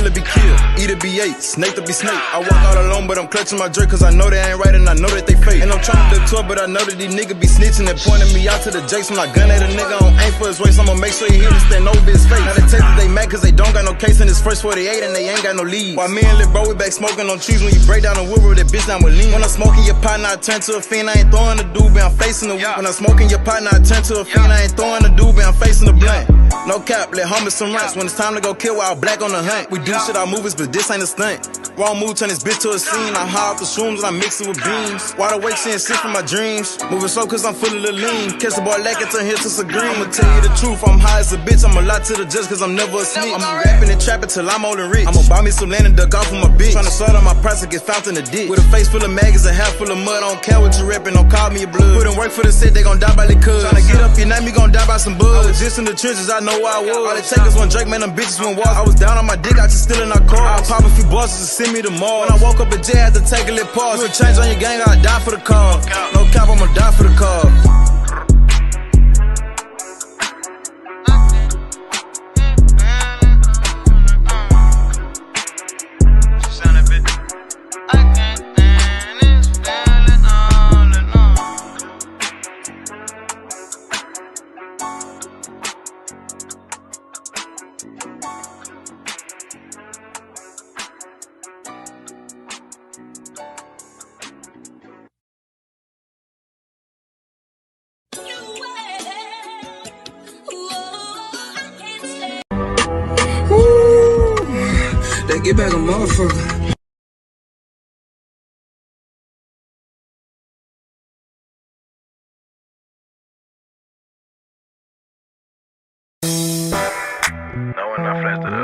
kill or be killed, eat or be ate, snake to be snake. I walk out alone, but I'm clutching my jerk, cause I know they ain't right and I know that they fake. And I'm trying to tour, but I know that these niggas be snitching and pointing me out to the jakes. When I gun at a nigga on aim for his waist, I'ma make sure he hit and stand over his face. Now they take that they mad cause they don't got no case in this first 48 and they ain't got no leads. While me and Lil Bro, we back smoking on trees. When you break down the wood, that bitch down with lean. When I'm smoking your partner, I turn to a fiend. I ain't throwing the doobie, I'm facing the weed. When I'm smoking your partner, I turn to a fiend. I ain't throwing the doobie, I'm facing the blunt. No cap, let homies some rats. When it's time to go kill, while black on the hunt. We do shit our movies, but this ain't a stunt. Wrong move, turn this bitch to a scene. I high off the shrooms and I mix it with beans. Wide awake, seeing shit from my dreams. Moving slow cause I'm full of the lean. Catch the boy lacking, turn here to some green. I'ma tell you the truth, I'm high as a bitch. I'ma lie to the judge cause I'm never asleep. I'm rapping and trapping till I'm old and rich. I'ma buy me some land and duck off with my bitch. Tryna sort out my price and get found in the ditch. With a face full of maggots, a hat full of mud. I don't care what you reppin', don't call me your blood. Put in work for the set, they gon' die by the cuz. Tryna get up your name, you gon' die by some bugs. I was just in the trenches, I know where I was. All it take is one Drake, man, them bitches went walk. I was down on my dick, I just still in our car. I'll pop a few bosses to send me to Mars. When I woke up in jail, I had to take a little pause. You a change on your gang, I'll die for the cause. No cap, I'ma die for the cause. They get back a motherfucker. Know when I flash to the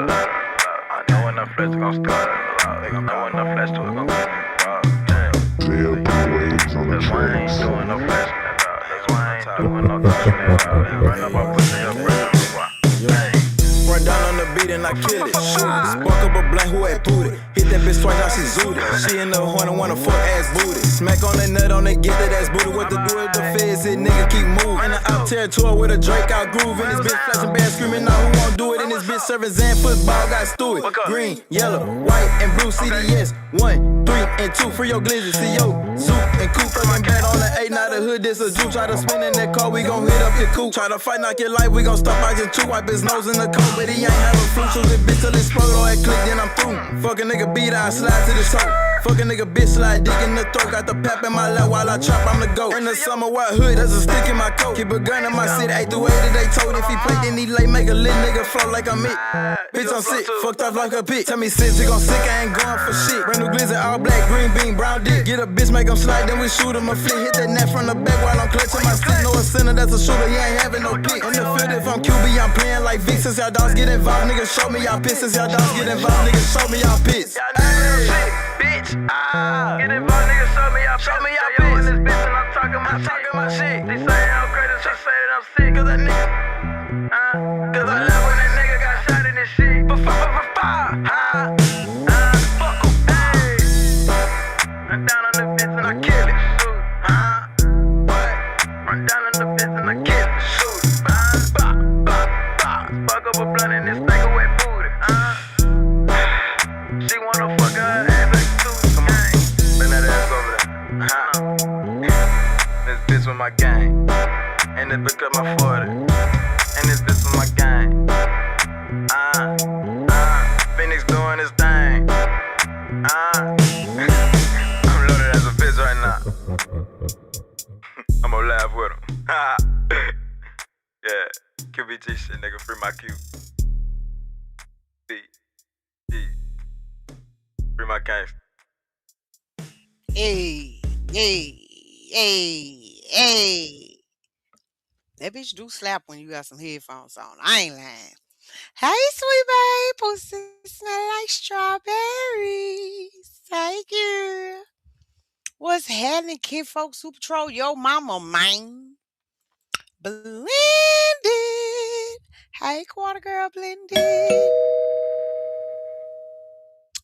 I know when I flash to gon' start. I know when I flash to it gon' get me. That's why I ain't doing no flashing. That's why I ain't doing no flashing. Run up, I push it up, Run down on the beat and I kill it. Spark up a blank, who had put it? Hit that bitch twice, now she zooted. She in the horn and wanna fuck ass booty. Smack on that nut on that get that ass booty. What to do with the feds? Hit nigga keep moving. In the out territory with a Drake out groove. And this bitch flashing bad screaming, now who won't do it? And this bitch serving Zan football, got Stewart. Green, yellow, white, and blue CDS. 1, 3, and 2. Free your glizzy, see yo. Zoop and coop. Fucking bad on the 8, now the hood, this a juke. Try to spin in that car, we gon' hit up your coupe. Try to fight, knock your life, we gon' stop out your chew. Wipe his nose in the coat, but he ain't have a flu. Shoot this bitch till it explode, or it click, then I'm through. Fuck a nigga beat, I slide to the soap. Fuck a nigga bitch, slide dick in the throat. Got the pap in my lap while I trap, I'm the goat. In the summer, white hood, there's a stick in my coat. Keep a gun in my city, 8 through 80, they told. If he play, then he late, make a lit nigga float like I'm it. Bitch, I'm sick, fucked off like a pig. Tell me since he gon' sick, I ain't going for shit. Brand new glizzy, all black, green bean, brown dick. Get a bitch, make him slide, then we shoot him a flick. Hit that net from the back while I'm clutching my stick. Know a sinner, that's a shooter, he ain't having no pick. In the field, if I'm QB, I'm playing like Vic. Since y'all dogs get involved, niggas show me y'all piss. Since y'all dogs get involved, niggas show me y'all piss. bitch. Get involved, niggas, show me y'all bitch. This bitch and I'm talking my shit. They say I'm crazy, she say that I'm sick. Cause that nigga, cause I love when that nigga got shot in this shit. Fuck em, hey. Run down on the bitch and I kill it. Run down on the bitch and I kill it. Fuck up a blunt in this nigga wet booty. She wanna fuck her ass like two. Come on, bend that ass over there. This bitch with my gang, and this bitch cut my 40, and this bitch with my gang. Phoenix doing his thing. I'm loaded as a bitch right now. I'm gonna laugh with him. Yeah, QBG shit, nigga, free my Q. B, G, free my gangsta. Hey, hey, hey, hey. That bitch do slap when you got some headphones on. I ain't lying. Hey, sweet babe. Pussy smell like strawberries. Hey, girl. What's happening, Kinfolk Super Troll? Yo, mama, man. Blended. Hey, quarter girl, blended.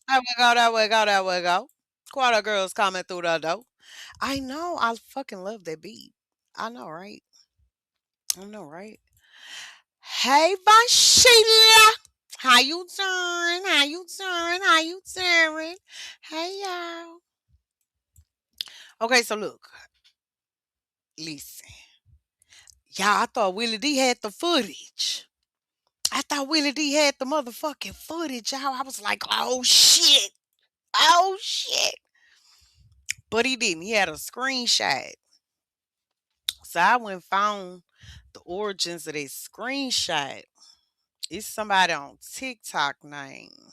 There we go. Quarter girls coming through the door. I know. I fucking love that beat. I know, right? Hey, Von Sheila. How you doing? How you doing? How you doing? Hey y'all. Okay, so look, listen. Y'all, I thought Willie D had the footage. I thought Willie D had the motherfucking footage, y'all. I was like, oh shit. Oh shit. But he didn't. He had a screenshot. So I went and found the origins of this screenshot. It's somebody on TikTok name.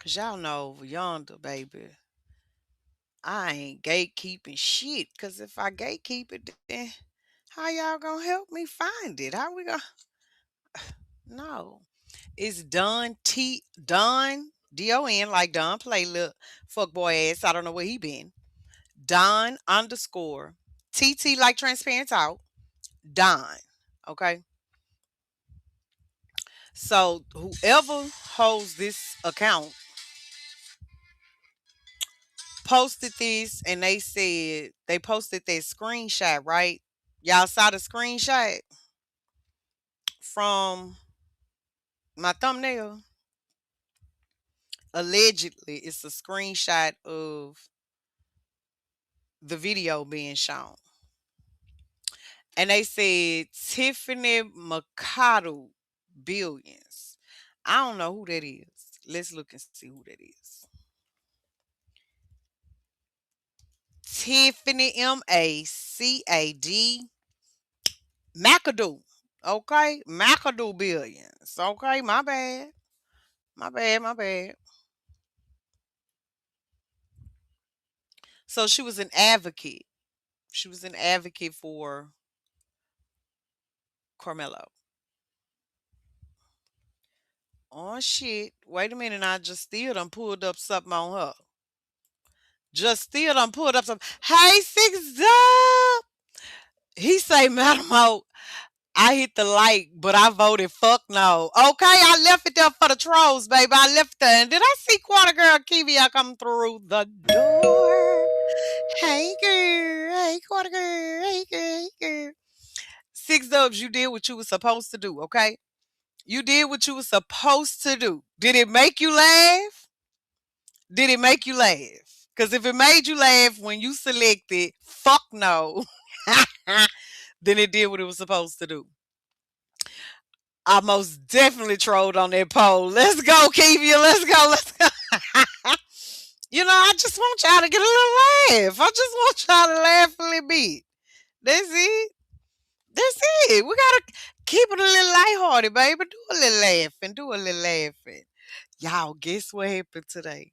Cause y'all know over yonder, baby. I ain't gatekeeping shit. Cause if I gatekeep it, then how y'all gonna help me find it? How we gonna no. It's Don Don like Don play little fuck boy ass. I don't know where he been. Don underscore TT like transparent out. Don. Okay. So whoever holds this account posted this and they said they posted that screenshot, right? Y'all saw the screenshot from my thumbnail? Allegedly, it's a screenshot of the video being shown. And they said Tiffany Mercado Billions. I don't know who that is. Let's look and see who that is. Tiffany MACAD McAdoo. Okay, McAdoo Billions. Okay, my bad. My bad, my bad. So she was an advocate. She was an advocate for Carmelo. Oh shit. Wait a minute, I just still done pulled up something on her. Just still done pulled up something. Hey, Six Dub. He say, MadaamO, I hit the like, but I voted fuck no. Okay, I left it there for the trolls, baby. I left there. And did I see Quarter Girl Kivia come through the door? Hey, girl. Hey, Quarter Girl. Hey, girl. Hey, girl. Six Dubs, you did what you were supposed to do, okay? You did what you were supposed to do. Did it make you laugh? Did it make you laugh? Because if it made you laugh when you selected fuck no, then it did what it was supposed to do. I most definitely trolled on that poll. Let's go, Kevia. Let's go. Let's go. I just want y'all to get a little laugh. I just want y'all to laugh a little bit. That's it. That's it. We gotta keep it a little lighthearted, baby. Do a little laughing. Do a little laughing. Y'all, guess what happened today?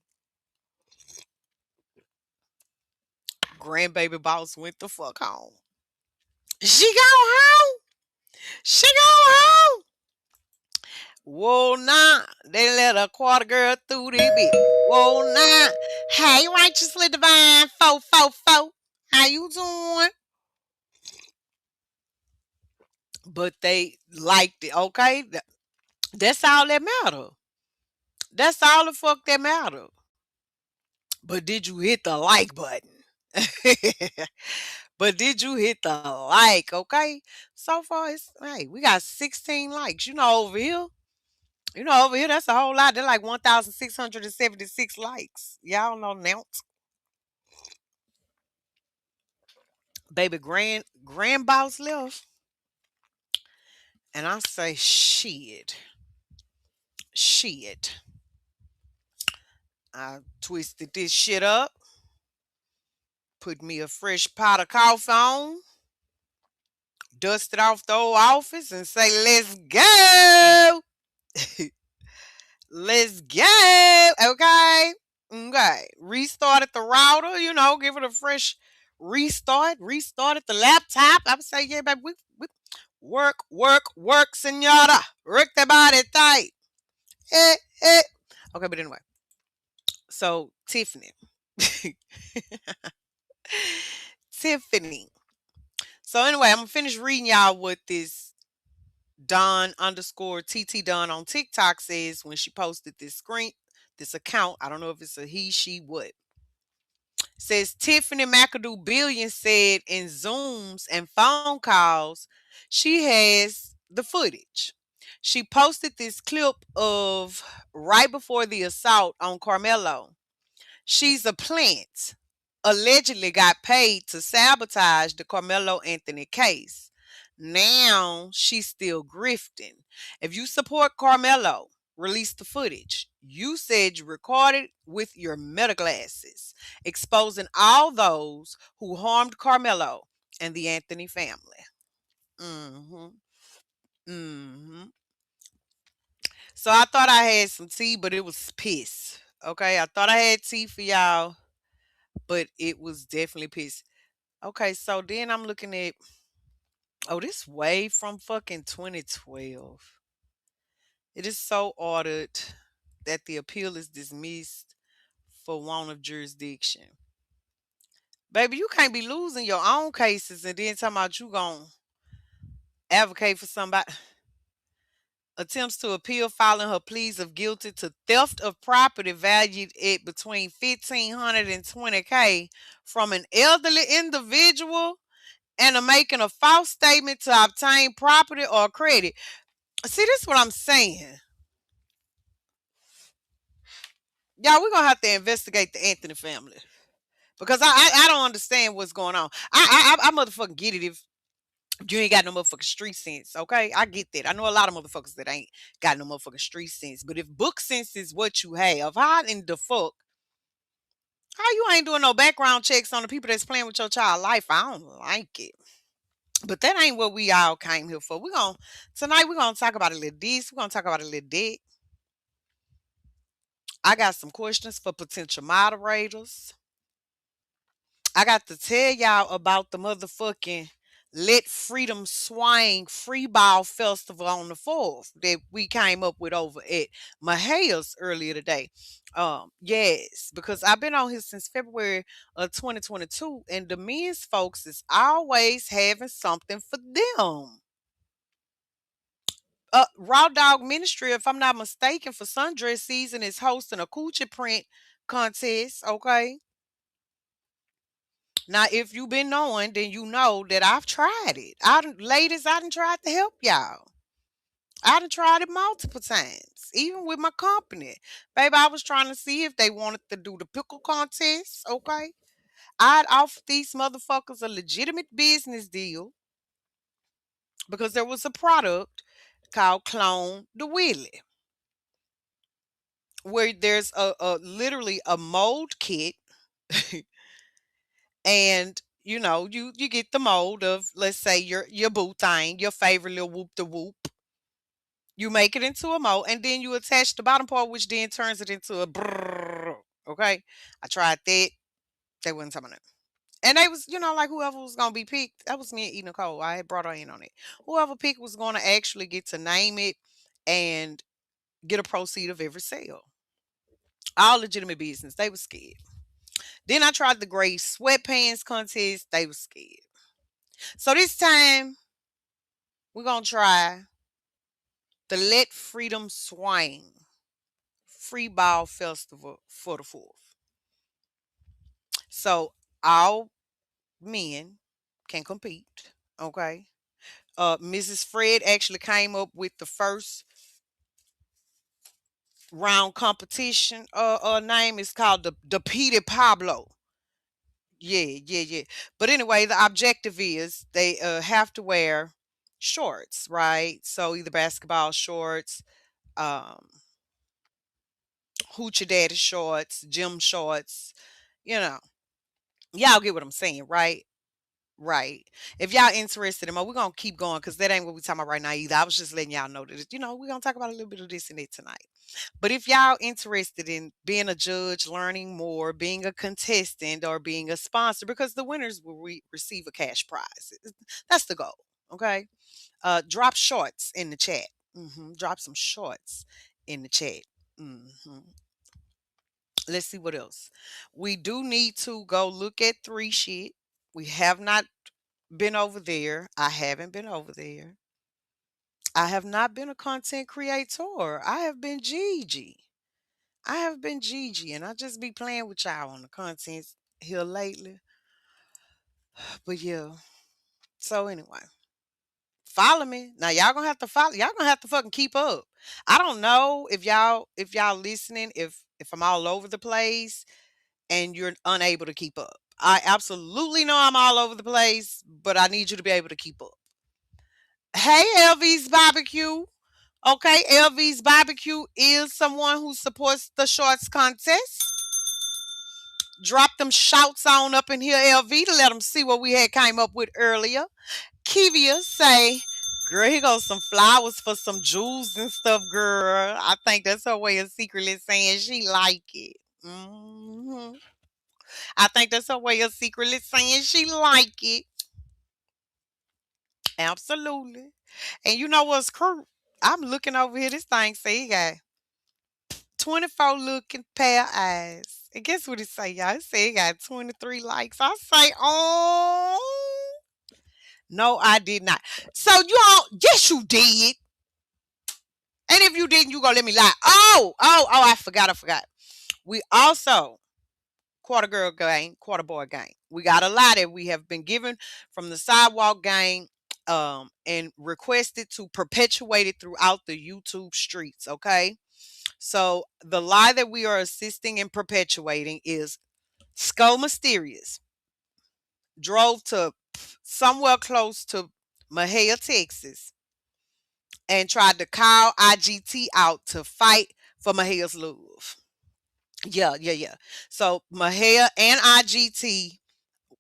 Grandbaby boss went the fuck home. She go home. She go home. Whoa, nah. They let a quarter girl through the bit. Whoa, nah. Hey, righteously divine, fo, fo, fo. How you doing? But they liked it, okay? That's all that matter. That's all the fuck that matter. But did you hit the like button? But did you hit the like, okay? So far, hey, we got 16 likes. Over here, that's a whole lot. They're like 1,676 likes. Y'all know now. Baby grand boss left. And I say, shit. I twisted this shit up, put me a fresh pot of coffee on, dusted off the old office, and say, let's go. Let's go. Okay. Okay. Restarted the router, give it a fresh restart. Restarted the laptop. I would say, yeah, baby, we work, senora. Work the body tight. Eh, eh. Okay, but anyway. So, Tiffany. Tiffany. So, anyway, I'm going to finish reading y'all what this Don underscore TT Don on TikTok says when she posted this account. I don't know if it's a he, she, what. Says Tiffany McAdoo Billion said in Zooms and phone calls, she has the footage. She posted this clip of right before the assault on Carmelo. She's a plant. Allegedly got paid to sabotage the Carmelo Anthony case. Now she's still grifting. If you support Carmelo, release the footage. You said you recorded with your meta glasses, exposing all those who harmed Carmelo and the Anthony family. hmm hmm So I thought I had some tea, but it was piss. Okay, I thought I had tea for y'all, but it was definitely piss. Okay, so then I'm looking at, oh, this way from fucking 2012. It is so ordered that the appeal is dismissed for want of jurisdiction. Baby, you can't be losing your own cases and then talking about you gonna advocate for somebody. Attempts to appeal filing her pleas of guilty to theft of property valued at between 1,500 and 20K from an elderly individual and are making a false statement to obtain property or credit. See, this is what I'm saying. Y'all, we're gonna have to investigate the Anthony family. Because I don't understand what's going on. I motherfucking get it if you ain't got no motherfucking street sense, okay? I get that. I know a lot of motherfuckers that ain't got no motherfucking street sense. But if book sense is what you have, how in the fuck, how you ain't doing no background checks on the people that's playing with your child life? I don't like it. But that ain't what we all came here for. Tonight we're gonna talk about a little this, we're gonna talk about a little that. I got some questions for potential moderators. I got to tell y'all about the motherfucking Let Freedom Swing Free Ball Festival on the 4th that we came up with over at Mahaya's earlier today. Yes, because I've been on here since February of 2022, and the men's folks is always having something for them. Raw Dog Ministry, if I'm not mistaken, for sundress season is hosting a coochie print contest. Okay. Now, if you've been knowing, then you know that I've tried it. Ladies, I done tried to help y'all. I done tried it multiple times, even with my company. Baby, I was trying to see if they wanted to do the pickle contest. Okay. I'd offer these motherfuckers a legitimate business deal because there was a product called Clone the Willie, where there's a literally a mold kit and you get the mold of, let's say, your boo thing, your favorite little whoop the whoop. You make it into a mold and then you attach the bottom part, which then turns it into a brrr. Okay. I tried that. They wasn't talking about it. And they was, like whoever was gonna be picked, that was me and E. Nicole. I had brought her in on it. Whoever picked was gonna actually get to name it and get a proceed of every sale. All legitimate business. They was scared. Then I tried the gray sweatpants contest. They was scared. So this time we're gonna try the Let Freedom Swing Free Ball Festival for the 4th. So all men can compete. Okay. Mrs. Fred actually came up with the first round competition. Name is called the Petey Pablo. Yeah, yeah, yeah. But anyway, the objective is they have to wear shorts, right? So either basketball shorts, um, hoochie daddy shorts, gym shorts, you know. Y'all get what I'm saying, right? Right. If y'all interested in more, we're gonna keep going because that ain't what we're talking about right now either. I was just letting y'all know that we're gonna talk about a little bit of this and that tonight. But if y'all interested in being a judge, learning more, being a contestant, or being a sponsor, because the winners will receive a cash prize. That's the goal. Okay. Drop shorts in the chat. Drop some shorts in the chat. hmm Let's see what else. We do need to go look at three shit. We have not been over there. I haven't been over there. I have not been a content creator. I have been Gigi. I have been Gigi, and I just be playing with y'all on the content here lately. But yeah. So anyway, follow me. Now y'all gonna have to follow. Y'all gonna have to fucking keep up. I don't know if y'all listening, if I'm all over the place and you're unable to keep up. I absolutely know I'm all over the place, but I need you to be able to keep up. Hey, LV's Barbecue. Okay, LV's Barbecue is someone who supports the shorts contest. Drop them shouts on up in here, LV, to let them see what we had came up with earlier. Kivia say, girl, here goes some flowers for some jewels and stuff, girl. I think that's her way of secretly saying she like it. I think that's her way of secretly saying she like it. Absolutely. And you know what's cool? I'm looking over here. This thing say he got 24 looking pair of eyes. And guess what it say, y'all? It say he got 23 likes. I say, oh, no, I did not. So you all, yes, you did. And if you didn't, you gonna let me lie. Oh, I forgot. We also, quarter girl gang, quarter boy gang. We got a lot that we have been given from the sidewalk gang and requested to perpetuate it throughout the YouTube streets, okay? So the lie that we are assisting in perpetuating is Skull Mysterious drove to somewhere close to Mahia, Texas, and tried to call IGT out to fight for Mahia's love. Yeah. So Mahia and IGT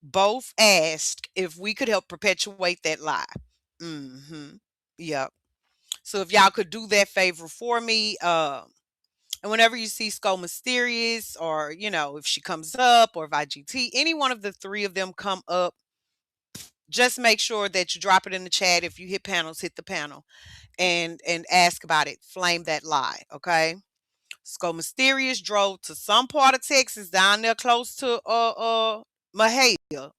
both asked if we could help perpetuate that lie. Mm-hmm. Yep. So if y'all could do that favor for me, and whenever you see Skull Mysterious, or if she comes up, or if IGT, any one of the three of them come up, just make sure that you drop it in the chat. If you hit panels, hit the panel and ask about it. Flame that lie, okay? Skull Mysterious drove to some part of Texas down there close to Mahia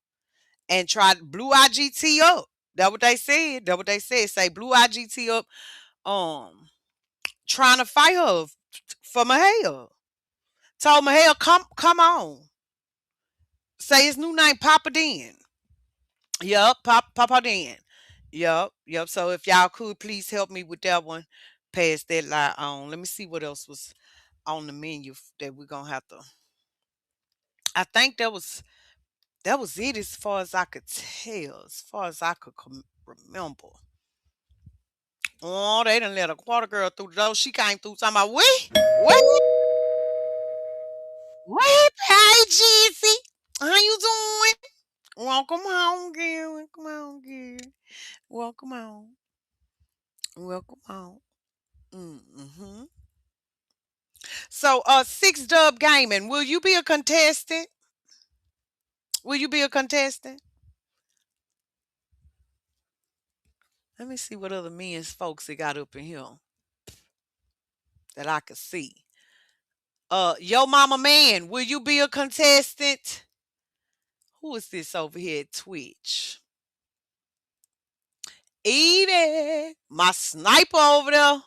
and tried blew IGT up. That's what they said. That's what they said. Say blew IGT up trying to fight her for Mahia. Told Mahia, come on. Say his new name, Papa Den. Yup, Papa Den. Yup. So if y'all could please help me with that one, pass that lie on. Let me see what else was on the menu that we're gonna have to. I think that was it as far as I could tell, as far as I could remember. Oh, they didn't let a quarter girl through the door. She came through talking about wait, hey Jizzy, how you doing? Welcome home, girl. Welcome home, girl. Welcome home. Welcome home. Mm-hmm. So, Six Dub Gaming, will you be a contestant? Will you be a contestant? Let me see what other men's folks they got up in here that I could see. Yo Mama Man, will you be a contestant? Who is this over here at Twitch? Edie, my sniper over there.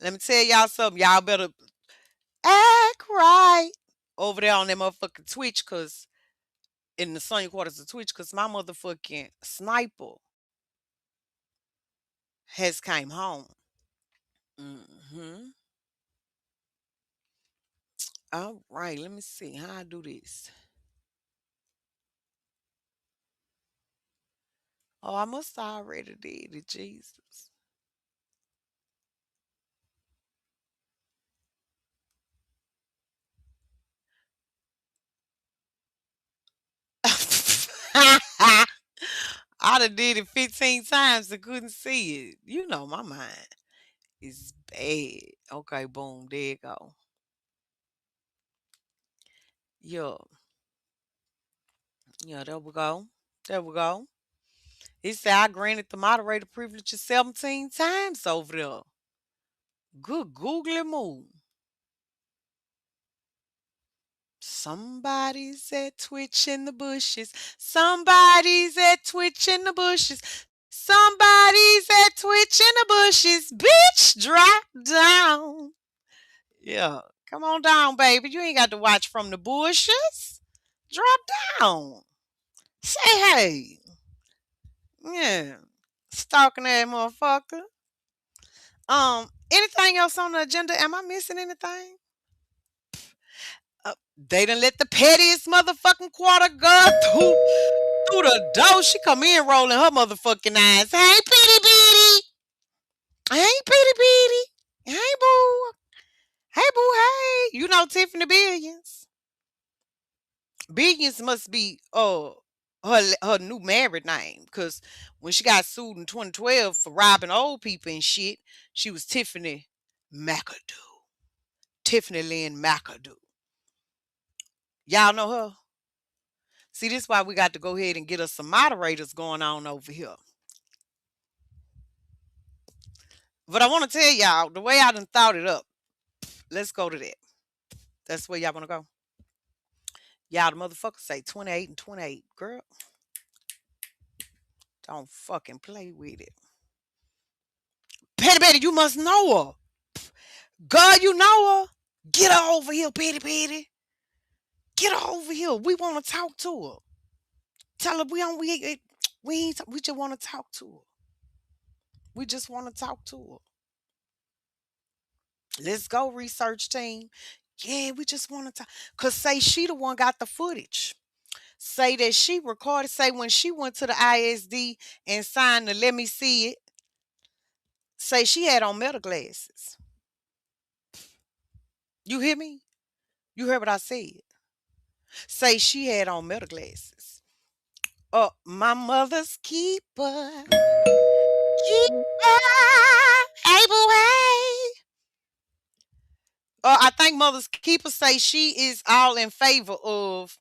Let me tell y'all something. Y'all better act right over there on that motherfucking Twitch, cause in the Sonya quarters of Twitch, cause my motherfucking sniper has came home. Hmm. All right, let me see how I do this. Oh, I must already did it, Jesus. I done did it 15 times and couldn't see it. You know my mind is bad. Okay, boom, there you go. Yeah, yeah, there we go. There we go. He said I granted the moderator privileges 17 times over there. Good googly moo. Somebody's at Twitch in the bushes. Somebody's at Twitch in the bushes. Somebody's at Twitch in the bushes. Bitch, drop down. Yeah. Come on down, baby. You ain't got to watch from the bushes. Drop down. Say hey. Yeah. Stalking that motherfucker. Anything else on the agenda? Am I missing anything? They done let the pettiest motherfucking quarter girl through the door. She come in rolling her motherfucking eyes. Hey, Petey Petey. Hey, Petey Petey. Hey, boo. Hey, boo. Hey. You know Tiffany Billions. Billions must be her new married name, because when she got sued in 2012 for robbing old people and shit, she was Tiffany McAdoo. Tiffany Lynn McAdoo. Y'all know her? See, this is why we got to go ahead and get us some moderators going on over here. But I want to tell y'all, the way I done thought it up, let's go to that. That's where y'all want to go. Y'all, the motherfuckers say 28 and 28. Girl, don't fucking play with it. Petty Petty, you must know her. Girl, you know her. Get her over here, Petty Petty. Get her over here. We want to talk to her. Tell her we just want to talk to her. We just want to talk to her. Let's go, research team. Yeah, we just want to talk. Because say she the one got the footage. Say that she recorded. Say when she went to the ISD and signed the let me see it. Say she had on metal glasses. You hear me? You heard what I said. Say she had on metal glasses. My mother's keeper. Keeper. Hey, boo, hey. I think Mother's Keeper say she is all in favor of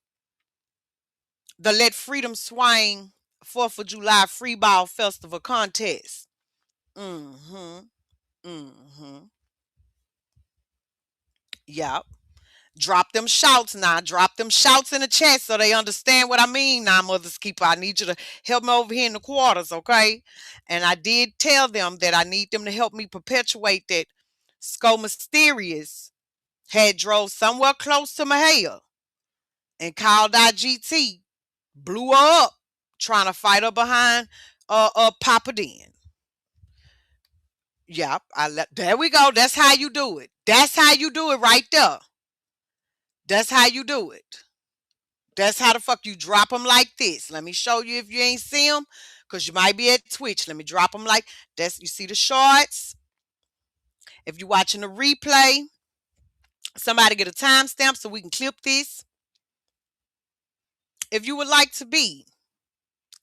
the Let Freedom Swing 4th of July Free Ball Festival contest. Mm-hmm. Mm-hmm. Yep. Drop them shouts now. Drop them shouts in the chat so they understand what I mean now, Mother's Keeper. I need you to help me over here in the quarters, okay? And I did tell them that I need them to help me perpetuate that Sco Mysterious had drove somewhere close to Mahia and called IGT, blew her up, trying to fight her behind Papa Den. Yep, there we go. That's how you do it. That's how you do it right there. That's how you do it. That's how the fuck you drop them like this. Let me show you if you ain't see them, because you might be at Twitch. Let me drop them like that's. You see the shorts? If you're watching the replay, somebody get a timestamp so we can clip this. If you would like to be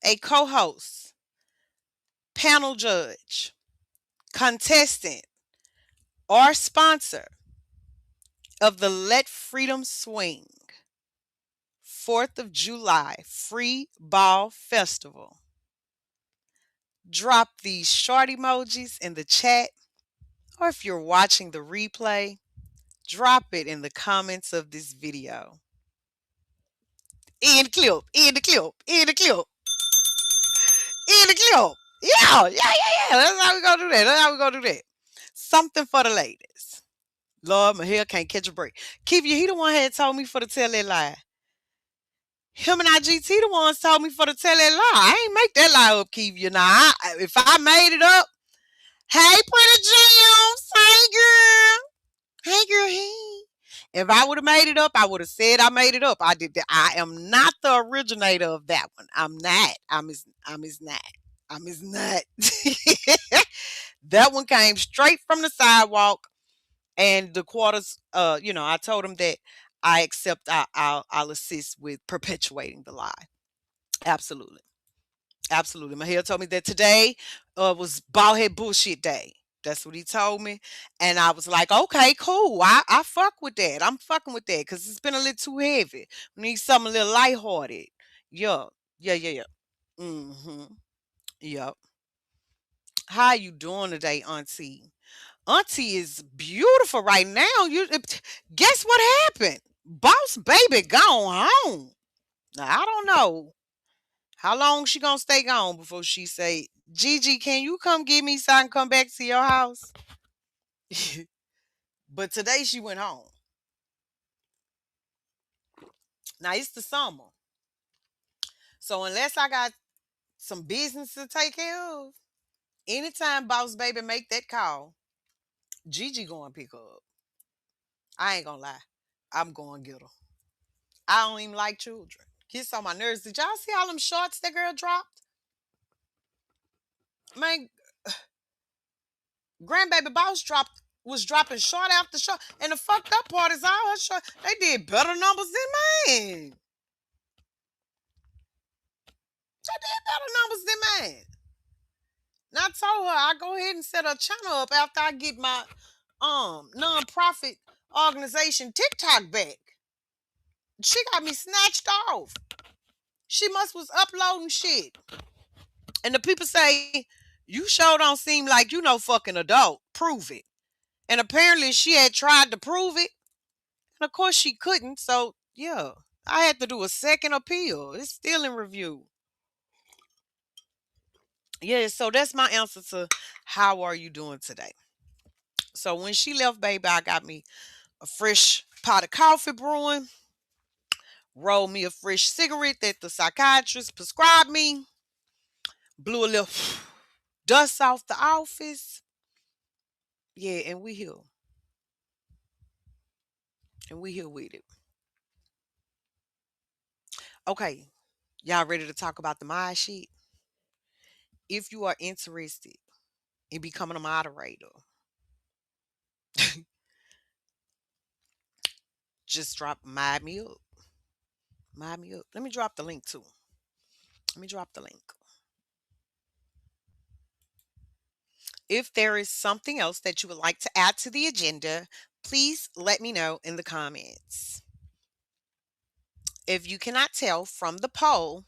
a co-host, panel judge, contestant, or sponsor of the Let Freedom Swing 4th of July Free Ball Festival, drop these short emojis in the chat, or if you're watching the replay, drop it in the comments of this video. In the clip, in the clip, in the clip, in the clip. Yeah. That's how we gonna do that. That's how we gonna do that. Something for the ladies. Lord, my hair can't catch a break. Keith, he the one had told me for the tell that lie. Him and IGT the ones told me for the tell that lie. I ain't make that lie up, Keith. Now, if I made it up, hey, pretty Jams. Hey, girl. Hey, girl, hey. If I would have made it up, I would have said I made it up. I did that. I am not the originator of that one. I'm not. I'm his not. I'm his nut. That one came straight from the sidewalk. And the quarters, I told him that I accept, I'll assist with perpetuating the lie. Absolutely. Absolutely. Mahia told me that today was ballhead bullshit day. That's what he told me. And I was like, okay, cool. I fuck with that. I'm fucking with that because it's been a little too heavy. We need something a little lighthearted. Yeah. Mm-hmm. Yep. How you doing today, Auntie? Auntie is beautiful right now. Guess what happened? Boss baby gone home. Now, I don't know how long she gonna stay gone before she say, Gigi, can you come get me so I can come back to your house? But today she went home. Now it's the summer. So unless I got some business to take care of, Anytime Boss Baby make that call, Gigi going pick her up. I ain't gonna lie. I'm going get her. I don't even like children. Gets on my nerves. Did y'all see all them shorts that girl dropped? Man, grandbaby Boss was dropping short after short. And the fucked up part is all her short. They did better numbers than mine. They did better numbers than mine. And I told her I go ahead and set her channel up after I get my non-profit organization TikTok back. She got me snatched off. She must was uploading shit. And the people say, you sure don't seem like you no fucking adult. Prove it. And apparently she had tried to prove it. And of course she couldn't. So yeah, I had to do a second appeal. It's still in review. Yeah, so that's my answer to how are you doing today. So when she left, baby, I got me a fresh pot of coffee brewing, rolled me a fresh cigarette that the psychiatrist prescribed me, blew a little dust off the office. Yeah, and we here. And we here with it. Okay, y'all ready to talk about the mod sheet? If you are interested in becoming a moderator, just drop mod me up. Mod me up. Let me drop the link too. Let me drop the link. If there is something else that you would like to add to the agenda, please let me know in the comments. If you cannot tell from the poll,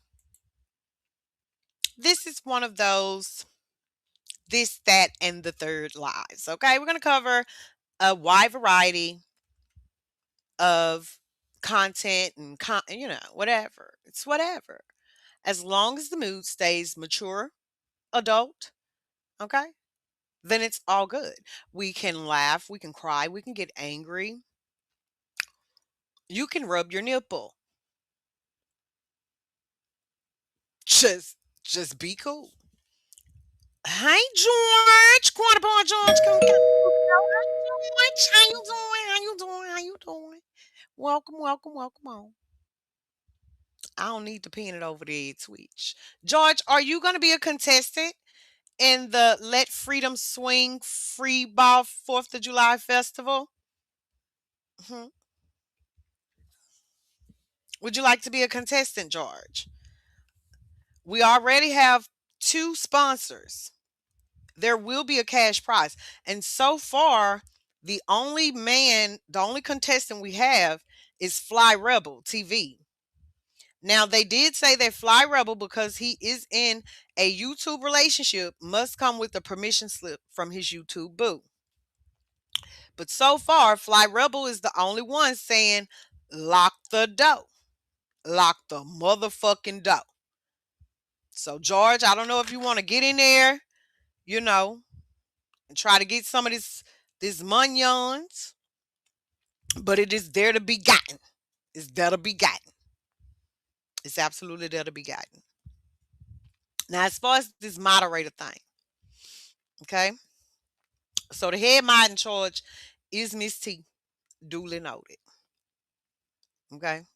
this is one of those this, that, and the third lives. Okay, we're going to cover a wide variety of content and whatever. It's whatever. As long as the mood stays mature, adult, okay, then it's all good. We can laugh, we can cry, we can get angry. You can rub your nipple. Just be cool. Hey George, quarter boy George, come George. How you doing? How you doing? How you doing? Welcome, welcome, welcome on. I don't need to pin it over there, Twitch. George, are you going to be a contestant in the Let Freedom Swing Free Ball 4th of July Festival? Hmm. Would you like to be a contestant, George? We already have 2 sponsors. There will be a cash prize. And so far, the only contestant we have is Fly Rebel TV. Now, they did say that Fly Rebel, because he is in a YouTube relationship, must come with a permission slip from his YouTube boo. But so far, Fly Rebel is the only one saying, lock the door. Lock the motherfucking door. So, George, I don't know if you want to get in there, and try to get some of this munions, but it is there to be gotten. It's there to be gotten. It's absolutely there to be gotten. Now, as far as this moderator thing, okay? So the head mod in charge is Miss T, duly noted. Okay?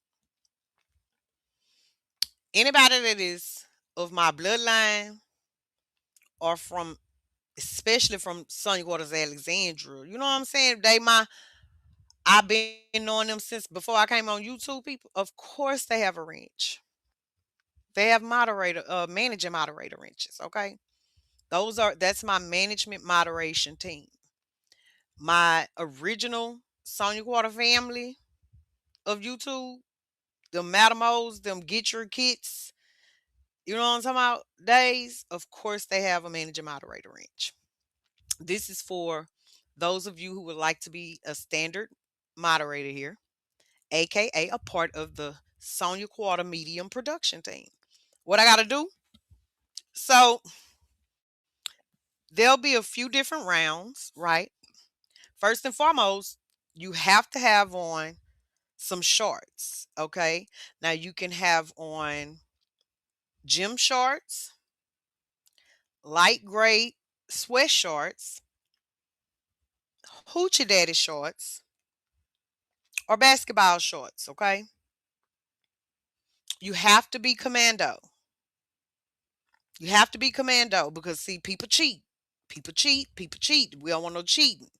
Anybody that is of my bloodline or especially from Sonia Waters Alexandra, you know what I'm saying? I've been knowing them since before I came on YouTube, people. Of course they have a wrench. They have managing moderator wrenches, okay? That's my management moderation team. My original Sonia Water family of YouTube, them MadaamOs, them get your kits, you know what I'm talking about, days, of course they have a managing moderator wrench. This is for those of you who would like to be a standard moderator here, aka a part of the Sonia Quarter Medium production team. What I got to do? So there'll be a few different rounds, right? First and foremost, you have to have on some shorts, okay? Now you can have on gym shorts, light gray sweatshorts, hoochie daddy shorts, or basketball shorts, okay? You have to be commando. You have to be commando because see, people cheat. People cheat, people cheat. We don't want no cheating.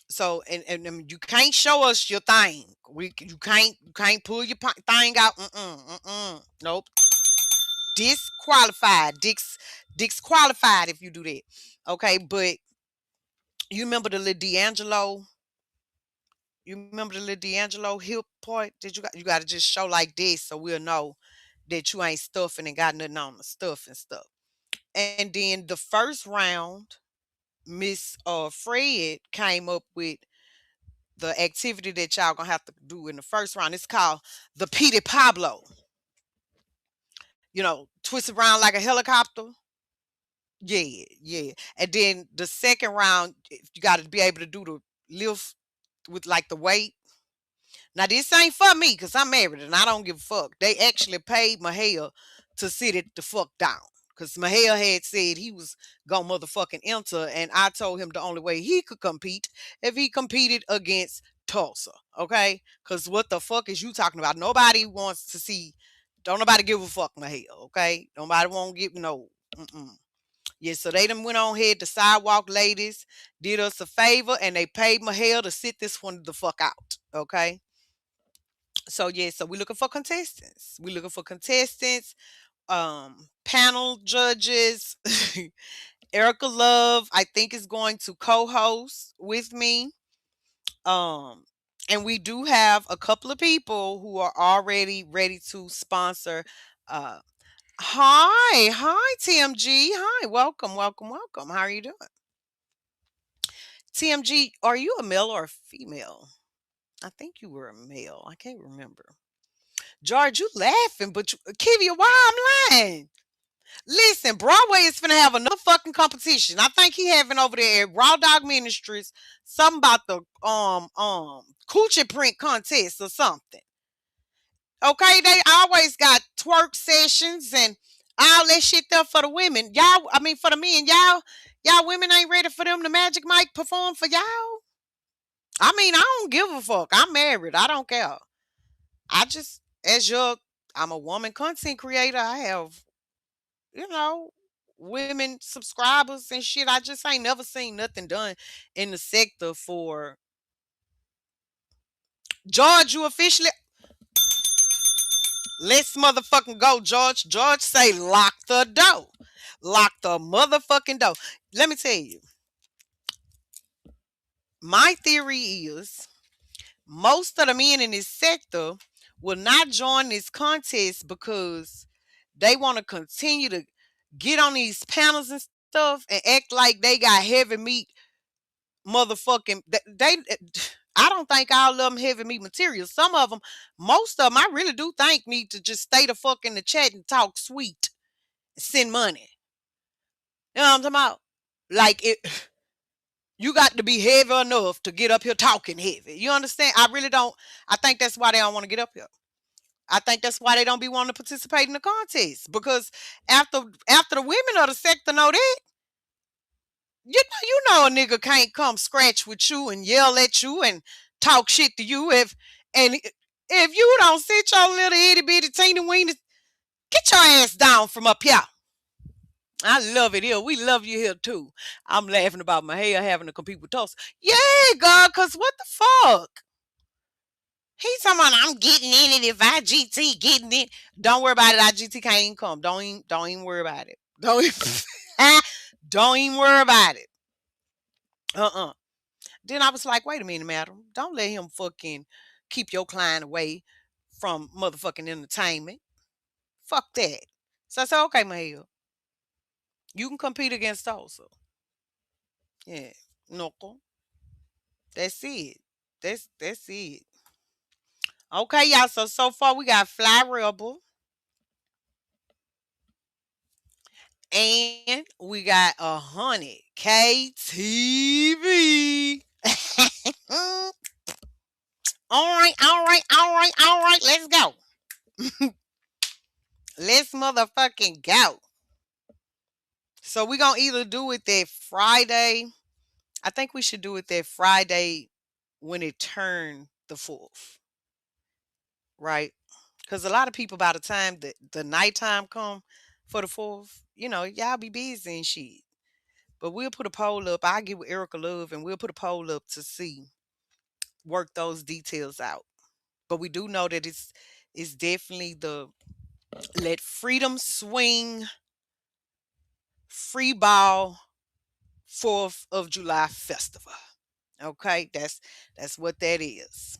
So and you can't show us your thing. You can't pull your thing out. Nope. Disqualified. Disqualified if you do that. Okay, but you remember the little D'Angelo? You remember the little D'Angelo hip part? Did you got to just show like this so we'll know that you ain't stuffing and got nothing on the stuff and stuff. And then the first round, Miss Fred came up with the activity that y'all gonna have to do in the first round. It's called the Petey Pablo. Twist around like a helicopter. Yeah, yeah. And then the second round, you got to be able to do the lift with like the weight. Now this ain't for me because I'm married and I don't give a fuck. They actually paid Mahel to sit it the fuck down. Cause Mahel had said he was gonna motherfucking enter, and I told him the only way he could compete if he competed against Tulsa. Okay? Cause what the fuck is you talking about? Nobody wants to see. Don't nobody give a fuck, Mahel. Okay? Nobody won't give no. Mm-mm. Yeah, so they done went on ahead. The sidewalk ladies did us a favor, and they paid Mahel to sit this one the fuck out. Okay? So yeah, so we're looking for contestants. We're looking for contestants, panel judges. Erica Love, I think, is going to co-host with me. Um, and we do have a couple of people who are already ready to sponsor. Uh, hi, TMG. Hi, welcome, welcome, welcome. How are you doing? TMG, are you a male or a female? I think you were a male. I can't remember. George, you laughing, but Kivia, why I'm lying? Listen, Broadway is finna have another fucking competition. I think he having over there at Raw Dog Ministries something about the coochie print contest or something. Okay, they always got twerk sessions and all that shit there for the women. Y'all, I mean for the men. Y'all women ain't ready for them. The Magic Mike perform for y'all. I mean, I don't give a fuck. I'm married. I don't care. I just, I'm a woman content creator. I have, you know, women subscribers and shit. I just ain't never seen nothing done in the sector for George. You officially, let's motherfucking go, George. George say lock the door. Lock the motherfucking door. Let me tell you, my theory is most of the men in this sector will not join this contest because they want to continue to get on these panels and stuff and act like they got heavy meat motherfucking they I don't think all of them heavy meat material. Some of them, most of them, I really do think need to just stay the fuck in the chat and talk sweet, send money. You know what I'm talking about? Like it, you got to be heavy enough to get up here talking heavy. You understand? I really don't. I think that's why they don't want to get up here. I think that's why they don't be wanting to participate in the contest because after the women of the sector know that, you know a nigga can't come scratch with you and yell at you and talk shit to you if you don't sit your little itty bitty teeny weeny, get your ass down from up here. I love it here. We love you here too. I'm laughing about my hair having to compete with Tulsa. Yeah, God, cause what the fuck? He's talking about I'm getting in it if IGT getting it. Don't worry about it. IGT can't even come. Don't even worry about it. Don't even worry about it. Uh-uh. Then I was like, wait a minute, madam. Don't let him fucking keep your client away from motherfucking entertainment. Fuck that. So I said, okay, Mahel, you can compete against Tulsa. Yeah. Knuckle. That's it. That's it. Okay, y'all. So far we got Fly Rebel and we got 100 KTV. All right, all right, all right, all right. Let's go. Let's motherfucking go. So we're gonna either do it that Friday. I think we should do it that Friday when it turned the fourth, right? Because a lot of people, by the time the nighttime come for the fourth, y'all be busy and shit. But we'll put a poll up. I'll get with Erica Love and we'll put a poll up to see, work those details out. But we do know that it's definitely the Let Freedom Swing Free Ball 4th of July Festival. Okay, that's what that is.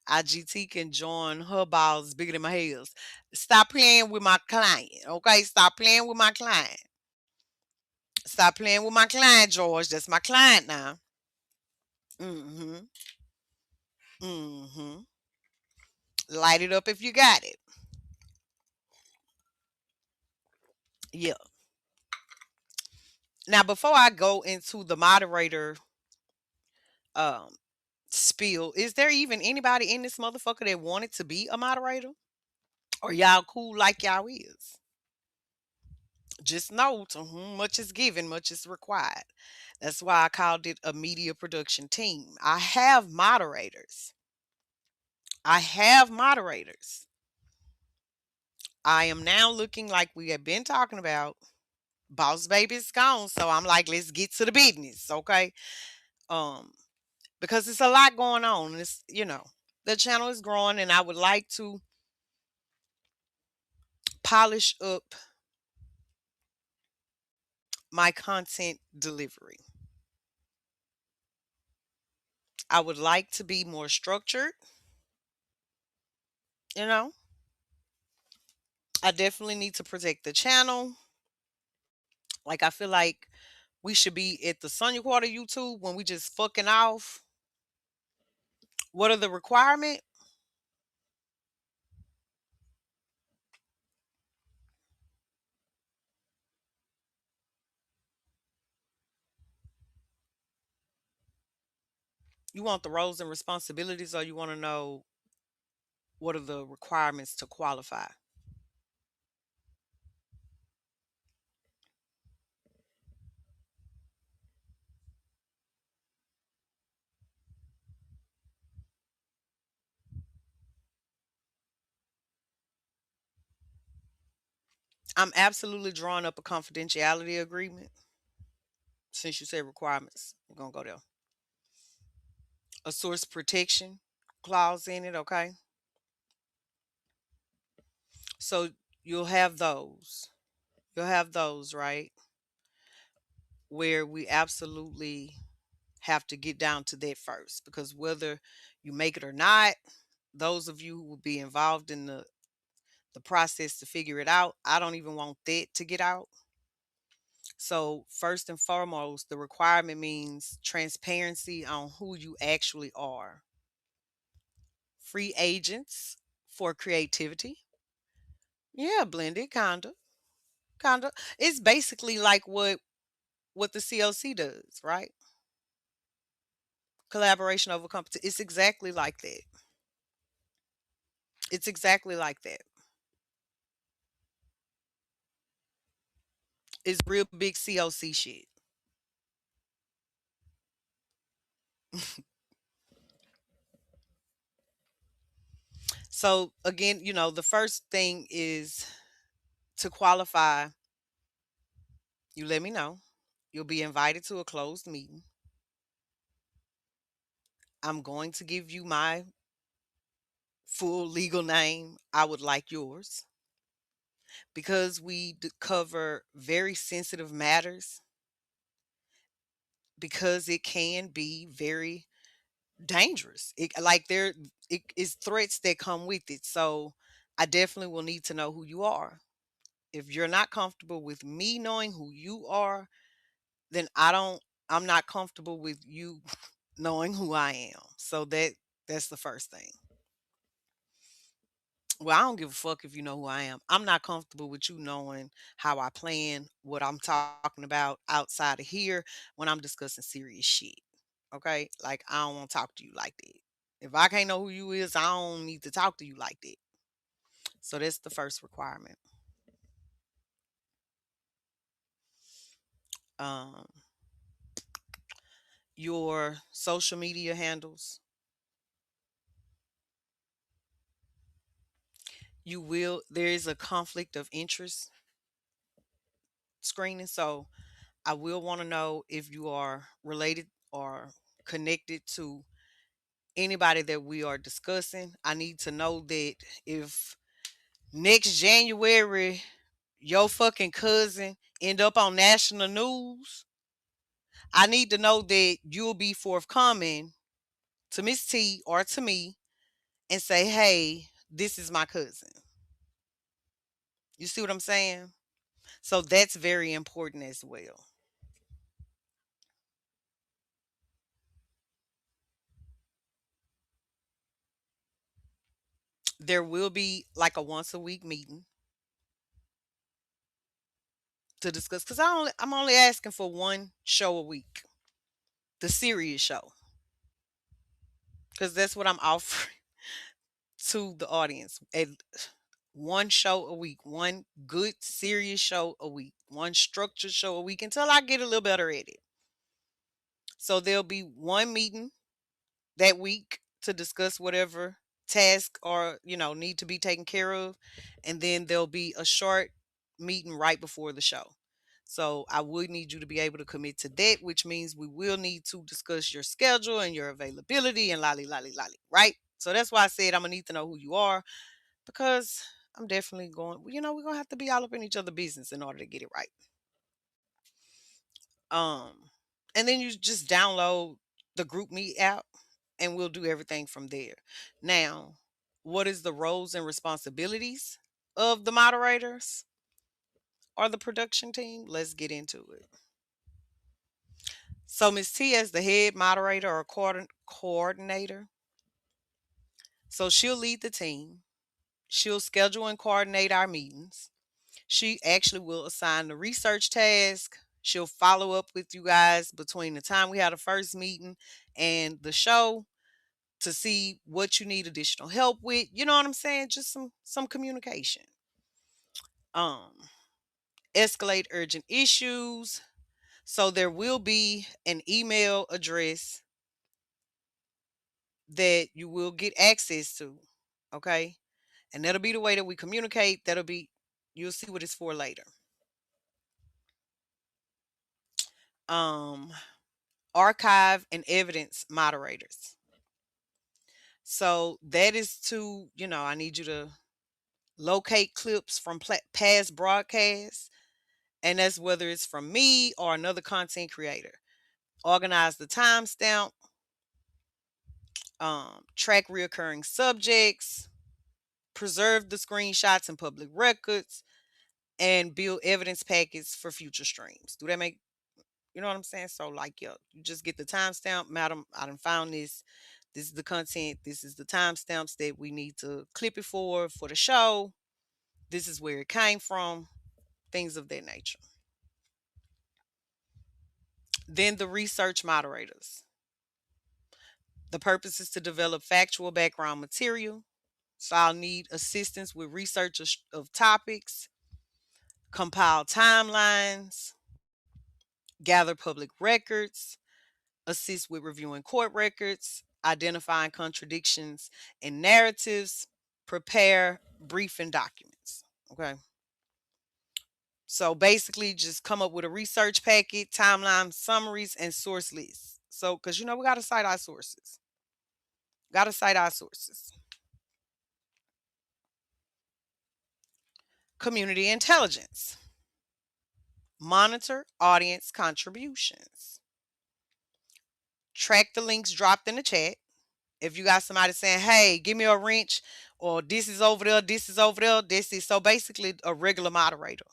IGT can join her balls bigger than my heels. Stop playing with my client. Okay, stop playing with my client. Stop playing with my client, George. That's my client now. Mm-hmm. Mm-hmm. Light it up if you got it. Yeah. Now, before I go into the moderator um spiel, is there even anybody in this motherfucker that wanted to be a moderator? Or y'all cool like y'all is? Just know to whom much is given, much is required. That's why I called it a media production team. I have moderators. I have moderators. I am now looking like we have been talking about. Boss baby's gone. So I'm like, let's get to the business. Okay. Um, because it's a lot going on. The channel is growing and I would like to polish up my content delivery. I would like to be more structured, you know. I definitely need to protect the channel. Like I feel like we should be at the Sonia Quarter YouTube when we just fucking off. What are the requirements? You want the roles and responsibilities, or you want to know what are the requirements to qualify? I'm absolutely drawing up a confidentiality agreement. Since you said requirements, I'm gonna go there. A source protection clause in it, okay? So you'll have those. You'll have those, right? Where we absolutely have to get down to that first, because whether you make it or not, those of you who will be involved in the process to figure it out, I don't even want that to get out. So first and foremost, the requirement means transparency on who you actually are. Free agents for creativity. Yeah, blended, kinda. It's basically like what the CLC does, right? Collaboration over competition. It's exactly like that. It's exactly like that. It's real big COC shit. So again, the first thing is to qualify. You let me know. You'll be invited to a closed meeting. I'm going to give you my full legal name. I would like yours because we cover very sensitive matters, because it can be very dangerous. It is threats that come with it. So I definitely will need to know who you are. If you're not comfortable with me knowing who you are, then I'm not comfortable with you knowing who I am. So that's the first thing. Well, I don't give a fuck if you know who I am. I'm not comfortable with you knowing how I plan, what I'm talking about outside of here when I'm discussing serious shit. Okay? Like I don't want to talk to you like that. If I can't know who you is, I don't need to talk to you like that. So that's the first requirement. um, your social media handles. There is a conflict of interest screening. So I will want to know if you are related or connected to anybody that we are discussing. I need to know that if next January your fucking cousin end up on national news, I need to know that you'll be forthcoming to Miss T or to me and say, hey, this is my cousin. You see what I'm saying? So that's very important as well. There will be like a once a week meeting to discuss because I'm only asking for one show a week, the serious show, because that's what I'm offering to the audience. One show a week, one good serious show a week, one structured show a week until I get a little better at it. So there'll be one meeting that week to discuss whatever task or need to be taken care of, and then there'll be a short meeting right before the show. So I would need you to be able to commit to that, which means we will need to discuss your schedule and your availability and lolly lolly lolly, right? So that's why I said I'm gonna need to know who you are, because I'm definitely we're gonna have to be all up in each other's business in order to get it right. um and then you just download the group meet app and we'll do everything from there. Now, what is the roles and responsibilities of the moderators or the production team? Let's get into it. So, Miss T, as the head moderator or coordinator, so she'll lead the team. She'll schedule and coordinate our meetings. She actually will assign the research task. She'll follow up with you guys between the time we had the first meeting and the show to see what you need additional help with. You know what I'm saying? Just some communication. Um, Escalate urgent issues. So there will be an email address that you will get access to. Okay. And that'll be the way that we communicate. You'll see what it's for later. Um, Archive and evidence moderators. So that is I need you to locate clips from past broadcasts, and that's whether it's from me or another content creator. Organize the timestamp, track reoccurring subjects, preserve the screenshots and public records, and build evidence packets for future streams. Do that make you know what I'm saying? So like, yo, you just get the timestamp, madam. I done found this. This is the content. This is the timestamps that we need to clip it for the show. This is where it came from. Things of that nature. Then the research moderators. The purpose is to develop factual background material. So I'll need assistance with research of topics, compile timelines, gather public records, assist with reviewing court records, identifying contradictions in narratives, prepare briefing documents. Okay. So basically, just come up with a research packet, timeline summaries, and source lists. So, because we got to cite our sources. Got to cite our sources. Community intelligence. Monitor audience contributions. Track the links dropped in the chat. If you got somebody saying, hey, give me a wrench, or this is over there, this is over there, this is so basically a regular moderator.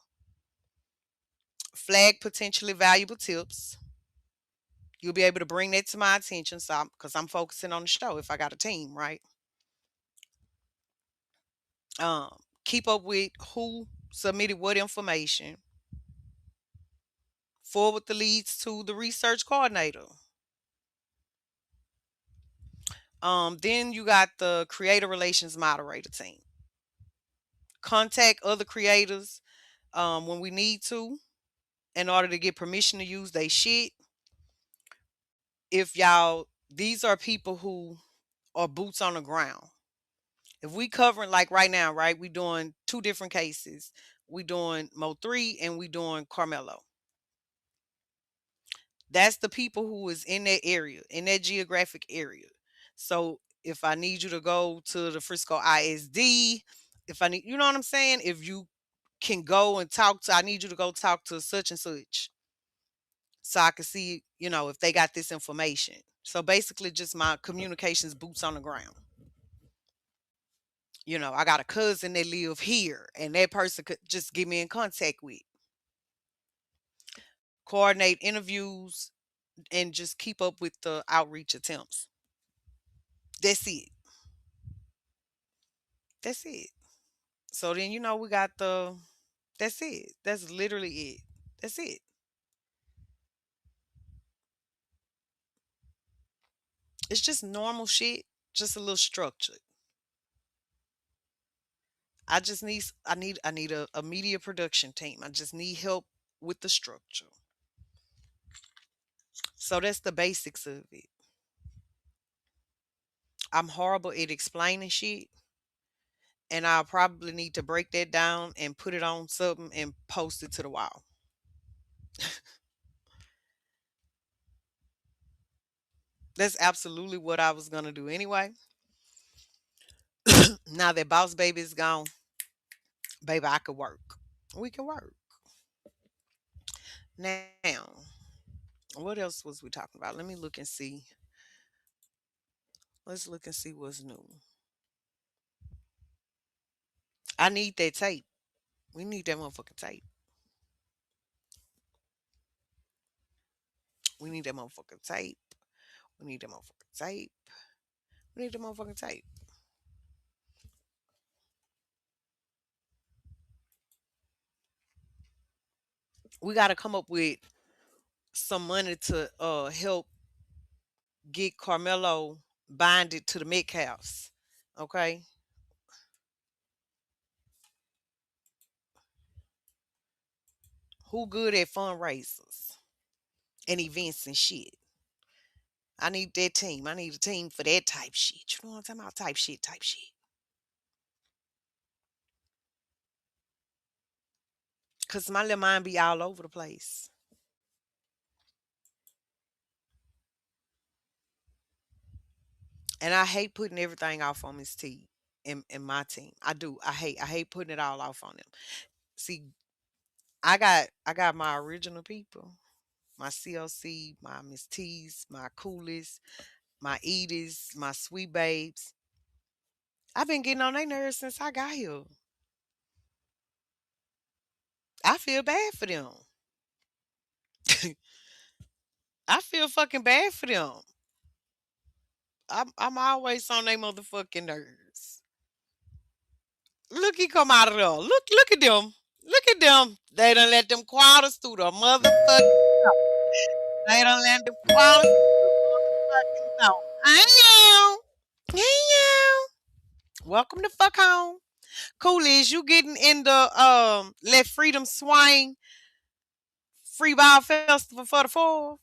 Flag potentially valuable tips. You'll be able to bring that to my attention, because I'm focusing on the show if I got a team, right? Keep up with who submitted what information. Forward the leads to the research coordinator. Then you got the creator relations moderator team. Contact other creators when we need to. in order to get permission to use they shit. If y'all, these are people who are boots on the ground. If we covering like right now, right? We doing two different cases. We doing Mo3 and we doing Carmelo. That's the people who is in that area, in that geographic area. So if I need you to go to the Frisco ISD, if I need, you know what I'm saying? If you can go and talk to, I need you to go talk to such and such so I can see, if they got this information. So basically just my communications boots on the ground. I got a cousin that live here and that person could just get me in contact with. Coordinate interviews and just keep up with the outreach attempts. That's it. That's it. So then we got the that's it. That's literally it. That's it. It's just normal shit, just a little structured. I need a media production team. I just need help with the structure. So that's the basics of it. I'm horrible at explaining shit, and I'll probably need to break that down and put it on something and post it to the wall. That's absolutely what I was gonna do anyway. Now that boss baby is gone, baby, I could work. We can work. Now, what else was we talking about? Let me look and see. Let's look and see what's new. I need that tape. We need that motherfucking tape. We need that motherfucking tape. We need that motherfucking tape. We need that motherfucking tape. We got to come up with some money to help get Carmelo binded to the Met House. Okay? Who good at fundraisers and events and shit? I need that team. I need a team for that type shit. You know what I'm talking about? Type shit, type shit. Cause my little mind be all over the place. And I hate putting everything off on Miss T and my team. I do. I hate putting it all off on them. See, I got my original people, my CLC, my Miss T's, my coolest, my Edie's, my sweet babes. I've been getting on their nerves since I got here. I feel bad for them. I feel fucking bad for them. I'm always on their motherfucking nerves. Look, he come out of there. Look at them. Look at them. They done let them quarters through the motherfucking. They done let them quarters through the motherfucking door. I know. I know. Welcome to fuck home. Coolies, you getting in the Let Freedom Swing Free Ball Festival for the 4th?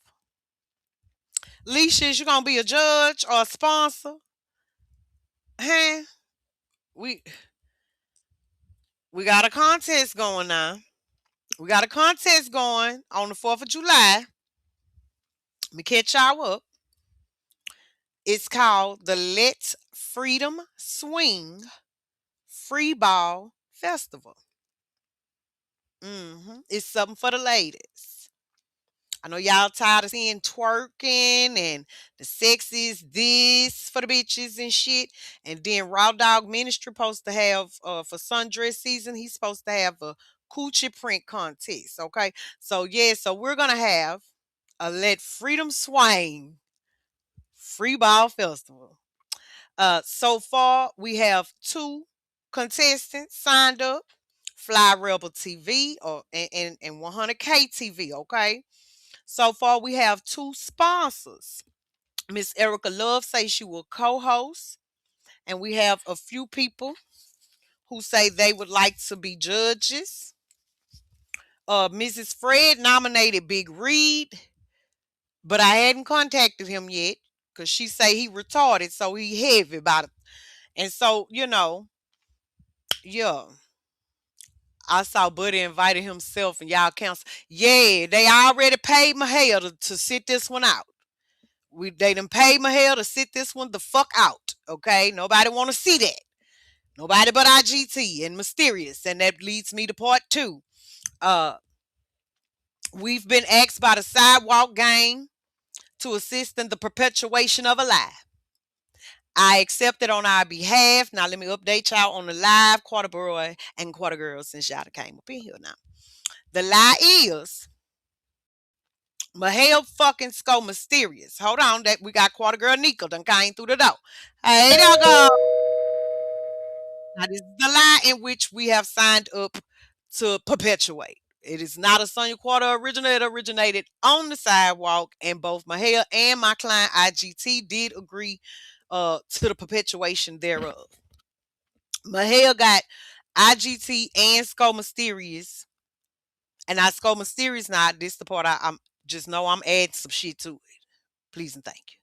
Leisha, you gonna be a judge or a sponsor? Huh? We we got a contest going now. We got a contest going on the 4th of July. Let me catch y'all up. It's called the Let Freedom Swing Free Ball Festival. It's something for the ladies. I know y'all tired of seeing twerking and the sexiest this for the bitches and shit. And then Raw Dog Ministry supposed to have for sundress season, he's supposed to have a coochie print contest. Okay. So yeah, so we're gonna have a Let Freedom Swing Free Ball Festival. So far we have two contestants signed up. Fly Rebel TV or and 100K TV, okay? So far, we have two sponsors. Miss Erica Love says she will co-host, and we have a few people who say they would like to be judges. Mrs. Fred nominated Big Reed, but I hadn't contacted him yet because she say he retarded, so he heavy about it. And so, yeah, I saw Buddy invited himself and y'all counsel. Yeah, they already paid Mahale to sit this one out. They done paid Mahale to sit this one the fuck out. Okay, nobody want to see that. Nobody but IGT and Mysterious, and that leads me to part two. Uh, we've been asked by the Sidewalk Gang to assist in the perpetuation of a lie. I accepted on our behalf. Now let me update y'all on the live quarter boy and quarter girl since y'all came up in here now. The lie is Mahale fucking Sco Mysterious. Hold on, that we got quarter girl Nika done came through the door. Hey, dog. Now this is the lie in which we have signed up to perpetuate. It is not a Sonia Quarter original. It originated on the sidewalk, and both Mahale and my client IGT did agree to the perpetuation thereof. Mahale got IGT and Sco Mysterious, and I Sco Mysterious now. This the part I'm just know I'm adding some shit to it. Please and thank you.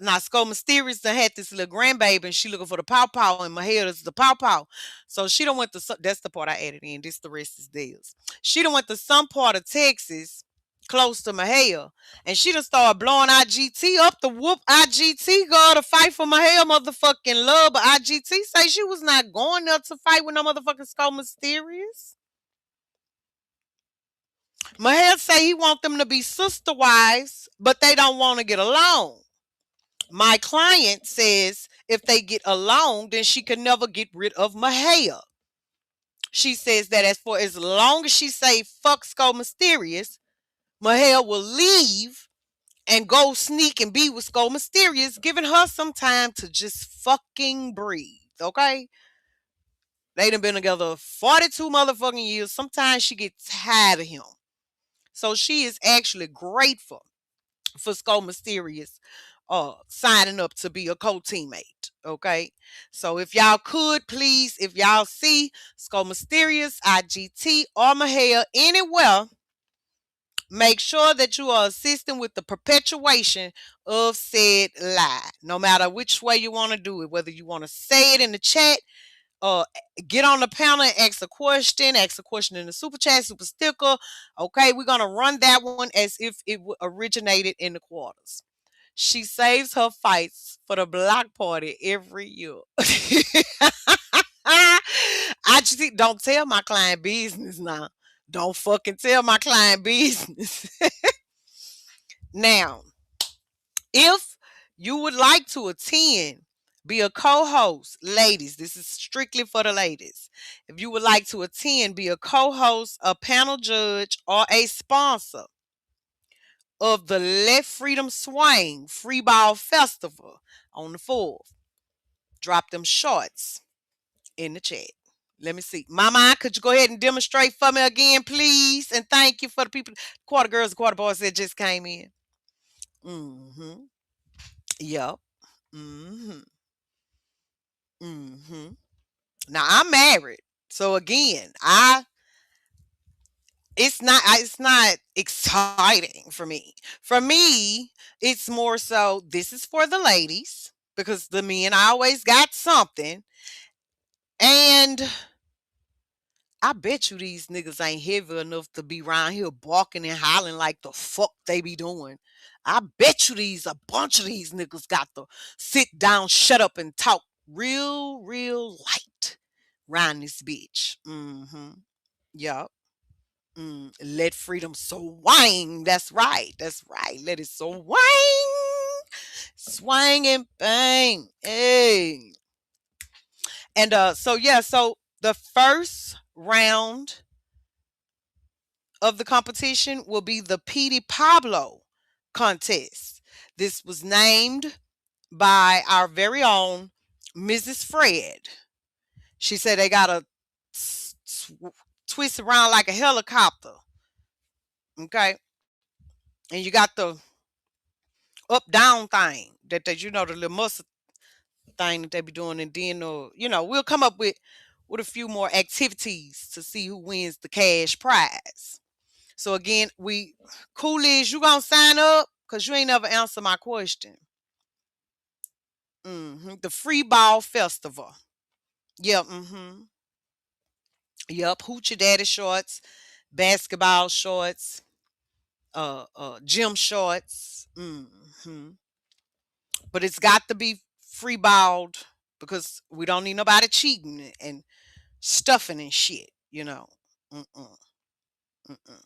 Now Sco Mysterious done had this little grandbaby and she looking for the pow pow and my head is the pow pow. So she done went to that's the part I added in. This the rest is theirs. She done went to some part of Texas close to Mahale and she done started blowing IGT up to whoop IGT girl to fight for Mahale motherfucking love. But IGT say she was not going there to fight with no motherfucking Sco Mysterious. Mahale say he want them to be sister wives, but they don't want to get along. My client says if they get along, then she can never get rid of Mahale. She says that as long as she say fuck Sco Mysterious, Mahale will leave and go sneak and be with Sco Mysterious, giving her some time to just fucking breathe. Okay? They done been together 42 motherfucking years. Sometimes she gets tired of him. So she is actually grateful for Sco Mysterious signing up to be a co-teammate. Okay. So if y'all could please, if y'all see Sco Mysterious, IGT, or Mahale anywhere, make sure that you are assisting with the perpetuation of said lie. No matter which way you want to do it, whether you want to say it in the chat, get on the panel and ask a question in the super chat, super sticker. Okay, we're gonna run that one as if it originated in the quarters. She saves her fights for the block party every year. I just don't tell my client business now. Don't fucking tell my client business. Now, if you would like to attend, be a co-host, ladies, this is strictly for the ladies. If you would like to attend, be a co-host, a panel judge, or a sponsor of the Let Freedom Swing Free Ball Festival on the 4th, drop them shorts in the chat. Let me see. Mama, could you go ahead and demonstrate for me again, please? And thank you for the people, quarter girls and quarter boys that just came in. Mm-hmm. Yep. Mm-hmm. Mm-hmm. Now I'm married. So again, it's not exciting for me. For me, it's more so this is for the ladies because the men always got something. And I bet you these niggas ain't heavy enough to be around here barking and hollering like the fuck they be doing. I bet you a bunch of these niggas got to sit down, shut up, and talk real light around this bitch. Mm-hmm. Yup. Let freedom swing. That's right. That's right. Let it swing. Swing and bang. Hey. And so the first round of the competition will be the Petey Pablo contest. This was named by our very own Mrs. Fred. She said they got to twist around like a helicopter. Okay. And you got the up down thing that the little muscle thing that they be doing. And then, we'll come up with with a few more activities to see who wins the cash prize. So again, we Coolish, you gonna sign up? Cause you ain't never answer my question. The Free Ball Festival. Yep. Yep. Hoochie Daddy shorts, basketball shorts, gym shorts. But it's got to be free balled because we don't need nobody cheating and stuffing and shit. Mm-mm, mm-mm,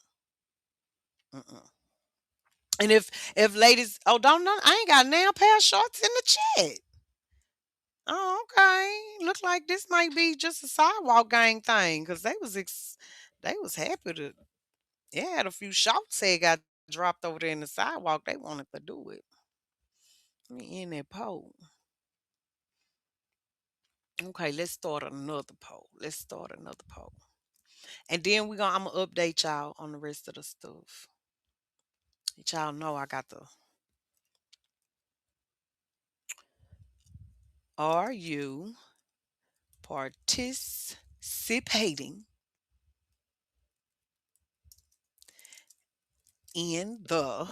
mm-mm. And if ladies, oh don't know, I ain't got a damn pair of shorts in the chat. Oh, okay. Look like this might be just a sidewalk gang thing because they was happy to. Yeah, had a few shorts that got dropped over there in the sidewalk. They wanted to do it. Let me in that poll. Okay, let's start another poll. Let's start another poll. And then I'm gonna update y'all on the rest of the stuff. Let y'all know I got the Are you participating in the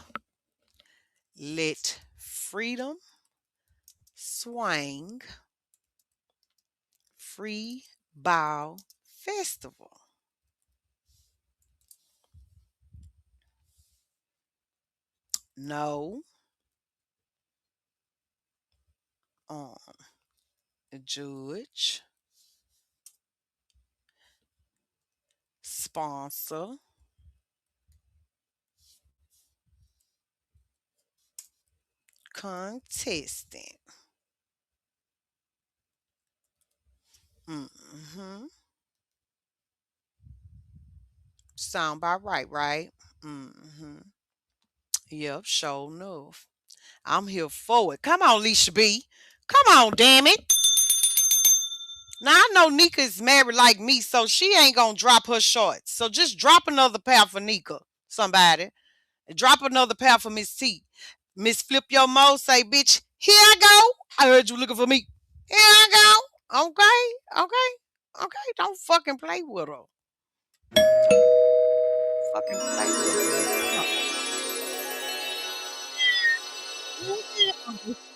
Let Freedom Swang Free Bow Festival? No. Um, Judge, sponsor, contestant. Mm-hmm. Sound about right, right? Mm-hmm. Yep, sure enough. I'm here for it. Come on, Leisha B. Come on, damn it. Now I know Nika is married like me, so she ain't gonna drop her shorts. So just drop another pair for Nika, somebody. And drop another pair for Miss T. Miss Flip Your Mo say, bitch, here I go. I heard you looking for me. Here I go. Okay, okay, okay. Don't fucking play with her. Fucking play with her.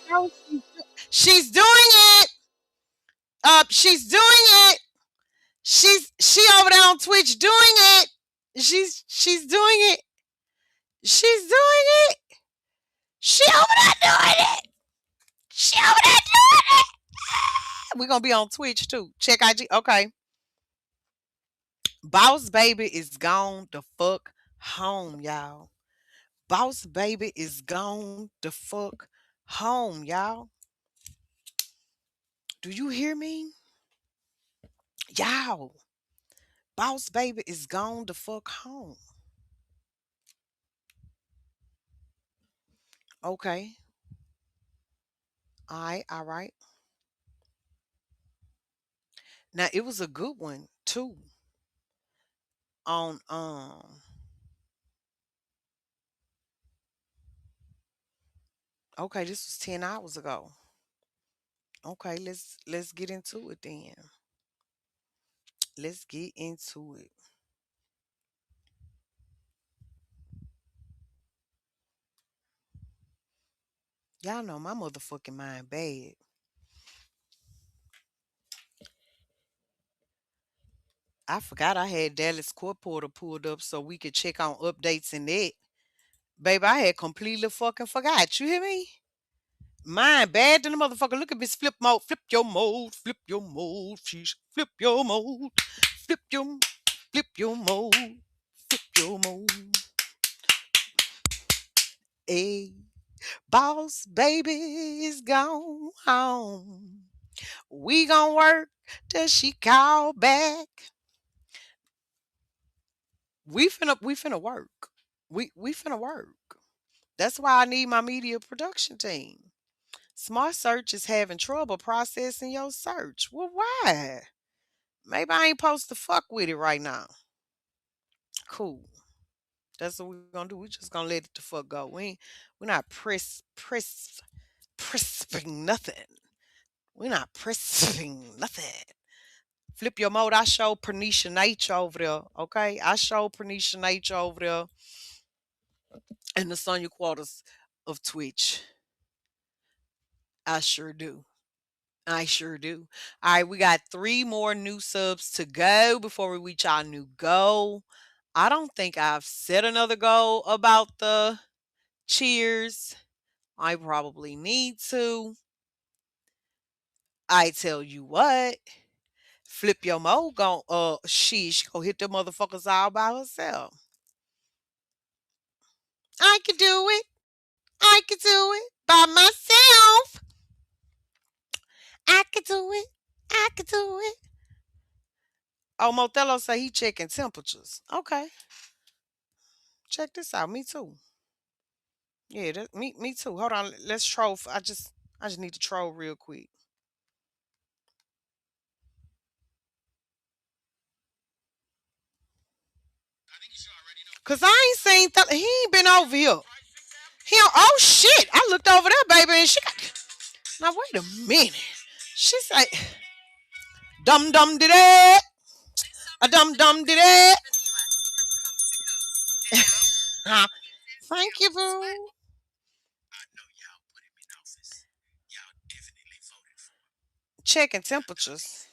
No. She's doing it. She's doing it. She over there on Twitch doing it. She's doing it. She's doing it. She over there doing it. She over there doing it. We're gonna be on Twitch too. Check IG. Okay. Boss baby is gone the fuck home, y'all. Boss baby is gone the fuck home, y'all. Do you hear me? Y'all. Boss baby is gone the fuck home. Okay. All right, all right. Now it was a good one too. On okay, this was 10 hours ago. Okay, let's get into it then. Let's get into it. Y'all know my motherfucking mind bad. I forgot I had Dallas Court Porter pulled up so we could check on updates in that. Baby, I had completely fucking forgot. You hear me? Mine bad than the motherfucker. Look at Miss Flip Mode. Flip your mode. Flip your mode. She's flip your mode. Flip your flip your mode. Flip your mode. Hey, boss baby is gone home. We gonna work till she call back. We finna work. We finna work. That's why I need my media production team. Smart Search is having trouble processing your search. Well, why? Maybe I ain't supposed to fuck with it right now. Cool. That's what we're gonna do. We just gonna let it the fuck go. We're not pressing nothing. We're not pressing nothing. Flip your mode. I show Pernisha Nature over there. Okay. I show Pernisha Nature over there in the Sonya quarters of Twitch. I sure do. I sure do. All right, we got 3 more new subs to go before we reach our new goal. I don't think I've set another goal about the cheers. I probably need to. I tell you what, flip your mo go sheesh, go hit the motherfuckers all by herself. I can do it. I can do it by myself. I can do it. I can do it. Oh, Motello say he checking temperatures. Okay. Check this out. Me too. Yeah, me too. Hold on. Let's troll. I just need to troll real quick. Cause I ain't seen he ain't been over here. Oh shit. I looked over there, baby, and she got now wait a minute. She say dum dum did it. A dum dum did it. Thank you, boo. Checking temperatures.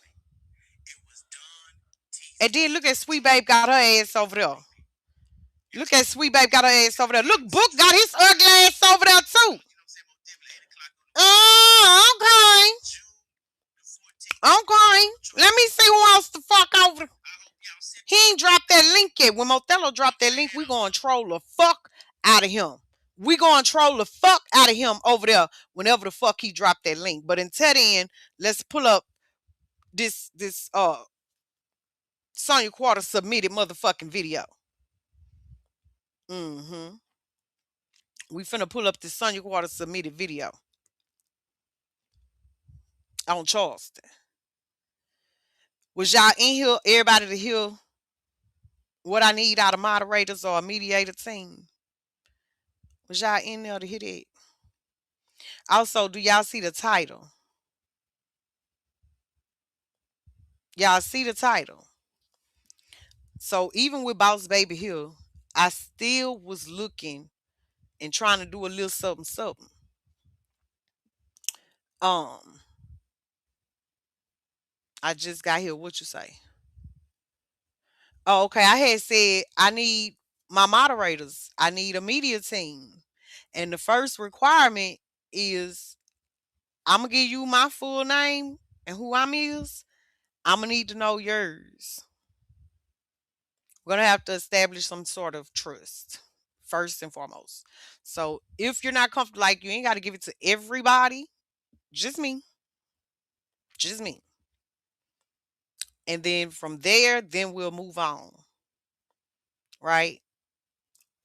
And then look at Sweet Babe got her ass over there. Look at Sweet Babe got her ass over there. Look, Book got his ugly ass over there too. Oh, okay. Okay. Let me see who else the fuck over. He ain't dropped that link yet. When Mothello dropped that link, we gonna troll the fuck out of him. We gonna troll the fuck out of him over there whenever the fuck he dropped that link. But until then, let's pull up this Sonya Quarter submitted motherfucking video. Mm-hmm. We finna pull up this Sonya Quarter submitted video on Charleston. Was y'all in here, everybody to hear what I need out of moderators or a mediator team? Was y'all in there to hear that? Also, do y'all see the title? Y'all see the title? So even with Boss Baby Hill, I still was looking and trying to do a little something, something. I just got here. What you say? Oh, okay. I had said I need my moderators. I need a media team. And the first requirement is I'm gonna give you my full name and who I'm is. I'm gonna need to know yours. We're gonna have to establish some sort of trust first and foremost. So if you're not comfortable, like you ain't got to give it to everybody, just me, just me. And then from there, then we'll move on, right?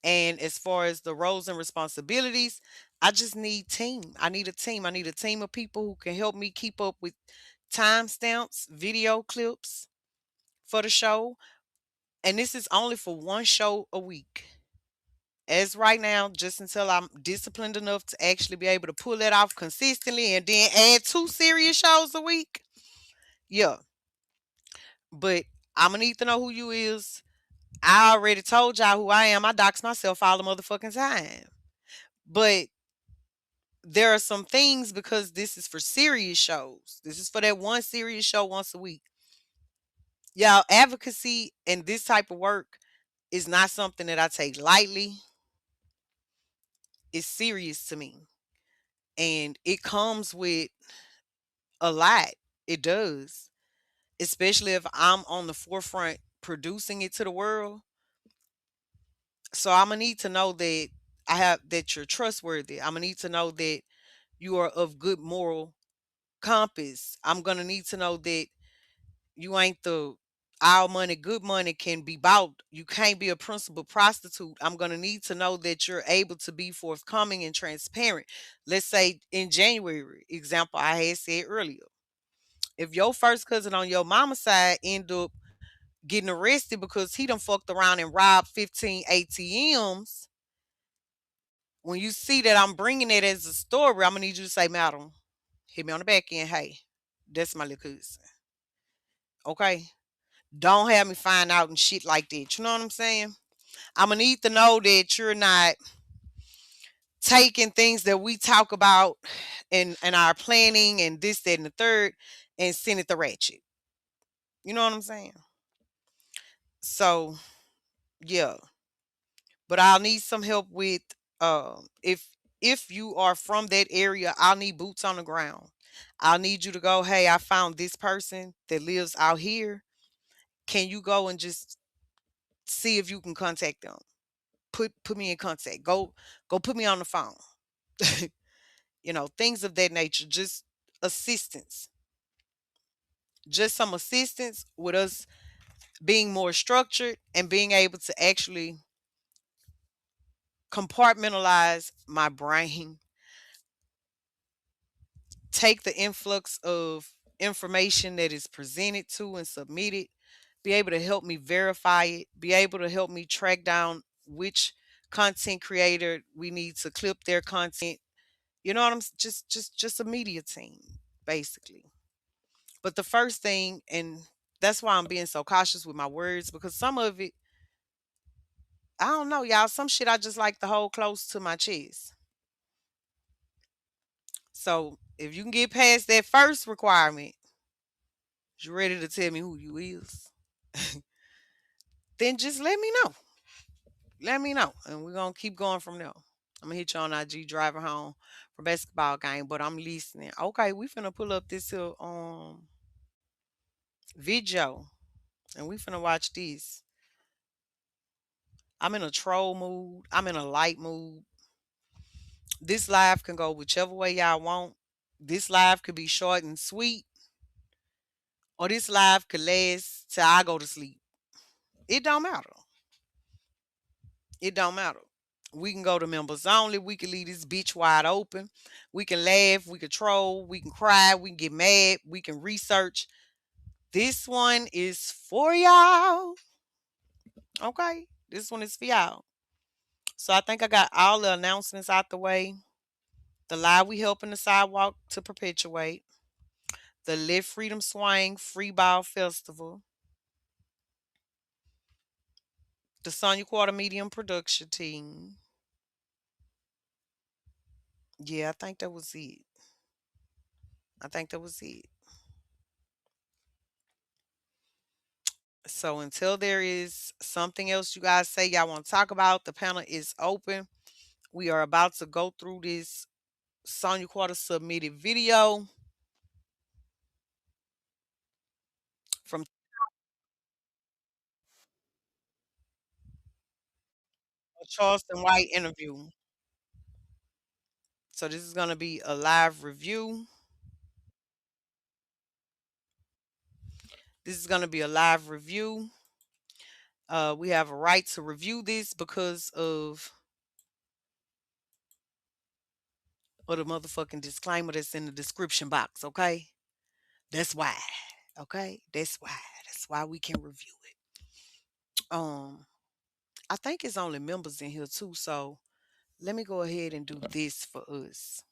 And as far as the roles and responsibilities, I just need team. I need a team. I need a team of people who can help me keep up with timestamps, video clips for the show. And this is only for one show a week. As right now, just until I'm disciplined enough to actually be able to pull that off consistently and then add 2 serious shows a week. Yeah. But I'm gonna need to know who you is. I already told y'all who I am. I dox myself all the motherfucking time. But there are some things because this is for serious shows. This is for that one serious show once a week. Y'all, advocacy and this type of work is not something that I take lightly. It's serious to me. And it comes with a lot. It does. Especially if I'm on the forefront producing it to the world. So I'm gonna need to know that that you're trustworthy. I'm gonna need to know that you are of good moral compass. I'm gonna need to know that you ain't the all money, good money can be bought. You can't be a principal prostitute. I'm gonna need to know that you're able to be forthcoming and transparent. Let's say in January, example I had said earlier. If your first cousin on your mama's side end up getting arrested because he done fucked around and robbed 15 ATMs, when you see that I'm bringing it as a story, I'm gonna need you to say, Madam, hit me on the back end. Hey, that's my little cousin. Okay. Don't have me find out and shit like that. You know what I'm saying? I'm gonna need to know that you're not taking things that we talk about and our planning and this, that, and the third and send it the ratchet. You know what I'm saying? So yeah. But I'll need some help with if you are from that area, I'll need boots on the ground. I'll need you to go, hey, I found this person that lives out here. Can you go and just see if you can contact them? Put me in contact. Go put me on the phone. Things of that nature. Just assistance. Just some assistance with us being more structured and being able to actually compartmentalize my brain, take the influx of information that is presented to and submitted, be able to help me verify it, be able to help me track down which content creator we need to clip their content. You know what just a media team, basically. But the first thing, and that's why I'm being so cautious with my words, because some of it, I don't know, y'all. Some shit I just like to hold close to my chest. So if you can get past that first requirement, you ready to tell me who you is, then just let me know. Let me know. And we're gonna keep going from there. I'm gonna hit you on IG driving home from basketball game, but I'm listening. Okay, we finna pull up this here video and we finna watch this. I'm in a troll mood. I'm in a light mood. This live can go whichever way y'all want. This live could be short and sweet, or this live could last till I go to sleep. It don't matter. It don't matter. We can go to members only. We can leave this bitch wide open. We can laugh. We can troll. We can cry. We can get mad. We can research. This one is for y'all. Okay? This one is for y'all. So I think I got all the announcements out the way. The live we helping the sidewalk to perpetuate. The Live Freedom Swing Free Ball Festival. The Sonia Quarter Medium production team. Yeah, I think that was it. I think that was it. So until there is something else you guys say y'all want to talk about, the panel is open. We are about to go through this Sonia Quarter submitted video from a Charleston White interview. So this is going to be a live review. This is going to be a live review. We have a right to review this because of the motherfucking disclaimer that's in the description box, okay? That's why. Okay? That's why. That's why we can review it. I think it's only members in here too, so let me go ahead and do this for us.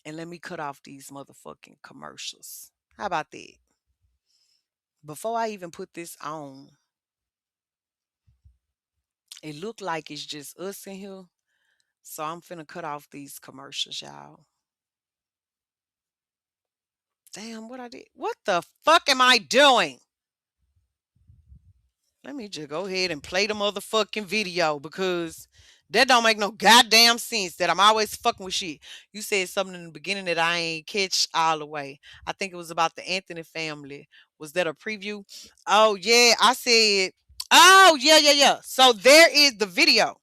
And let me cut off these motherfucking commercials. How about that? Before I even put this on, it looked like it's just us in here. So I'm finna cut off these commercials, y'all. Damn, what I did. What the fuck am I doing? Let me just go ahead and play the motherfucking video because that don't make no goddamn sense that I'm always fucking with shit. You said something in the beginning that I ain't catch all the way. I think it was about the Anthony family. Was that a preview? Oh, yeah. I said, oh, yeah, yeah, yeah. So there is the video.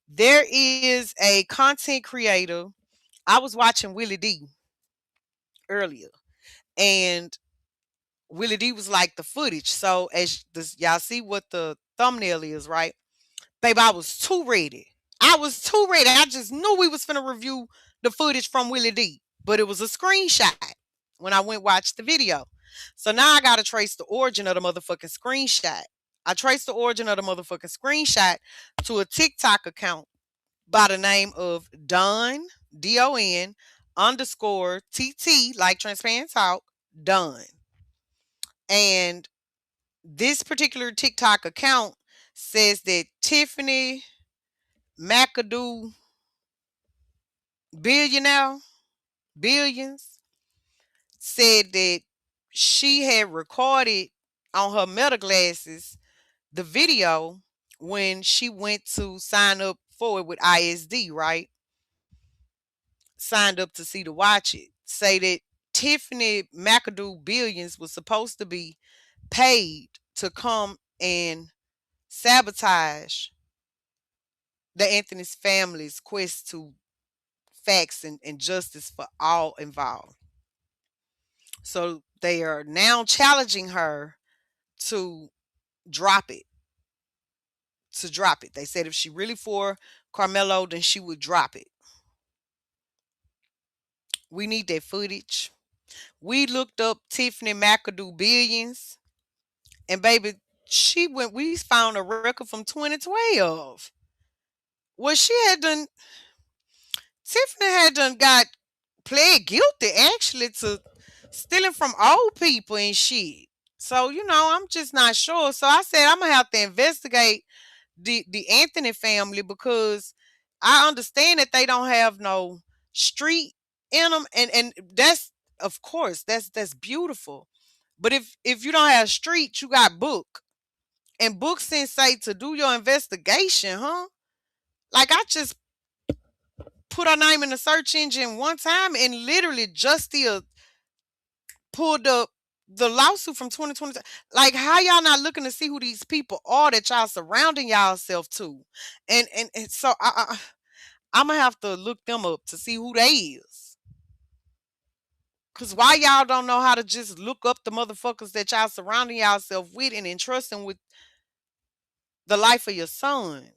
There is a content creator. I was watching Willie D earlier, and Willie D was like the footage. So as this, y'all see what the thumbnail is, right? Baby, I was too ready. I was too ready. I just knew we was finna review the footage from Willie D. But it was a screenshot when I went watch the video. So now I gotta trace the origin of the motherfucking screenshot. I traced the origin of the motherfucking screenshot to a TikTok account by the name of Don underscore TT, like transparent talk, Done. And This particular TikTok account says that Tiffany McAdoo, billionaire, billions, said that she had recorded on her meta glasses the video when she went to sign up for it with ISD, right? Signed up to see to watch it. Say that Tiffany McAdoo Billions was supposed to be paid to come and sabotage the Anthony's family's quest to facts and justice for all involved. So they are now challenging her to drop it. To drop it. They said if she really for Carmelo, then she would drop it. We need that footage. We looked up Tiffany McAdoo Billions, and baby, she went. We found a record from 2012. Well, she had done. Tiffany had done got pled guilty actually to stealing from old people and shit. So I'm just not sure. So I said I'm gonna have to investigate the Anthony family because I understand that they don't have no street in them, and that's of course that's beautiful. But if you don't have street, you got book, and book say to do your investigation, huh? Like I just put her name in the search engine one time and literally just still pulled up the lawsuit from 2020. Like, how y'all not looking to see who these people are that y'all surrounding yourself to? And so I'm gonna have to look them up to see who they is. Cause why y'all don't know how to just look up the motherfuckers that y'all surrounding yourself with and entrusting with the life of your son?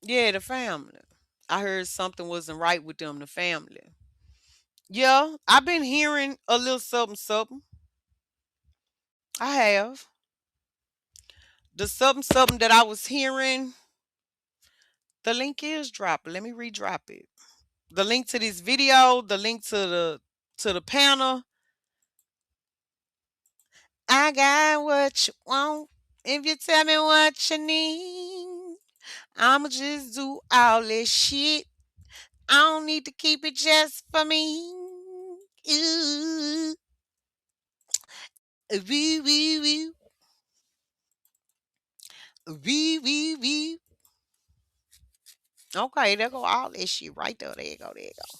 Yeah, the family. I heard something wasn't right with them, the family. Yeah, I've been hearing a little something, something. I have. The something, something that I was hearing, the link is dropped. Let me re-drop it. The link to this video, the link to the panel. I got what you want. If you tell me what you need, I'ma just do all this shit. I don't need to keep it just for me. Ooh, wee wee wee, wee wee wee. Okay, there go all this shit right there. There you go. There you go.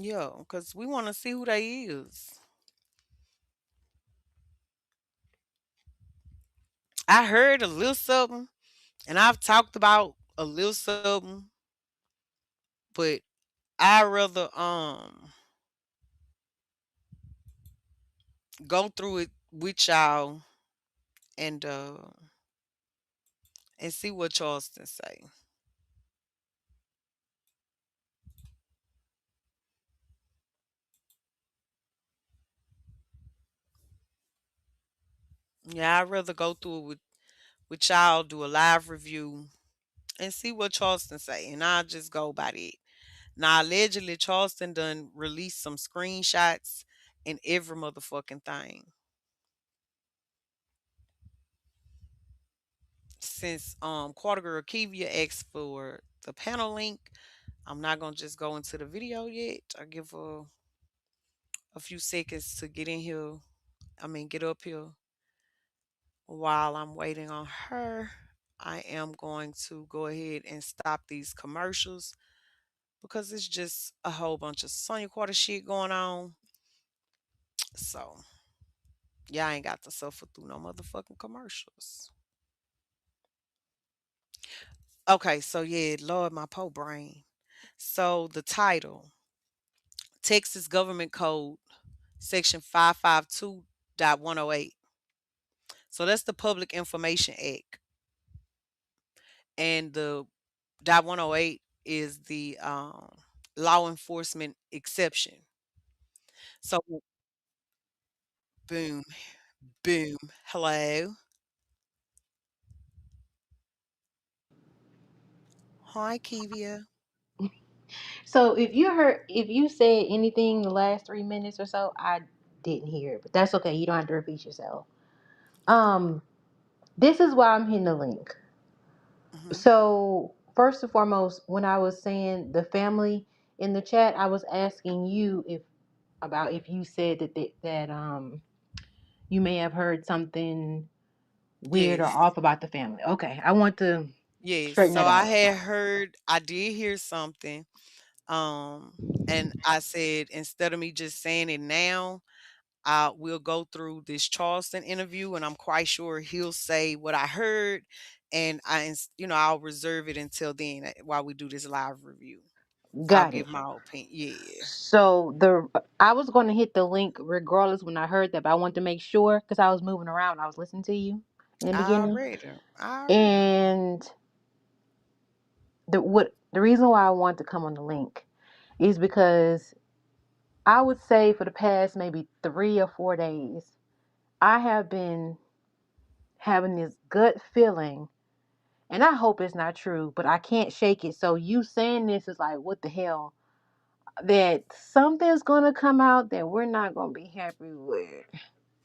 Yeah, because we want to see who they is. I heard a little something, and I've talked about a little something, but I rather go through it with y'all and and see what Charleston say. Yeah, I'd rather go through it with y'all, do a live review, and see what Charleston say, and I'll just go by that. Now, allegedly, Charleston done released some screenshots and every motherfucking thing. Since Quarter Girl Kivia asked for the panel link, I'm not gonna just go into the video yet. I give her a few seconds to get in here. I mean, get up here. While I'm waiting on her, I am going to go ahead and stop these commercials because it's just a whole bunch of Sonya Quarter shit going on. So y'all ain't got to suffer through no motherfucking commercials. Okay, so yeah, Lord, my po brain. So the title, Texas Government Code, Section 552.108. So that's the Public Information Act. And the dot 108 is the law enforcement exception. So boom. Boom. Hello. Hi, Kivia. So if you said anything the last 3 minutes or so, I didn't hear it, but that's okay. You don't have to repeat yourself. Um, this is why I'm hitting the link. Hmm. So first and foremost, when I was saying the family in the chat, I was asking you if you said that you may have heard something weird or Yes. off about the family. Okay, I want to Yes. straighten So that I out. had heard, I did hear something. Um, and I said, instead of me just saying it now, I will go through this Charleston interview, and I'm quite sure he'll say what I heard, and I'll reserve it until then while we do this live review. I'll Got give it. my opinion. Yeah. So I was going to hit the link regardless when I heard that, but I wanted to make sure because I was moving around. I was listening to you in the I beginning, read it. I read it. and the reason why I want to come on the link is because I would say for the past maybe 3 or 4 days, I have been having this gut feeling, and I hope it's not true, but I can't shake it. So you saying this is like, what the hell? That something's gonna come out that we're not gonna be happy with.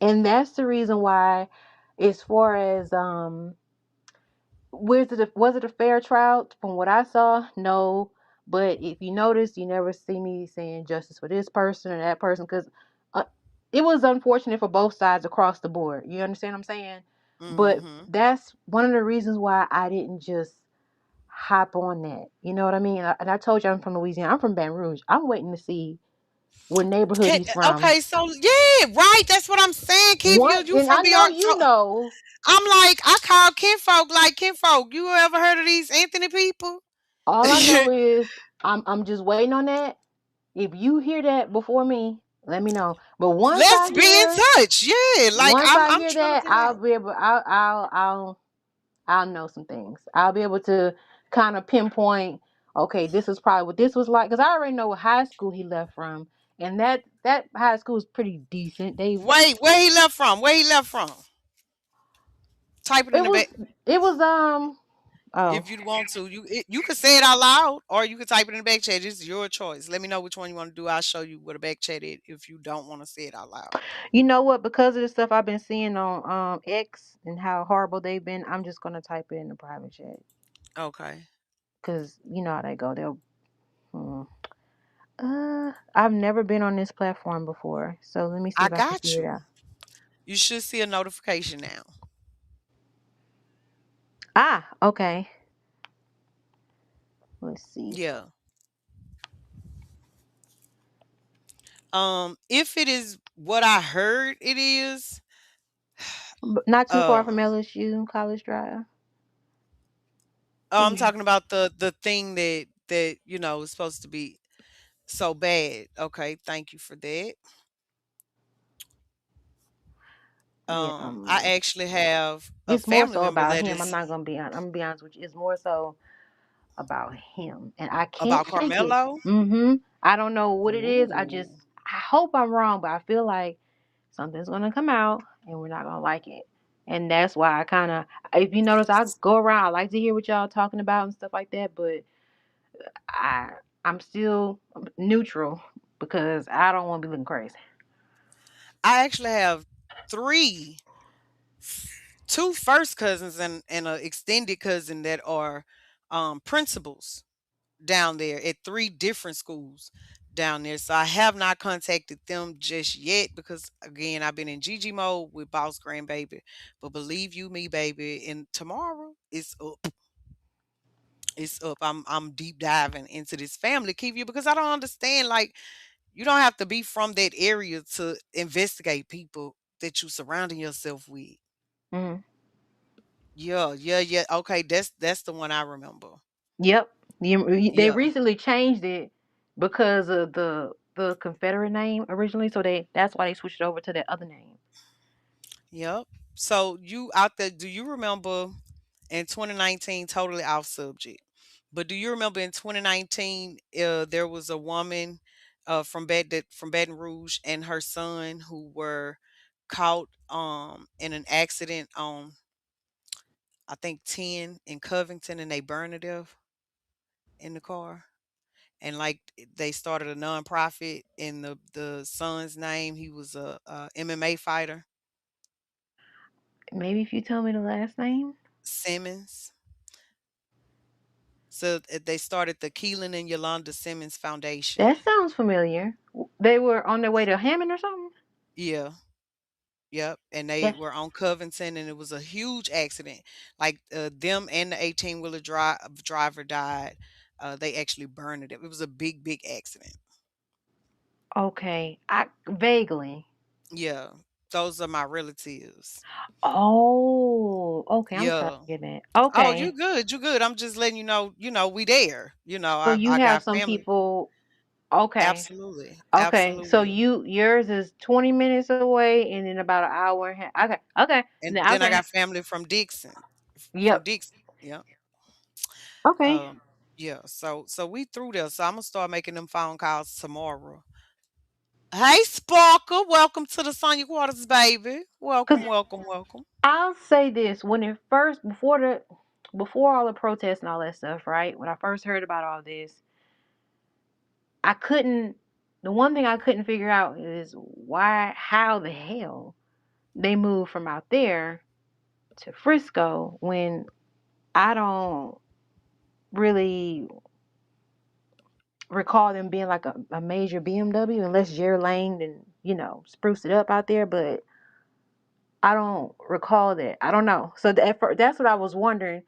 And that's the reason why, as far as was it a fair trial? From what I saw, no. But if you notice, you never see me saying justice for this person or that person because uh, it was unfortunate for both sides across the board. You understand what I'm saying? But Mm-hmm. that's one of the reasons why I didn't just hop on that. You know what I mean? And I told you I'm from Louisiana. I'm from Baton Rouge. I'm waiting to see what neighborhood he's from. Okay, so yeah, right. That's what I'm saying. Keith, you What? you And from I New know York. So you know. I'm like, I call kinfolk like kinfolk. You ever heard of these Anthony people? All I know is I'm just waiting on that. If you hear that before me, let me know. But Let's be in touch. Yeah, like once I'm I I'm hear trying to that, figure I'll out. be able. I'll know some things. I'll be able to kind of pinpoint. Okay, this is probably what this was like because I already know what high school he left from, and that high school is pretty decent. Wait, where he left from? Where he left from? Type it in It the back was it was oh, if you want to. You could say it out loud, or you could type it in the back chat. It's your choice. Let me know which one you want to do. I'll show you what a back chat is if you don't want to say it out loud. you know what? Because of the stuff I've been seeing on X and how horrible they've been, I'm just gonna type it in the private chat Okay, because you know how they go. They'll. Hmm. I've never been on this platform before, so let me see I if I can got figure it you. out. You should see a notification now. Ah, okay. Let's see. Yeah. If it is what I heard it is, Not too far from um, LSU, College Drive. oh, I'm Yeah. talking about the thing that is supposed to be so bad. Okay, thank you for that. Yeah. I actually have a It's more family so member about that him. I'm is not gonna be on. I'm gonna be honest with you. It's more so about him, and I can't about shake it. Carmelo. I don't know what it is. Ooh. I hope I'm wrong, but I feel like something's gonna come out, and we're not gonna like it. And that's why I kind of, if you notice, I go around. I like to hear what y'all talking about and stuff like that, but I I'm still neutral because I don't want to be looking crazy. I actually have three, two first cousins and an extended cousin that are principals down there at three different schools down there. So I have not contacted them just yet because again I've been in Gigi mode with boss grandbaby. But believe you me, baby, and tomorrow it's up. It's up. I'm deep diving into this family, keep you because I don't understand. Like you don't have to be from that area to investigate people that you surrounding yourself with. Mm. Yeah, yeah, yeah. Okay, that's the one I remember. Yep. They Yeah. recently changed it because of the Confederate name originally, so that's why they switched it over to that other name. Yep. So you out there, do you remember in 2019, totally off subject, but do you remember in 2019, there was a woman from Baton Rouge and her son who were caught in an accident on I think 10 in Covington, and they burned to death in the car. And like they started a nonprofit in the son's name. He was a MMA fighter, Maybe if you tell me the last name. Simmons. So they started the Keelan and Yolanda Simmons Foundation. That sounds familiar. They were on their way to Hammond or something. Yeah. Yep, and they Yeah. were on Covington, and it was a huge accident. Like them and the 18-wheeler driver died. They actually burned it. It was a big, big accident. Okay. I vaguely. Yeah, those are my relatives. Oh, okay. I'm Yeah. starting to get that. Oh, you Okay. good, you good. I'm just letting you know. We there. So I you have got some family. people. Okay. Absolutely, Okay. So absolutely. yours is 20 minutes away, and then about an hour and a half. Okay. Okay. And then I Okay. got family from Dixon, from Yep. Dixon. Yeah. Okay. Um. Yeah. So we through there. So I'm gonna start making them phone calls tomorrow. Hey, Sparkle. Welcome to the Sonia Quarters, baby. Cause Welcome, welcome, welcome. I'll say this: when it first, before all the protests and all that stuff, right? When I first heard about all this, I couldn't. The one thing I couldn't figure out is how the hell they moved from out there to Frisco when I don't really recall them being like a major BMW unless Jerry Lane and spruced it up out there, but I don't recall that. I don't know. So that's what I was wondering.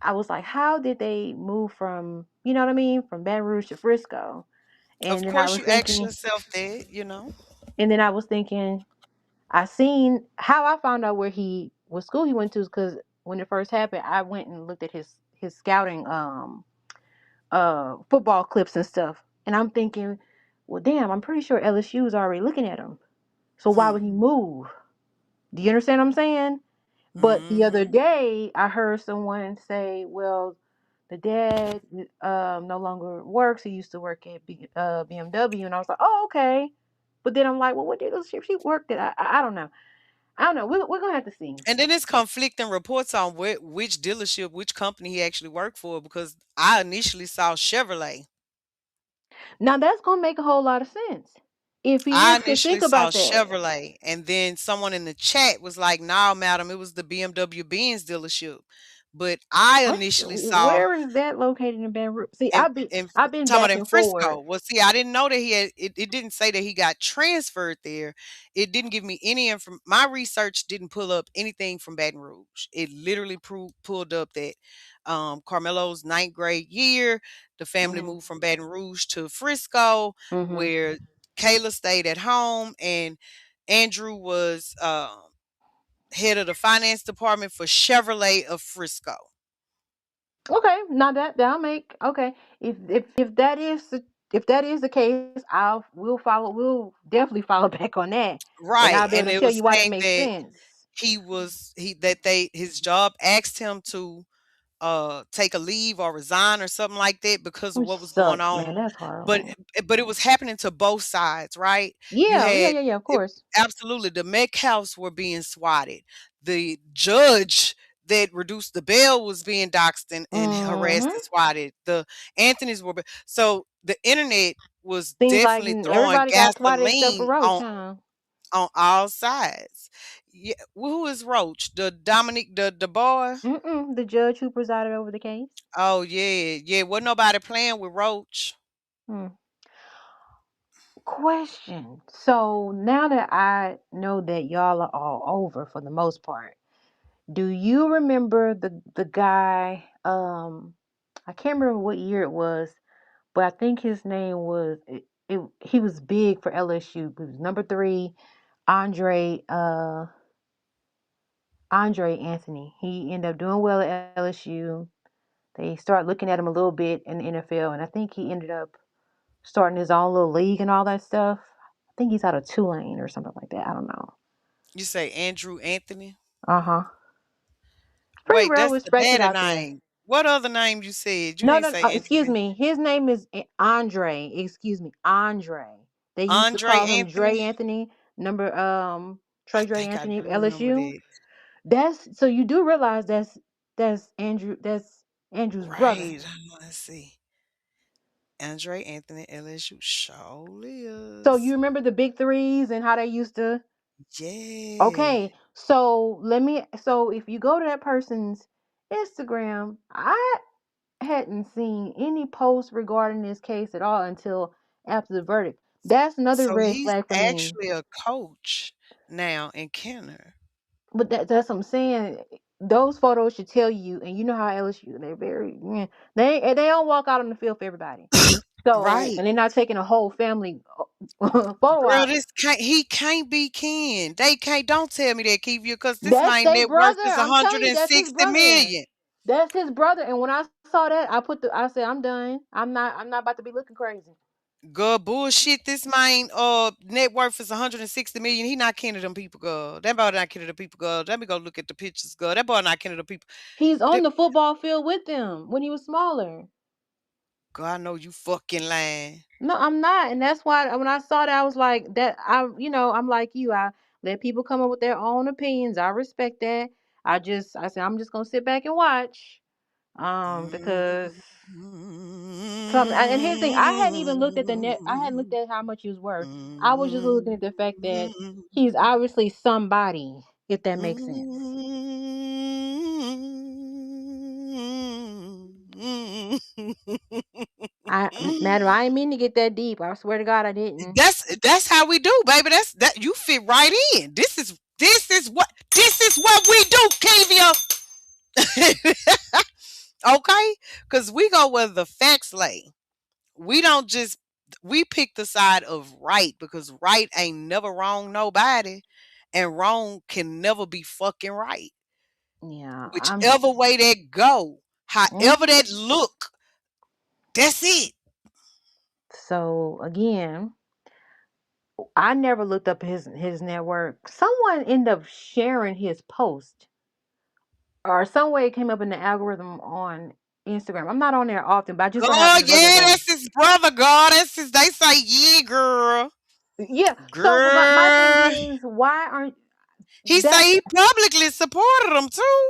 I was like, how did they move from, you know what I mean, from Baton Rouge to Frisco? Of And then I course, was you ask thinking, yourself that. and then I was thinking, I seen how I found out what school he went to, because when it first happened, I went and looked at his scouting football clips and stuff, and I'm thinking, well, damn, I'm pretty sure LSU is already looking at him. So why would Hmm. he move? Do you understand what I'm saying? But the other Hmm. day, I heard someone say, well, the dad no longer works. He used to work at BMW. And I was like, oh, okay. But then I'm like, well, what dealership she worked at? I don't know. I don't know. We're going to have to see. And then it's conflicting reports on which dealership, which company he actually worked for, because I initially saw Chevrolet. Now, that's going to make a whole lot of sense if he I is, because initially think saw about that. Chevrolet, and then someone in the chat was like, "No, madam, it was the BMW Benz dealership." But I initially saw Where is that located in Baton Rouge? See, in in I've been talking about back in and forward. Frisco. Well, see, I didn't know that he had it didn't say that he got transferred there. It didn't give me any inform my research didn't pull up anything from Baton Rouge. It literally pulled up that Carmelo's ninth grade year, the family Hmm. moved from Baton Rouge to Frisco, Hmm. where Kayla stayed at home, and Andrew was head of the finance department for Chevrolet of Frisco. Okay, now that'll make okay. If that is the case, we'll definitely follow back on that, and Right. I'll be able And to it tell was you why that saying makes that sense. his job asked him to take a leave or resign or something like that because of Which what was going sucks, on. man. That's But horrible. it was happening to both sides, right? You Yeah, yeah, had yeah, yeah. Of it, course. absolutely the Met House were being swatted. The judge that reduced the bail was being doxxed and harassed and Mm-hmm. swatted. The Anthony's were so the internet was Seems like definitely throwing everybody got swatted except for gasoline Roach, huh? on all sides. Yeah, who is Roach? The Dominic the boy? Mm-mm. The judge who presided over the case. Oh yeah, yeah. Wasn't nobody playing with Roach. Hmm. Question. So now that I know that y'all are all over for the most part, do you remember the guy? I can't remember what year it was, but I think his name was he was big for LSU. He was number 3, Andre Andre Anthony. He ended up doing well at LSU. They started looking at him a little bit in the NFL, and I think he ended up starting his own little league and all that stuff. I think he's out of Tulane or something like that. I don't know. You say Andrew Anthony? Uh huh. Pretty Wait, well that's the respected daddy out there. name. What other name you said? You No, ain't no, say Andrew excuse me. His name is Andre. Excuse me, Andre. They used to Andre call him Dre Anthony. Anthony. Number I Trey Dre think I Anthony of do remember LSU. that. That's so you do realize that's Andrew's brother. Right. Let's see. Andre Anthony LSU show So you is. remember the big threes and how they used to. Yeah. Okay, so if you go to that person's Instagram, I hadn't seen any posts regarding this case at all until after the verdict. That's another So red he's flag for me. actually a coach now in Kenner. But that's what I'm saying. Those photos should tell you, and you know how LSU they're very they don't walk out on the field for everybody. So Right. and they're not taking a whole family photo Girl, op. this can't he can't be Ken. They can't don't tell me that, Keevia, because this That's man their net worth brother. is I'm telling you, that's his 160 brother. million. That's his brother. And when I saw that, I said, I'm done. I'm not about to be looking crazy. Girl, bullshit. This man net worth is 160 million. He not kin to them people, girl. That boy not kin to the people, girl. Let me go look at the pictures, girl. That boy not kin to the people. He's on That, the football field with them when he was smaller. girl, I know you fucking lying. No, I'm not, and that's why when I saw that, I was like, that I'm like you. I let people come up with their own opinions. I respect that. I said I'm just gonna sit back and watch, because and here's the thing, I hadn't even looked at the net. I hadn't looked at how much he was worth. I was just looking at the fact that he's obviously somebody, if that makes sense. Madam, I didn't mean to get that deep. I swear to God, I didn't. That's how we do, baby. That's that you fit right in. This is what we do, Kavia. Okay? Cause we go where the facts lay. We don't just we pick the side of right because right ain't never wrong nobody. And wrong can never be fucking right. Yeah, Whichever way that go, however mhm. that look, that's it. So again, I never looked up his network. Someone ended up sharing his post, or some way it came up in the algorithm on Instagram. I'm not on there often, but I just so Oh happened to look at yeah, them. that's his brother, girl. That's his they say, yeah, girl. Yeah. So, but my thing Girl. is, why aren't He that say he publicly supported him too.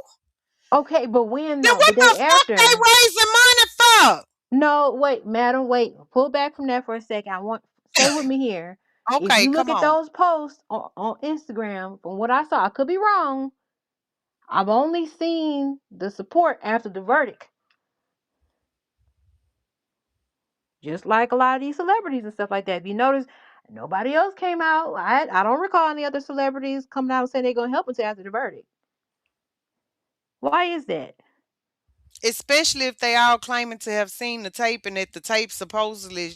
okay? But when Then though? The what day the fuck they after? raising money No, wait, madam, wait. Pull back from that for a second. I want stay with me here. for? If Okay, you look come at on. those posts on Instagram, from what I saw, I could be wrong. I've only seen the support after the verdict. Just like a lot of these celebrities and stuff like that. If you notice, nobody else came out. I don't recall any other celebrities coming out and saying they're gonna help until after the verdict. Why is that? Especially if they all claiming to have seen the tape and that the tape supposedly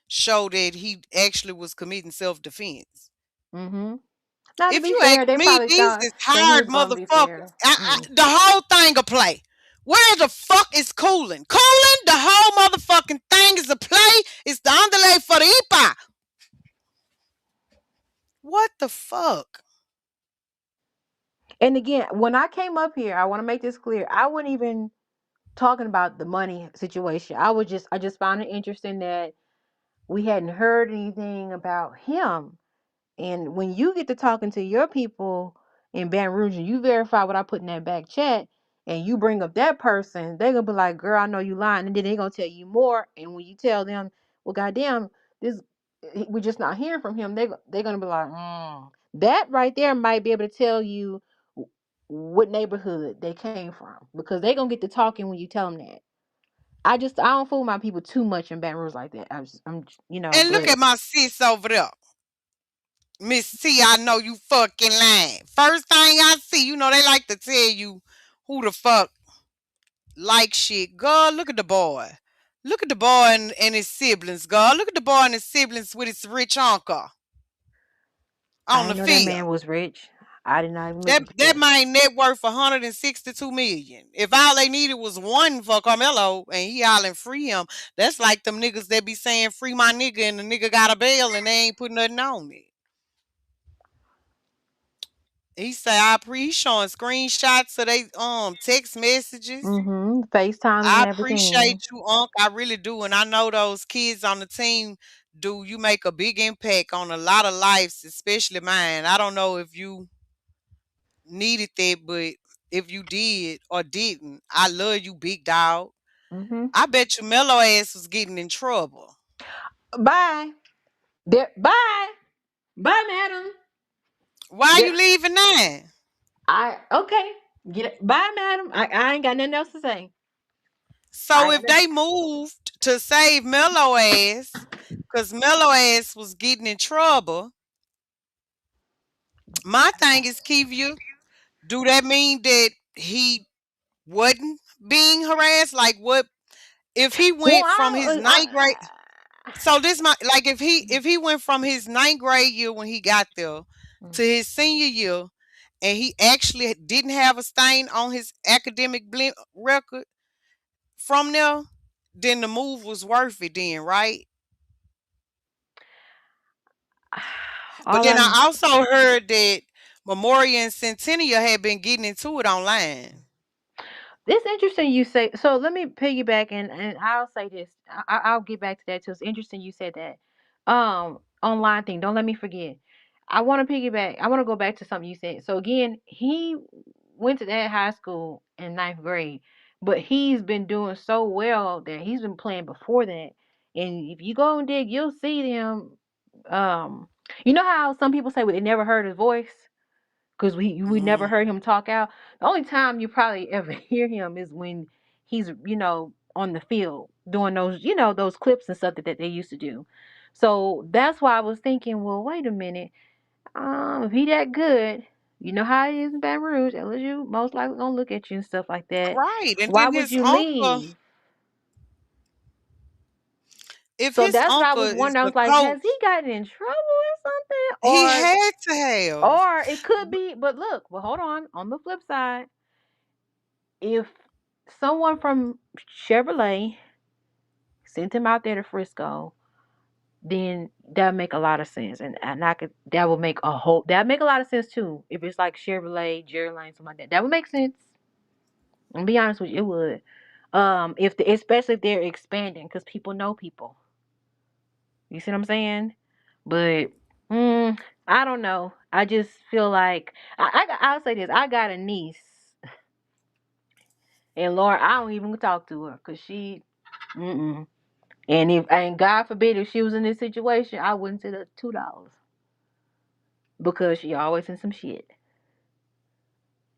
show that he actually was committing self-defense. Mm-hmm. Now to If be you ask fair, they me, probably these thought is that he hard was gonna be motherfuckers. fair. The whole thing a play. Where the fuck is cooling? Cooling? The whole motherfucking thing is a play. It's the underlay for the IPA. What the fuck? And again, when I came up here, I want to make this clear. I wasn't even talking about the money situation. I just found it interesting that we hadn't heard anything about him. And when you get to talking to your people in Baton Rouge and you verify what I put in that back chat and you bring up that person, they're gonna be like, girl, I know you lying. And then they're gonna tell you more. And when you tell them, well, goddamn, this we're just not hearing from him, they're gonna be like, that right there might be able to tell you what neighborhood they came from because they're gonna get to talking when you tell them that. I don't fool my people too much in Baton Rouge like that. And look But at my sis over there. Miss T, I know you fucking lying. First thing I see, they like to tell you who the fuck like shit. Girl, look at the boy. Look at the boy and his siblings, girl. Look at the boy and his siblings with his rich uncle I on the didn't know that field. man was rich. I did not even look into That that. man net worth 162 million. If all they needed was one for Carmelo and he hollering free him, that's like them niggas that be saying free my nigga and the nigga got a bail and they ain't put nothing on it. He say he's showing screenshots of they text messages. Mm-hmm. FaceTimes I and appreciate everything. you, Unc. I really do. And I know those kids on the team do you make a big impact on a lot of lives, especially mine. I don't know if you needed that, but if you did or didn't, I love you, big dog. Mm-hmm. I bet you Mellow ass was getting in trouble. Bye. There. Bye. Bye, madam. Why There. you leaving now? I okay. Get it. Bye, madam. I ain't got nothing else to say. I So ain't got if nothing. they moved to save Mellow ass, because Mellow ass was getting in trouble, my thing is, Kivia, do that mean that he wasn't being harassed? Like what if he Well, went from his ninth grade? So this my like if he went from his ninth grade year when he got there to his senior year, and he actually didn't have a stain on his academic record from there, then the move was worth it. Then right. But all then I'm I also heard that Memorial and Centennial had been getting into it online. It's interesting you say. So let me piggyback and I'll say this. I'll get back to that too. It's interesting you said that. Online thing. Don't let me forget. I want to piggyback. I want to go back to something you said. So again, he went to that high school in ninth grade, but he's been doing so well that he's been playing before that. And if you go and dig, you'll see them. Um, you know how some people say, well, they never heard his voice because we never Mm, heard him talk out. The only time you probably ever hear him is when he's on the field doing those those clips and stuff that they used to do. So that's why I was thinking, well, wait a minute, if he that good, you know how it is in Baton Rouge, LSU most likely gonna look at you and stuff like that. right. And Why then would his you uncle, leave? if So his that's what I uncle was is wondering. I the was like, has he coach, gotten in trouble or something, he had to have. or it could be. But look, well, hold on the flip side, if someone from Chevrolet sent him out there to Frisco, then that make a lot of sense, and I could that make a lot of sense too. If it's like Chevrolet, Jerry Lane, something like that, that would make sense. And be honest with you, it would. If especially if they're expanding, because people know people. You see what I'm saying? But I don't know. I just feel like I'll say this. I got a niece, and Laura, I don't even talk to her because she. Mm-mm. And God forbid if she was in this situation, I wouldn't send her $2 because she always in some shit.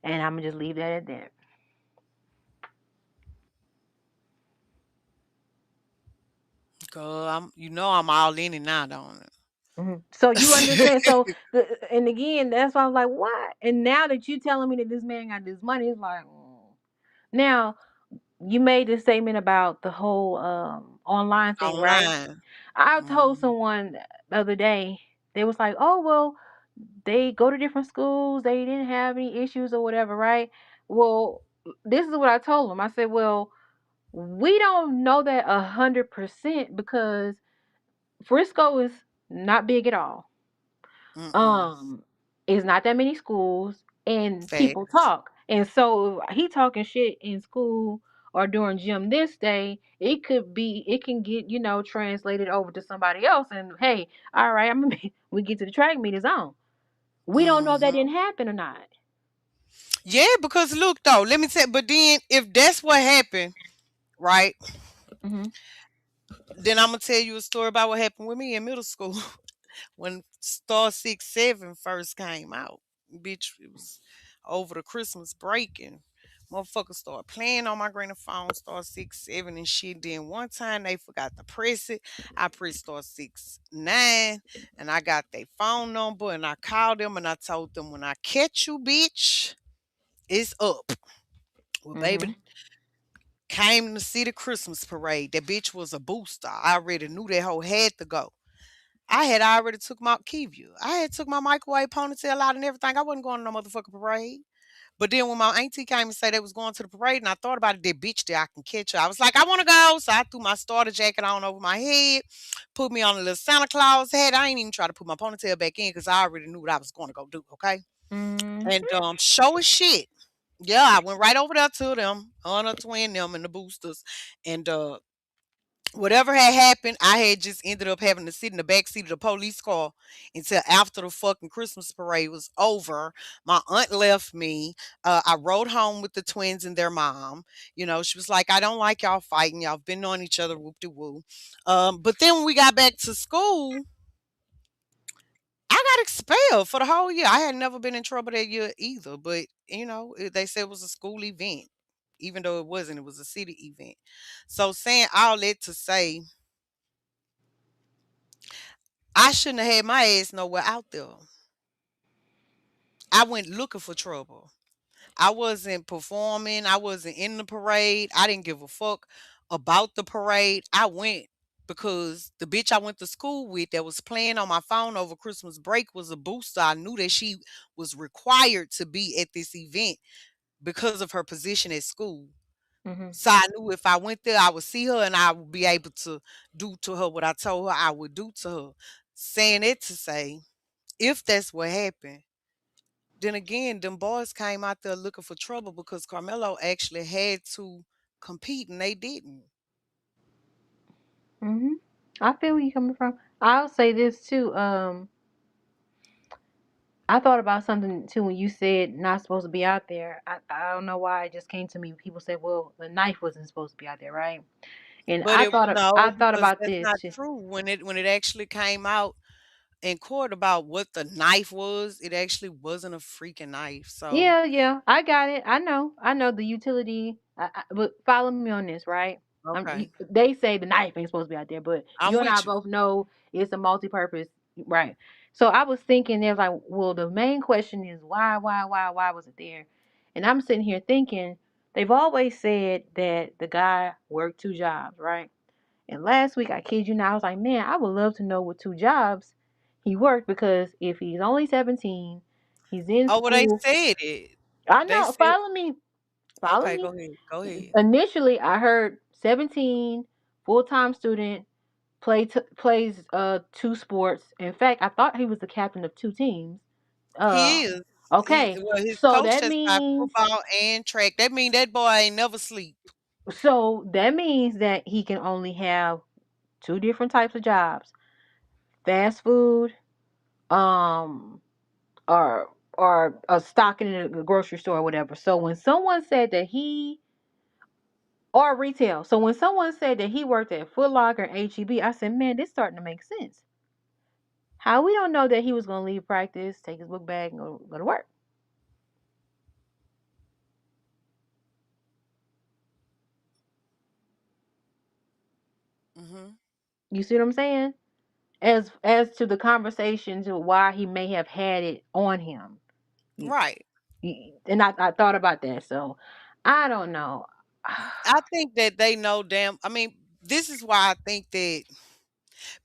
And I'm gonna just leave that at that. Girl, I'm all in and out on So you understand? it. So and again, that's why I was like, why? And now that you telling me that this man got this money, it's like, now you made this statement about the whole online thing, right? Online. I told Mhm. someone the other day, they was like, oh well, they go to different schools, they didn't have any issues or whatever, right? Well, this is what I told them. I said, well, we don't know that 100% because Frisco is not big at all. Mm-mm. Um, it's not that many schools, and people Facts. talk. And so he talking shit in school or during gym this day, it can get, translated over to somebody else. And hey, all right, we get to the track meet is on. We don't know if that Hmm. didn't happen or not. Yeah, because look though, let me tell. But then if that's what happened, right? Hmm. Then I'm gonna tell you a story about what happened with me in middle school when Star 6 7 first came out. Bitch, it was over the Christmas break and motherfuckers started playing on my granny phone, Star 6 7 and shit. Then one time they forgot to press it. I pressed Star 6 9 and I got their phone number and I called them and I told them when I catch you, bitch, it's up. Well, baby, Hmm. came to see the Christmas parade. That bitch was a booster. I already knew that hoe had to go. I had already took my Keyview. I had took my microwave ponytail out and everything. I wasn't going to no motherfucking parade. But then when my auntie came and said they was going to the parade, and I thought about it, that bitch there, I can catch her. I was like, I want to go. So I threw my starter jacket on over my head, put me on a little Santa Claus hat. I ain't even try to put my ponytail back in because I already knew what I was going to go do. Okay. Hmm. And show as shit. Yeah, I went right over there to them, on her twin them and the boosters. And Whatever had happened, I had just ended up having to sit in the back seat of the police car until after the fucking Christmas parade was over. My aunt left me. I rode home with the twins and their mom. She was like, "I don't like y'all fighting. Y'all been on each other, whoop de woo." But then when we got back to school, I got expelled for the whole year. I had never been in trouble that year either. But they said it was a school event, even though it wasn't. It was a city event. So saying all that to say, I shouldn't have had my ass nowhere out there. I went looking for trouble. I wasn't performing. I wasn't in the parade. I didn't give a fuck about the parade. I went because the bitch I went to school with that was playing on my phone over Christmas break was a booster. I knew that she was required to be at this event because of her position at school. Mhm. So I knew if I went there, I would see her and I would be able to do to her what I told her I would do to her. Saying it to say, if that's what happened, then again, them boys came out there looking for trouble because Carmelo actually had to compete and they didn't. Mhm. I feel where you coming from. I'll say this too. I thought about something too when you said not supposed to be out there. I don't know why it just came to me. People said, "Well, the knife wasn't supposed to be out there, right?" And But it I no, thought because about that's this. not true. When it actually came out in court about what the knife was, it actually wasn't a freaking knife. So Yeah, yeah, I got it. I know the utility. But follow me on this, right? okay, They say the knife ain't supposed to be out there, but I'm you and I with you. both know it's a multi-purpose, right? So I was thinking, there's like, well, the main question is why was it there? And I'm sitting here thinking, they've always said that the guy worked two jobs, right? And last week, I kid you not, I was like, man, I would love to know what two jobs he worked because if he's only 17, he's in Oh, well, they school. said it. I They know. said, Follow me. Follow okay, me. go ahead, go ahead. Initially, I heard 17, full-time student, plays two sports. In fact, I thought he was the captain of two teams. He Uh, is. okay. Well, his So coach that has got means football and track. That mean that boy ain't never sleep. that he can only have two different types of jobs: fast food, um, or stocking in a grocery store or whatever. So when someone said that he or retail. So when someone said that he worked at Foot Locker, HEB, I said, man, this starting to make sense. How we don't know that he was gonna leave practice, take his book bag, and go to work. Hmm. You see what I'm saying? As to the conversation to why he may have had it on him. You- Right. And I thought about that. So I don't know. I think that they know damn. I mean, this is why I think that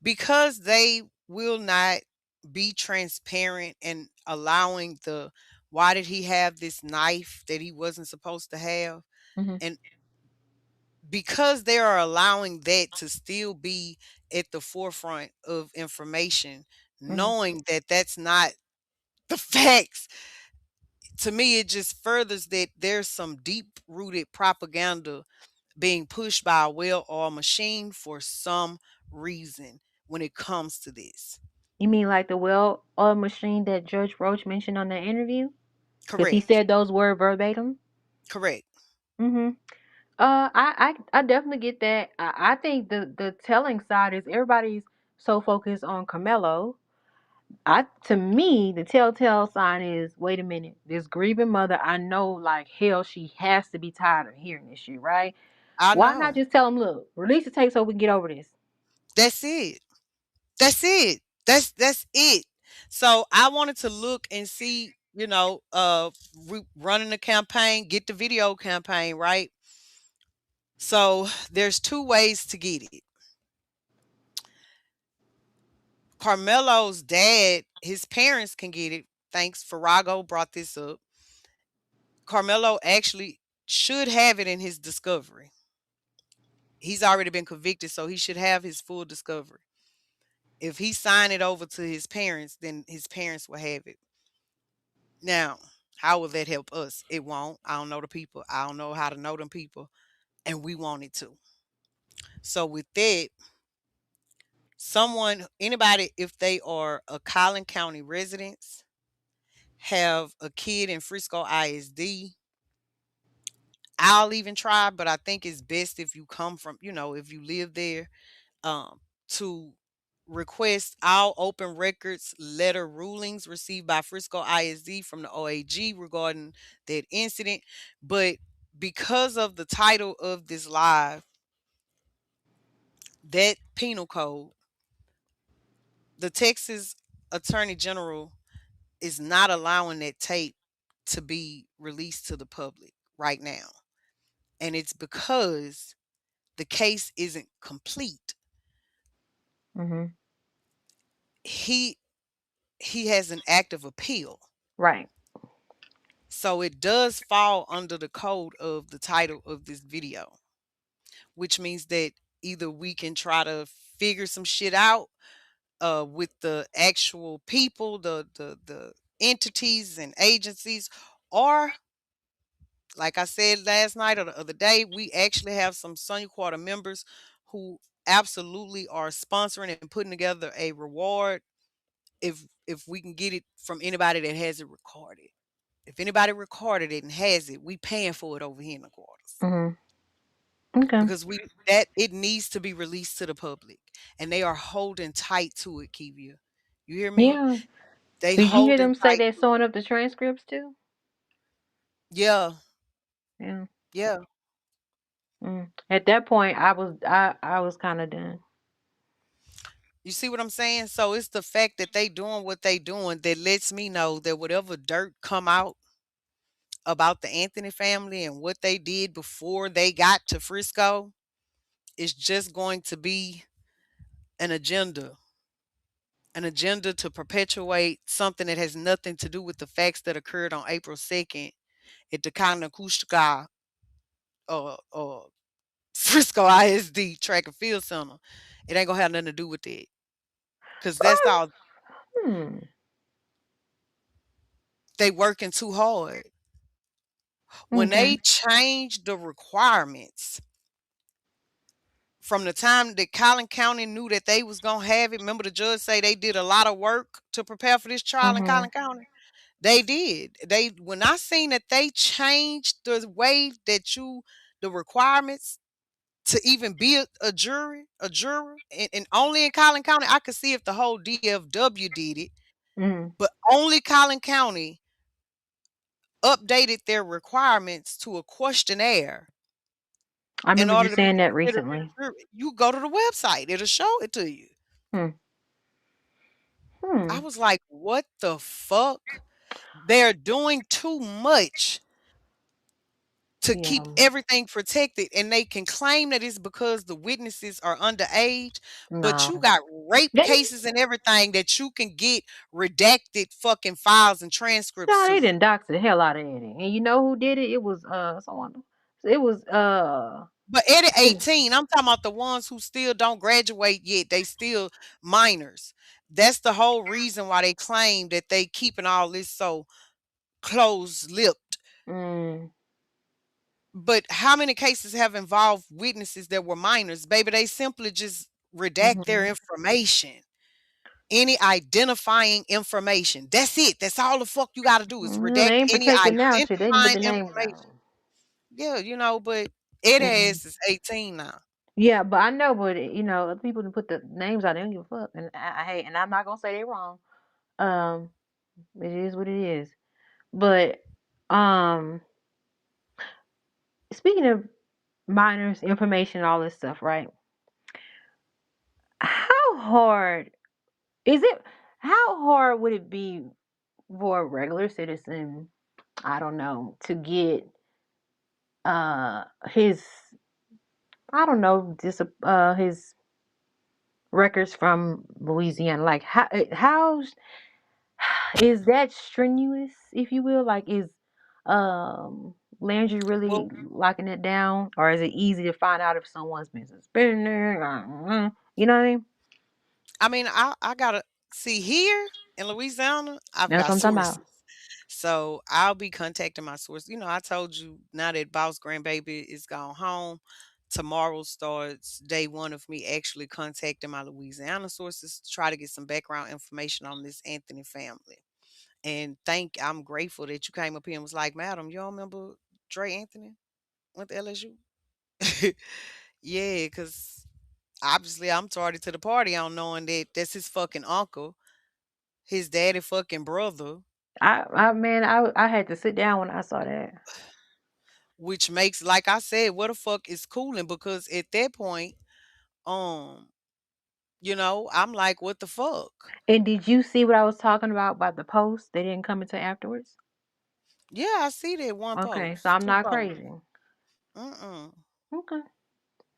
because they will not be transparent and allowing the why did he have this knife that he wasn't supposed to have, Mhm, and because they are allowing that to still be at the forefront of information, mhm. knowing that that's not the facts, to me it just furthers that there's some deep rooted propaganda being pushed by a well-oiled machine for some reason when it comes to this. You mean like the well-oiled machine that Judge Roach mentioned on that interview? Because he Correct. said those were verbatim. Correct. Mhm. I definitely get that. I think the telling side is everybody's so focused on Carmelo. To me, the telltale sign is, wait a minute, this grieving mother, I know like hell she has to be tired of hearing this shit, right? I Why not know. just tell him, look, release the tape so we can get over this? That's it. That's it. That's it. So I wanted to look and see, running the campaign, get the video campaign, right? So there's two ways to get it. Carmelo's dad, his parents can get it. Thanks. Farago brought this up. Carmelo actually should have it in his discovery. He's already been convicted, so he should have his full discovery. If he sign it over to his parents, then his parents will have it. Now, how will that help us? It won't. I don't know the people. I don't know how to know them people, and we want it to. So with that, anybody, if they are a Collin County residents, have a kid in Frisco ISD, I'll even try, but I think it's best if you come from, if you live there, um, to request all open records letter rulings received by Frisco ISD from the OAG regarding that incident. But because of the title of this live, that penal code, the Texas Attorney General is not allowing that tape to be released to the public right now. And it's because the case isn't complete. Mhm. He he has an active appeal. Right. So it does fall under the code of the title of this video, which means that either we can try to figure some shit out with the actual people, the entities and agencies, or like I said last night or the other day, we actually have some Sonia Quarter members who absolutely are sponsoring and putting together a reward if we can get it from anybody that has it recorded. If anybody recorded it and has it, we paying for it over here in the quarters. Mhm. Okay. Because it needs to be released to the public. And they are holding tight to it, Kivia. You hear me? Yeah. They Did you hear holding them say tight they're to it. sewing up the transcripts too? Yeah, Yeah. yeah. At that point, I was kind of done. You see what I'm saying? So it's the fact that they doing what they doing that lets me know that whatever dirt come out about the Anthony family and what they did before they got to Frisco is just going to be an agenda. An agenda to perpetuate something that has nothing to do with the facts that occurred on April 2nd at the Kanakushka uh Frisco ISD track and field center. It ain't gonna have nothing to do with that. Cause that's Um, all hmm. they working too hard. When Okay. they changed the requirements from the time that Collin County knew that they was gonna have it, remember the judge say they did a lot of work to prepare for this trial in Mhm. Collin County? They did. When I seen that they changed the way that the requirements to even be a juror, and only in Collin County, I could see if the whole DFW did it, Mhm. but only Collin County updated their requirements to a questionnaire I in remember you order to be saying that considered recently. a jury. You go to the website, it'll show it to you. Hmm. I Hmm. was like, what the fuck? They're doing too much to keep Yeah. everything protected, and they can claim that it's because the witnesses are underage, but you No. got rape They cases and everything that you can get redacted fucking files and transcripts no, they to. didn't dox the hell out of Eddie. And you know who did it? It was someone. It was But Eddie it- 18, I'm talking about the ones who still don't graduate yet. They still minors. That's the whole reason why they claim that they keeping all this so close-lipped. mm, But how many cases have involved witnesses that were minors? Baby, they simply just redact their mhm. information. Any identifying information. That's it. That's all the fuck you gotta do is They redact ain't any protected now. Shit, they can put identifying the names information. down. Yeah, but Eddie Mm-mm. ass is 18 now. Yeah, but I know, but other people can put the names out. They don't give a fuck, and I hate. And I'm not gonna say they wrong. Um, it is what it is. But um, speaking of minors, information, all this stuff, right? How hard is it? How hard would it be for a regular citizen? I don't know to get his I don't know his records from Louisiana. Like how is that strenuous, if you will? Like is Landry Well, really locking it down, or is it easy to find out if someone's been suspended? You know what I mean? I mean, I gotta see here in Louisiana, I've That's got what I'm talking about. sources. So I'll be contacting my source. I told you now that boss grandbaby is gone home. Tomorrow starts day one of me actually contacting my Louisiana sources to try to get some background information on this Anthony family. And I'm grateful that you came up here and was like, Madam, you don't remember Dre Anthony went to LSU? Yeah, because obviously I'm tardy to the party on knowing that that's his fucking uncle, his daddy fucking brother, I had to sit down when I saw that. which makes, like I said, what the fuck is cooling? Because at that point, um, I'm like, what the fuck? And did you see what I was talking about the post? They didn't come until afterwards. Yeah, I see that one Okay, so post, I'm two not posts. crazy. Mm-mm. Okay,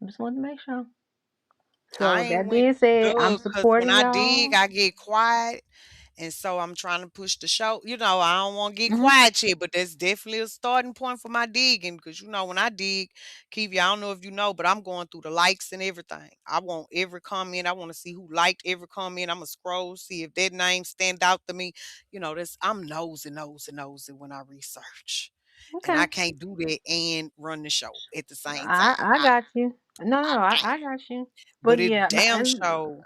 just wanted to make sure. I So ain't that went being said, I'm dug because when supporting I dig, y'all. I get quiet. And so I'm trying to push the show. I don't want to get Hmm. quiet yet, but that's definitely a starting point for my digging. Because when I dig, Kiwi, I don't know if you know, but I'm going through the likes and everything. I want every comment. I want to see who liked every comment. I'm gonna scroll, see if that name stand out to me. That's I'm nosy when I research, and Okay, I can't do that and run the show at the same time. I got you. No, I got you. But But it yeah, damn show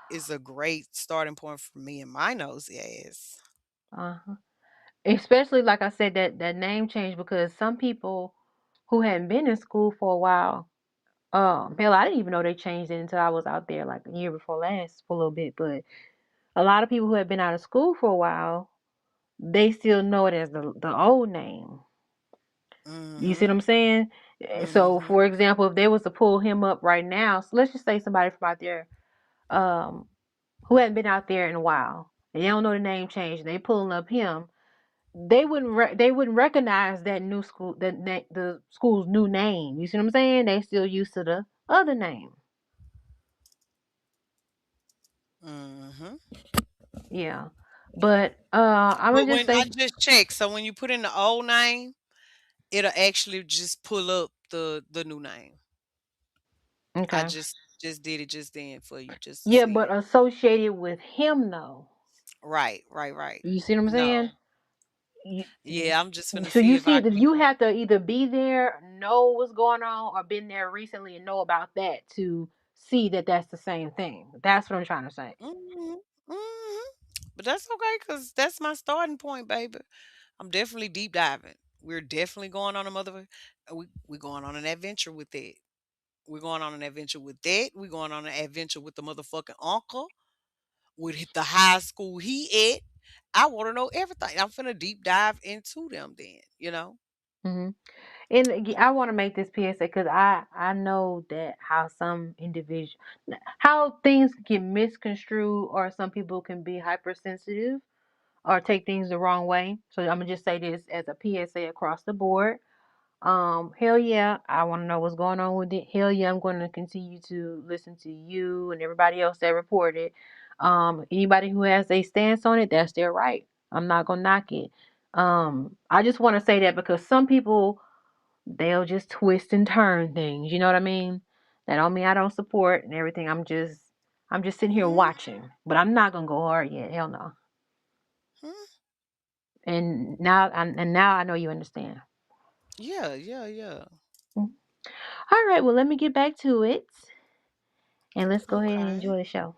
is a great starting point for me and my nosy ass. uh-huh. Especially like I said, that name change because some people who hadn't been in school for a while. Hell, I didn't even know they changed it until I was out there like a year before last for a little bit. But a lot of people who had been out of school for a while, they still know it as the old name. You see what Mm-hmm. I'm saying? So, Mm-hmm. for example, if they was to pull him up right now, so let's just say somebody from out there, um, who hadn't been out there in a while, and they don't know the name change, and they pulling up him, they wouldn't recognize that new school, the school's new name. You see what I'm saying? They still used to the other name. Mm-hmm. Yeah, but I'm But gonna just when I say, just checked, so when you put in the old name, it'll actually just pull up the new name. I okay, just did it just then for you just to yeah, see but it. associated with him though. Right, right, right. You see what I'm saying? No. You, Yeah, I'm just gonna so see you if see I that can. you have to either be there, know what's going on, or been there recently and know about that to see that that's the same thing. That's what I'm trying to say. Hmm. Hmm. But that's okay, cause that's my starting point, baby. I'm definitely deep diving. We're definitely going on a mother. We going on an adventure with that. We're going on an adventure with that. We're going on an adventure with the motherfucking uncle, with the high school he at. I want to know everything. I'm finna deep dive into them then. Hmm. And I want to make this PSA because I know that how some individual how things get misconstrued or some people can be hypersensitive or take things the wrong way. So I'm gonna just say this as a PSA across the board. Hell yeah, I want to know what's going on with it. Hell yeah, I'm going to continue to listen to you and everybody else that reported. Anybody who has a stance on it, that's their right. I'm not gonna knock it. I just want to say that because some people they'll just twist and turn things. You know what I mean? That don't mean I don't support and everything. I'm just sitting here Hmm. watching, but I'm not gonna go hard yet. Hell no. Hmm. And now I know you understand. Yeah, yeah, yeah. Mm. All right, well, let me get back to it and let's go ahead and Okay. enjoy the show.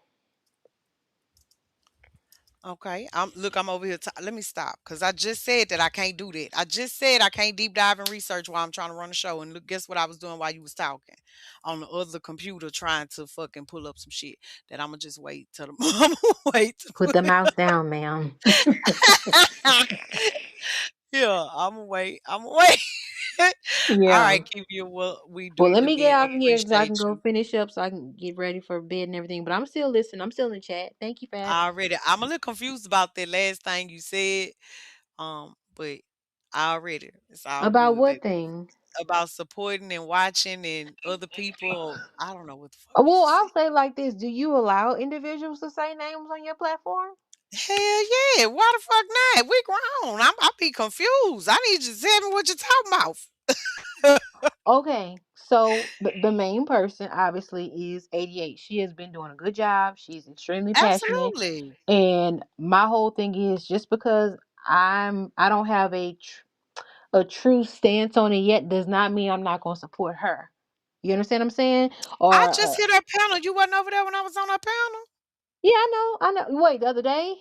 Okay. I'm over here. Let me stop because I just said that I can't do that. I just said I can't deep dive and research while I'm trying to run a show. And look, guess what I was doing while you was talking on the other computer trying to fucking pull up some shit that I'm gonna just wait till the I'm gonna wait to Put put. the mouse down, ma'am. Yeah, I'm gonna wait. I'm gonna wait. All Yeah. right, keep you. Well, we Well, do let it me get again. out of here so I Appreciate can go you. finish up so I can get ready for bed and everything. But I'm still listening. I'm still in the chat. Thank you, Fab. Already, I'm a little confused about that last thing you said. But already, it's all About good, what baby. thing? About supporting and watching and other people. I don't know what the fuck you Well, I'll said. say it like this. Do you allow individuals to say names on your platform? Hell yeah. Why the fuck not? We grown. I be confused. I need you to tell me what you're talking about. Okay, so the main person obviously is 88. She has been doing a good job. She's extremely passionate. Absolutely. And my whole thing is just because I don't have a true stance on it yet does not mean I'm not going to support her. You understand what I'm saying? I Or just hit her panel. You wasn't over there when I was on her panel? yeah, I know. Wait, the other day.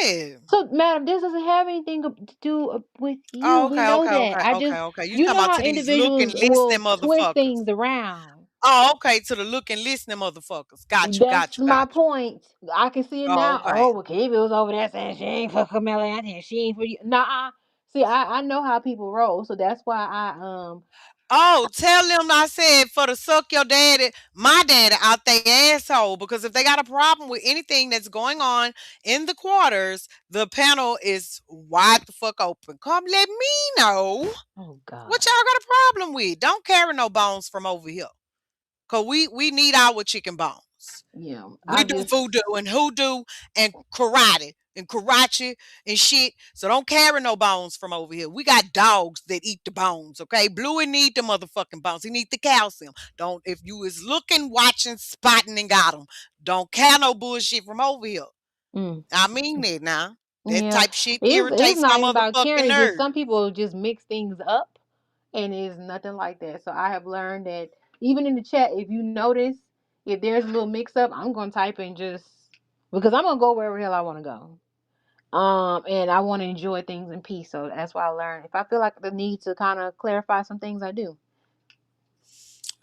Yeah. So, madam, this doesn't have anything to do with you. Oh, We okay, know okay, that. okay, I okay, just, okay. You you talking know about how to these looking, individuals listening will twist motherfuckers. things around. Oh, okay, to the looking, listening motherfuckers. Got you, That's got you, my got you. point. I can see it Oh, now. okay. Oh, well, Kiwi was over there saying she ain't for Camilla out here. She ain't for you. Nah. See, I know how people roll, so that's why Oh, tell them I said for to suck your daddy, my daddy out their asshole. Because if they got a problem with anything that's going on in the quarters, the panel is wide the fuck open. Come let me know oh what God. y'all got a problem with. Don't carry no bones from over here. Cause we need our chicken bones. Yeah. We I'm do just voodoo and hoodoo and karate and shit. So don't carry no bones from over here. We got dogs that eat the bones, okay? Bluey need the motherfucking bones. He need the calcium. Don't if you is looking, watching, spotting, and got them. Don't carry no bullshit from over here. mm, I mean that now. That yeah. type shit It's irritates my not even about motherfucking caring, it's just nerves. some people just mix things up and it's nothing like that. So I have learned that even in the chat, if you notice if there's a little mix up, I'm gonna type in just because I'm gonna go wherever the hell I wanna go. And I want to enjoy things in peace. So that's why I learned. If I feel like the need to kind of clarify some things, I do.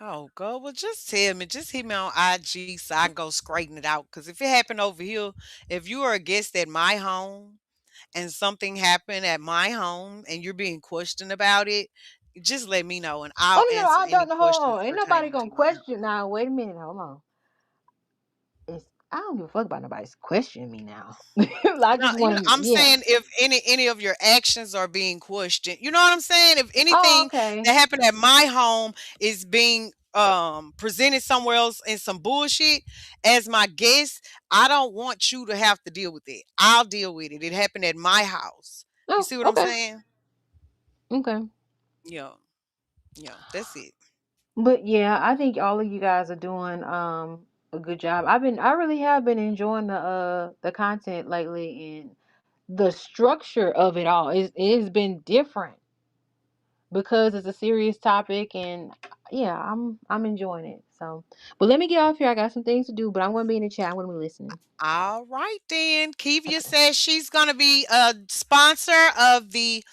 Oh, God. Well, just tell me. Just hit me on IG so I can go straighten it out. Because if it happened over here, if you are a guest at my home and something happened at my home and you're being questioned about it, just let me know and I'll Oh no, answer I any don't know. Hold questions on. Ain't nobody pertaining gonna to my home. question now. Wait a minute. Hold on. I don't give a fuck about nobody's questioning me now. I No, just want to. I'm Yeah. saying if any of your actions are being questioned, you know what I'm saying? If Oh, anything okay. that happened at my home is being presented somewhere else in some bullshit as my guest, I don't want you to have to deal with it. I'll deal with it. It happened at my house. You Oh, see what I'm okay. saying? Okay. Yeah. Yeah, that's it. But yeah, I think all of you guys are doing a good job. I really have been enjoying the content lately and the structure of it all. It has been different because it's a serious topic and yeah, I'm enjoying it. So, but let me get off here. I got some things to do, but I'm going to be in the chat. I'm going to be listening. All right then. Kivia Okay. says she's gonna be a sponsor of the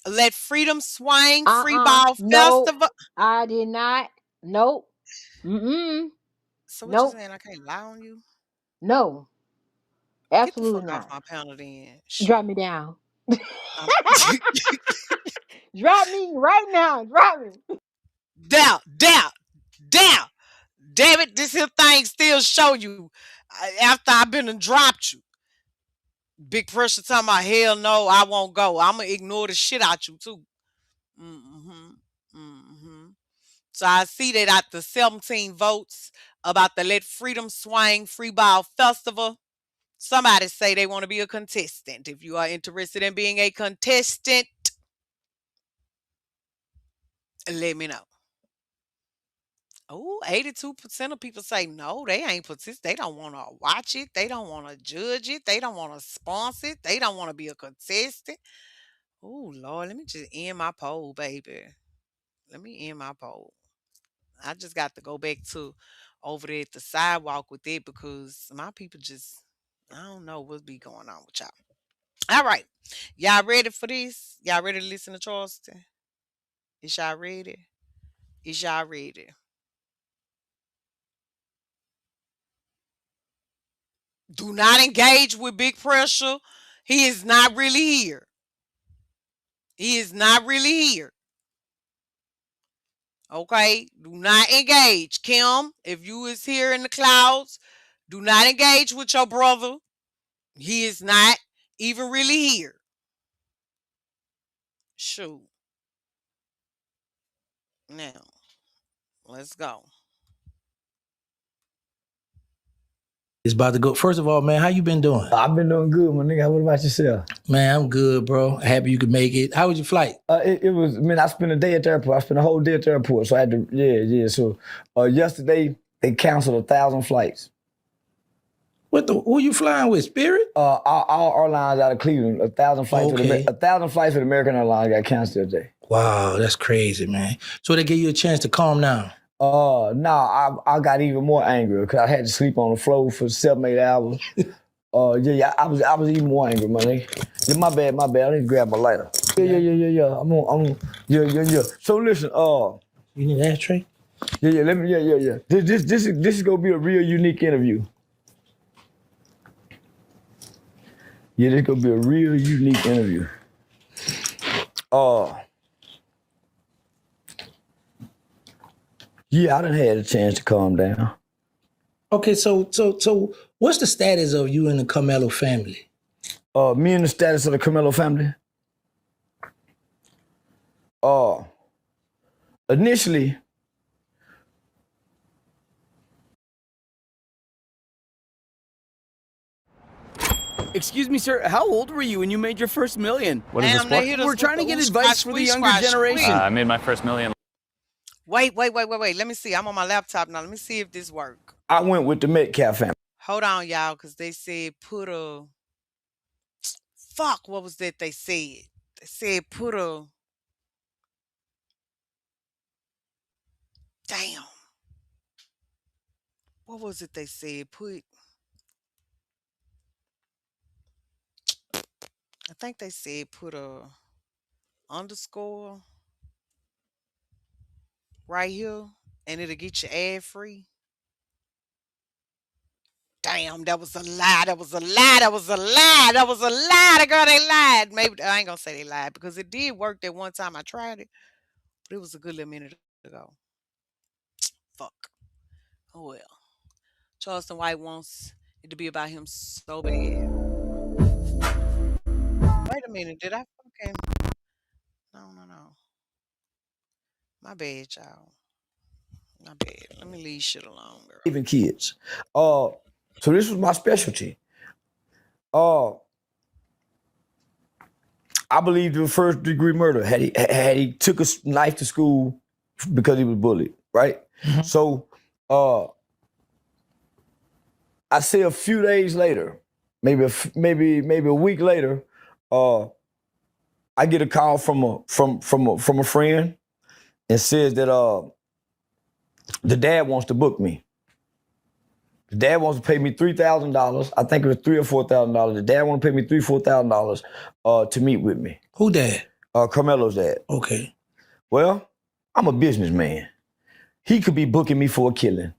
Let Freedom Swing Free Ball No, Festival. I did not. Nope. Mm-mm. So what you Nope. saying? I can't lie on you? No. Get the Absolutely fuck off not. my panel then. Drop Shoot. me down. I'm Drop me right now. Drop me. down, down, down. Damn it, this here thing still show you after I've been and dropped you. Big pressure talking about hell no, I won't go. I'ma ignore the shit out you too. Mm-hmm. Mm-hmm. So I see that out the 17 votes about the Let Freedom Swing Free Ball Festival, somebody say they want to be a contestant. If you are interested in being a contestant, let me know. Oh, 82% of people say no, they ain't participate. They don't want to watch it. They don't want to judge it. They don't want to sponsor it. They don't want to be a contestant. Oh, Lord, let me just end my poll, baby. Let me end my poll. I just got to go back to over there at the sidewalk with it because my people just, I don't know what's be going on with y'all. All right. Y'all ready for this? Y'all ready to listen to Charleston? Is y'all ready? Is y'all ready? Do not engage with big pressure. He is not really here. He is not really here. Okay? Do not engage. Kim, if you is here in the clouds, do not engage with your brother. He is not even really here. Shoot. Now, let's go. It's about to go. First of all, man, how you been doing? I've been doing good, my nigga. What about yourself? Man, I'm good, bro. Happy you could make it. How was your flight? It was, man, I spent a day at the airport. I spent a whole day at the airport. So I had to, yeah. So yesterday, they canceled 1,000 flights. Who you flying with? Spirit? All airlines out of Cleveland, 1,000 flights. Okay. 1,000 flights with American Airlines got canceled today. Wow, that's crazy, man. So they gave you a chance to calm down. Nah, I got even more angry because I had to sleep on the floor for 7-8 hours. I was even more angry, man. Yeah, my bad. I need to grab my lighter. Yeah. Yeah. So listen, You need an ashtray? yeah. This is gonna be a real unique interview. Yeah, this is gonna be a real unique interview. Yeah, I done had a chance to calm down. Okay, so what's the status of you and the Carmelo family? Me and the status of the Carmelo family. Initially, Excuse me, sir. How old were you when you made your first million? What is this? We're trying to get advice for the younger generation. I made my first million. Wait. Let me see. I'm on my laptop now. Let me see if this work. I went with the Metcalf family. Hold on, y'all, because they said put a... Fuck, what was that they said? They said put a... Damn. What was it they said? I think they said put a underscore right here and it'll get you ad free. Damn, that was a lie. That was a lie. The girl, they lied. Maybe I ain't gonna say they lied because it did work that one time I tried it, but it was a good little minute ago. Fuck. Oh well. Charleston White wants it to be about him so bad. Wait a minute. Did I fucking... No. My bad, y'all. My bad. Let me leave shit alone, girl. Even kids. So this was my specialty. I believe it was first degree murder. Had he took a knife to school because he was bullied, right? Mm-hmm. So I say a few days later, maybe a week later, I get a call from a friend and says that the dad wants to book me. The dad wants to pay me $3,000. I think it was $3,000 or $4,000. The dad wants to pay me $3,000-$4,000 to meet with me. Who dad? Carmelo's dad. Okay. Well, I'm a businessman. He could be booking me for a killing.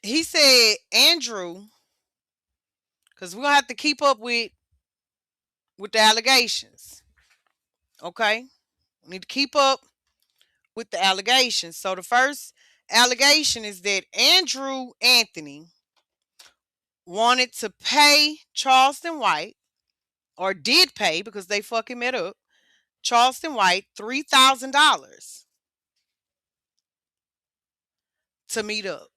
He said, Andrew, because we're gonna have to keep up with the allegations. Okay? We need to keep up with the allegations. So the first allegation is that Andrew Anthony wanted to pay Charleston White, or did pay because they fucking met up, Charleston White $3,000 to meet up.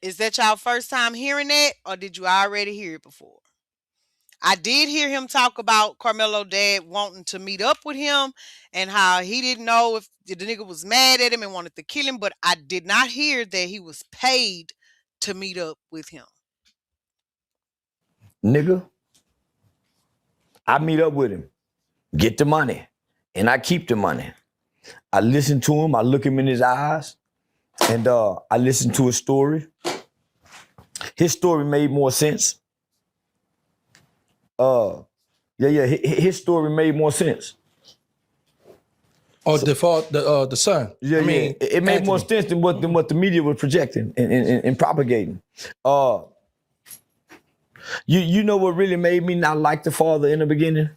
Is that y'all first time hearing that, or did you already hear it before? I did hear him talk about Carmelo dad wanting to meet up with him and how he didn't know if the nigga was mad at him and wanted to kill him, but I did not hear that he was paid to meet up with him. Nigga, I meet up with him, get the money, and I keep the money. I listen to him, I look him in his eyes, and I listen to his story. His story made more sense. His story made more sense. Oh, the son. Yeah, it made Anthony. more sense than what the media was projecting and propagating. You know what really made me not like the father in the beginning?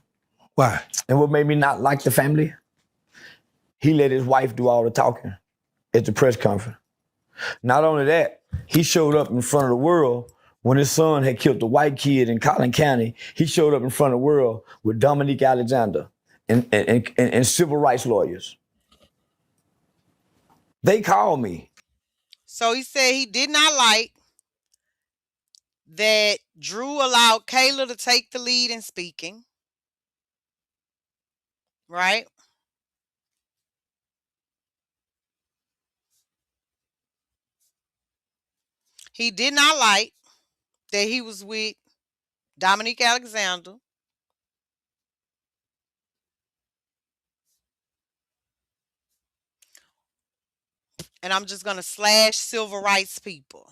Why? And what made me not like the family? He let his wife do all the talking at the press conference. Not only that, he showed up in front of the world when his son had killed the white kid in Collin County. He showed up in front of the world with Dominique Alexander and civil rights lawyers. They called me. So he said he did not like that Drew allowed Kayla to take the lead in speaking. Right? He did not like that he was with Dominique Alexander. And I'm just going to slash civil rights people.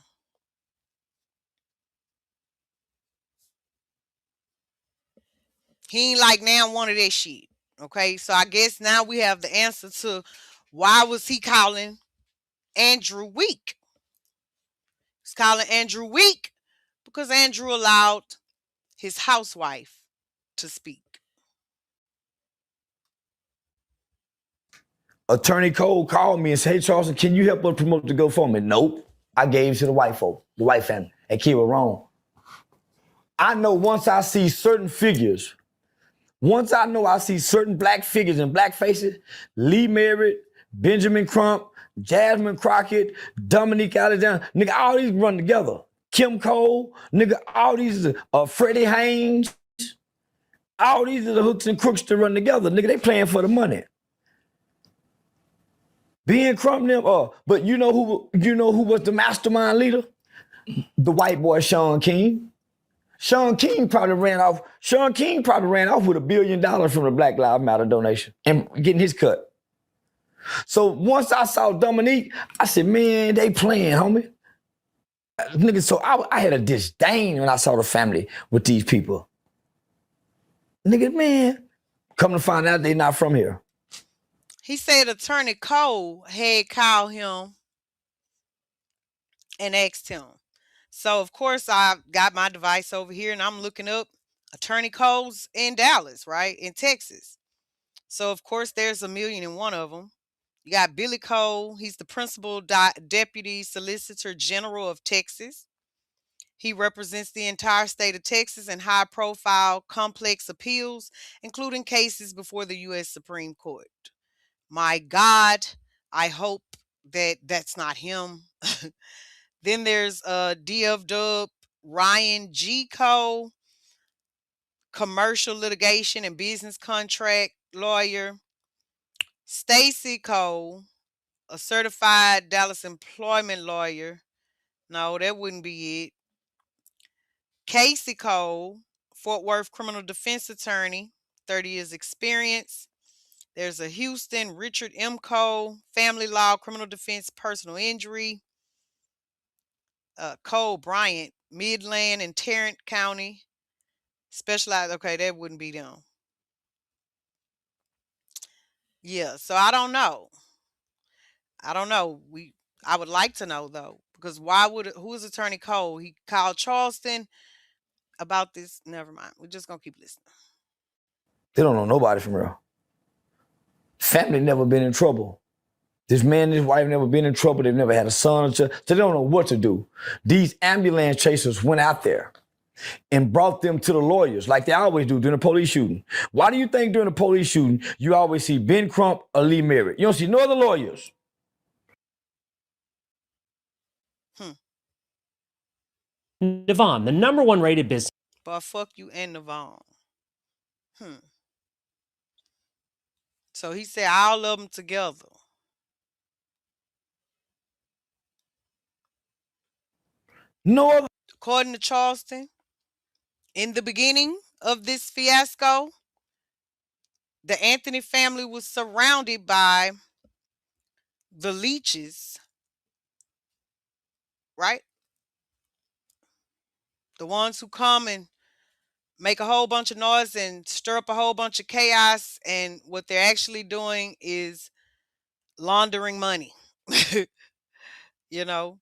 He ain't like now one of that shit. Okay, so I guess now we have the answer to why was he calling Andrew weak. He's calling Andrew weak because Andrew allowed his housewife to speak. Attorney Cole called me and said, "Hey, Charleston, can you help us promote the GoFundMe?" Nope. I gave it to the white folk, the white family, and keep it wrong. I know once I see certain figures, once I know I see certain black figures and black faces, Lee Merritt, Benjamin Crump, Jasmine Crockett, Dominique Alexander, nigga, all these run together. Kim Cole, nigga, all these, Freddie Haynes, all these are the hooks and crooks to run together. Nigga, they playing for the money. Being Crump them, but you know who was the mastermind leader? The white boy Sean King. Sean King probably ran off with $1 billion from the Black Lives Matter donation and getting his cut. So once I saw Dominique, I said, man, they playing, homie. Nigga, so I had a disdain when I saw the family with these people. Nigga, man, come to find out they not from here. He said Attorney Cole had called him and asked him. So, of course, I got my device over here and I'm looking up Attorney Cole's in Dallas, right? In Texas. So, of course, there's 1,000,001 of them. You got Billy Cole. He's the principal deputy solicitor general of Texas. He represents the entire state of Texas in high profile, complex appeals, including cases before the U.S. Supreme Court. My God, I hope that that's not him. Then there's DF Dub, Ryan G. Cole, commercial litigation and business contract lawyer. Stacy Cole, a certified Dallas employment lawyer. No, that wouldn't be it. Casey Cole, Fort Worth criminal defense attorney, 30 years experience. There's a Houston, Richard M. Cole, family law, criminal defense, personal injury. Cole Bryant, Midland and Tarrant County. Specialized, okay, that wouldn't be them. Yeah, so I don't know. I would like to know though, because who is Attorney Cole? He called Charleston about this. Never mind. We're just gonna keep listening. They don't know nobody from real. Family never been in trouble. This man and his wife never been in trouble. They've never had a son or child. So they don't know what to do. These ambulance chasers went out there and brought them to the lawyers like they always do during a police shooting. Why do you think during a police shooting, you always see Ben Crump or Lee Merritt? You don't see no other lawyers. Devon, the #1 rated business. But fuck you and Navon. So he said all of them together. No other. According to Charleston, in the beginning of this fiasco, the Anthony family was surrounded by the leeches, right? The ones who come and make a whole bunch of noise and stir up a whole bunch of chaos. And what they're actually doing is laundering money, you know,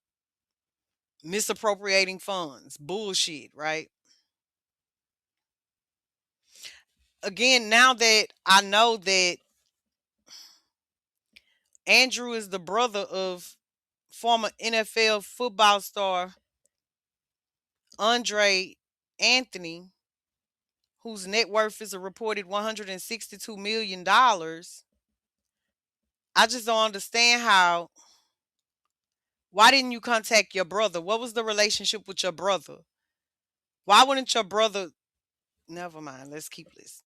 misappropriating funds, bullshit, right? Again, now that I know that Andrew is the brother of former NFL football star Andre Anthony, whose net worth is a reported $162 million, I just don't understand why didn't you contact your brother? What was the relationship with your brother? Why wouldn't your brother, never mind, let's keep listening.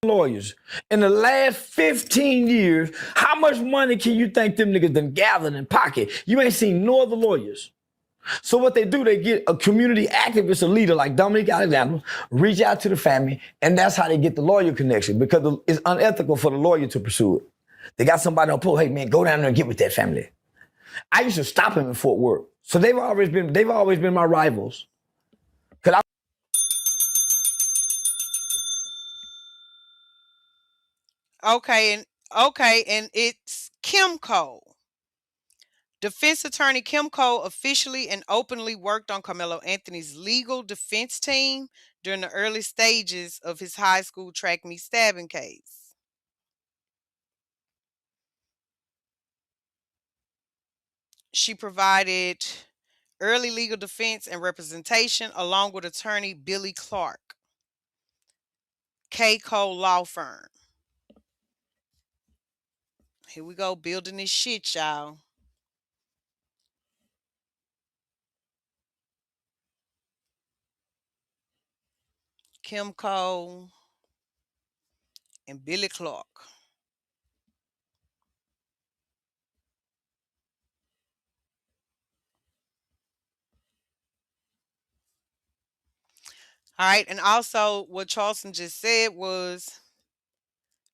lawyers. In the last 15 years, how much money can you think them niggas done gathered in pocket? You ain't seen no other lawyers. So what they do, they get a community activist, a leader like Dominique Alexander, reach out to the family, and that's how they get the lawyer connection, because it's unethical for the lawyer to pursue it. They got somebody on post, hey man, go down there and get with that family. I used to stop him in Fort Worth. So they've always been my rivals. Okay, and it's Kim Cole. Defense attorney Kim Cole officially and openly worked on Carmelo Anthony's legal defense team during the early stages of his high school track meet stabbing case. She provided early legal defense and representation along with attorney Billy Clark, K. Cole Law Firm. Here we go, building this shit, y'all. Kim Cole and Billy Clark. All right, and also what Charleston just said was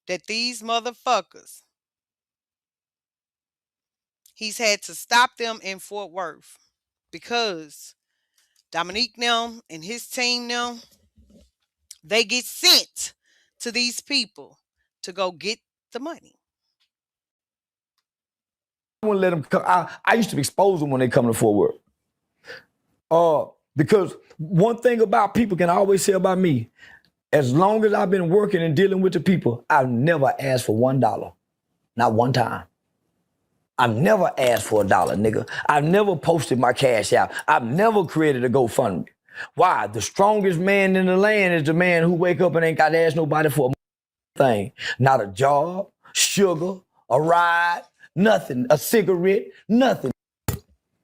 that these motherfuckers, he's had to stop them in Fort Worth because Dominique them and his team them, they get sent to these people to go get the money. I wouldn't let them come. I used to expose them when they come to Fort Worth. Because one thing about people can always say about me, as long as I've been working and dealing with the people, I've never asked for $1. Not one time. I've never asked for $1, nigga. I've never posted my cash out. I've never created a GoFundMe. Why? The strongest man in the land is the man who wake up and ain't got to ask nobody for a thing. Not a job, sugar, a ride, nothing, a cigarette, nothing.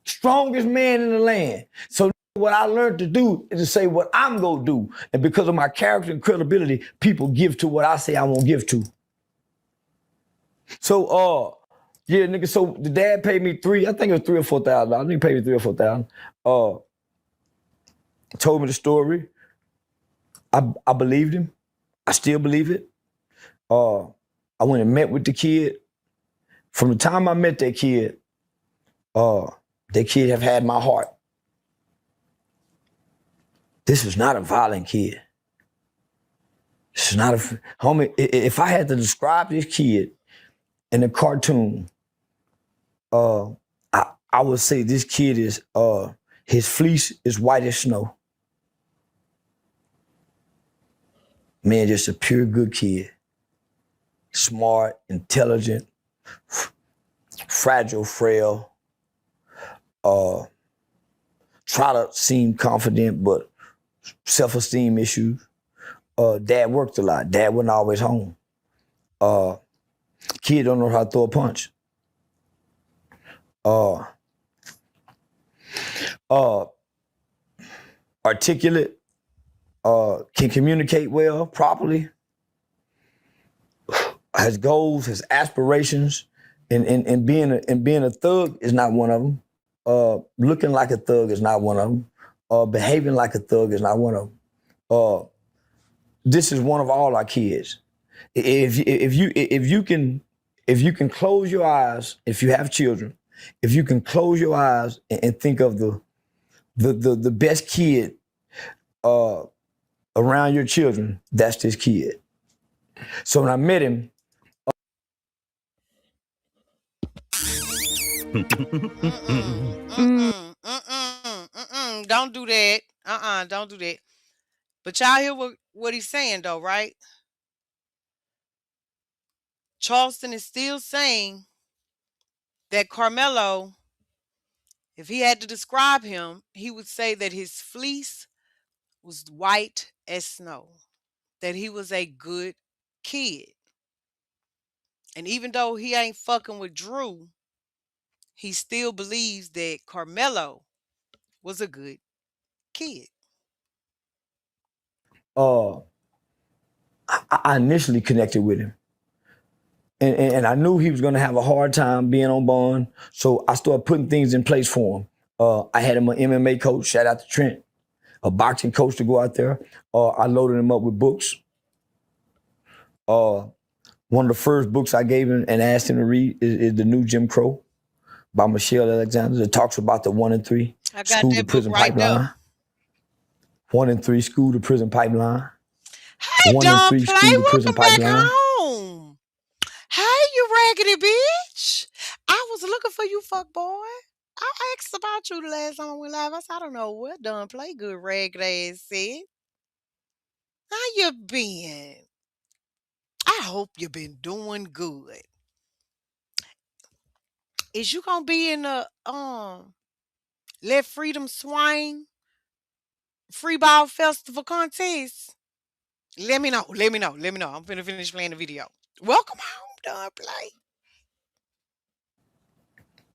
Strongest man in the land. So what I learned to do is to say what I'm gonna do. And because of my character and credibility, people give to what I say I won't give to. So, yeah, nigga, so the dad paid me I think it was $3,000 or $4,000. I think he paid me $3,000 or $4,000. Told me the story. I believed him. I still believe it. I went and met with the kid. From the time I met that kid have had my heart. This is not a violent kid. This is not homie, if I had to describe this kid in a cartoon, I would say this kid is, his fleece is white as snow. Man, just a pure good kid. Smart, intelligent, fragile, frail. Try to seem confident, but self-esteem issues. Dad worked a lot. Dad wasn't always home. Kid don't know how to throw a punch. Articulate, can communicate well, properly, has goals, has aspirations, and being a thug is not one of them. Looking like a thug is not one of them. Behaving like a thug is not one of them. This is one of all our kids. If you can close your eyes, if you have children, if you can close your eyes and think of the best kid around your children, that's this kid. So when I met him, Don't do that. Don't do that. But y'all hear what he's saying though, right? Charleston is still saying that Carmelo, if he had to describe him, he would say that his fleece was white as snow, that he was a good kid. And even though he ain't fucking with Drew, he still believes that Carmelo was a good kid. I I initially connected with him. And I knew he was gonna have a hard time being on bond. So I started putting things in place for him. I had him an MMA coach, shout out to Trent, a boxing coach to go out there. I loaded him up with books. One of the first books I gave him and asked him to read is The New Jim Crow by Michelle Alexander. It talks about the 1 and 3 school to prison pipeline. 1 and 3 school to prison pipeline. Hey, 1 and 3 school to prison pipeline. Welcome back home. Hey, you raggedy bitch. I was looking for you, fuck boy. I asked about you the last time we live. I said, I don't know what done play good ragged ass said. How you been? I hope you been doing good. Is you gonna be in the Let Freedom Swing Free Ball Festival contest? Let me know. I'm finna finish playing the video. Welcome home, done play.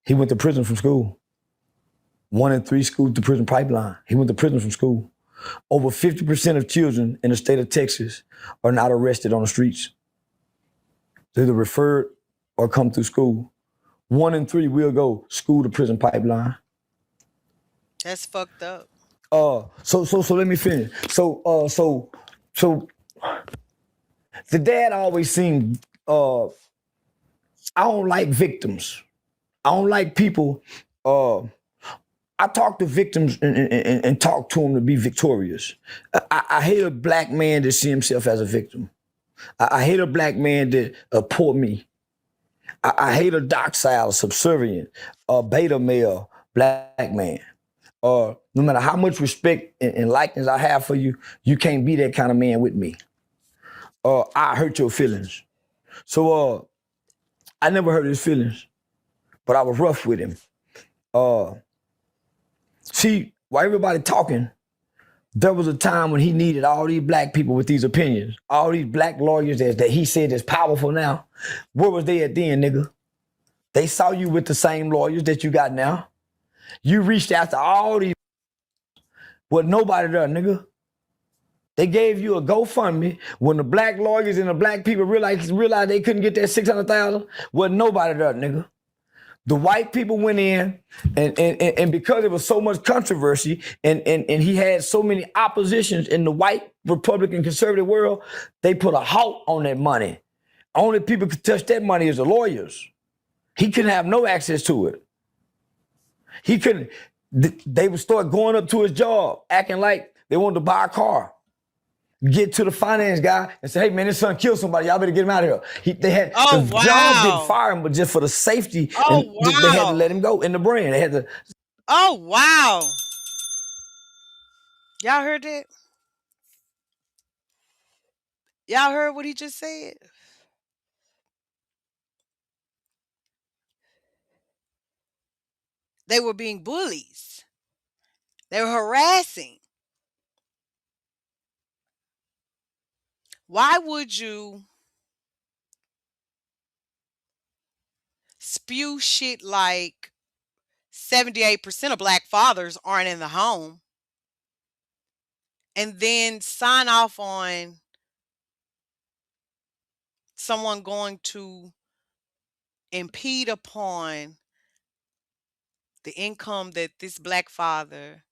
He went to prison from school. 1 and 3 school to prison pipeline. He went to prison from school. Over 50% of children in the state of Texas are not arrested on the streets. They're either referred or come through school. 1 and 3 will go school to prison pipeline. That's fucked up. So let me finish. So the dad always seemed, I don't like victims. I don't like people, I talk to victims and talk to them to be victorious. I hate a black man that see himself as a victim. I hate a black man that poor me. I hate a docile, subservient, beta male black man. No matter how much respect and likeness I have for you, you can't be that kind of man with me. I hurt your feelings. So I never hurt his feelings, but I was rough with him. See, while everybody talking, there was a time when he needed all these black people with these opinions, all these black lawyers that he said is powerful now. Where was they at then, nigga? They saw you with the same lawyers that you got now. You reached after all these, but nobody there, nigga. They gave you a GoFundMe when the black lawyers and the black people realized they couldn't get that $600,000. Wasn't nobody there, nigga. The white people went in, and because there was so much controversy, and he had so many oppositions in the white Republican conservative world, they put a halt on that money. Only people could touch that money is the lawyers. He couldn't have no access to it. He couldn't. They would start going up to his job, acting like they wanted to buy a car. Get to the finance guy and say, hey, man, this son killed somebody. Y'all better get him out of here. They had the job didn't fire him, but just for the safety, they had to let him go in the brand. They had to. Oh, wow. Y'all heard that? Y'all heard what he just said? They were being bullies. They were harassing. Why would you spew shit like 78% of black fathers aren't in the home and then sign off on someone going to impede upon the income that this black father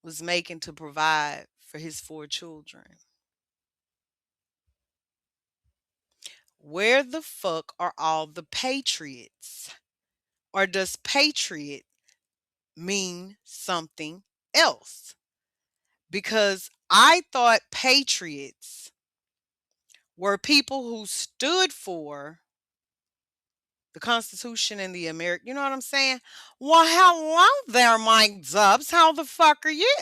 was making to provide for his 4 children? Where the fuck are all the patriots? Or does patriot mean something else? Because I thought patriots were people who stood for the Constitution and the American, you know what I'm saying? Well, hello there, Mike Zubs. How the fuck are you?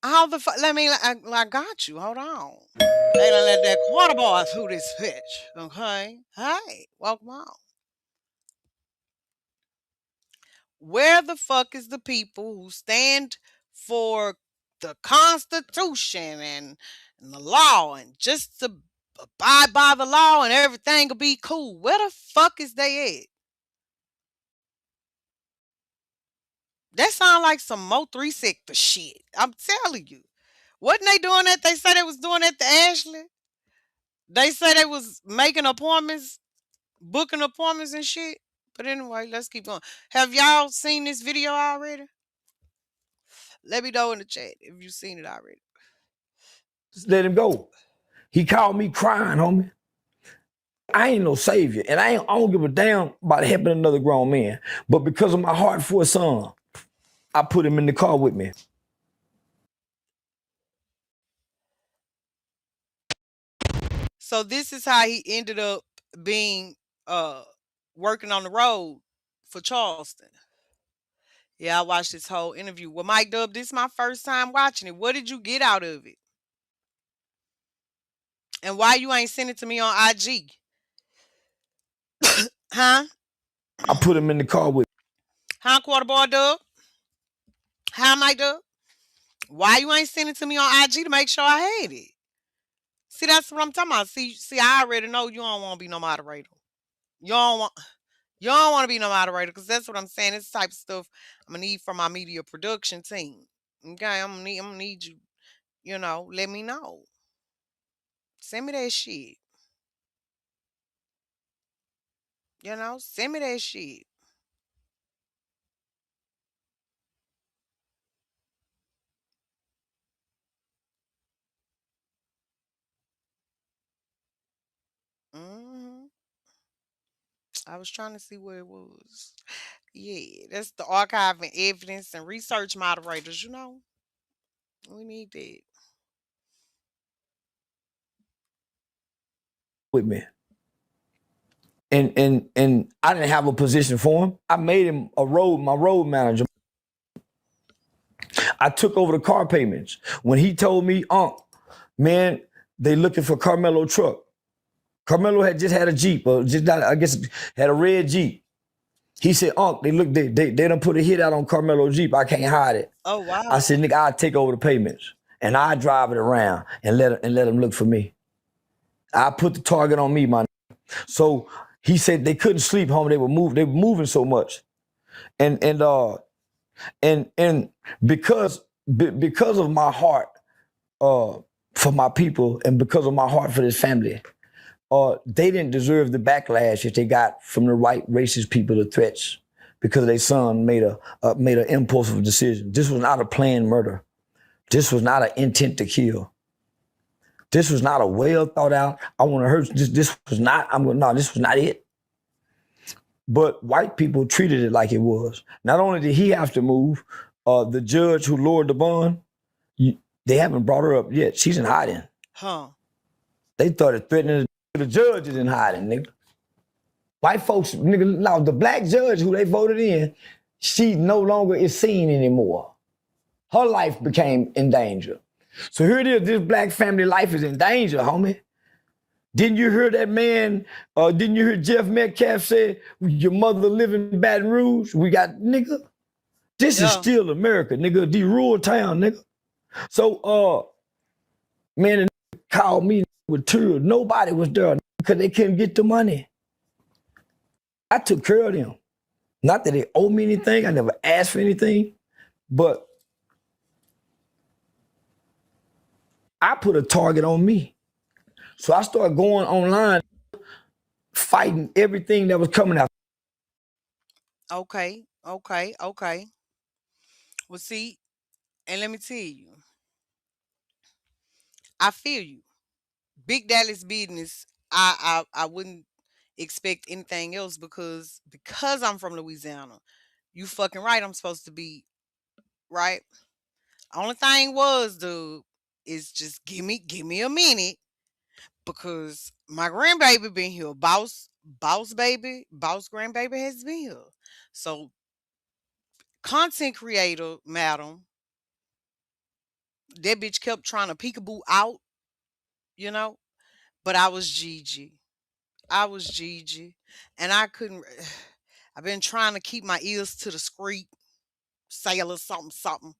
How the fuck? I got you. Hold on. They done let that quarter boy through this pitch. Okay. Hey, welcome on. Where the fuck is the people who stand for the Constitution and the law and just to abide by the law and everything will be cool? Where the fuck is they at? That sound like some Mo 3 sector shit. I'm telling you. Wasn't they doing that? They said they was doing that to Ashley. They say they was making appointments, booking appointments and shit. But anyway, let's keep going. Have y'all seen this video already? Let me know in the chat if you've seen it already. Just let him go. He called me crying, homie. I ain't no savior, and I don't give a damn about helping another grown man. But because of my heart for a son, I put him in the car with me. So this is how he ended up being working on the road for Charleston. Yeah, I watched this whole interview. Well, Mike Dub, this is my first time watching it. What did you get out of it? And why you ain't send it to me on IG? Huh? I put him in the car with me. Huh, Quarterboy Dub? How, Mike Dub? Why you ain't send it to me on IG to make sure I had it? See, that's what I'm talking about. See, I already know you don't want to be no moderator. You don't want to be no moderator because that's what I'm saying. This type of stuff I'm gonna need from my media production team. Okay, I'm gonna need you. Let me know. Send me that shit. Send me that shit. hmm I was trying to see where it was. Yeah, that's the archive and evidence and research moderators. We need that. With me. And I didn't have a position for him. I made him my road manager. I took over the car payments. When he told me, man, they looking for Carmelo truck. Carmelo had just had a Jeep, or just not, I guess had a red Jeep. He said, they done put a hit out on Carmelo Jeep. I can't hide it. Oh wow. I said, nigga, I'll take over the payments and I drive it around and let them look for me. I put the target on me, man. So he said they couldn't sleep, homie. They were moving so much. And because of my heart for my people and because of my heart for this family, they didn't deserve the backlash that they got from the white racist people, the threats, because their son made an impulsive decision. This was not a planned murder. This was not an intent to kill. This was not a well thought out, I want to hurt. This was not, this was not it. But white people treated it like it was. Not only did he have to move, the judge who lowered the bond, they haven't brought her up yet. She's in hiding. Huh. They started threatening the judge is in hiding, nigga. White folks, nigga, now the black judge who they voted in, she no longer is seen anymore. Her life became in danger. So here it is, this black family life is in danger, homie. Didn't you hear that man, didn't you hear Jeff Metcalf say, your mother live in Baton Rouge? We got, nigga, this is still America, nigga, the rural town, nigga. So, man, the called me with tears. Nobody was there because they couldn't get the money. I took care of them. Not that they owe me anything, I never asked for anything, but I put a target on me. So I started going online, fighting everything that was coming out. Okay. Well, see, and let me tell you, I feel you. Big Dallas business. I wouldn't expect anything else because I'm from Louisiana. You fucking right. I'm supposed to be right. Only thing was, dude, is just give me a minute because my grandbaby been here. Boss grandbaby has been here. So content creator, madam, that bitch kept trying to peekaboo out, you know. But I was Gigi. I was Gigi, and I couldn't. I've been trying to keep my ears to the street, sailor something something.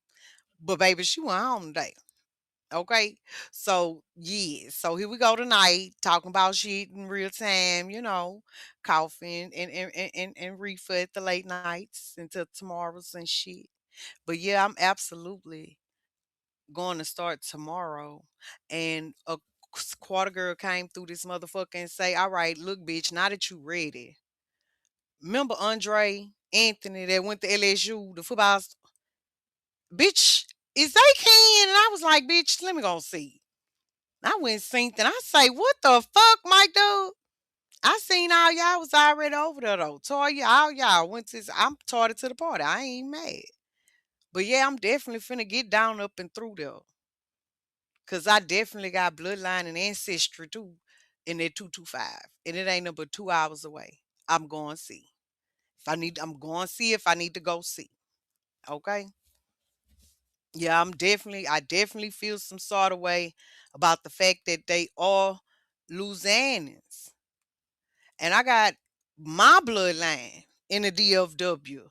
But baby, she went home today. Okay. So yeah. So here we go tonight, talking about shit in real time, coughing and reefer at the late nights until tomorrow's and shit. But yeah, I'm absolutely going to start tomorrow. And quarter girl came through this motherfucker and say, all right, look, bitch, now that you ready. Remember Andre Anthony that went to LSU, the football bitch, is they can? And I was like, bitch, let me go see. I went synced and I say, what the fuck, my dude? I seen all y'all was already over there though. Toya, all y'all went to. I'm tarted to the party. I ain't mad. But yeah, I'm definitely finna get down up and through there. Cause I definitely got bloodline and ancestry too in that 225. And it ain't no but 2 hours away. I'm going to see. I'm going to see if I need to go see. Okay. Yeah, I definitely feel some sort of way about the fact that they are Louisianans. And I got my bloodline in the DFW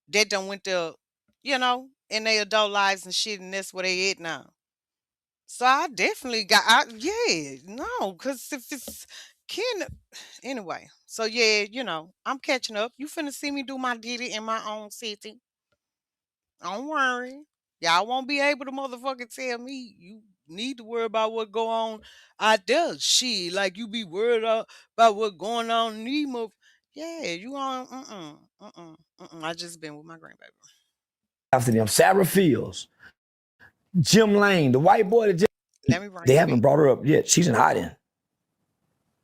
that done went to, in their adult lives and shit, and that's where they at now. So I definitely yeah, no, because if it's kin, anyway. So yeah, I'm catching up. You finna see me do my ditty in my own city. Don't worry. Y'all won't be able to motherfucking tell me you need to worry about what go on out there. Shit, like you be worried about what going on in Nemo. Yeah, you on I just been with my grandbaby. After them, Sarah Fields, Jim Lane, the white boy that just, Let me bring they you haven't back. brought her up yet. She's in hiding.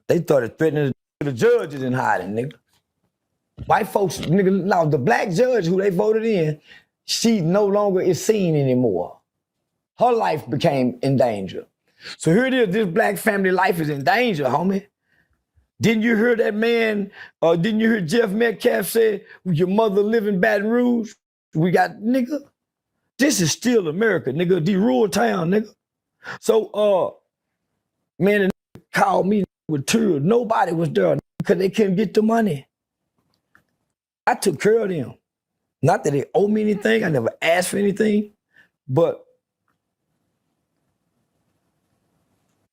They started threatening the judges in hiding, nigga. White folks, nigga, now the black judge who they voted in, she no longer is seen anymore. Her life became in danger. So here it is, this black family life is in danger, homie. Didn't you hear that man, didn't you hear Jeff Metcalf say, your mother live in Baton Rouge? We got, nigga, this is still America, nigga, the rural town, nigga. So, man, the called me with tears. Nobody was there because they couldn't get the money. I took care of them. Not that they owe me anything. I never asked for anything. But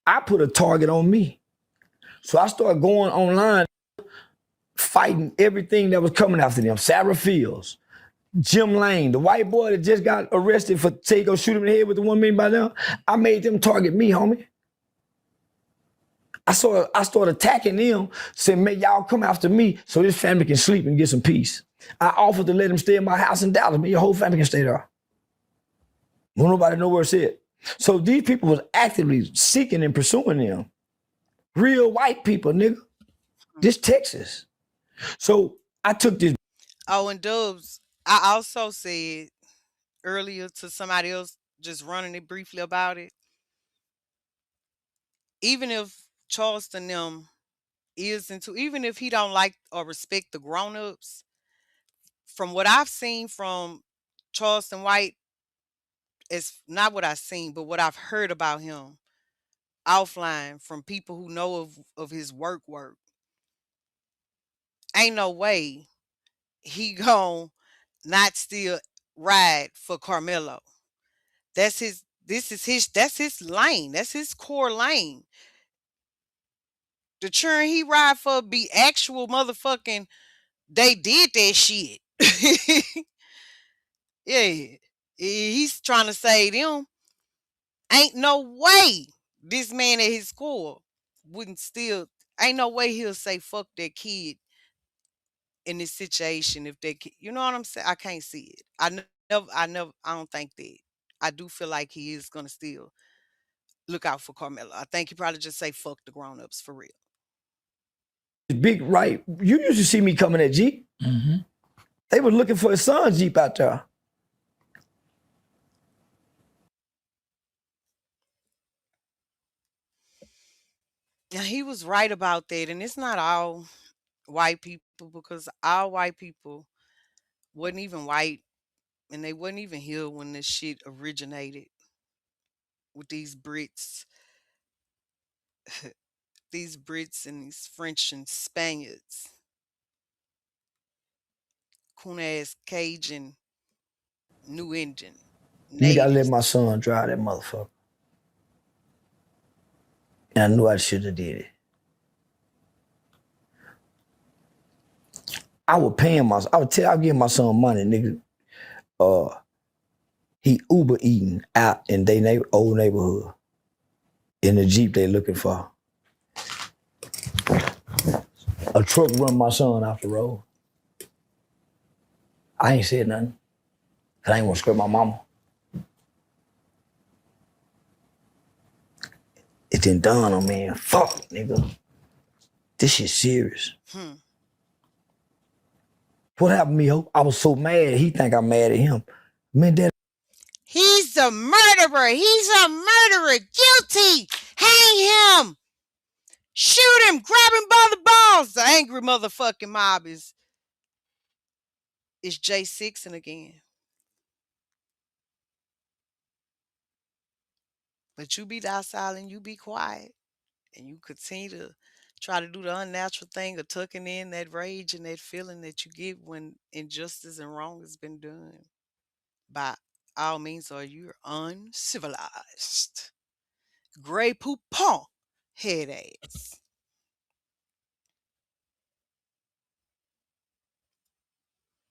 I put a target on me. So I started going online, fighting everything that was coming after them. Sarah Fields, Jim Lane, the white boy that just got arrested for say go shoot him in the head with the $1 million by now. I made them target me, homie. I started attacking them, saying, man, y'all come after me so this family can sleep and get some peace. I offered to let them stay in my house in Dallas, but your whole family can stay there. Won't nobody know where it's at. So these people was actively seeking and pursuing them. Real white people, nigga. This Texas. So I took this. Oh, and Dubs, I also said earlier to somebody else just running it briefly about it. Even if Charleston them is into, even if he don't like or respect the grown-ups, from what I've seen from Charleston White, it's not what I've seen, but what I've heard about him offline from people who know of his work. Ain't no way he gon' not still ride for Carmelo. That's his lane. That's his core lane. The churn he ride for be actual motherfucking they did that shit. Yeah. He's trying to say them. Ain't no way this man at his core wouldn't still ain't no way he'll say fuck that kid in this situation if they you know what I'm saying? I can't see it. I don't think that. I do feel like he is gonna still look out for Carmelo. I think he probably just say fuck the grown-ups for real. Big right. You used to see me coming at Jeep. Mm-hmm. They were looking for his son's Jeep out there. Now he was right about that, and it's not all white people because all white people wasn't even white and they wasn't even here when this shit originated with these Brits, these Brits and these French and Spaniards, coon ass Cajun, New Indian, Nigga, I let natives. my son drive that motherfucker. And I knew I should have did it. I would pay him I'd give my son money, nigga. He Uber eating out in their old neighborhood. in the Jeep they looking for. A truck run my son off the road. I ain't said nothing. Cause I ain't want to scare my mama. It didn't dawn on me. Fuck, nigga. This shit serious. What happened to me, Hope? I was so mad. He think I'm mad at him. Man, that He's a murderer. He's a murderer. Guilty. Hang him. Shoot him. Grab him by the balls. The angry motherfucking mob is J6 again. But you be docile and you be quiet. And you continue to try to do the unnatural thing of tucking in that rage and that feeling that you get when injustice and wrong has been done. By all means, are you uncivilized? Grey poupon head ass.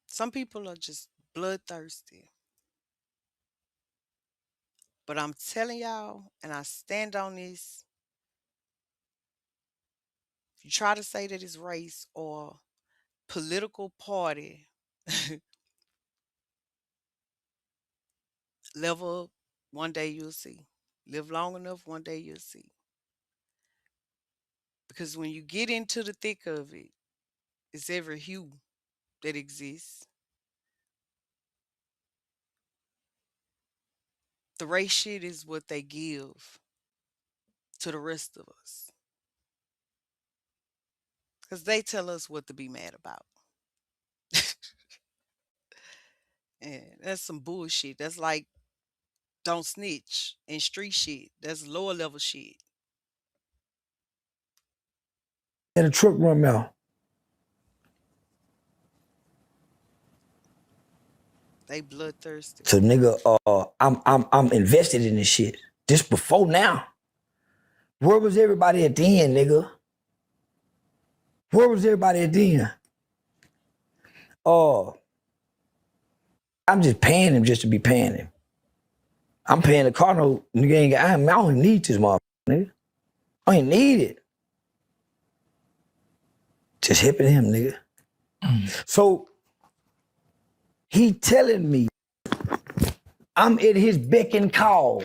Some people are just bloodthirsty. But I'm telling y'all, and I stand on this, if you try to say that it's race or political party, level up, one day you'll see. Live long enough, one day you'll see. Because when you get into the thick of it, it's every hue that exists. The race shit is what they give to the rest of us. Because they tell us what to be mad about. And that's some bullshit. That's like don't snitch and street shit. That's lower level shit. had a truck run me out. They bloodthirsty. So nigga, I'm invested in this shit. This before now. Where was everybody at the end, nigga? Where was everybody at the end? I'm just paying him just to be paying him. I'm paying the car note, nigga ain't got, I don't need this motherfucker, nigga. I ain't need it. Just hipping him, nigga. So he telling me I'm at his beck and call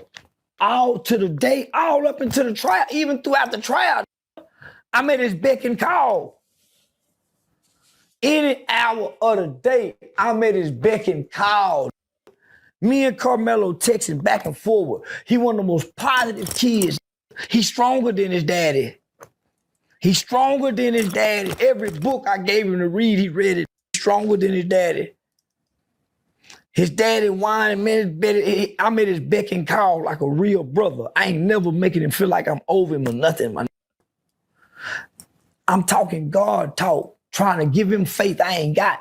all to the day, all up into the trial, even throughout the trial. I'm at his beck and call. Any hour of the day, I'm at his beck and call. Me and Carmelo texting back and forward. He one of the most positive kids. He's stronger than his daddy. He's stronger than his daddy. Every book I gave him to read, he read it. He's stronger than his daddy. His daddy whining, man, I'm at his beck and call like a real brother. I ain't never making him feel like I'm over him or nothing, man. I'm talking God talk, trying to give him faith I ain't got.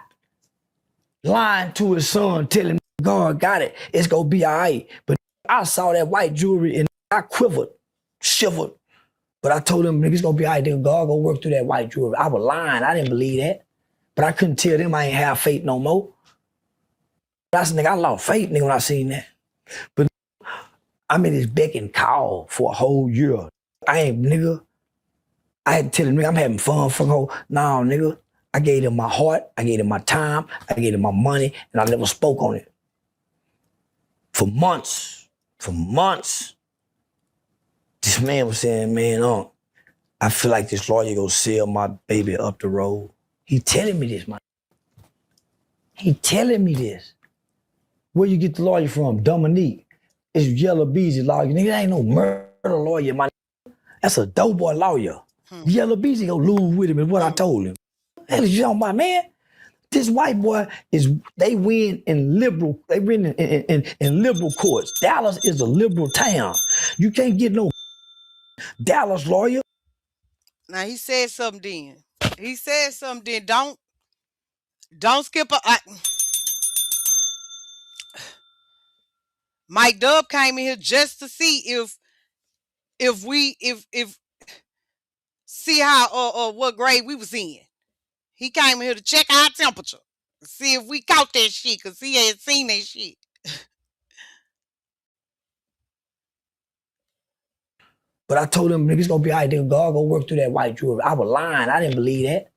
Lying to his son, telling him God got it. It's gonna be all right. But I saw that white jewelry and I quivered, shivered. But I told him, nigga, it's gonna be all right. Then God gonna work through that white jewelry. I was lying. I didn't believe that. But I couldn't tell them I ain't have faith no more. I said, nigga, I lost faith, nigga, when I seen that. But I'm in his beck and call for a whole year. I had to tell him, nigga, I'm having fun for a whole, nah, nigga. I gave him my heart, I gave him my time, I gave him my money, and I never spoke on it. For months, this man was saying, man, I feel like this lawyer gonna sell my baby up the road. He telling me this, man. He telling me this. Where you get the lawyer from? Dominique. It's Yellow Beezy lawyer. Nigga, that ain't no murder lawyer, man. That's a dope boy lawyer. Yellow Beezy gonna lose with him is what I told him. Hell is you talking about, man? This white boy they win in liberal courts. Dallas is a liberal town. You can't get no Dallas lawyer. Now he said something then. He said something then. Don't skip Mike Dub came in here just to see if see how or what grade we was in. He came in here to check our temperature. See if we caught that shit, cause he ain't seen that shit. But I told them, niggas gonna be all right, then God go work through that white jewelry. I was lying, I didn't believe that.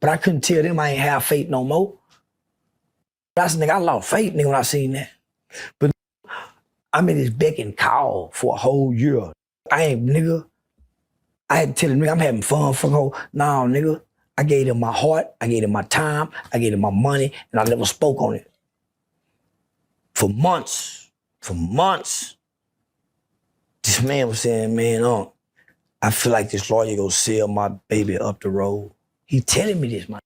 But I couldn't tell them I ain't have faith no more. I said, nigga, I lost faith, nigga, when I seen that. But I'm in this beck and call for a whole year. I had to tell them, nigga, I'm having fun for the whole, nah, nigga. I gave them my heart, I gave them my time, I gave them my money, and I never spoke on it. For months, this man was saying, man, I feel like this lawyer gonna sell my baby up the road. He telling me this, man.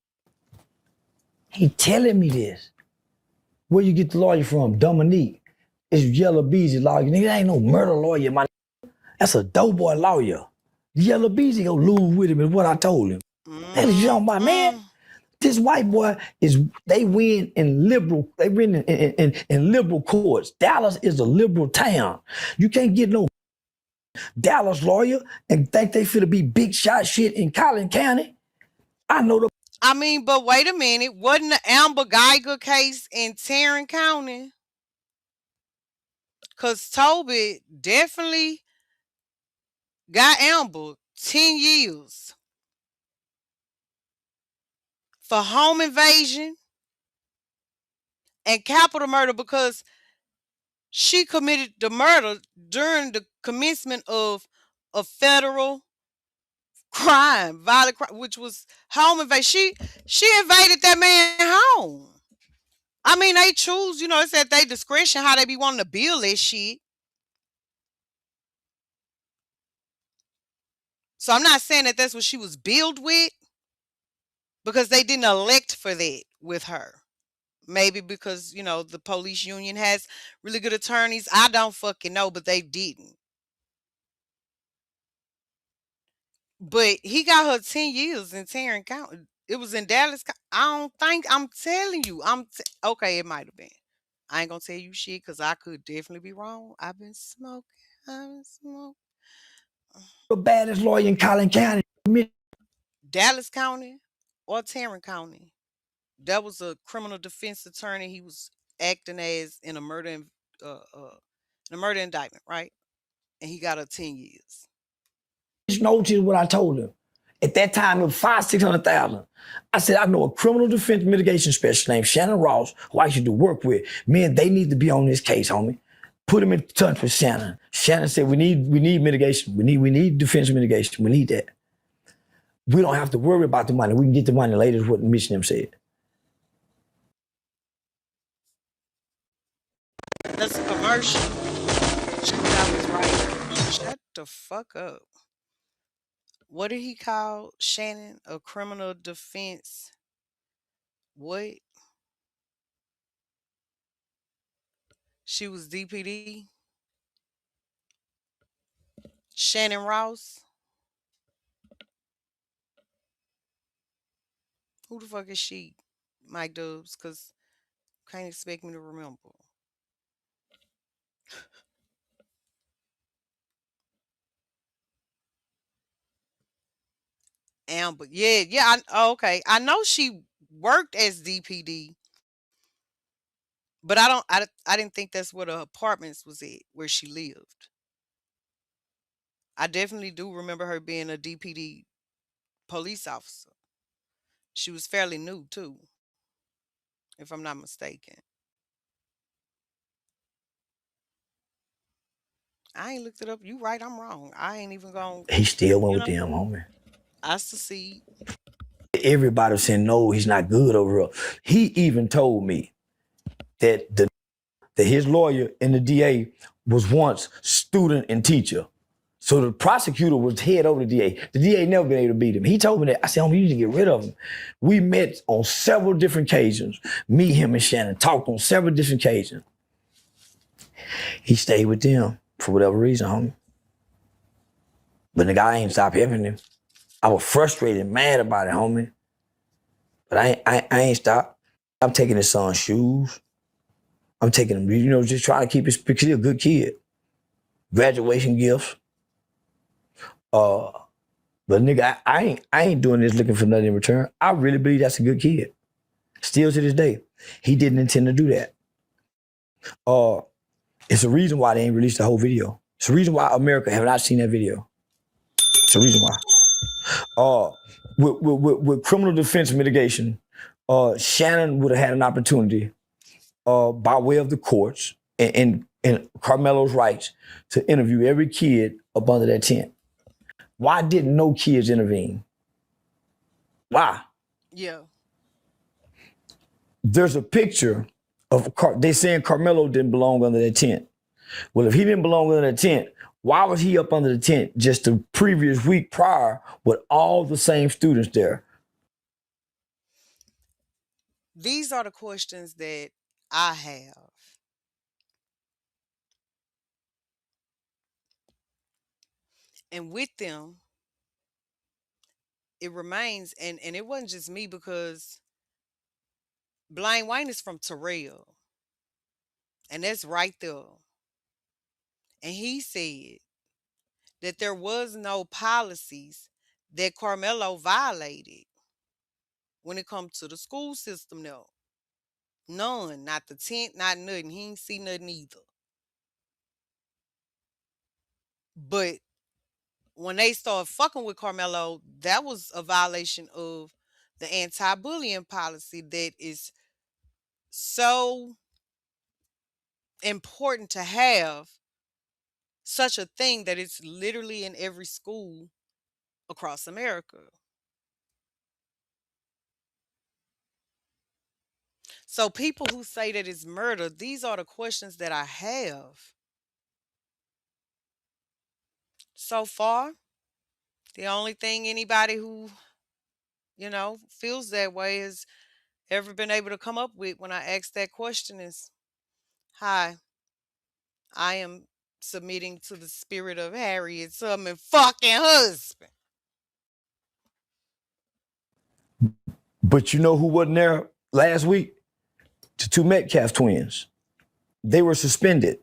He telling me this. Where you get the lawyer from? Dominique. It's Yellow Beezy lawyer. Nigga, that ain't no murder lawyer, man. That's a doughboy lawyer. Yellow Beezy gonna lose with him is what I told him. That is young, my man. This white boy they win in liberal courts. Dallas is a liberal town. You can't get no Dallas lawyer and think they finna be big shot shit in Collin County. I know the. I mean, but wait a minute. Wasn't the Amber Geiger case in Tarrant County? Because Toby definitely got Amber 10 years for home invasion and capital murder because she committed the murder during the commencement of a federal crime, violent crime, which was home invasion. She invaded that man's home. I mean, they choose, it's at their discretion how they be wanting to build that shit. So I'm not saying that that's what she was billed with because they didn't elect for that with her. Maybe because, the police union has really good attorneys. I don't fucking know, but they didn't. But he got her 10 years in Tarrant County. It was in Dallas. I'm telling you. Okay, it might have been. I ain't gonna tell you shit because I could definitely be wrong. I've been smoking. The baddest lawyer in Collin County. Dallas County or Tarrant County. That was a criminal defense attorney. He was acting as in a murder indictment, right? And he got her 10 years. Notice what I told him. At that time, it was $600,000. I said, I know a criminal defense mitigation specialist named Shannon Ross, who I used to work with. Man, they need to be on this case, homie. Put him in touch with Shannon. Shannon said, we need mitigation. We need defense mitigation. We need that. We don't have to worry about the money. We can get the money later, is what Mission said. That's a commercial. Shut the fuck up. What did he call Shannon? A criminal defense. What? She was DPD. Shannon Ross. Who the fuck is she? Mike Dubs, because can't expect me to remember. Amber. Yeah. Okay. I know she worked as DPD, but I didn't think that's where the apartments was at, where she lived. I definitely do remember her being a DPD police officer. She was fairly new too, if I'm not mistaken. I ain't looked it up. You right, I'm wrong. I ain't even gonna. He still went with them, homie. I succeed. Everybody was saying, no, he's not good over here. He even told me that his lawyer and the DA was once student and teacher. So the prosecutor was head over the DA. The DA never been able to beat him. He told me that. I said, homie, you need to get rid of him. We met on several different occasions. Me, him, and Shannon talked on several different occasions. He stayed with them for whatever reason, homie. But the guy ain't stopped helping him. I was frustrated and mad about it, homie. But I ain't stopped. I'm taking his son's shoes. I'm taking him, just trying to keep his, because he's a good kid. Graduation gifts. But nigga, I ain't doing this looking for nothing in return. I really believe that's a good kid. Still to this day. He didn't intend to do that. It's a reason why they ain't released the whole video. It's a reason why America have not seen that video. It's the reason why. Uh, with criminal defense mitigation, Shannon would have had an opportunity by way of the courts and Carmelo's rights to interview every kid up under that tent. Why didn't no kids intervene? Why? Yeah. There's a picture of they saying Carmelo didn't belong under that tent. Well, if he didn't belong under the tent, why was he up under the tent just the previous week prior with all the same students there? These are the questions that I have. And with them, it remains, and it wasn't just me because Blaine Wayne is from Terrell, and that's right there. And he said that there was no policies that Carmelo violated when it comes to the school system now. None, not the tent, not nothing. He ain't see nothing either. But when they started fucking with Carmelo, that was a violation of the anti-bullying policy that is so important to have such a thing that it's literally in every school across America. So people who say that it's murder, these are the questions that I have. So far, the only thing anybody who, feels that way has ever been able to come up with when I ask that question is, hi, I am submitting to the spirit of Harriet Tubman fucking husband. But you know who wasn't there last week? The two Metcalf twins. They were suspended.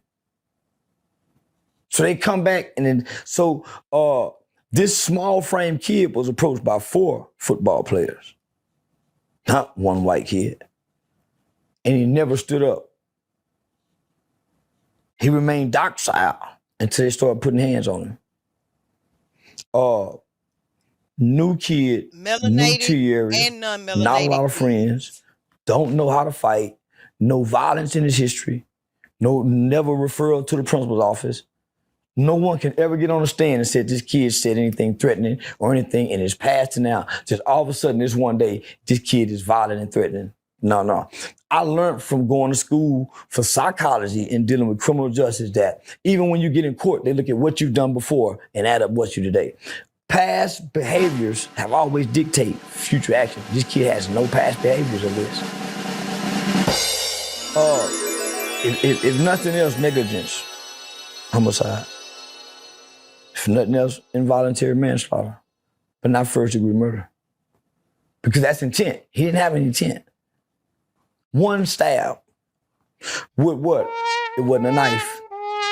So they come back and then this small frame kid was approached by 4 football players, not one white kid. And he never stood up. He remained docile until they started putting hands on him. New kid, new Melanated T area, and not a non-melanated lot of friends, kids. don't know how to fight, no violence in his history, never referral to the principal's office. No one can ever get on the stand and say this kid said anything threatening or anything in his past to now. Just all of a sudden, this one day, this kid is violent and threatening. No. I learned from going to school for psychology and dealing with criminal justice that even when you get in court, they look at what you've done before and add up what you today. Past behaviors have always dictate future action. This kid has no past behaviors of this. If nothing else, negligence, homicide. If nothing else, involuntary manslaughter, but not first-degree murder. Because that's intent. He didn't have any intent. One stab. With what? It wasn't a knife.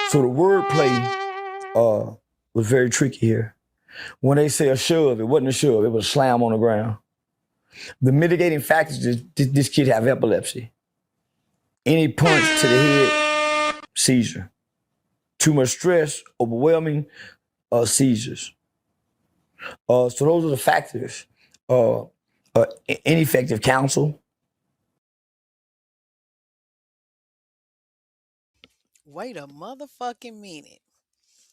So the wordplay was very tricky here. When they say a shove, it wasn't a shove. It was a slam on the ground. The mitigating factors is this kid have epilepsy. Any punch to the head, seizure. Too much stress, overwhelming, seizures. So those are the factors. Ineffective counsel. Wait a motherfucking minute.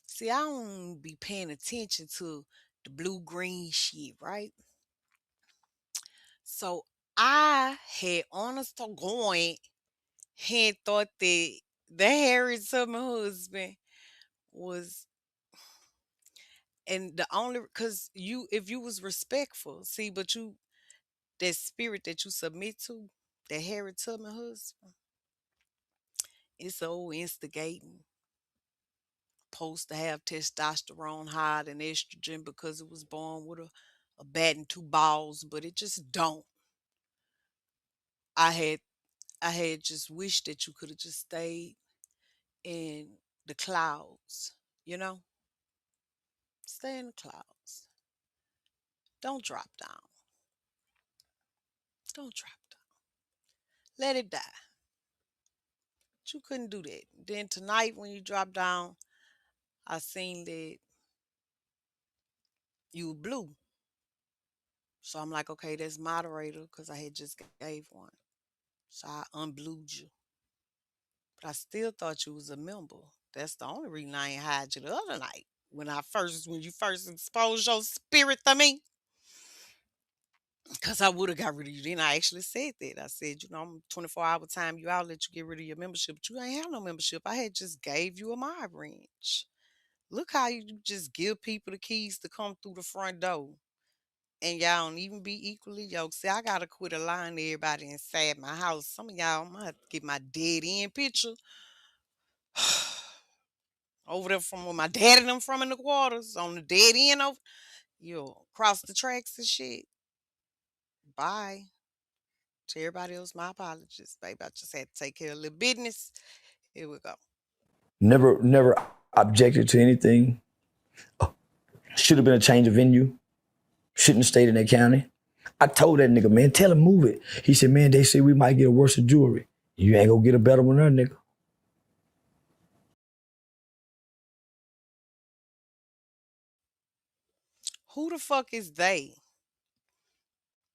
See, I don't be paying attention to the blue green shit, right? So I had honest to going had thought that the Harry Tubman husband was, and the only because you if you was respectful, see, but you, that spirit that you submit to, that Harry Tubman husband, it's old instigating, supposed to have testosterone higher than estrogen because it was born with a bat and 2 balls, but it just don't. I had I had just wished that you could have just stayed in the clouds, you know? Stay in the clouds. Don't drop down. Don't drop down. Let it die. But you couldn't do that. Then tonight when you drop down, I seen that You blue. So I'm like, okay, that's moderator because I had just gave one. So I unblued you. But I still thought you was a member. That's the only reason I ain't hide you the other night. When you first exposed your spirit to me. Cause I would have got rid of you. Then I actually said that. I said, I'm 24-hour time you out, let you get rid of your membership. But you ain't have no membership. I had just gave you a mob wrench. Look how you just give people the keys to come through the front door. And y'all don't even be equally yoked. See, I gotta quit allowing everybody inside my house. Some of y'all might have to get my dead end picture over there from where my dad and them from in the quarters on the dead end over across the tracks and shit. Bye. To everybody else, my apologies, baby. I just had to take care of a little business. Here we go. Never objected to anything. Should have been a change of venue. Shouldn't have stayed in that county. I told that nigga, man, tell him move it. He said, man, they say we might get a worse jewelry. You ain't gonna get a better one there, nigga. Who the fuck is they?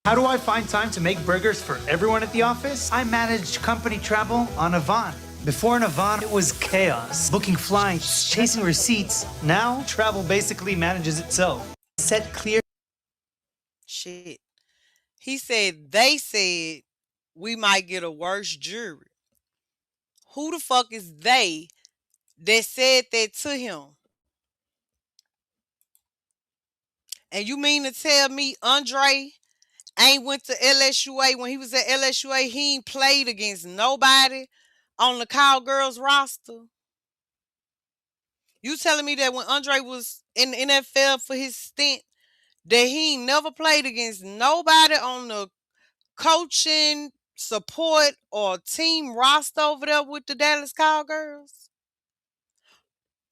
How do I find time to make burgers for everyone at the office? I managed company travel on Avant. Before Avant, it was chaos. Booking flights, chasing receipts. Now, travel basically manages itself. Set clear. Shit. He said they said we might get a worse jury. Who the fuck is they that said that to him? And you mean to tell me Andre ain't went to LSUA when he was at LSUA? He ain't played against nobody on the Cowgirls roster. You telling me that when Andre was in the NFL for his stint, that he ain't never played against nobody on the coaching, support, or team roster over there with the Dallas Cowgirls?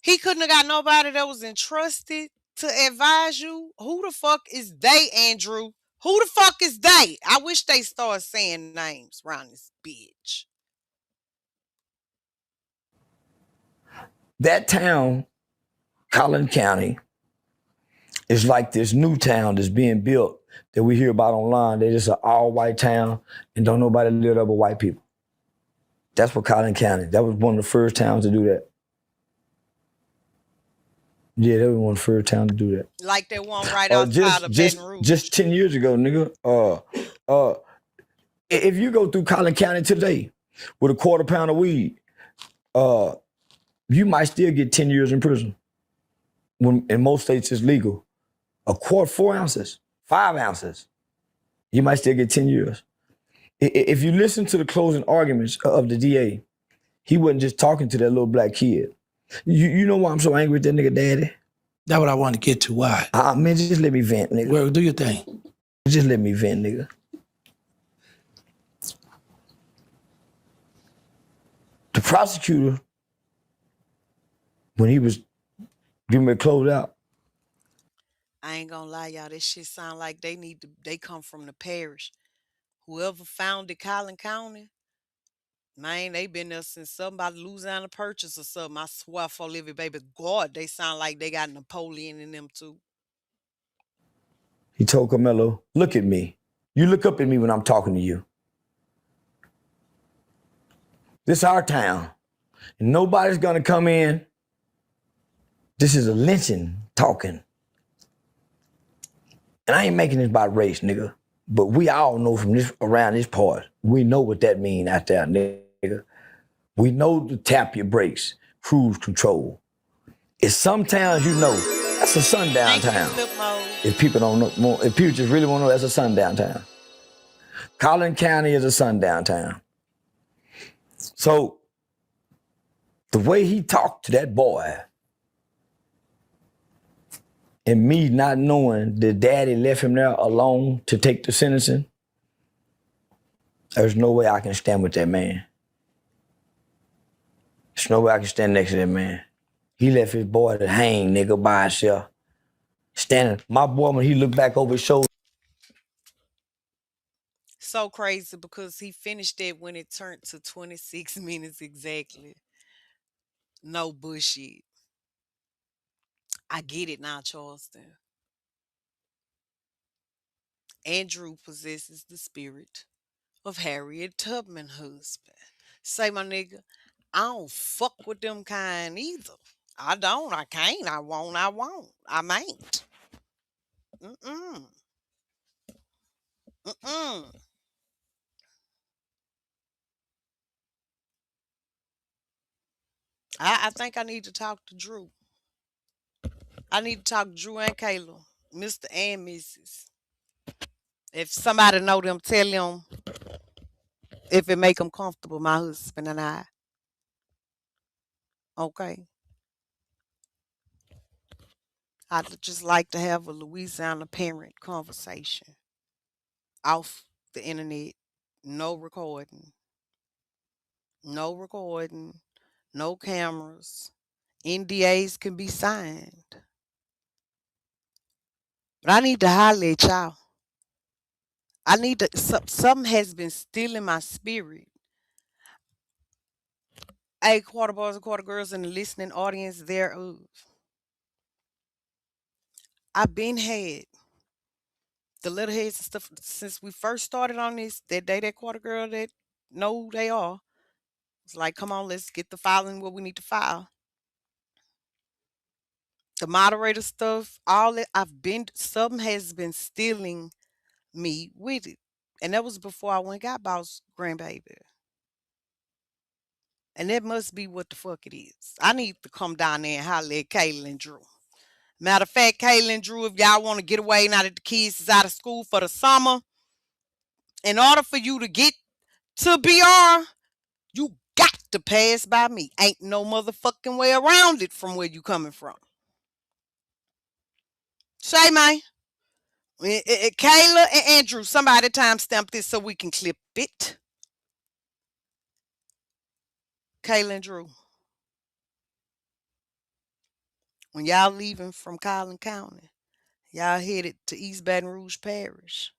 He couldn't have got nobody that was entrusted to advise you. Who the fuck is they, Andrew? Who the fuck is they? I wish they start saying names around this bitch. That town, Collin County, is like this new town that's being built that we hear about online. They're just an all-white town and don't nobody live there but white people. That's what Collin County. That was one of the first towns to do that. Yeah, that was one of the first towns to do that. Like that one right outside of Baton Rouge. Just 10 years ago, nigga. If you go through Collin County today with a quarter pound of weed, you might still get 10 years in prison. When in most states it's legal. A quart, 4 ounces, 5 ounces, you might still get 10 years. If you listen to the closing arguments of the DA, he wasn't just talking to that little black kid. You know why I'm so angry with that nigga daddy? That's what I want to get to. Why? Man, just let me vent, nigga. Well, do your thing. Just let me vent, nigga. The prosecutor, when he was getting ready to close out, I ain't gonna lie, y'all. This shit sound like they come from the parish. Whoever founded Collin County, man, they been there since something about Louisiana Purchase or something. I swear for living, baby. God, they sound like they got Napoleon in them too. he told Carmelo, look at me. You look up at me when I'm talking to you. This is our town. And nobody's gonna come in. This is a lynching talking. And I ain't making this about race, nigga. But we all know from this around this part, we know what that mean out there, nigga. We know to tap your brakes, cruise control. In some towns, you know, that's a sundown town. If people don't know, if people just really want to know, that's a sundown town. Collin County is a sundown town. So the way he talked to that boy, and me not knowing that daddy left him there alone to take the sentencing, there's no way I can stand with that man. There's no way I can stand next to that man. He left his boy to hang, nigga, by himself. Standing, my boy, when he looked back over his shoulder. So crazy because he finished it when it turned to 26 minutes exactly. No bullshit. I get it now, Charleston. Andrew possesses the spirit of Harriet Tubman husband. Say, my nigga, I don't fuck with them kind either. I don't. I can't. I won't. I won't. I mayn't. Mm-mm. Mm-mm. I think I need to talk to Drew. I need to talk to Drew and Kayla, Mr. and Mrs. If somebody know them, tell them if it make them comfortable, my husband and I. Okay. I'd just like to have a Louisiana parent conversation off the internet. No recording. No recording. No cameras. NDAs can be signed. But I need to holler at y'all. I need to, something has been stealing my spirit. Hey, quarter boys and quarter girls in the listening audience thereof. I've been had the little heads and stuff since we first started on this. That day, that quarter girl that know who they are. It's like, come on, let's get the filing what we need to file. The moderator stuff, all that something has been stealing me with it. And that was before I went and got boss grandbaby. And that must be what the fuck it is. I need to come down there and holler at Kayla and Drew. Matter of fact, Kayla and Drew, if y'all want to get away now that the kids is out of school for the summer, in order for you to get to BR, you got to pass by me. Ain't no motherfucking way around it from where you coming from. Say, man. Kayla and Andrew, somebody timestamp this so we can clip it. Kayla and Drew. When y'all leaving from Collin County, y'all headed to East Baton Rouge Parish.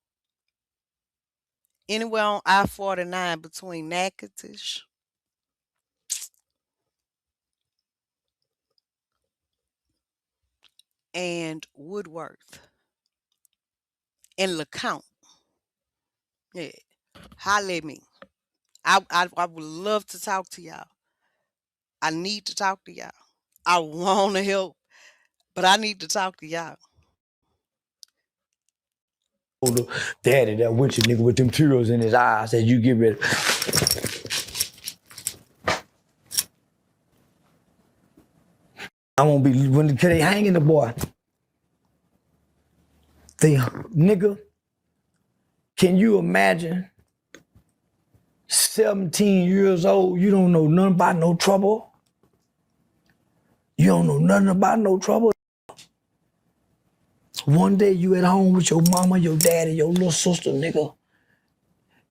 Anywhere on I-49 between Natchitoches and Woodworth and LeCount. Yeah. Holler at me. I would love to talk to y'all. I need to talk to y'all. I want to help, but I need to talk to y'all. Daddy, that with you nigga with them tears in his eyes as you get ready. I won't be when they hanging the boy. The nigga, can you imagine 17 years old, you don't know nothing about no trouble? You don't know nothing about no trouble? One day you at home with your mama, your daddy, your little sister, nigga.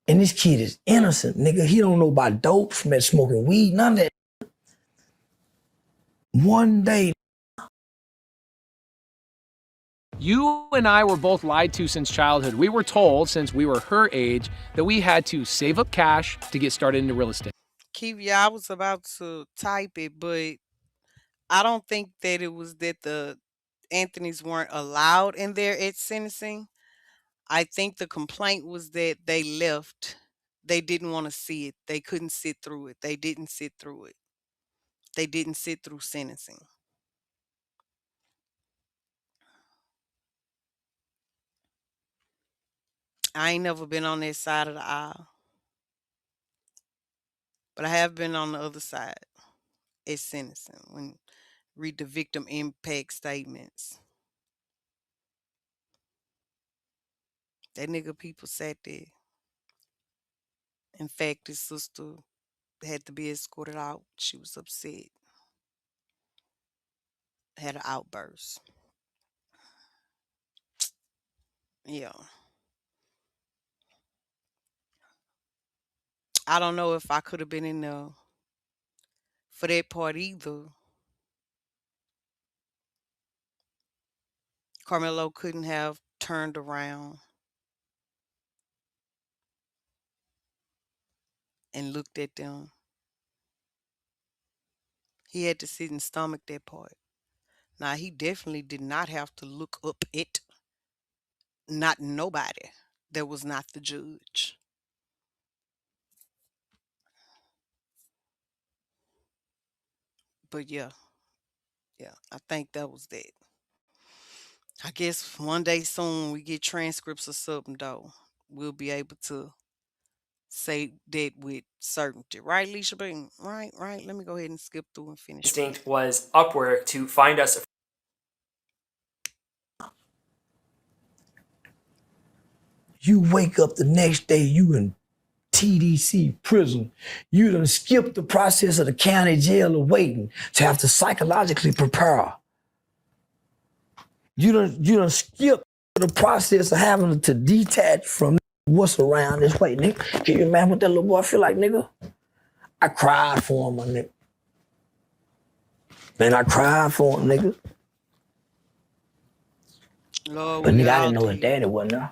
And this kid is innocent, nigga. He don't know about dope, smoking weed, none of that. One day. You and I were both lied to since childhood. We were told, since we were her age, that we had to save up cash to get started into real estate. Kiwi, I was about to type it, but I don't think that it was that the Anthonys weren't allowed in there at sentencing. I think the complaint was that they left. They didn't want to see it. They couldn't sit through it. They didn't sit through it. They didn't sit through sentencing. I ain't never been on that side of the aisle, but I have been on the other side at sentencing when read the victim impact statements. That nigga people sat there. In fact, his sister had to be escorted out. She was upset. Had an outburst. Yeah. I don't know if I could have been in there for that part either. Carmelo couldn't have turned around and looked at them. He had to sit and stomach that part. Now, he definitely did not have to look up at not nobody. that was not the judge. But yeah, I think that was that. I guess one day soon we get transcripts or something though. We'll be able to say that with certainty. Right, Leisha Bean? Right. Let me go ahead and skip through and finish playing. instinct was upward to find us. You wake up the next day, you in TDC prison. You done skip the process of the county jail of waiting to have to psychologically prepare. You done skip the process of having to detach from what's around this way, nigga. Can you imagine what that little boy feel like, nigga? I cried for him, my nigga. Man, I cried for him, nigga. Lord, But we nigga, I all didn't know his did. daddy wasn't there.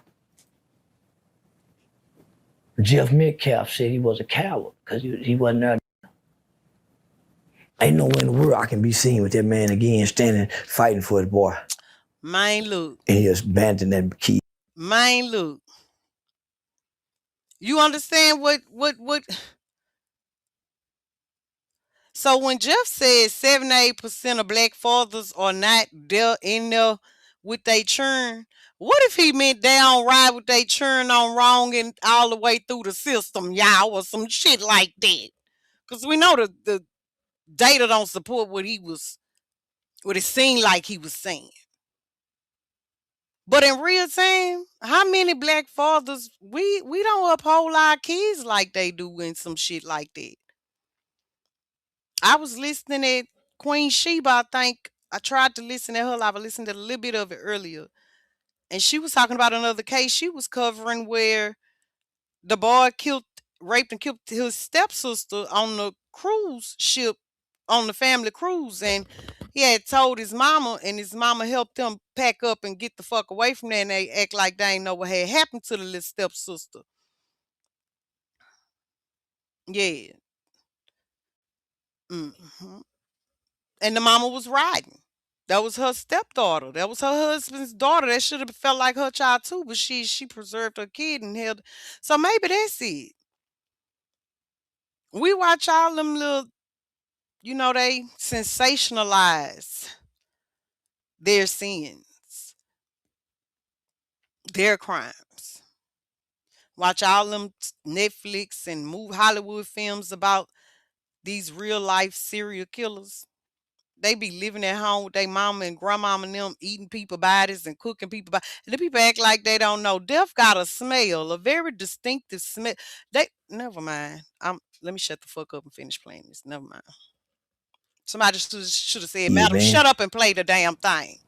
Jeff Metcalf said he was a coward because he wasn't there. Ain't nowhere in the world I can be seen with that man again standing, fighting for his boy. Man, look. And he just abandoned that kid. Man, look. You understand what? So when Jeff said 78% of black fathers are not there in there with their churn, what if he meant they don't ride with their churn on wrong and all the way through the system, y'all, or some shit like that? Because we know the data don't support what it seemed like he was saying. But in real time, how many black fathers we don't uphold our kids like they do in some shit like that? I was listening at Queen Sheba, I think. I tried to listen at her live. I listened to a little bit of it earlier. And she was talking about another case she was covering where the boy raped and killed his stepsister on the cruise ship, on the family cruise. And he had told his mama, and his mama helped him pack up and get the fuck away from there. And they act like they ain't know what had happened to the little stepsister. Yeah. Hmm. And the mama was riding. That was her stepdaughter. That was her husband's daughter. That should have felt like her child too, but she preserved her kid and held. So maybe that's it. We watch all them little, they sensationalize their sins, their crimes. Watch all them Netflix and Hollywood films about these real life serial killers. They be living at home with their mama and grandmama and them eating people bodies and cooking people bodies. And the people act like they don't know. Death got a smell, a very distinctive smell. Never mind. Let me shut the fuck up and finish playing this. Never mind. Somebody should have said, Yeah, Madam, man. shut up and play the damn thing.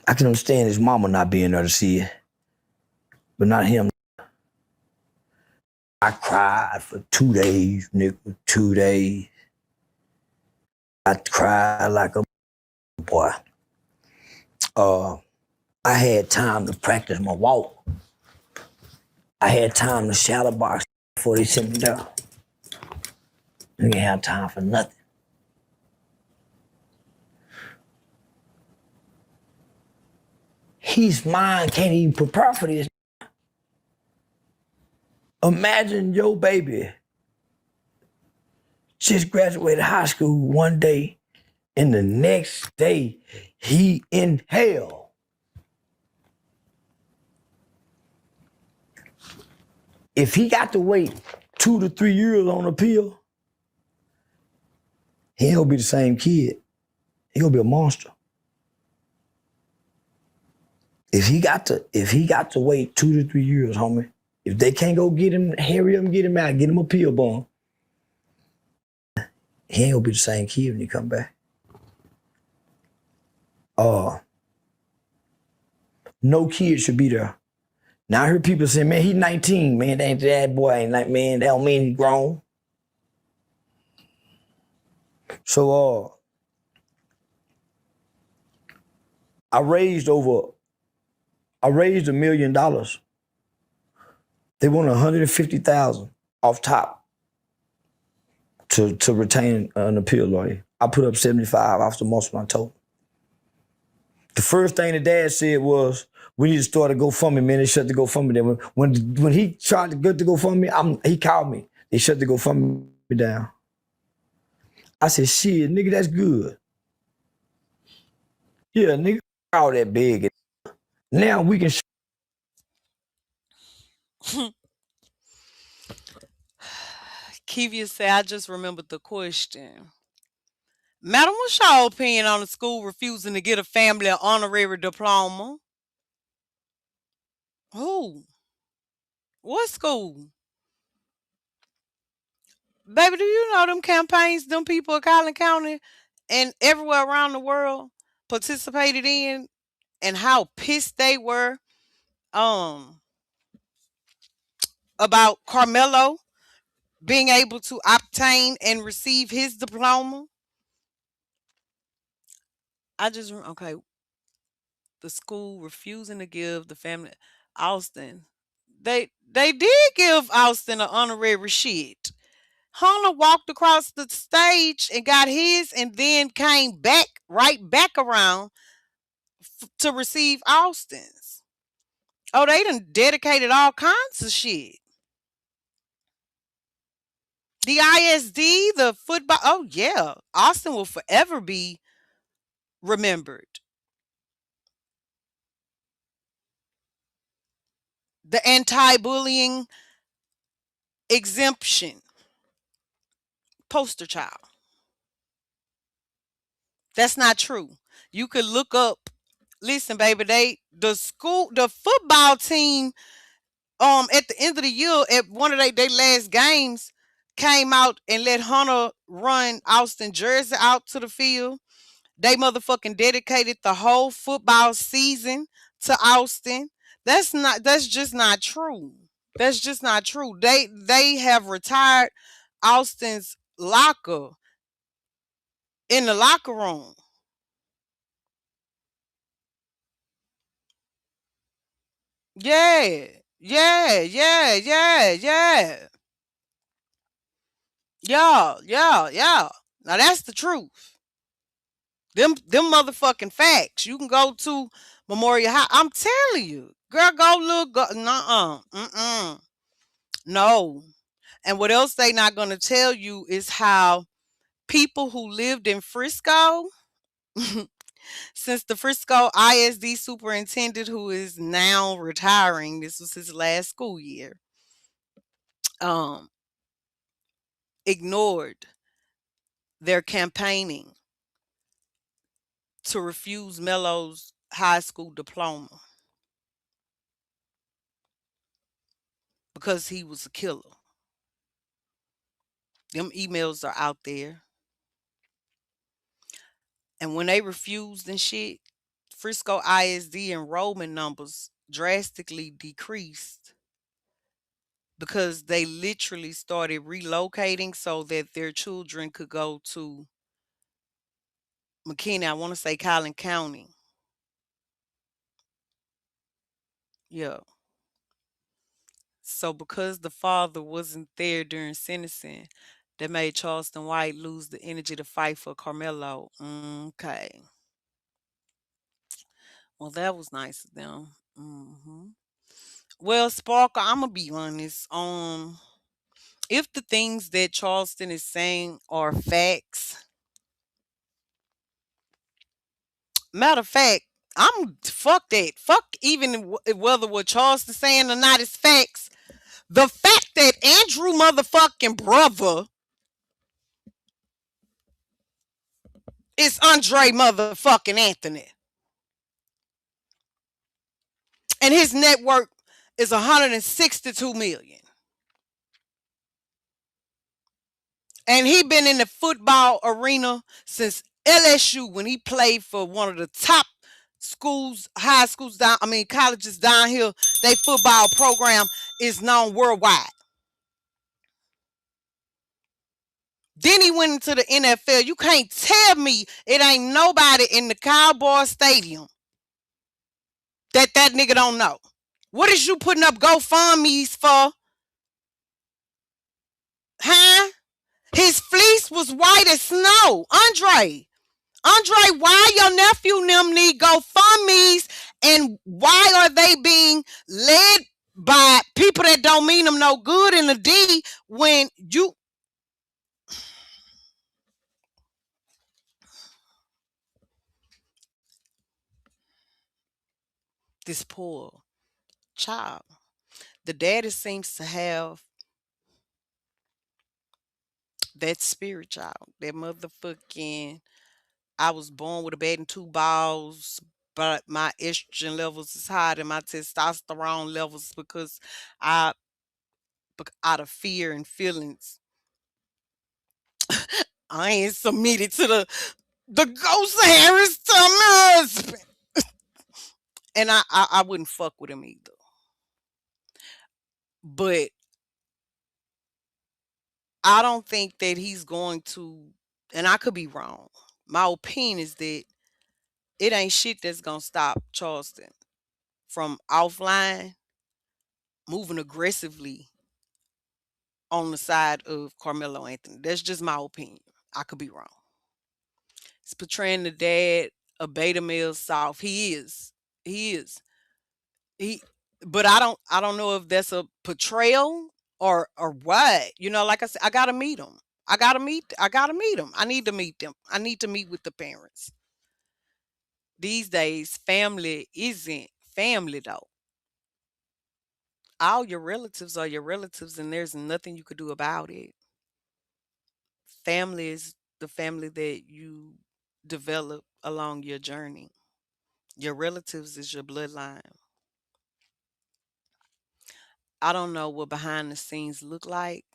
I can understand his mama not being there to see it, but not him. I cried for 2 days, nigga, 2 days. I cried like a boy. I had time to practice my walk. I had time to shadow box before they sent me down. I didn't have time for nothing. His mind can't even prepare for this. Imagine your baby just graduated high school one day, and the next day he in hell. If he got to wait 2 to 3 years on appeal, he ain't gonna be the same kid. He gonna be a monster. If he got to wait 2 to 3 years, homie, if they can't go get him, hurry up and get him out, get him a appeal bond, he ain't gonna be the same kid when he come back. No kid should be there. Now I heard people say, man, he's 19, man, that boy ain't like, man, that don't mean he grown. So I raised $1 million. They want $150,000 off top to retain an appeal lawyer. I put up 75 off the most of my total. The first thing the dad said was, We need to start a GoFundMe, man. They shut the GoFundMe down. When he tried to get the GoFundMe, he called me. They shut the GoFundMe down. I said, shit, nigga, that's good. Yeah, nigga, all that big. Now we can. Kivia said, I just remembered the question. Madam, what's your opinion on the school refusing to get a family an honorary diploma? Who? What school? Baby, do you know them campaigns them people of Collin County and everywhere around the world participated in, and how pissed they were about Carmelo being able to obtain and receive his diploma? Okay, the school refusing to give the family Austin. They did give Austin an honorary shit. Hunter walked across the stage and got his, and then came right back around to receive Austin's. Oh, they done dedicated all kinds of shit. The ISD, the football. Oh yeah, Austin will forever be remembered. The anti-bullying exemption poster child. That's not true. You could look up. Listen, baby, the football team at the end of the year at one of their last games came out and let Hunter run Austin jersey out to the field. They motherfucking dedicated the whole football season to Austin. That's just not true. That's just not true. They have retired Austin's locker in the locker room. Yeah. Yeah, yeah, yeah, yeah. Yeah, yeah, yeah. Now that's the truth. Them motherfucking facts. You can go to Memorial High. I'm telling you. Girl, go look. Nuh-uh. Mm-mm. No. And what else they not going to tell you is how people who lived in Frisco, since the Frisco ISD superintendent, who is now retiring, this was his last school year, ignored their campaigning to refuse Melo's high school diploma because he was a killer. Them emails are out there. And when they refused and shit, Frisco ISD enrollment numbers drastically decreased because they literally started relocating so that their children could go to McKinney, I want to say Collin County. Yeah. So because the father wasn't there during sentencing, that made Charleston White lose the energy to fight for Carmelo. Okay. Well, that was nice of them. Well, Sparkle, I'm gonna be honest. If the things that Charleston is saying are facts, matter of fact, I'm fuck that. Fuck even whether what Charleston's saying or not is facts. The fact that Andrew motherfucking brother is Andre motherfucking Anthony, and his net worth is 162 million. And he been in the football arena since LSU when he played for one of the top schools, high schools colleges down here. They football program is known worldwide. Then he went into the NFL. You can't tell me it ain't nobody in the Cowboy Stadium that nigga don't know. What is you putting up GoFundMe's for? Huh? His fleece was white as snow. Andre, why your nephew and them need GoFundMe's And why are they being led by people that don't mean them no good in the D when you this poor child? The daddy seems to have that spirit child, that motherfucking I was born with a bed and two balls, but my estrogen levels is higher than my testosterone levels because I out of fear and feelings I ain't submitted to the ghost of Harris to my husband. And I wouldn't fuck with him either. But I don't think that he's going to, and I could be wrong. My opinion is that it ain't shit that's gonna stop Charleston from offline moving aggressively on the side of Carmelo Anthony. That's just my opinion. I could be wrong. He's portraying the dad a beta male soft. He is. He is. He but I don't know if that's a portrayal or what. You know, like I said, I gotta meet him. I gotta meet him. I need to meet them. I need to meet with the parents. These days, family isn't family though. All your relatives are your relatives and there's nothing you could do about it. Family is the family that you develop along your journey. Your relatives is your bloodline. I don't know what behind the scenes look like.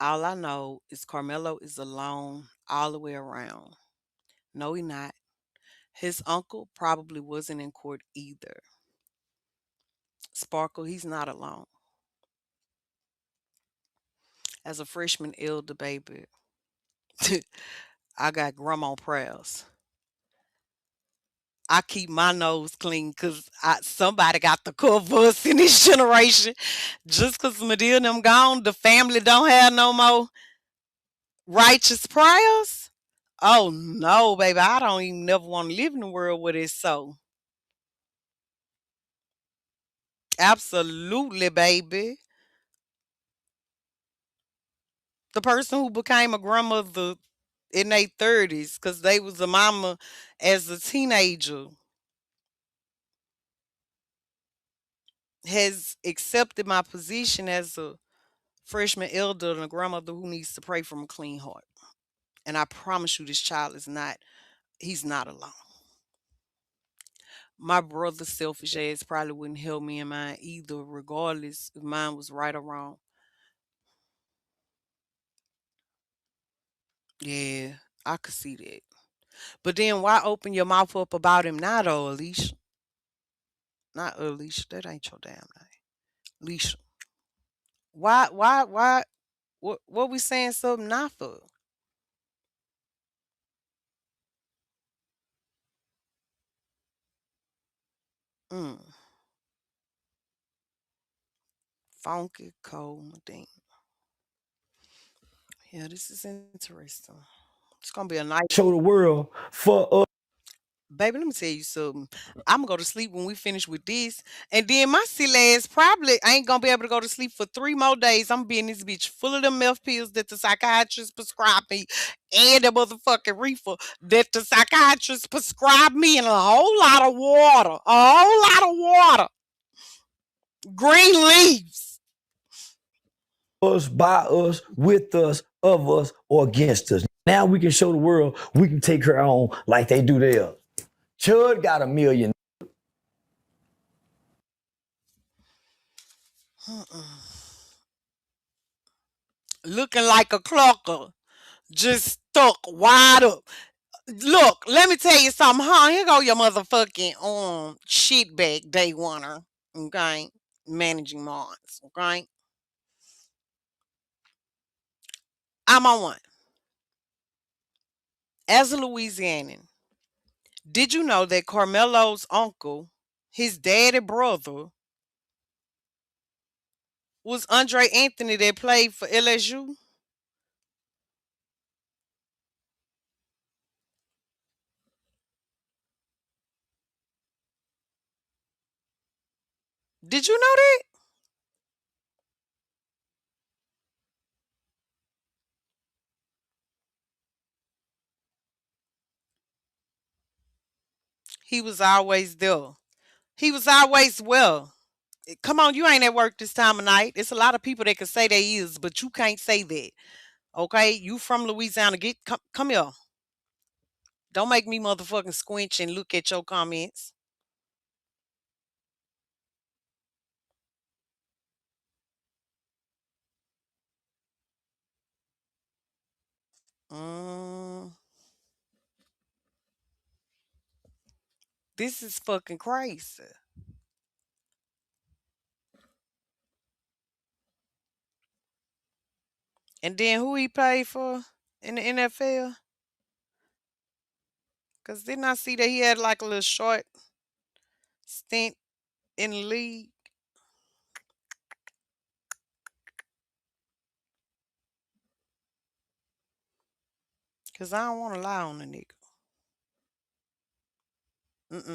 All I know is Carmelo is alone all the way around. No, he not. His uncle probably wasn't in court either. Sparkle, he's not alone. As a freshman elder baby, I got grandma prayers. I keep my nose clean because somebody got to cover us in this generation. Just because Medea and them gone, the family don't have no more righteous prayers. Oh no, baby. I don't even never want to live in a world where it's so. Absolutely, baby. The person who became a grandmother in their 30s because they was a mama as a teenager has accepted my position as a freshman elder and a grandmother who needs to pray from a clean heart. And I promise you, this child is not, he's not alone. My brother's selfish ass probably wouldn't help me in mine either, regardless if mine was right or wrong. Yeah, I could see that. But then why open your mouth up about him now, though, Alicia? Not Alicia. That ain't your damn name. Alicia. Why? What we saying something not for? Mm, funky cold Medina. Yeah, this is interesting. It's gonna be a nice Show the world for us. baby. Let me tell you something. I'm gonna go to sleep when we finish with this, and then my silly ass probably ain't gonna be able to go to sleep for 3 more days. I'm being this bitch full of them meth pills that the psychiatrist prescribed me, and the motherfucking reefer that the psychiatrist prescribed me, and a whole lot of water, a whole lot of water, green leaves. Us, by us, with us, of us, or against us. Now we can show the world we can take her on like they do theirs. Chud got 1 million. Looking like a clucker, just stuck wide up. Look, let me tell you something, huh? Here go your motherfucking shit bag day oneer. Okay. Managing Mars. Okay. I'm on one. As a Louisianian, did you know that Carmelo's uncle, his daddy brother, was Andre Anthony that played for LSU? Did you know that? He was always there. He was always well. Come on, you ain't at work this time of night. It's a lot of people that can say they is, but you can't say that. Okay? You from Louisiana. Come here. Don't make me motherfucking squinch and look at your comments. Mm, this is fucking crazy. And then who he played for in the NFL? Cause didn't I see that he had like a little short stint in the league? Cause I don't want to lie on the nigga.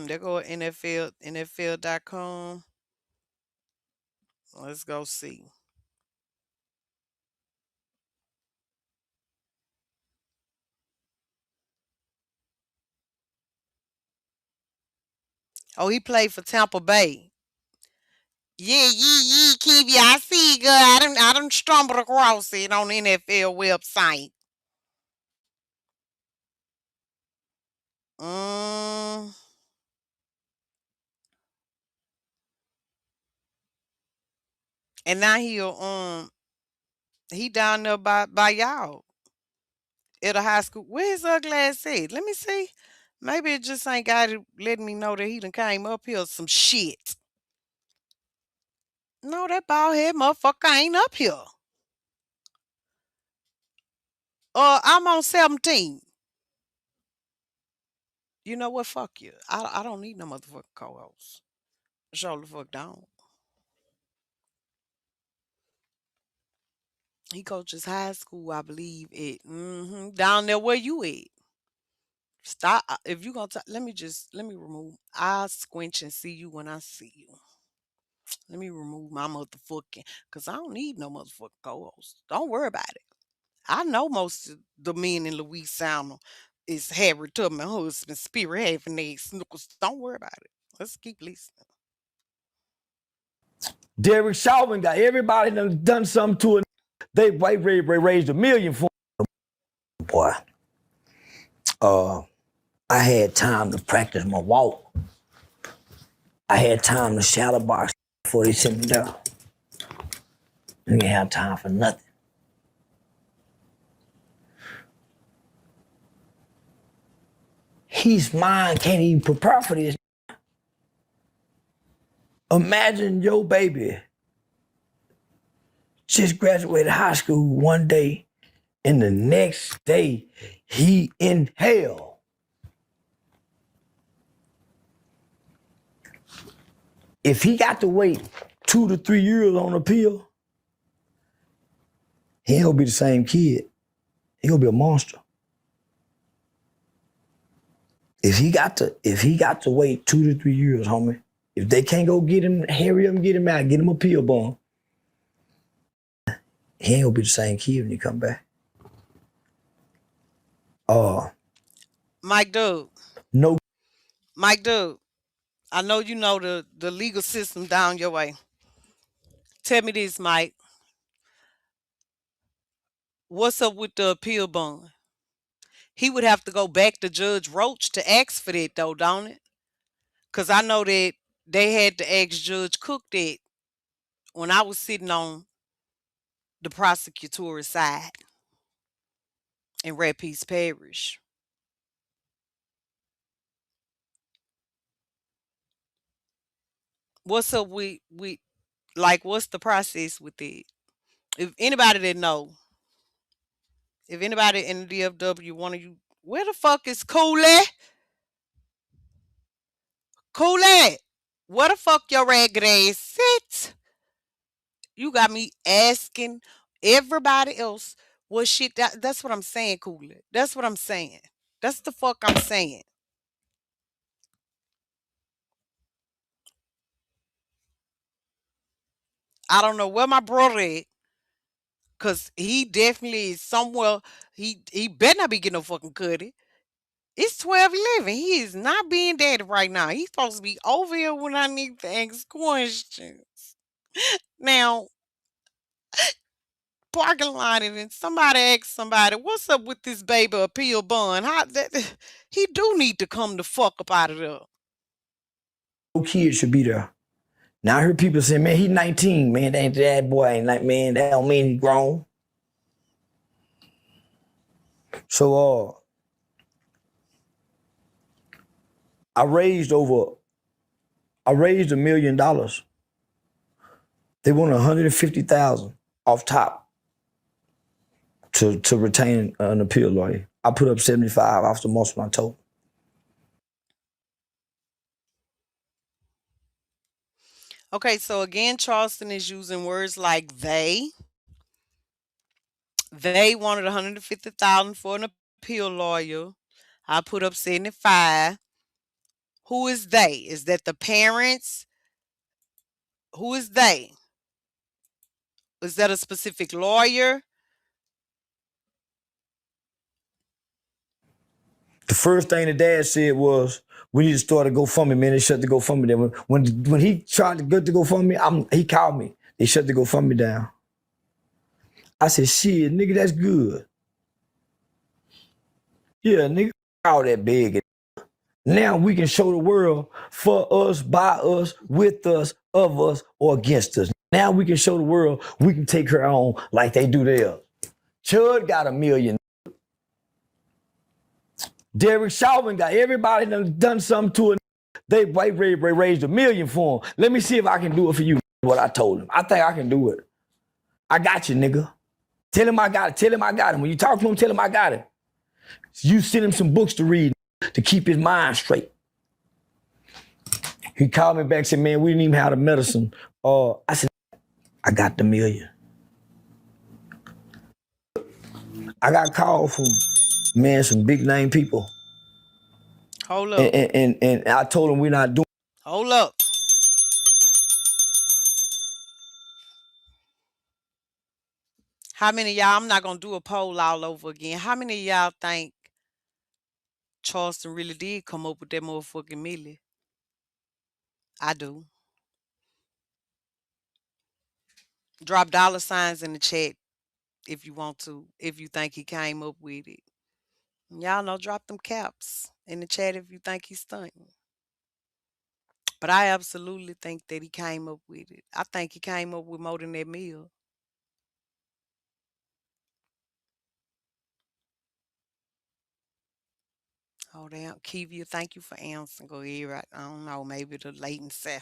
They go NFL, NFL.com. Let's go see. Oh, he played for Tampa Bay. Yeah, Kiwi. I see, girl. I done stumbled across it on the NFL website. Mm, and now he down there by y'all at a high school. Where his ugly ass at? Let me see. Maybe it just ain't got it letting me know that he done came up here some shit. No, that bald head motherfucker ain't up here. I'm on 17. You know what? Fuck you. I don't need no motherfucking co-host. Sure the fuck don't. He coaches high school, I believe, down there where you at. Stop. If you gonna talk, let me remove. I'll squinch and see you when I see you. Let me remove my motherfucking, cause I don't need no motherfucking co-host. Don't worry about it. I know most of the men in Louisiana is Harry Tubman husband, spirit having their snookers. Don't worry about it. Let's keep listening. Derek Chauvin got everybody done something to it. They white raised $1 million for him. Boy, I had time to practice my walk. I had time to shadow box before they sent me down. I didn't have time for nothing. He's mine, can't even prepare for this. Imagine your baby just graduated high school one day and the next day he in hell. If he got to wait 2 to 3 years on appeal, he ain't gonna be the same kid. He gonna be a monster. If he got to wait 2 to 3 years, homie, if they can't go get him, hurry up and get him out, get him a appeal bond, he ain't gonna be the same kid when he come back. Mike Dude. No. Mike Dude. I know you know the legal system down your way. Tell me this, Mike. What's up with the appeal bond? He would have to go back to Judge Roach to ask for that, though, don't it? Because I know that they had to ask Judge Cook that when I was sitting on the prosecutorial side in Rapides Parish. What's up with like what's the process with it? If anybody that know, if anybody in the DFW, one of you, where the fuck is Cooley? Cooley, where the fuck your ragged ass sit? You got me asking everybody else what shit. That's what I'm saying, Cooley. That's what I'm saying. That's the fuck I'm saying. I don't know where my brother at, cause he definitely is somewhere. He better not be getting no fucking cutty. It's 12:11. He is not being daddy right now. He's supposed to be over here when I need to ask questions. Now, parking lot, and then somebody asked somebody, "What's up with this baby appeal bond?" How that he do need to come the fuck up out of there. No kid should be there. Now I heard people say, man, he's 19, man. That boy ain't like, man, that don't mean he grown. So I raised $1 million. They want 150,000 off top to retain an appeal lawyer. I put up 75 off the most I told. Okay, so again, Charleston is using words like they. They wanted 150,000 for an appeal lawyer. I put up 75. Who is they? Is that the parents? Who is they? Is that a specific lawyer? The first thing the dad said was, we need to start a GoFundMe, man. They shut the GoFundMe down. When he tried to get the GoFundMe, he called me. They shut the GoFundMe down. I said, shit, nigga, that's good. Yeah, nigga, all that big. Now we can show the world for us, by us, with us, of us, or against us. Now we can show the world we can take her on like they do theirs. Chud got $1 million. Derek Chauvin got everybody done something to it. They raised $1 million for him. Let me see if I can do it for you. What I told him. I think I can do it. I got you, nigga. Tell him I got it. Tell him I got him. When you talk to him, tell him I got it. You send him some books to read to keep his mind straight. He called me back and said, man, we didn't even have the medicine. I said, I got the $1 million. I got called from, man, some big name people. Hold up. And I told him we're not doing. Hold up. How many of y'all, I'm not going to do a poll all over again. How many of y'all think Charleston really did come up with that motherfucking Millie? I do. Drop dollar signs in the chat if you want to, if you think he came up with it. Y'all know, drop them caps in the chat if you think he's stunting. But I absolutely think that he came up with it. I think he came up with more than that meal. Oh, damn. Kivia, thank you for answering. Go ahead. Right. I don't know. Maybe the latency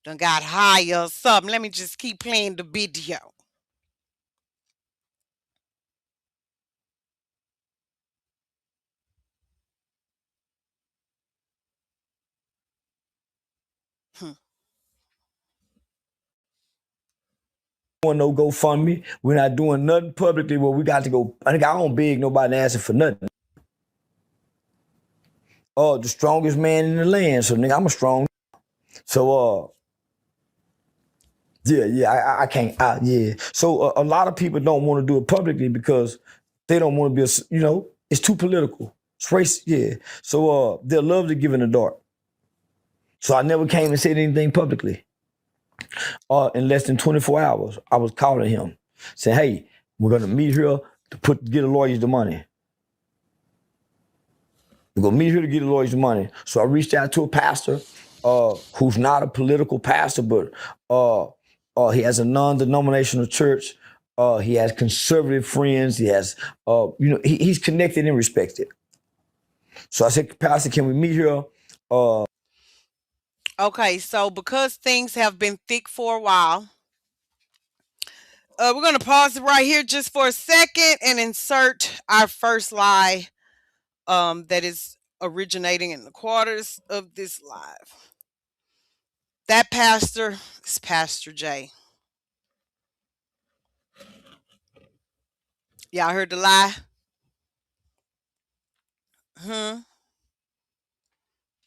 done got higher or something. Let me just keep playing the video. No GoFundMe. We're not doing nothing publicly where we got to go. I think I don't beg nobody asking for nothing. The strongest man in the land. So nigga, I'm a strong. So I can't. Yeah. So a lot of people don't want to do it publicly because they don't want to be it's too political. It's race. Yeah. So they'll love to give in the dark. So I never came and said anything publicly. In less than 24 hours, I was calling him, saying, hey, we're going to meet here to get the lawyers the money. We're going to meet here to get the lawyers the money. So I reached out to a pastor who's not a political pastor, but he has a non-denominational church. He has conservative friends. He has, he's connected and respected. So I said, Pastor, can we meet here? Okay, so because things have been thick for a while, we're going to pause it right here just for a second and insert our first lie that is originating in the quarters of this live. That pastor is Pastor J. Y'all heard the lie?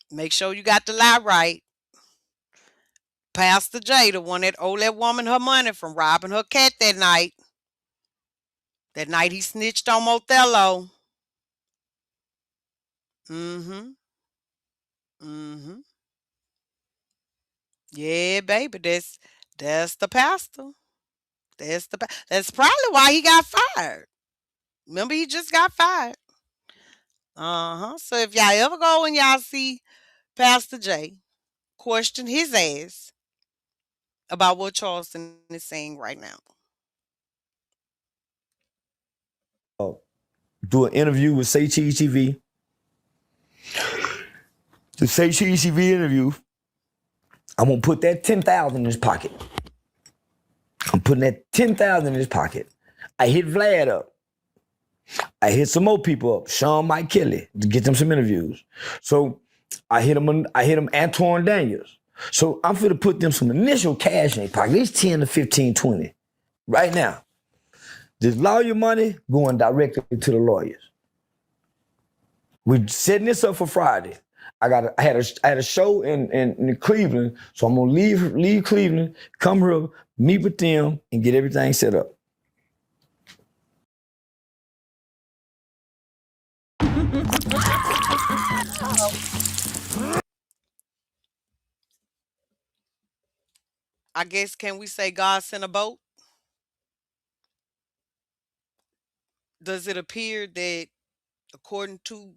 Make sure you got the lie right. Pastor J, the one that owed that woman her money from robbing her cat that night. That night he snitched on Mothello. Mm-hmm. Mm-hmm. Yeah, baby. That's the pastor. That's probably why he got fired. Remember, he just got fired. Uh-huh. So if y'all ever go and y'all see Pastor J, question his ass about what Charleston is saying right now. Do an interview with Say Cheese TV. The Say Cheese TV interview, I'm gonna put that 10,000 in his pocket. I'm putting that 10,000 in his pocket. I hit Vlad up. I hit some more people up, Sean Mike Kelly, to get them some interviews. So I hit him Antoine Daniels. So I'm finna put them some initial cash in their pocket, at least 10 to 15, 20, right now. This lawyer money going directly to the lawyers. We're setting this up for Friday. I had a show in Cleveland, so I'm gonna leave Cleveland, come here, meet with them, and get everything set up. I guess, can we say God sent a boat? Does it appear that, according to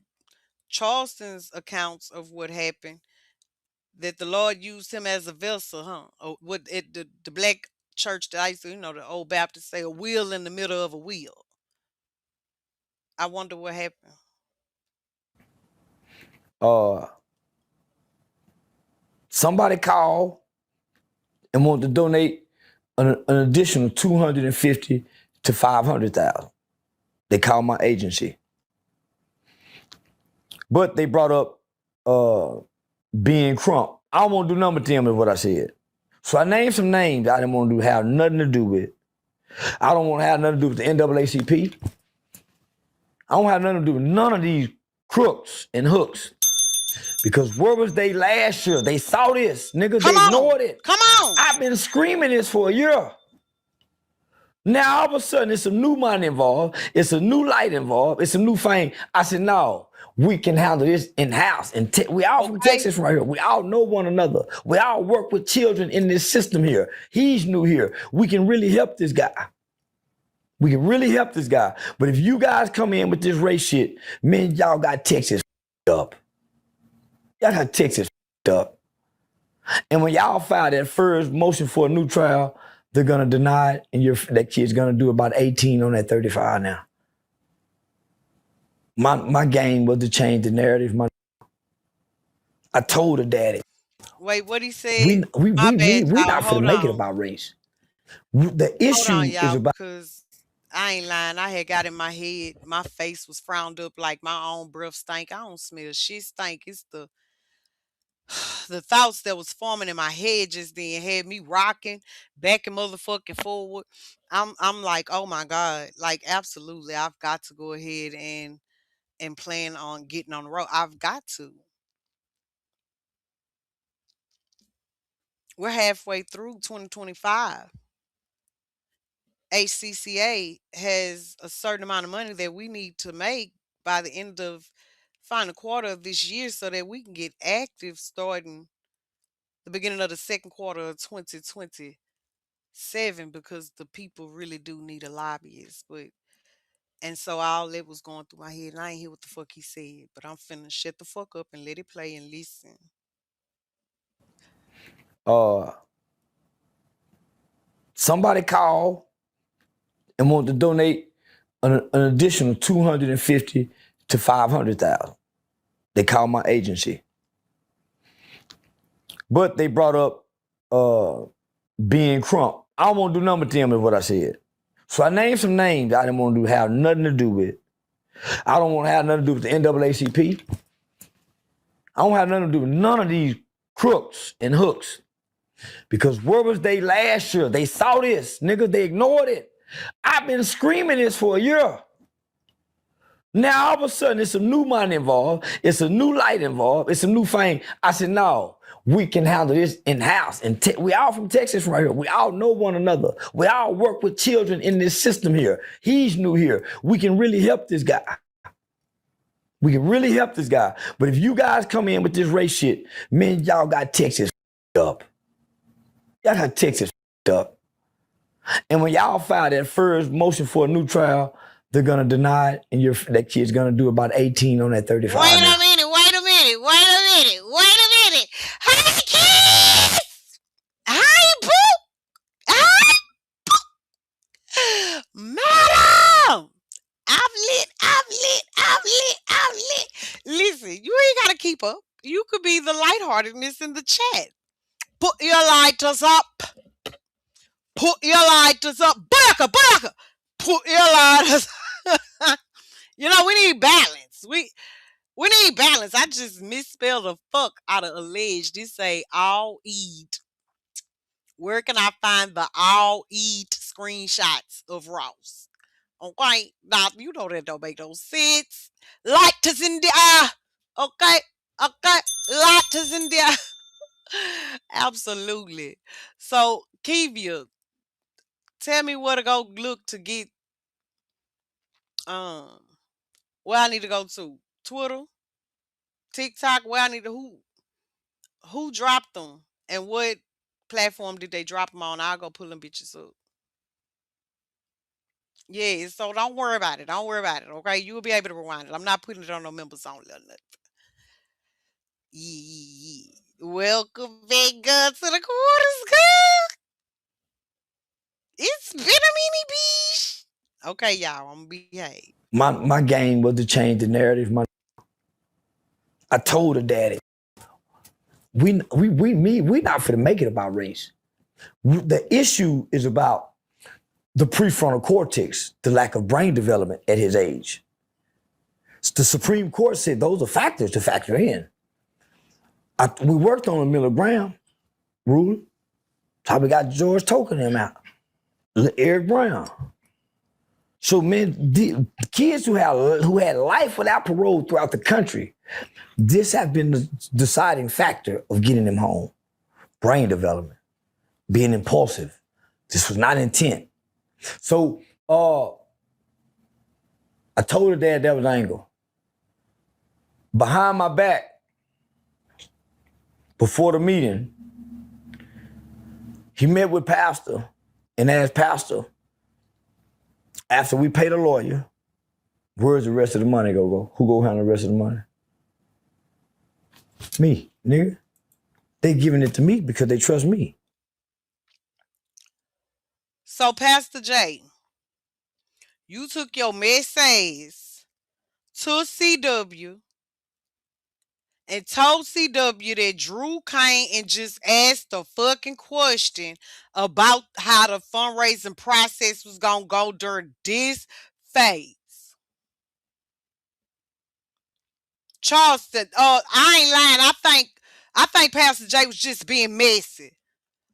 Charleston's accounts of what happened, that the Lord used him as a vessel, huh? Or what the black church that I used to, the old Baptist say, a wheel in the middle of a wheel. I wonder what happened. Somebody called and wanted to donate an additional 250 to 500,000. They called my agency. But they brought up being Crump. I don't want to do nothing with them is what I said. So I named some names I didn't want to have nothing to do with. I don't want to have nothing to do with the NAACP. I don't have nothing to do with none of these crooks and hooks. Because where was they last year? They saw this, nigga. They ignored it. Come on. I've been screaming this for a year. Now all of a sudden it's some new money involved. It's a new light involved. It's some new fame. I said, no, we can handle this in-house. And we all from Texas right here. We all know one another. We all work with children in this system here. He's new here. We can really help this guy. We can really help this guy. But if you guys come in with this race shit, man, y'all got Texas up. Y'all got Texas up. And when y'all file that first motion for a new trial, they're gonna deny it, and that kid's gonna do about 18 on that 35 now. My game was to change the narrative. I told her daddy. Wait, what he said? We not finna make it about race. The issue Hold on, y'all, is about. because I ain't lying. I had got in my head, my face was frowned up like my own breath stank. I don't smell shit stink. It's the thoughts that was forming in my head just then had me rocking back and motherfucking forward. I'm like, oh my God, like absolutely, I've got to go ahead and plan on getting on the road. I've got to. We're halfway through 2025. HCCA has a certain amount of money that we need to make by the end of final quarter of this year so that we can get active starting the beginning of the second quarter of 2027, because the people really do need a lobbyist. And so all that was going through my head, and I ain't hear what the fuck he said, but I'm finna shut the fuck up and let it play and listen. Somebody called and wanted to donate an additional 250 to 500,000. They called my agency. But they brought up being Crump. I don't want to do nothing with them is what I said. So I named some names I didn't want to have nothing to do with. I don't want to have nothing to do with the NAACP. I don't have nothing to do with none of these crooks and hooks. Because where was they last year? They saw this, nigga. They ignored it. I've been screaming this for a year. Now all of a sudden it's a new money involved, it's a new light involved, it's a new thing. I said, no, we can handle this in-house. And we all from Texas right here. We all know one another. We all work with children in this system here. He's new here. We can really help this guy. We can really help this guy. But if you guys come in with this race shit, man, y'all got Texas up. Y'all got Texas up. And when y'all file that first motion for a new trial, they're gonna deny it, and that kid's gonna do about 18 on that 35. Wait a minute. Hey, kids! Hey, Boo! Hey, Madam! I'm lit. Listen, you ain't gotta keep up. You could be the lightheartedness in the chat. Put your lighters up. Put your lighters up. Baraka. Put your lighters. You know, we need balance. We need balance. I just misspelled the fuck out of alleged. This say all eat. Where can I find the all eat screenshots of Ross? Okay, now you know that don't make no sense. Lighters in the eye. Okay, lighters in the eye. Absolutely. So, Kivia, tell me where to go look to get where I need to go to. Twitter, TikTok, where I need to who dropped them and what platform did they drop them on? I'll go pull them bitches up. Yeah, so don't worry about it. Okay, you will be able to rewind it. I'm not putting it on no members only or nothing. Yeah. Welcome back, girl, to the quarters, girl. It's been a mini beach. Okay, y'all, I'm gonna behave. My game was to change the narrative. I told her daddy, we not finna make it about race. The issue is about the prefrontal cortex, the lack of brain development at his age. The Supreme Court said those are factors to factor in. We worked on a Miller-Graham ruling. That's how we got George Token him out. Eric Brown. So, man, the kids who had life without parole throughout the country, this has been the deciding factor of getting them home. Brain development, being impulsive. This was not intent. So, I told her dad that was angle. Behind my back, before the meeting, he met with Pastor and asked Pastor, after we pay the lawyer, where's the rest of the money go? Who go handle the rest of the money? Me, nigga. They giving it to me because they trust me. So, Pastor J, you took your messages to CW and told CW that Drew came and just asked a fucking question about how the fundraising process was gonna go during this phase. Charleston, I ain't lying. I think Pastor J was just being messy.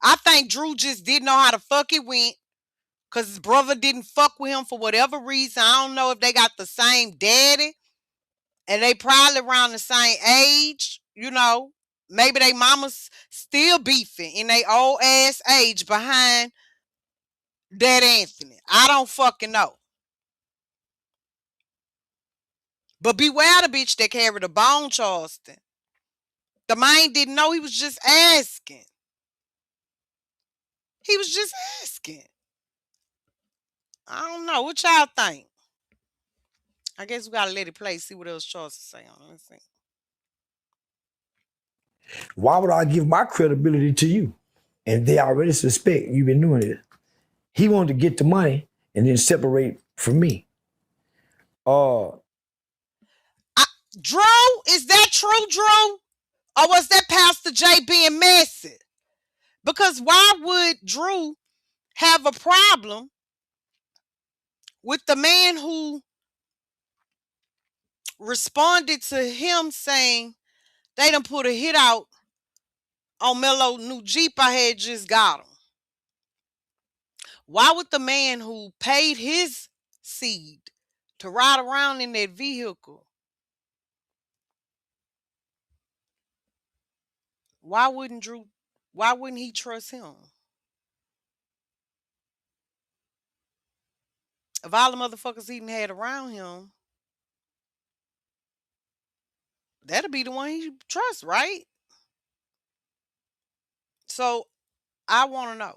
I think Drew just didn't know how the fuck it went because his brother didn't fuck with him for whatever reason. I don't know if they got the same daddy and they probably around the same age, you know. Maybe they mamas still beefing in their old ass age behind Dad Anthony. I don't fucking know. But beware the bitch that carried a bone, Charleston. The man didn't know, he was just asking. He was just asking. I don't know. What y'all think? I guess we gotta let it play, see what else Charles is saying. Let's see. Why would I give my credibility to you? And they already suspect you've been doing it. He wanted to get the money and then separate from me. Drew, is that true, Drew? Or was that Pastor J being messy? Because why would Drew have a problem with the man who responded to him saying they done put a hit out on Mello new Jeep I had just got him? Why would the man who paid his seed to ride around in that vehicle. Why wouldn't Drew? Why wouldn't he trust him? Of all the motherfuckers he done had around him, that'll be the one he trusts, right? So I want to know.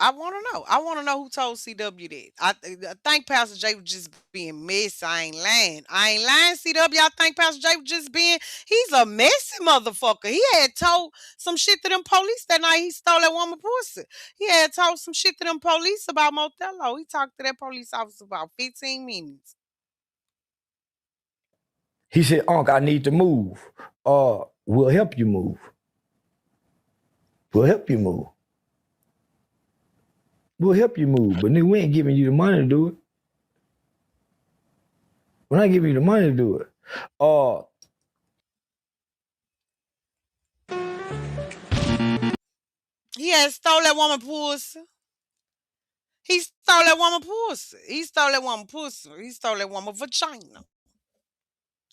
I want to know. I want to know who told CW that. I think Pastor J was just being messy. I ain't lying. I ain't lying, CW. I think Pastor J was just being. He's a messy motherfucker. He had told some shit to them police that night he stole that woman pussy. He had told some shit to them police about Motello. He talked to that police officer about 15 minutes. He said, Unc, I need to move. We'll help you move. We'll help you move. We'll help you move. But nigga, we ain't giving you the money to do it. We're not giving you the money to do it. He had stole that woman pussy. He stole that woman pussy. He stole that woman pussy. He stole that woman vagina.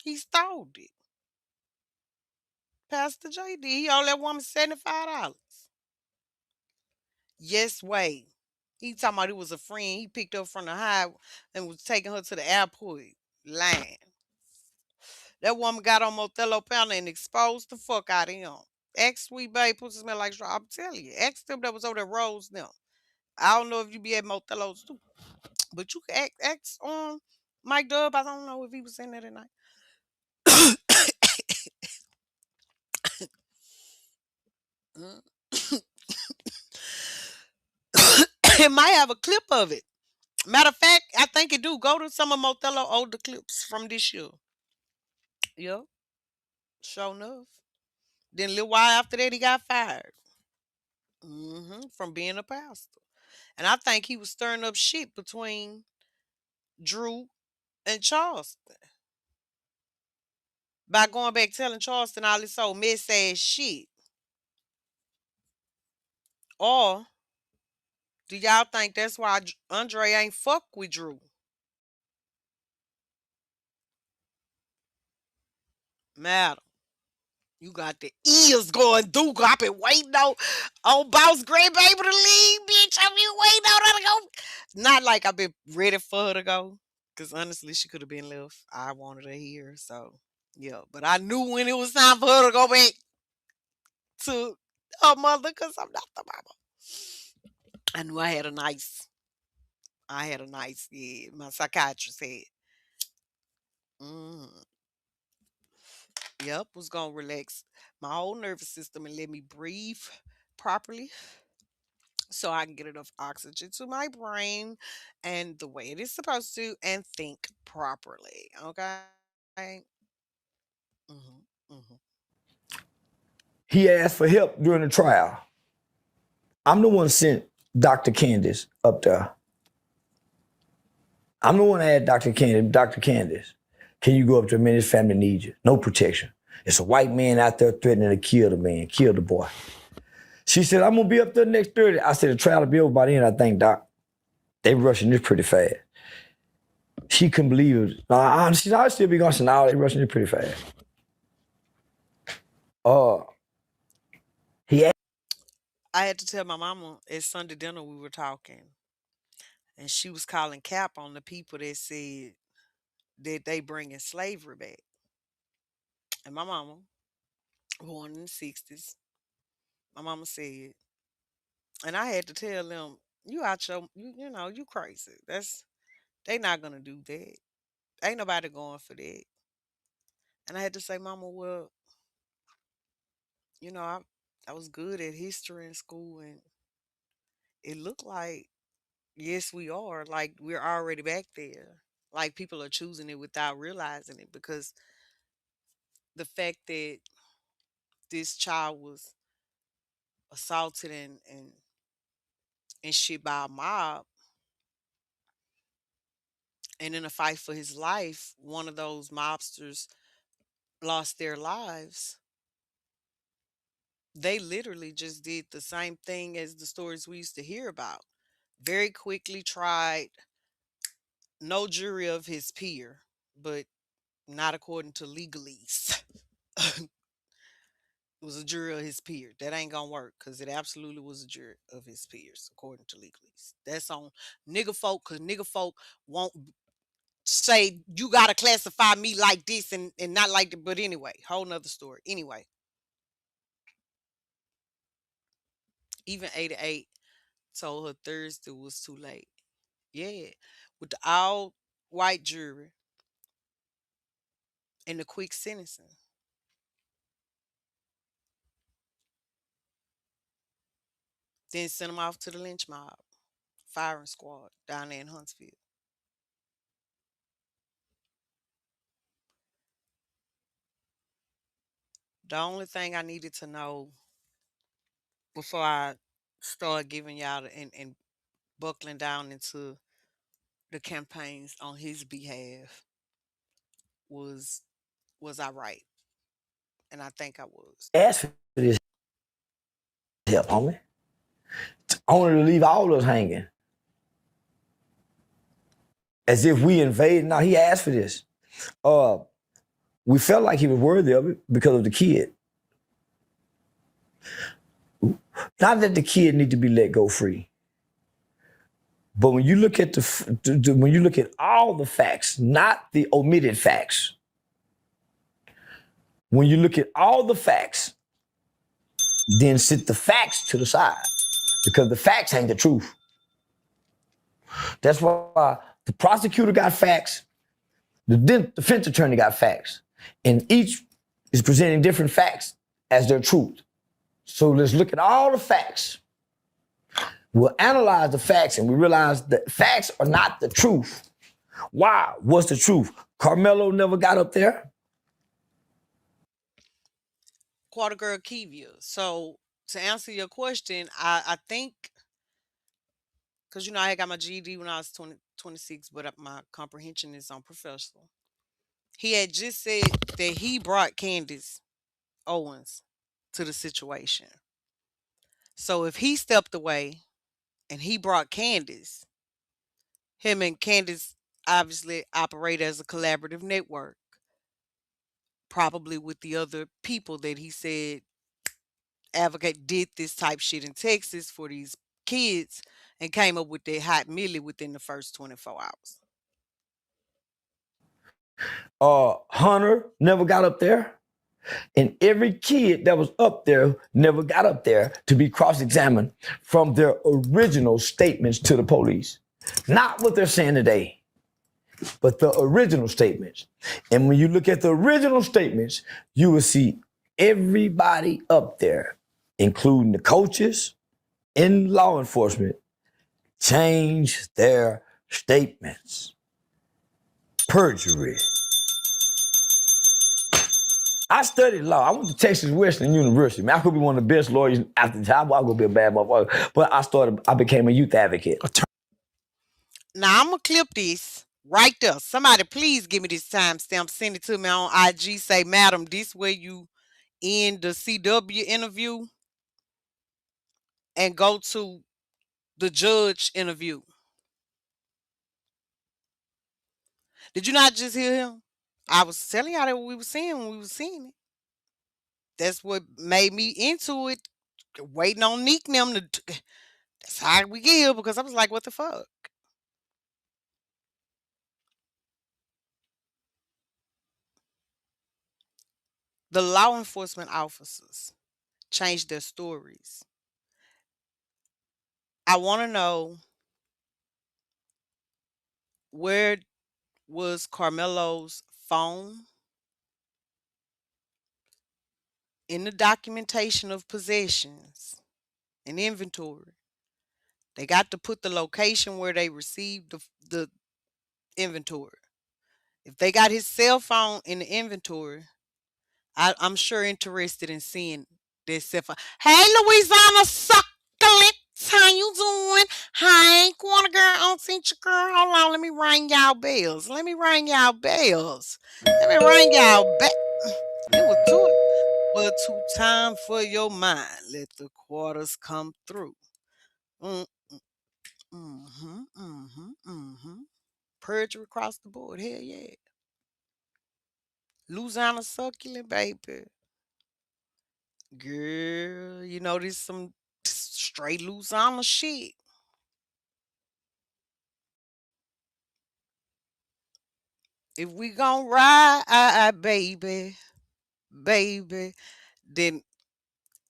He stole it. Pastor J did. He owed that woman $75. Yes, way. He talking about it was a friend he picked up from the high and was taking her to the airport. Lying. That woman got on Motello Pounder and exposed the fuck out of him. Ex Sweet Babe pussy smell like straw. I'm telling you. Ex them that was over there rose them. I don't know if you be at Motello's too. But you can ask on Mike Dub. I don't know if he was in there tonight. It might have a clip of it. Matter of fact, I think it do. Go to some of Motello older clips from this year. Yeah, sure enough. Then a little while after that, he got fired. From being a pastor. And I think he was stirring up shit between Drew and Charleston by going back telling Charleston all this old mess ass shit. Or do y'all think that's why Andre ain't fuck with Drew? Madam, you got the ears going through. I've been waiting on Boss Grandbaby to leave, bitch. I've been waiting on her to go. Not like I've been ready for her to go. Because honestly, she could have been left. I wanted her here. So, yeah. But I knew when it was time for her to go back to her mother because I'm not the mama. I knew I had a nice, yeah, my psychiatrist said. Mm, yep, was going to relax my whole nervous system and let me breathe properly so I can get enough oxygen to my brain and the way it is supposed to and think properly. Okay. Hmm. He asked for help during the trial. I'm the one sent Dr. Candace up there. I'm the one that had Dr. Candace, can you go up to a man, his family needs you. No protection. It's a white man out there threatening to kill the man, kill the boy. She said, I'm gonna be up there next Thursday. I said, the trial will be over by then, I think, Doc. They rushing this pretty fast. She couldn't believe it. She said, I'll still be going. So now they rushing it pretty fast. He asked, I had to tell my mama at Sunday dinner we were talking, and she was calling cap on the people that said that they bringing slavery back. And my mama, born in the 60s, my mama said, and I had to tell them, you out your, you know, you crazy. They not gonna do that. Ain't nobody going for that. And I had to say, Mama, well, you know, I was good at history in school, and it looked like, yes, we are. Like, we're already back there. Like, people are choosing it without realizing it because the fact that this child was assaulted and shit by a mob, and in a fight for his life, one of those mobsters lost their lives. They literally just did the same thing as the stories we used to hear about. Very quickly tried no jury of his peer, but not according to legalese. It was a jury of his peer. That ain't gonna work because it absolutely was a jury of his peers, according to legalese. That's on nigga folk, because nigga folk won't say you gotta classify me like this and not like that. But anyway, whole nother story. Anyway, even 88 told her Thursday was too late. Yeah, with the all white jury and the quick sentencing. Then sent him off to the lynch mob, firing squad down there in Huntsville. The only thing I needed to know before I start giving y'all and buckling down into the campaigns on his behalf was was I right? And I think I was. Ask for this help, homie. Only to leave all of us hanging. As if we invaded. Now he asked for this. We felt like he was worthy of it because of the kid. Not that the kid need to be let go free, but when you look at when you look at all the facts, not the omitted facts. When you look at all the facts, then sit the facts to the side because the facts ain't the truth. That's why the prosecutor got facts, the defense attorney got facts, and each is presenting different facts as their truth. So let's look at all the facts. We'll analyze the facts and we realize that facts are not the truth. Why? What's the truth? Carmelo never got up there. Quarter girl Kivia. So to answer your question, I think because I got my GED when I was 26, but my comprehension is on professional. He had just said that he brought Candace Owens to the situation. So if he stepped away and he brought Candace, him and Candace obviously operate as a collaborative network, probably with the other people that he said did this type shit in Texas for these kids and came up with their hot millie within the first 24 hours. Hunter never got up there. And every kid that was up there never got up there to be cross-examined from their original statements to the police. Not what they're saying today, but the original statements. And when you look at the original statements, you will see everybody up there, including the coaches in law enforcement, change their statements. Perjury. I studied law. I went to Texas Western University. Man, I could be one of the best lawyers after the time. I was gonna be a bad motherfucker. But I became a youth advocate. Now I'm gonna clip this right there. Somebody please give me this timestamp. Send it to me on IG. Say, Madam, this where you end the CW interview and go to the judge interview. Did you not just hear him? I was telling y'all that what we were seeing when we were seeing it. That's what made me into it. Waiting on Neek and them to. That's how we get here because I was like, what the fuck? The law enforcement officers changed their stories. I want to know, where was Carmelo's phone in the documentation of possessions and inventory? They got to put the location where they received the inventory. If they got his cell phone in the inventory, I'm sure interested in seeing this cell phone. Hey, Louisiana succulent, how you doing? Hi, corner girl, auntie girl. Hold on, let me ring y'all bells. Let me ring y'all bells. Let me ring y'all back. It was too time for your mind. Let the quarters come through. Mm, mm, mm-hmm. Perjury across the board. Hell yeah. Louisiana succulent, baby. Girl, you know this some straight Louisiana shit. If we gon' ride, baby, baby, then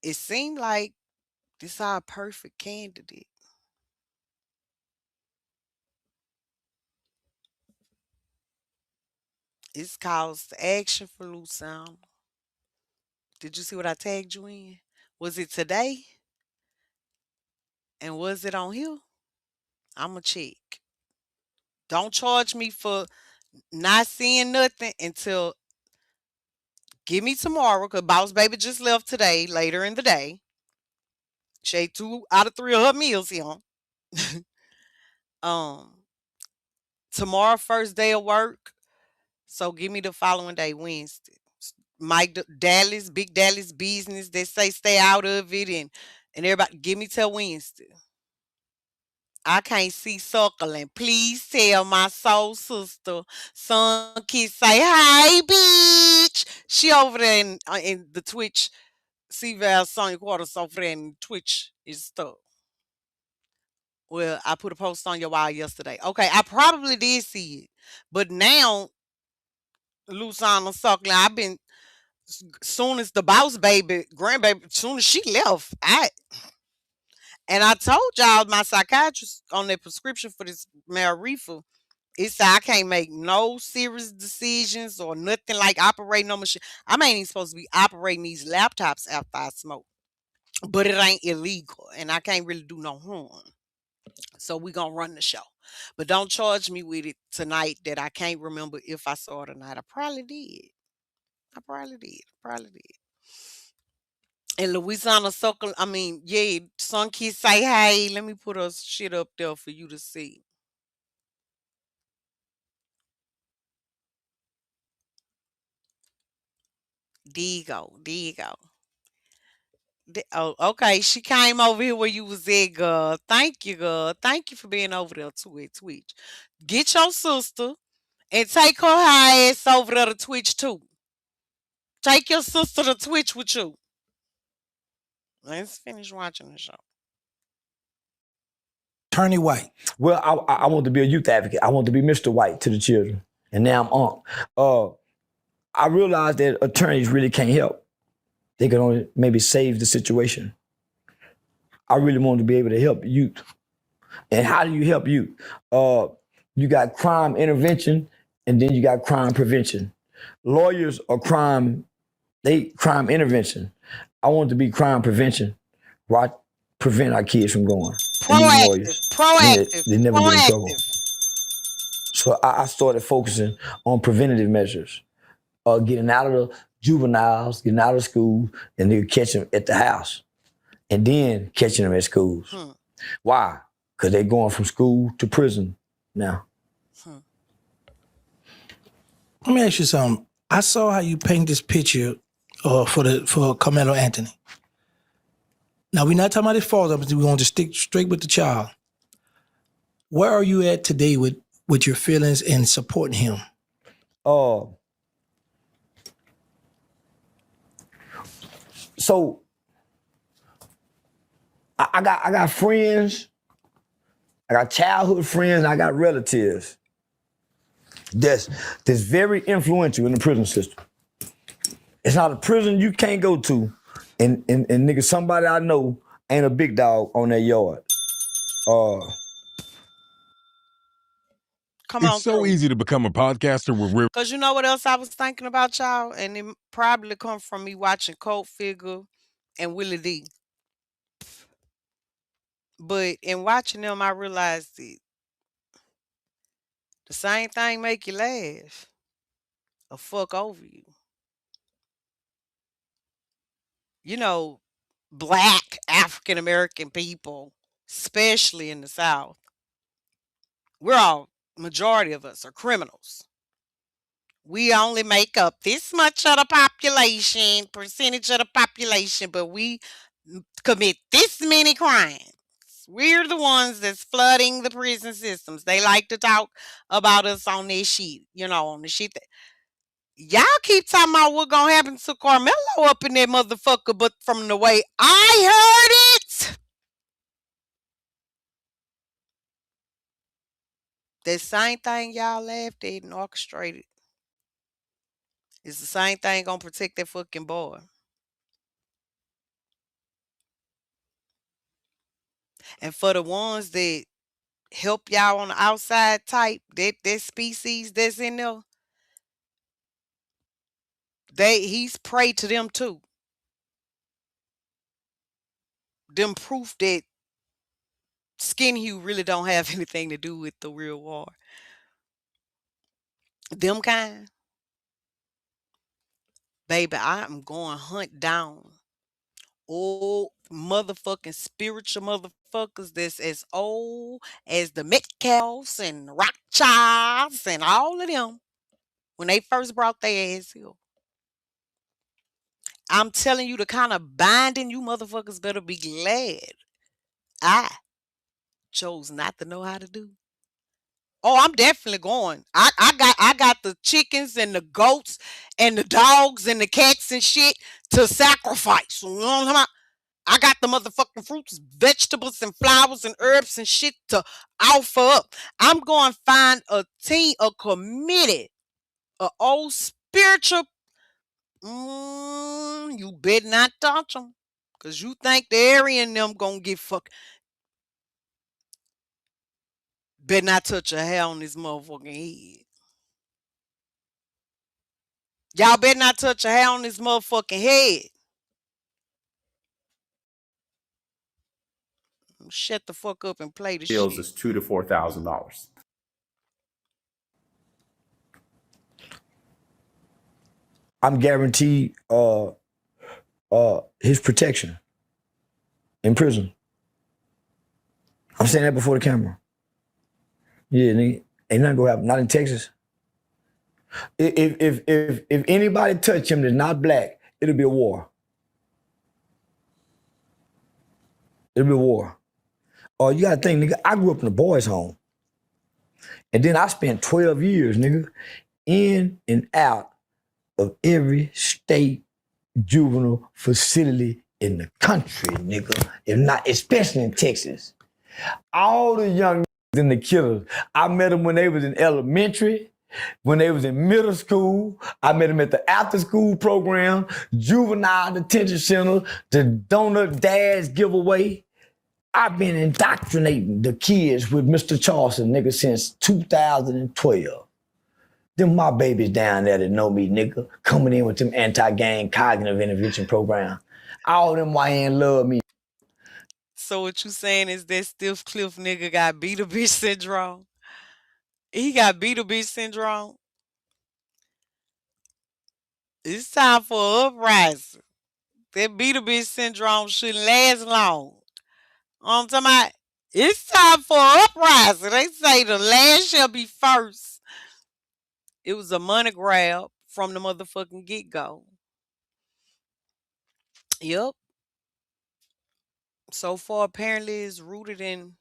it seemed like this our perfect candidate. It's calls to action for Louisiana. Did you see what I tagged you in? Was it today? And was it on here? I'ma check. Don't charge me for not seeing nothing until give me tomorrow, cause Boss Baby just left today, later in the day. She ate 2 out of 3 of her meals here. um, Tomorrow, first day of work. So give me the following day, Wednesday. Dallas, Big Dallas business. They say stay out of it, and everybody give me till Wednesday. I can't see suckling. Please tell my soul sister, son, kids say, "Hey, bitch." She over there in the Twitch. C.VALL Sonia Quarters over there in Twitch is stuff. Well, I put a post on your wall yesterday. Okay, I probably did see it, but now Lusana suckling. I've been soon as the boss baby, grandbaby, soon as she left, I told y'all my psychiatrist on their prescription for this marijuana. It said I can't make no serious decisions or nothing like operating on machine. I ain't even supposed to be operating these laptops after I smoke, but it ain't illegal, and I can't really do no harm. So we gonna run the show, but don't charge me with it tonight that I can't remember if I saw it or not. I probably did. I probably did. Probably did. And Louisiana Circle, I mean, yeah, some kids say, hey, let me put a shit up there for you to see. There you go. There you go. Oh, okay. She came over here where you was at, girl. Thank you, girl. Thank you for being over there too at Twitch. Get your sister and take her ass over there to Twitch too. Take your sister to Twitch with you. Let's finish watching the show. Attorney White. Well, I want to be a youth advocate. I want to be Mr. White to the children. And now I'm on. I realized that attorneys really can't help. They can only maybe save the situation. I really want to be able to help youth. And how do you help youth? You got crime intervention, and then you got crime prevention. Lawyers are crime intervention. I want to be crime prevention, where I prevent our kids from going. Proactive. They never get in trouble. Proactive. So I started focusing on preventative measures, getting out of the juveniles, getting out of school, and then catch them at the house, and then catching them at schools. Why? Because they're going from school to prison now. Let me ask you something. I saw how you paint this picture for Carmelo Anthony. Now, we're not talking about his father, but we're going to stick straight with the child. Where are you at today with your feelings and supporting him? So I got friends, I got childhood friends, and I got relatives that's very influential in the prison system. It's not a prison you can't go to, and nigga, somebody I know ain't a big dog on their yard. It's so easy to become a podcaster with real. Because you know what else I was thinking about, y'all? And it probably come from me watching Colt Figure and Willie D. But in watching them, I realized that the same thing make you laugh or fuck over you. You know, black African American people, especially in the South, majority of us are criminals. We only make up this much of the percentage of the population, but we commit this many crimes. We're the ones that's flooding the prison systems. They like to talk about us on this sheet, on the sheet that y'all keep talking about what gonna happen to Carmelo up in that motherfucker, but from the way I heard it, that same thing y'all laughed at and orchestrated is the same thing gonna protect that fucking boy. And for the ones that help y'all on the outside type, that species that's in there, he's prey to them too. Them proof that skin hue really don't have anything to do with the real war. Them kind, baby, I am going hunt down old motherfucking spiritual motherfuckers that's as old as the Metcalfs and Rothschilds and all of them when they first brought their ass here. I'm telling you, the kind of binding you motherfuckers better be glad I chose not to know how to do. Oh, I'm definitely going. I got the chickens and the goats and the dogs and the cats and shit to sacrifice. You know what I'm talking about? I got the motherfucking fruits, vegetables, and flowers and herbs and shit to offer up. I'm going to find a team, a committee, a old spiritual. You better not touch them. Because you think the area and them going to get fucked. Better not touch a hair on this motherfucking head. Y'all better not touch a hair on this motherfucking head. Shut the fuck up and play the shit. Is $2,000 to $4,000. I'm guaranteed his protection in prison. I'm saying that before the camera. Yeah, nigga, ain't nothing gonna happen. Not in Texas. If anybody touch him that's not black, it'll be a war. It'll be a war. Oh, you gotta think, nigga, I grew up in a boys' home. And then I spent 12 years, nigga, in and out of every state juvenile facility in the country, nigga. If not, especially in Texas. All the young and the killers, I met them when they was in elementary, when they was in middle school. I met them at the after school program, juvenile detention center, the donut dads giveaway. I've been indoctrinating the kids with Mr. Charleston, nigga, since 2012. Them my babies down there that know me, nigga, coming in with them anti-gang cognitive intervention program. All them YN love me. So what you saying is that Stiff Cliff nigga got beta bitch syndrome? He got beta bitch syndrome? It's time for an uprising. That beta bitch syndrome shouldn't last long. I'm talking about, it's time for an uprising. They say the last shall be first. It was a money grab from the motherfucking get-go. Yep. So far, apparently, it's rooted in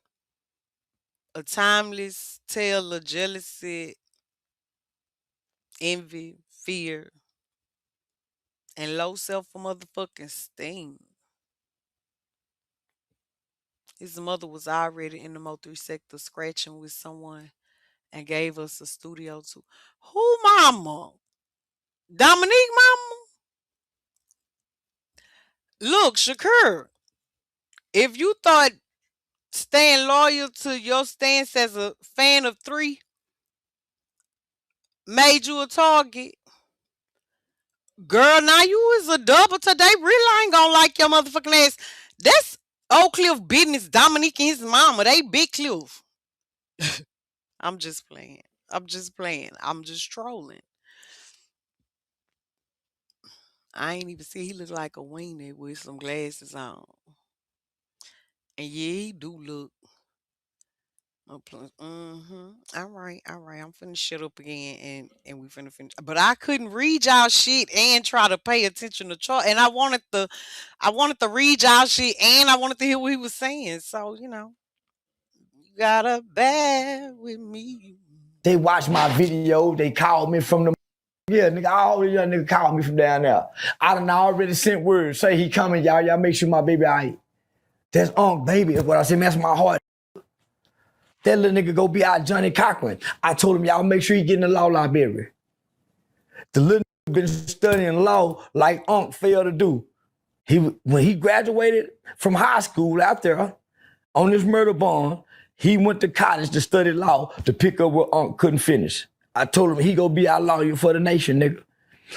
a timeless tale of jealousy, envy, fear, and low self motherfucking esteem. His mother was already in the Mo3 sector scratching with someone and gave us a studio to. Who mama? Dominique mama? Look, Shakur, if you thought staying loyal to your stance as a fan of 3 made you a target, girl, now you is a double today. Really ain't gonna like your motherfucking ass. That's Oak Cliff business. Dominique and his mama, they big Cliff. I'm just playing. I'm just playing. I'm just trolling. I ain't even see he look like a weenie with some glasses on. And yeah, he do look All right, all right. I'm finna shut up again and we finna finish. But I couldn't read y'all shit and try to pay attention to chart. And I wanted to read y'all shit and I wanted to hear what he was saying. So, you gotta bear with me. They watch my video. They called me from the. Yeah, nigga, all the young nigga called me from down there. I done already sent word. Say he coming, y'all. Y'all make sure my baby all right. That's baby. That's what I said. Man, that's my heart. That little nigga go be out Johnny Cochran. I told him, y'all make sure he get in the law library. The little nigga been studying law like failed to do. When he graduated from high school out there on this murder bond, he went to college to study law to pick up what couldn't finish. I told him he go be our lawyer for the nation, nigga.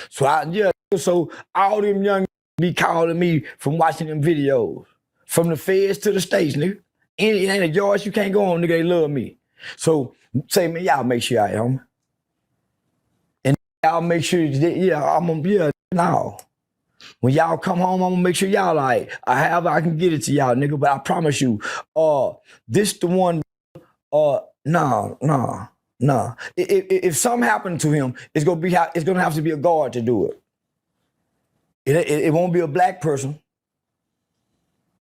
So all them young be calling me from watching them videos. From the feds to the states, nigga. It ain't a yard you can't go on, nigga. They love me. So say, man, y'all make sure I am. And y'all make sure, now. When y'all come home, I'm gonna make sure y'all like, I can get it to y'all, nigga. But I promise you, this the one, nah. If something happened to him, it's gonna have to be a guard to do it. It won't be a black person.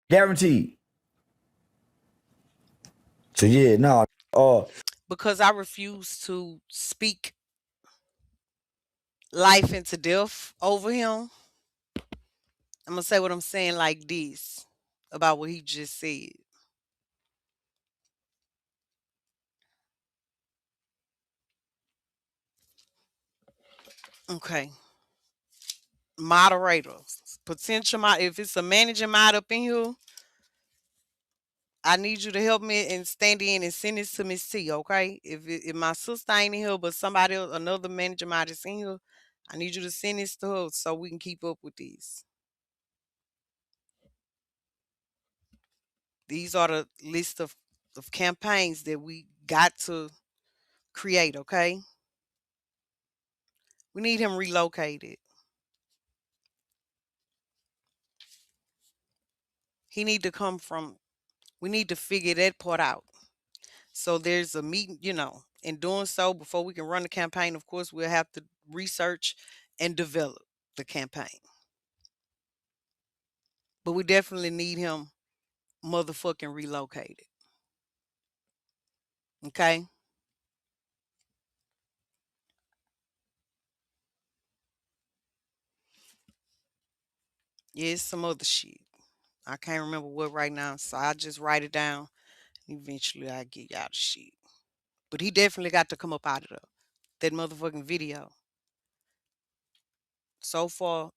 Guaranteed. So yeah, no. Because I refuse to speak life into death over him. I'm gonna say what I'm saying like this about what he just said. Okay. Moderators. Potential if it's a managing mod up in here, I need you to help me and stand in and send this to Miss T, okay? If my sister ain't in here, but somebody else, another manager might is in here, I need you to send this to her so we can keep up with these. These are the list of campaigns that we got to create, okay? We need him relocated. He need to come from, we need to figure that part out. So there's a meeting, in doing so, before we can run the campaign, of course, we'll have to research and develop the campaign. But we definitely need him motherfucking relocated. Okay? Yeah, it's some other shit. I can't remember what right now, so I'll just write it down. Eventually, I'll get y'all the shit. But he definitely got to come up out of that motherfucking video. So far,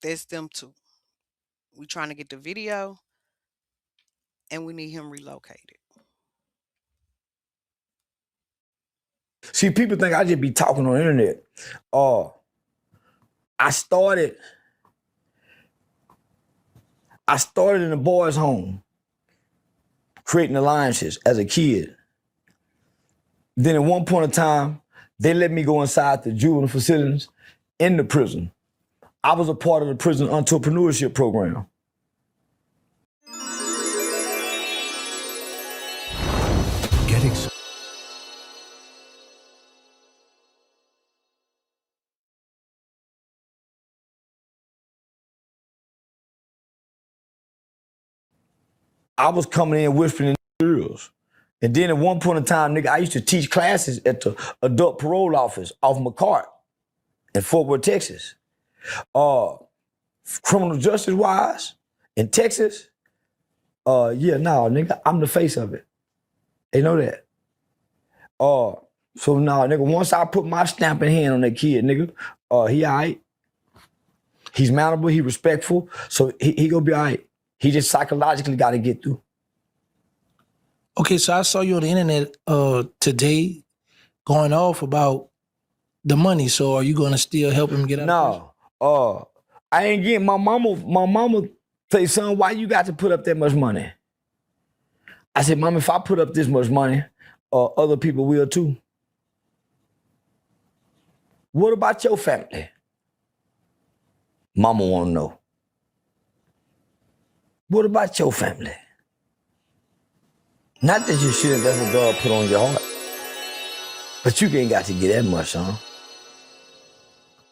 that's them two. We trying to get the video, and we need him relocated. See, people think I just be talking on the internet. I started in a boys' home, creating alliances as a kid. Then at one point in time, they let me go inside the juvenile facilities in the prison. I was a part of the prison entrepreneurship program. I was coming in whispering in girls. And then at one point in time, nigga, I used to teach classes at the adult parole office off McCart in Fort Worth, Texas. Criminal justice wise, in Texas, nigga, I'm the face of it. They know that. So now, nigga, once I put my stamping hand on that kid, nigga, he all right. He's mountable, he respectful, so he gonna be all right. He just psychologically got to get through. Okay, so I saw you on the internet today going off about the money. So are you gonna still help him get out? No, I ain't getting my mama say, son, why you got to put up that much money? I said, Mom, if I put up this much money, other people will too. What about your family? Mama wanna know. What about your family? Not that you shouldn't, that's what God put on your heart. But you ain't got to get that much, son.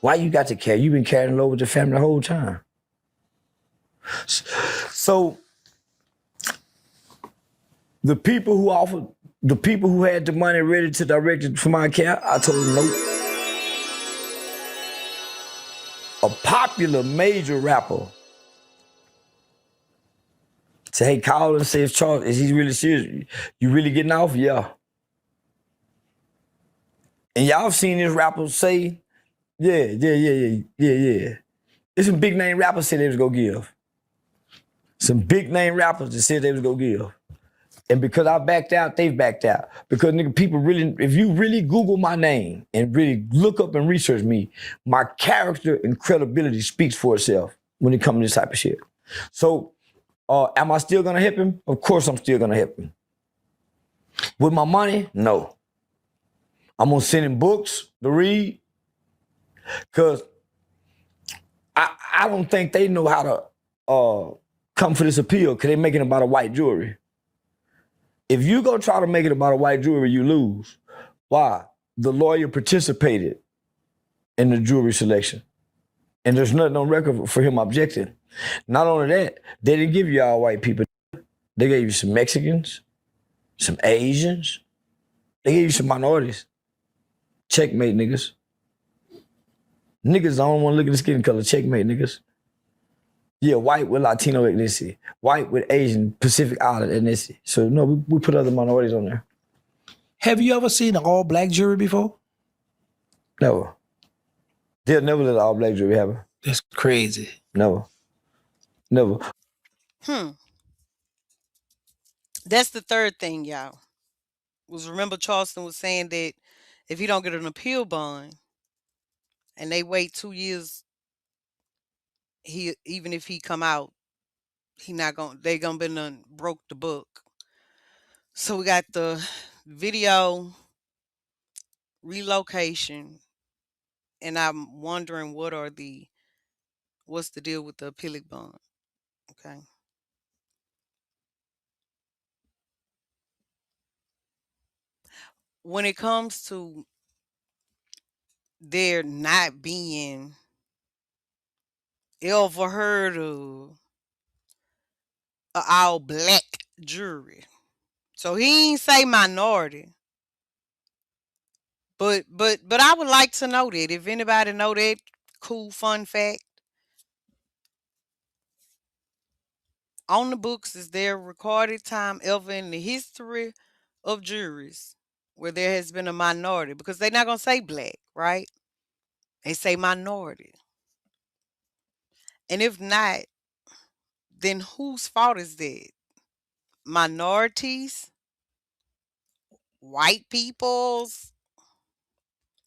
Why you got to care? You been carrying low with your family the whole time. So the people who had the money ready to direct it from my account, I told them nope. A popular major rapper said, hey, call and say, Charles, is he really serious? You really getting off? Yeah. And y'all seen this rapper say, yeah. There's some big name rappers said they was gonna give. Some big name rappers that said they was gonna give. And because I backed out, they've backed out. Because nigga, people really, if you really Google my name and really look up and research me, my character and credibility speaks for itself when it comes to this type of shit. So, am I still gonna help him? Of course I'm still gonna help him. With my money? No. I'm gonna send him books to read, because I don't think they know how to come for this appeal, because they're making it about a white jury. If you go try to make it about a white jury, you lose. Why? The lawyer participated in the jury selection. And there's nothing on record for him objecting. Not only that, they didn't give you all white people. They gave you some Mexicans, some Asians. They gave you some minorities. Checkmate, niggas. Niggas don't want to look at the skin color. Checkmate, niggas. Yeah, white with Latino ethnicity. White with Asian, Pacific Island ethnicity. So no, we put other minorities on there. Have you ever seen an all-black jury before? Never. They'll never let an all-black jury happen. That's crazy. Never. That's the third thing, y'all. Was remember Charleston was saying that if he don't get an appeal bond and they wait 2 years, even if he come out, they gonna been done broke the book. So we got the video relocation, and I'm wondering what's the deal with the appeal bond? Okay. When it comes to there not being ever heard of a all black jury. So he ain't say minority. But I would like to know that. If anybody know that cool fun fact. On the books, is there recorded time ever in the history of juries where there has been a minority? Because they're not gonna say black, right? They say minority. And if not, then whose fault is that? Minorities? White people's?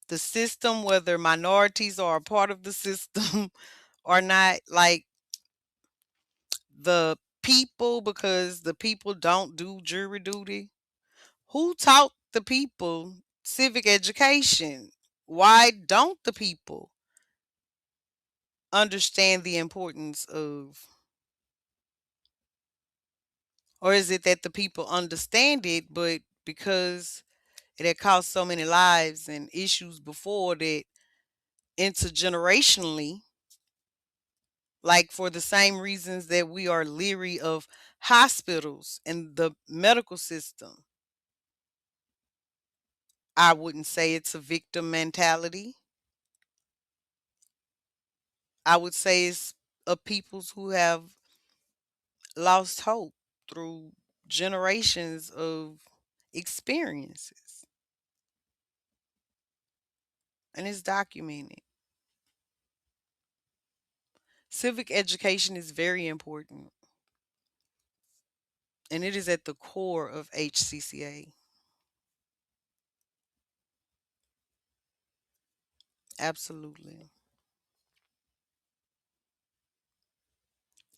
The system, whether minorities are a part of the system or not? Like the people, because the people don't do jury duty? Who taught the people civic education? Why don't the people understand the importance of, or is it that the people understand it, but because it had caused so many lives and issues before that intergenerationally, like for the same reasons that we are leery of hospitals and the medical system, I wouldn't say it's a victim mentality. I would say it's a peoples who have lost hope through generations of experiences. And it's documented. Civic education is very important. And it is at the core of HCCA. Absolutely.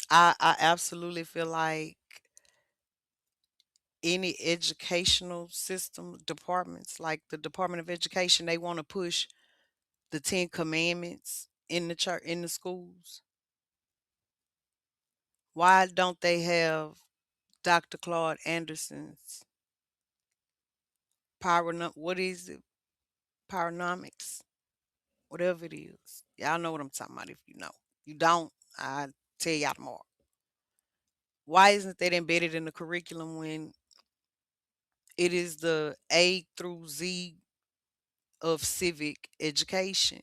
I absolutely feel like any educational system departments, like the Department of Education, they want to push the 10 commandments in the church, in the schools. Why don't they have Dr. Claude Anderson's what is it? Paranomics, whatever it is. Y'all know what I'm talking about if you know. You don't, I tell y'all tomorrow. Why isn't that embedded in the curriculum when it is the A through Z of civic education?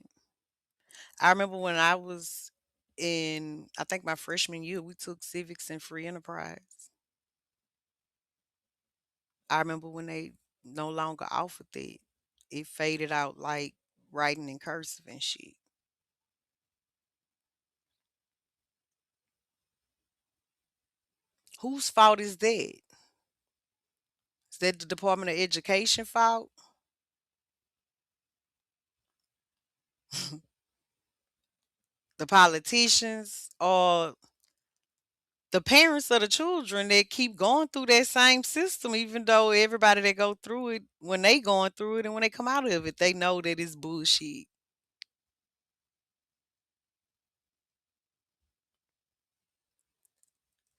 I remember when I was in, I think my freshman year, we took civics and free enterprise. I remember when they no longer offered that. It faded out like writing in cursive and shit. Whose fault is that? Is that the Department of Education fault? The politicians or the parents of the children that keep going through that same system, even though everybody that go through it, when they going through it and when they come out of it, they know that it's bullshit.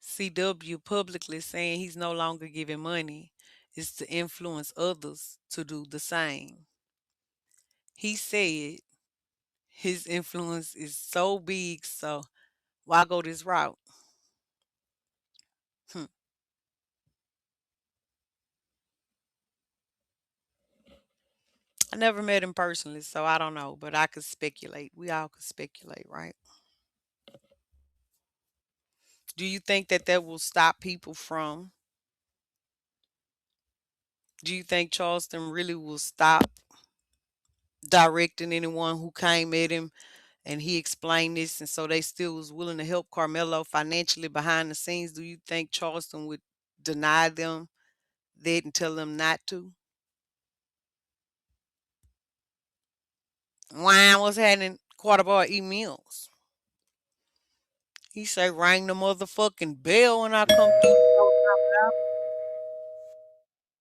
CW publicly saying he's no longer giving money is to influence others to do the same. He said his influence is so big, so why go this route? Hmm. I never met him personally, so I don't know, but I could speculate. We all could speculate, right? Do you think that that will stop people from? Do you think Charleston really will stop directing anyone who came at him and he explained this and so they still was willing to help Carmelo financially behind the scenes? Do you think Charleston would deny them that and tell them not to? Why was having quarter bar emails? He say ring the motherfucking bell when I come through.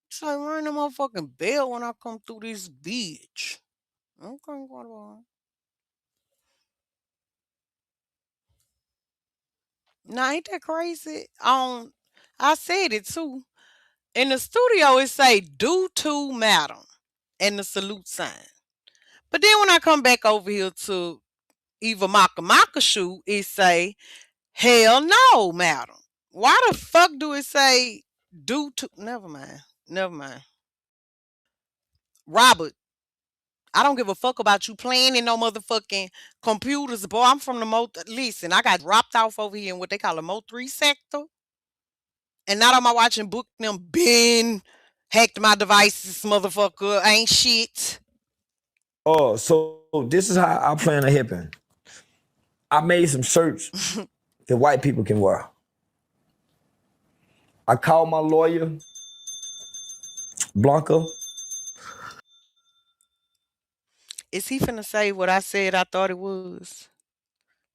Say ring the motherfucking bell when I come through this bitch. Okay, quarter bar. Now ain't that crazy? I said it too. In the studio, it say "due to Madam" and the salute sign. But then when I come back over here to Eva Maka Maka shoe, it say "hell no, Madam." Why the fuck do it say "due to"? Never mind. Never mind. Robert, I don't give a fuck about you playing in no motherfucking computers, boy. I'm from the listen, I got dropped off over here in what they call a Mo 3 sector. And now am I watching book them been hacked my devices, motherfucker. Ain't shit. Oh, so this is how I plan on helping. I made some shirts that white people can wear. I called my lawyer, Blanca. Is he finna say what I said I thought it was?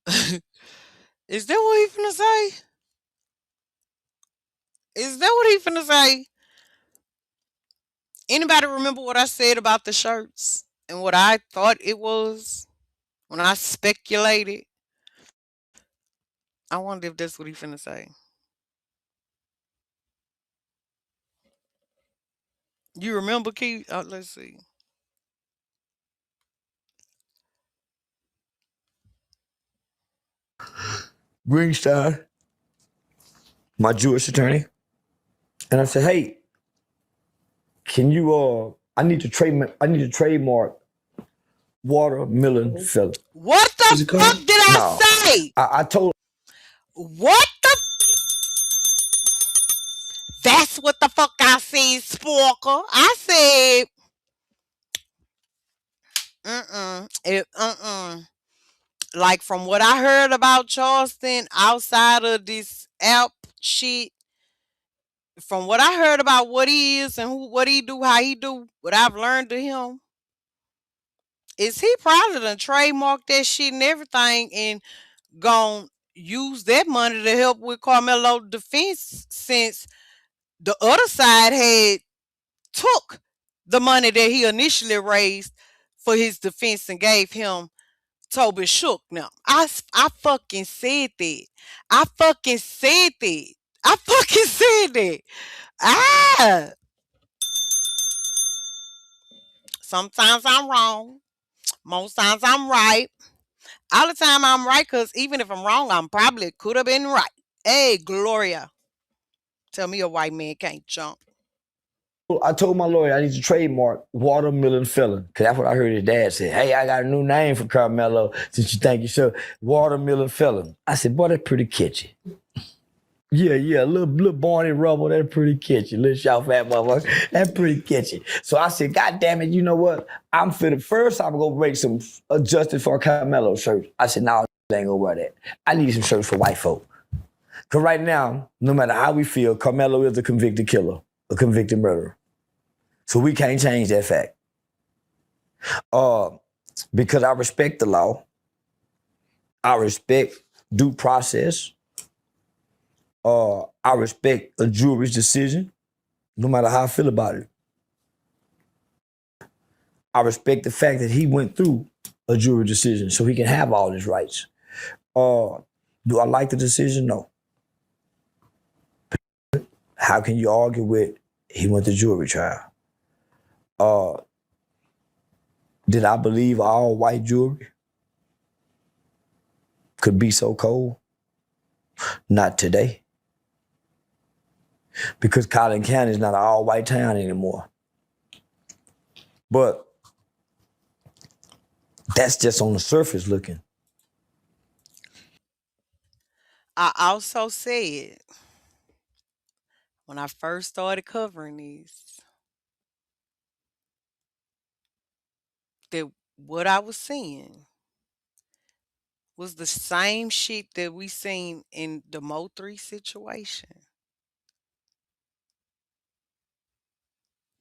Is that what he finna say? Is that what he finna say? Anybody remember what I said about the shirts and what I thought it was when I speculated? I wonder if that's what he finna say. You remember, Keith? Let's see. Greenstein, my Jewish attorney. And I said, hey, can you I need to trademark watermelon fella. What the Is it fuck called? did I No. say? I told What the? That's what the fuck I said, Sporker. I said, like from what I heard about Charleston outside of this app shit, from what I heard about what he is and what he do, how he do, what I've learned to him, is he probably done trademarked that shit and everything and gonna use that money to help with Carmelo defense since the other side had took the money that he initially raised for his defense and gave him Toby Shook. Now, I fucking said that. I fucking said that. I fucking said that. Ah, Sometimes I'm wrong. Most times I'm right. All the time I'm right, because even if I'm wrong, I'm probably could have been right. Hey, Gloria. Tell me a white man can't jump. I told my lawyer I need to trademark watermelon felon, because that's what I heard his dad say. Hey, I got a new name for Carmelo since you think you should. Watermelon felon. I said, boy, that's pretty catchy. Yeah, little Barney Rubble, that's pretty catchy. Little short fat motherfucker, that's pretty catchy. So I said, God damn it, you know what? I'm gonna make some adjusted for Carmelo shirts. I said, no, I ain't gonna wear that. I need some shirts for white folk. Because right now, no matter how we feel, Carmelo is a convicted killer, a convicted murderer. So we can't change that fact. Because I respect the law. I respect due process. I respect a jury's decision, no matter how I feel about it. I respect the fact that he went through a jury decision so he can have all his rights. Do I like the decision? No. How can you argue with he went to jury trial? Did I believe all white jury could be so cold? Not today. Because Collin County is not an all-white town anymore. But that's just on the surface looking. I also said when I first started covering these that what I was seeing was the same shit that we seen in the Mo3 situation.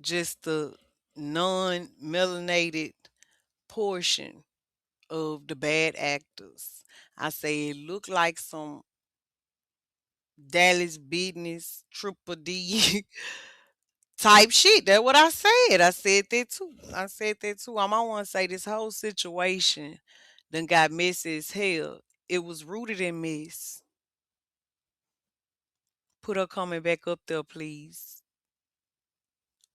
Just the non-melanated portion of the bad actors. I say it looked like some Dallas business triple D type shit. That's what I said. I said that too. I'm I want to say this whole situation done got messy as hell. It was rooted in mess. Put her coming back up there, please.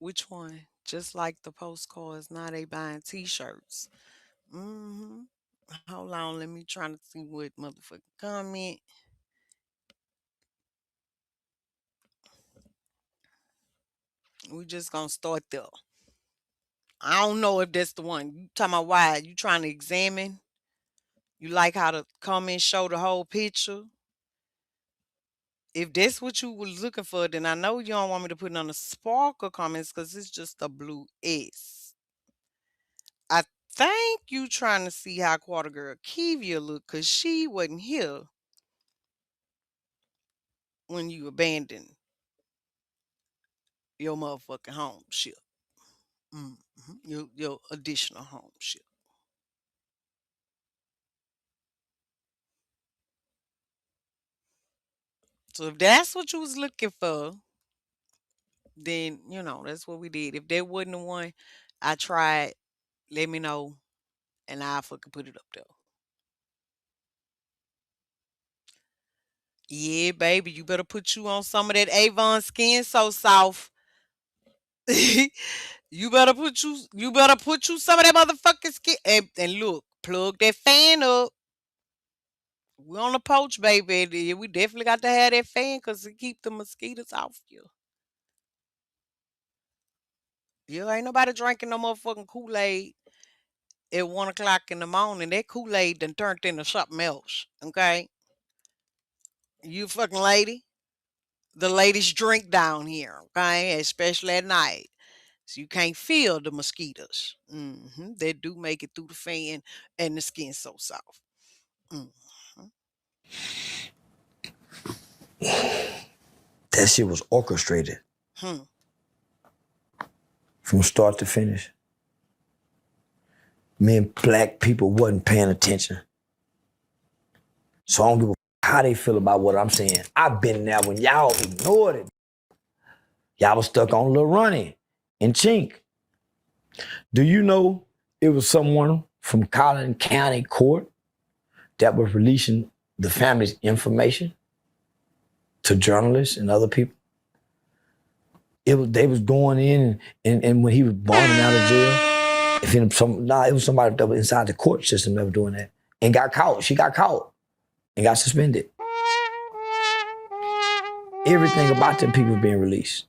Which one? Just like the postcards, now they buying t-shirts. Mm-hmm. Hold on, let me try to see what motherfucking comment. We just gonna start there. I don't know if that's the one. You talking about why? You trying to examine? You like how the comments show the whole picture? If that's what you was looking for, then I know you don't want me to put it on the sparkle comments because it's just a blue S. I think you trying to see how Quarter Girl Kivia look because she wasn't here when you abandoned your motherfucking home ship. Your additional home ship. So if that's what you was looking for, then that's what we did. If that wasn't the one, I tried. Let me know, and I fucking put it up there. Yeah, baby, you better put you on some of that Avon skin so soft. You better put you some of that motherfucking skin and look, plug that fan up. We on the poach, baby. We definitely got to have that fan because it keep the mosquitoes off you. You ain't nobody drinking no motherfucking Kool-Aid at 1 o'clock in the morning. That Kool-Aid done turned into something else. Okay? You fucking lady. The ladies drink down here, okay? Especially at night. So you can't feel the mosquitoes. They do make it through the fan and the skin so soft. Mhm. That shit was orchestrated Hmm. from start to finish. Men, black people wasn't paying attention. So I don't give a how they feel about what I'm saying. I've been there when y'all ignored it. Y'all was stuck on Lil Ronnie and Chink. Do you know it was someone from Collin County Court that was releasing the family's information to journalists and other people? They was going in and when he was bonding out of jail, If it was somebody that was inside the court system that was doing that and got caught. She got caught and got suspended. Everything about them people being released.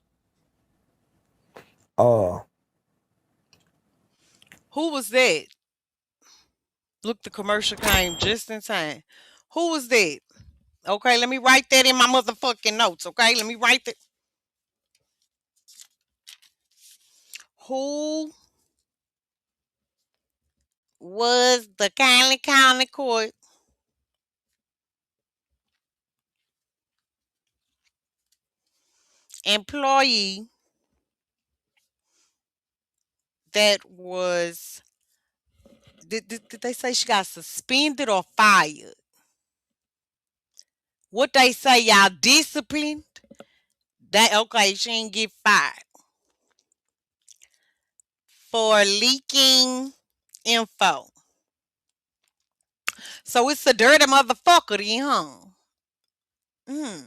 Who was that? Look, the commercial came just in time. Who was that? Okay, let me write that in my motherfucking notes. Okay, let me write that. Who was the County Court employee that was, did they say she got suspended or fired? What they say, y'all disciplined? That okay, she ain't get fired for leaking info. So it's a dirty motherfucker then, huh? Hmm.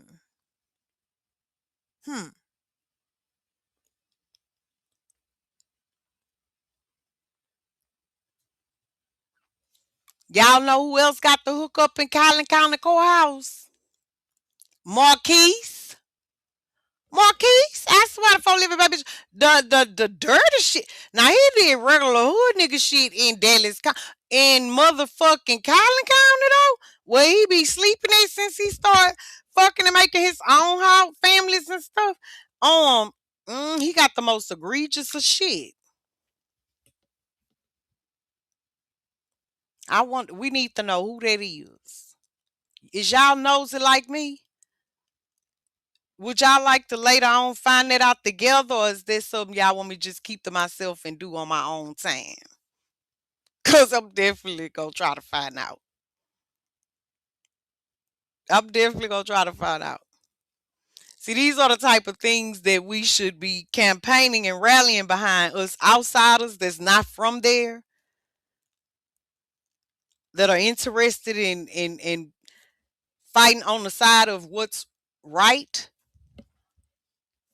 Hmm. Y'all know who else got the hook up in Collin County Courthouse? Marquise. Marquise, I swear to fuck living baby. The dirty shit. Now he did regular hood nigga shit in Dallas in motherfucking Collin County though, where he be sleeping at since he started fucking and making his own house, families and stuff. He got the most egregious of shit. We need to know who that is. Is y'all nosy like me? Would y'all like to later on find that out together, or is this something y'all want me to just keep to myself and do on my own time? Cause I'm definitely gonna try to find out. I'm definitely gonna try to find out. See, these are the type of things that we should be campaigning and rallying behind, us outsiders that's not from there, that are interested in fighting on the side of what's right.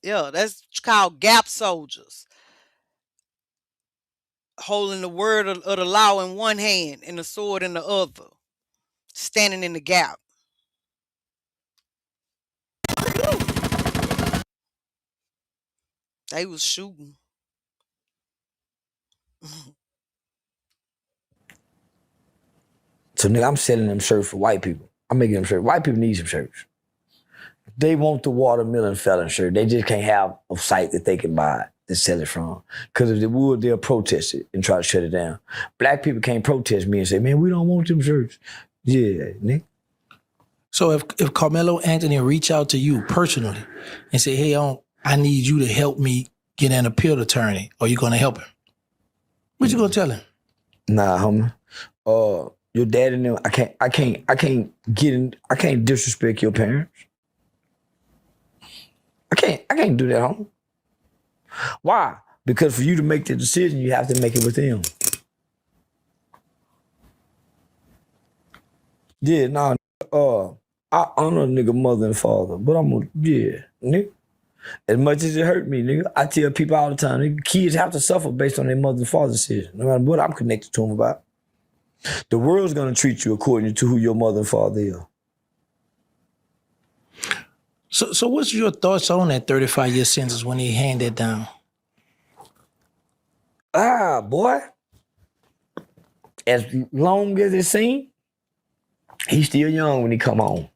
Yeah, that's called gap soldiers. Holding the word of the law in one hand and the sword in the other. Standing in the gap. They was shooting. So nigga, I'm selling them shirts for white people. I'm making them shirts. White people need some shirts. They want the watermelon felon shirt. They just can't have a site that they can buy and sell it from. Because if they would, they'll protest it and try to shut it down. Black people can't protest me and say, man, we don't want them shirts. Yeah, nigga. So if Carmelo Anthony reach out to you personally and say, hey, I need you to help me get an appeal attorney, are you gonna help him? What you gonna tell him? Nah, homie. Your dad and them, I can't disrespect your parents. I can't do that, homie. Why? Because for you to make the decision, you have to make it with them. Yeah, nah, I honor nigga mother and father, but nigga. As much as it hurt me, nigga, I tell people all the time, nigga, kids have to suffer based on their mother and father's decision, no matter what I'm connected to them about. The world's gonna treat you according to who your mother and father is. So what's your thoughts on that 35-year sentence when he handed down? Boy. As long as it seems, he's still young when he come home.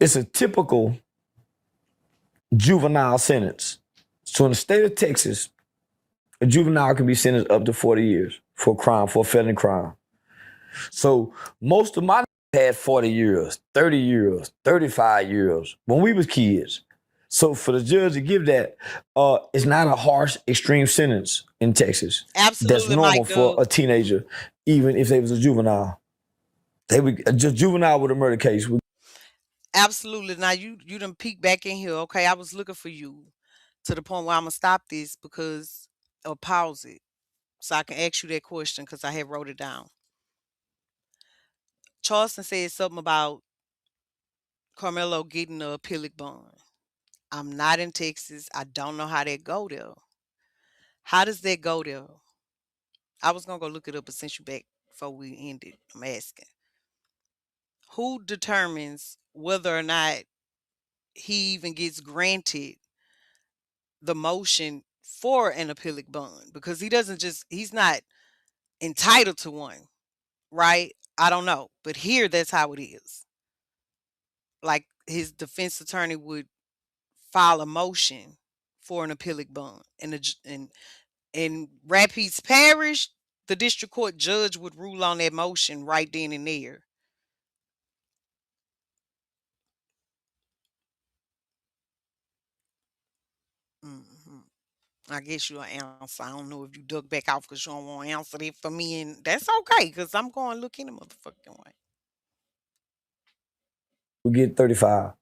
It's a typical juvenile sentence. So in the state of Texas, a juvenile can be sentenced up to 40 years for a crime, for a felony crime. So most of my had 40 years, 30 years, 35 years when we was kids. So for the judge to give that, it's not a harsh, extreme sentence in Texas. Absolutely, that's normal Mike, for a teenager, even if they was a juvenile. A juvenile with a murder case. Absolutely. Now you done peek back in here. Okay, I was looking for you to the point where I'm gonna stop this or pause it so I can ask you that question because I had wrote it down. Charleston said something about Carmelo getting a appellate bond. I'm not in Texas. I don't know how that go there. How does that go there? I was gonna go look it up, but since you back before we ended, I'm asking. Who determines whether or not he even gets granted the motion for an appellate bond? Because he's not entitled to one, right? I don't know. But here that's how it is. Like his defense attorney would file a motion for an appellate bond. And in Rapides Parish, the district court judge would rule on that motion right then and there. hmm I guess you'll answer. I don't know if you duck back off because you don't want to answer it for me, and that's okay because I'm going to look in the motherfucking way. We get 35,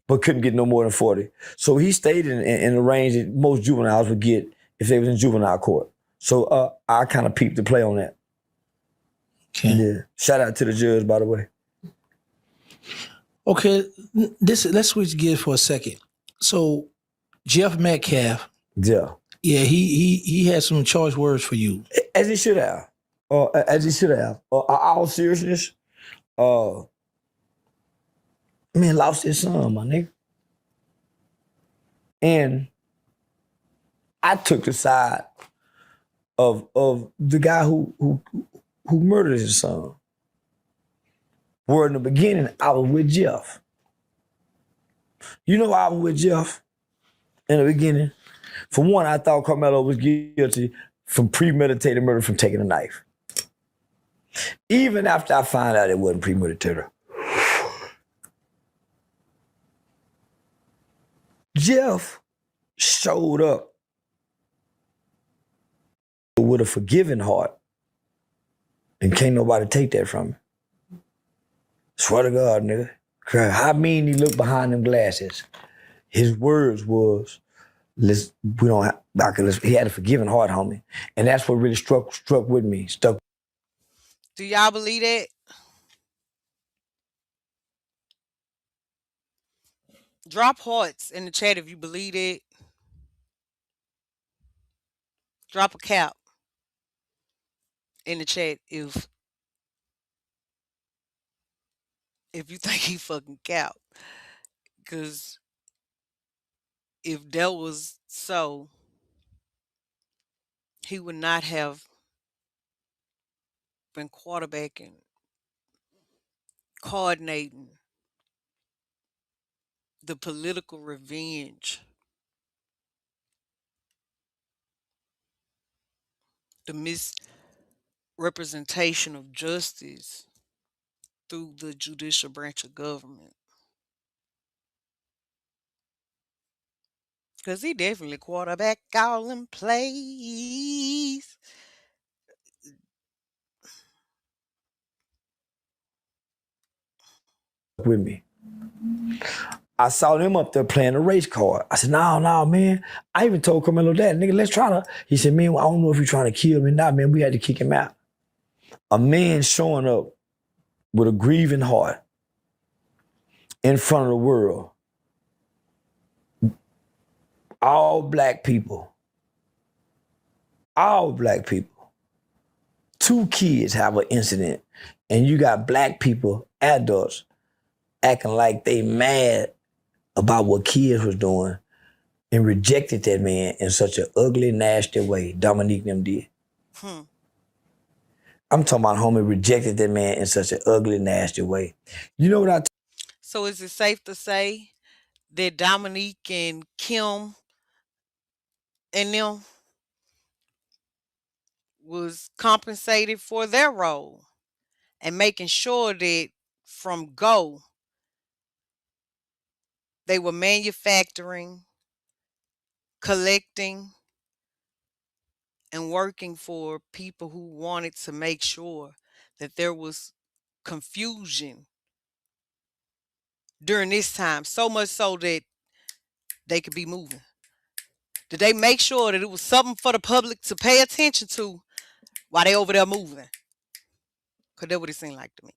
but couldn't get no more than 40. So he stayed in the range that most juveniles would get if they was in juvenile court. So I kind of peeped the play on that. Okay. Yeah. Shout out to the judge, by the way. Okay, let's switch gears for a second. So Jeff Metcalf, Yeah. yeah, he had some choice words for you. As he should have. As he should have. All seriousness, man, lost his son, my nigga. And I took the side of the guy who murdered his son. Where in the beginning, I was with Jeff. You know why I was with Jeff in the beginning? For one, I thought Carmelo was guilty from premeditated murder from taking a knife. Even after I found out it wasn't premeditated. Jeff showed up with a forgiving heart, and can't nobody take that from me. Swear to God, nigga. How mean he looked behind them glasses. His words was, he had a forgiving heart, homie. And that's what really struck with me. Do y'all believe that? Drop hearts in the chat if you believe it. Drop a cap in the chat if you think he fucking cap. Because if that was so, he would not have been quarterbacking, coordinating the political revenge, the misrepresentation of justice through the judicial branch of government. Because he definitely quarterback all in plays. With me. I saw them up there playing a race card. I said, no, man. I even told Carmelo that, nigga, let's try to. He said, man, I don't know if you're trying to kill me or not, man. We had to kick him out. A man showing up with a grieving heart in front of the world. All black people. 2 kids have an incident, and you got black people, adults, acting like they mad about what kids was doing and rejected that man in such an ugly, nasty way. Dominique them did. I'm talking about homie rejected that man in such an ugly, nasty way. You know what So is it safe to say that Dominique and Kim and them was compensated for their role and making sure that from go they were manufacturing, collecting, and working for people who wanted to make sure that there was confusion during this time, so much so that they could be moving? Did they make sure that it was something for the public to pay attention to while they over there moving? Because that's what it seemed like to me.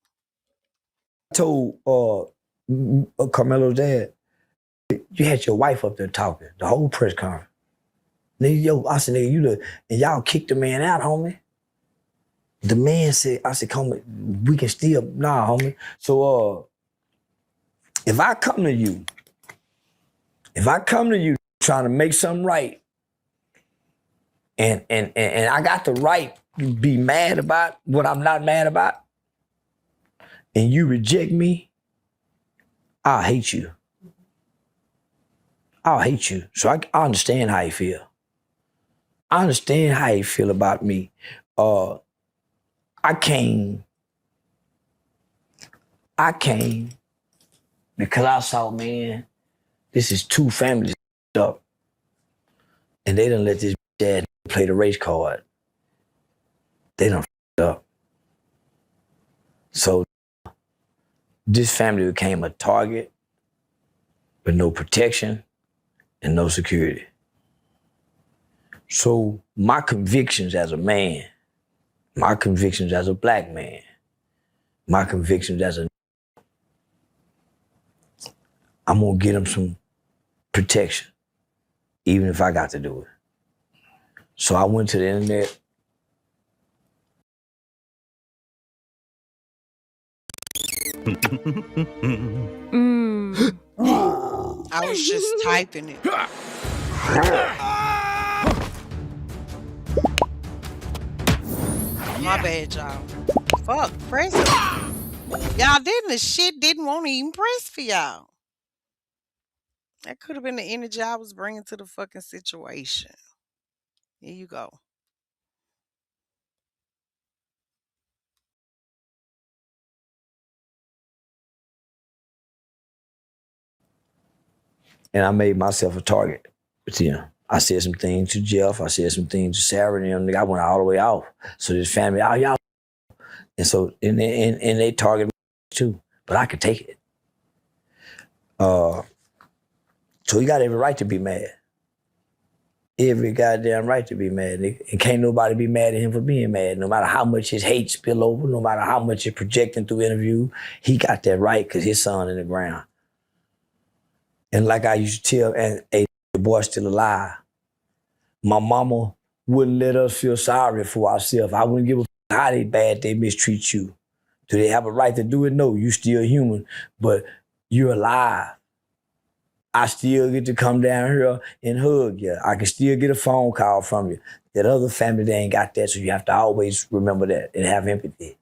I told Carmelo's dad, you had your wife up there talking, the whole press conference. Nigga, yo, I said, nigga, and y'all kicked the man out, homie. The man said, I said, come, we can still, nah, homie. So, if I come to you trying to make something right, and I got the right to be mad about what I'm not mad about, and you reject me, I'll hate you. I'll hate you. So I understand how you feel. I understand how you feel about me. I came because I saw, man, this is two families up, and they done let this dad play the race card. They done up. So this family became a target with no protection and no security. So my convictions as a man, my convictions as a black man, my convictions as I'm gonna get them some protection, even if I got to do it. So I went to the internet. I was just typing it. My bad, y'all. Fuck, press it. Y'all didn't. The shit didn't want to even press for y'all. That could have been the energy I was bringing to the fucking situation. Here you go. And I made myself a target. But, you know, I said some things to Jeff. I said some things to Sarah and them. I went all the way off. So this family, oh, y'all. And so, and they targeted me too. But I could take it. So he got every right to be mad. Every goddamn right to be mad. And can't nobody be mad at him for being mad. No matter how much his hate spill over, no matter how much it's projecting through interview, he got that right because his son in the ground. And like I used to tell, and hey, the boy's still alive. My mama wouldn't let us feel sorry for ourselves. I wouldn't give a how bad they mistreat you. Do they have a right to do it? No, you still human, but you're alive. I still get to come down here and hug you. I can still get a phone call from you. That other family, they ain't got that, so you have to always remember that and have empathy.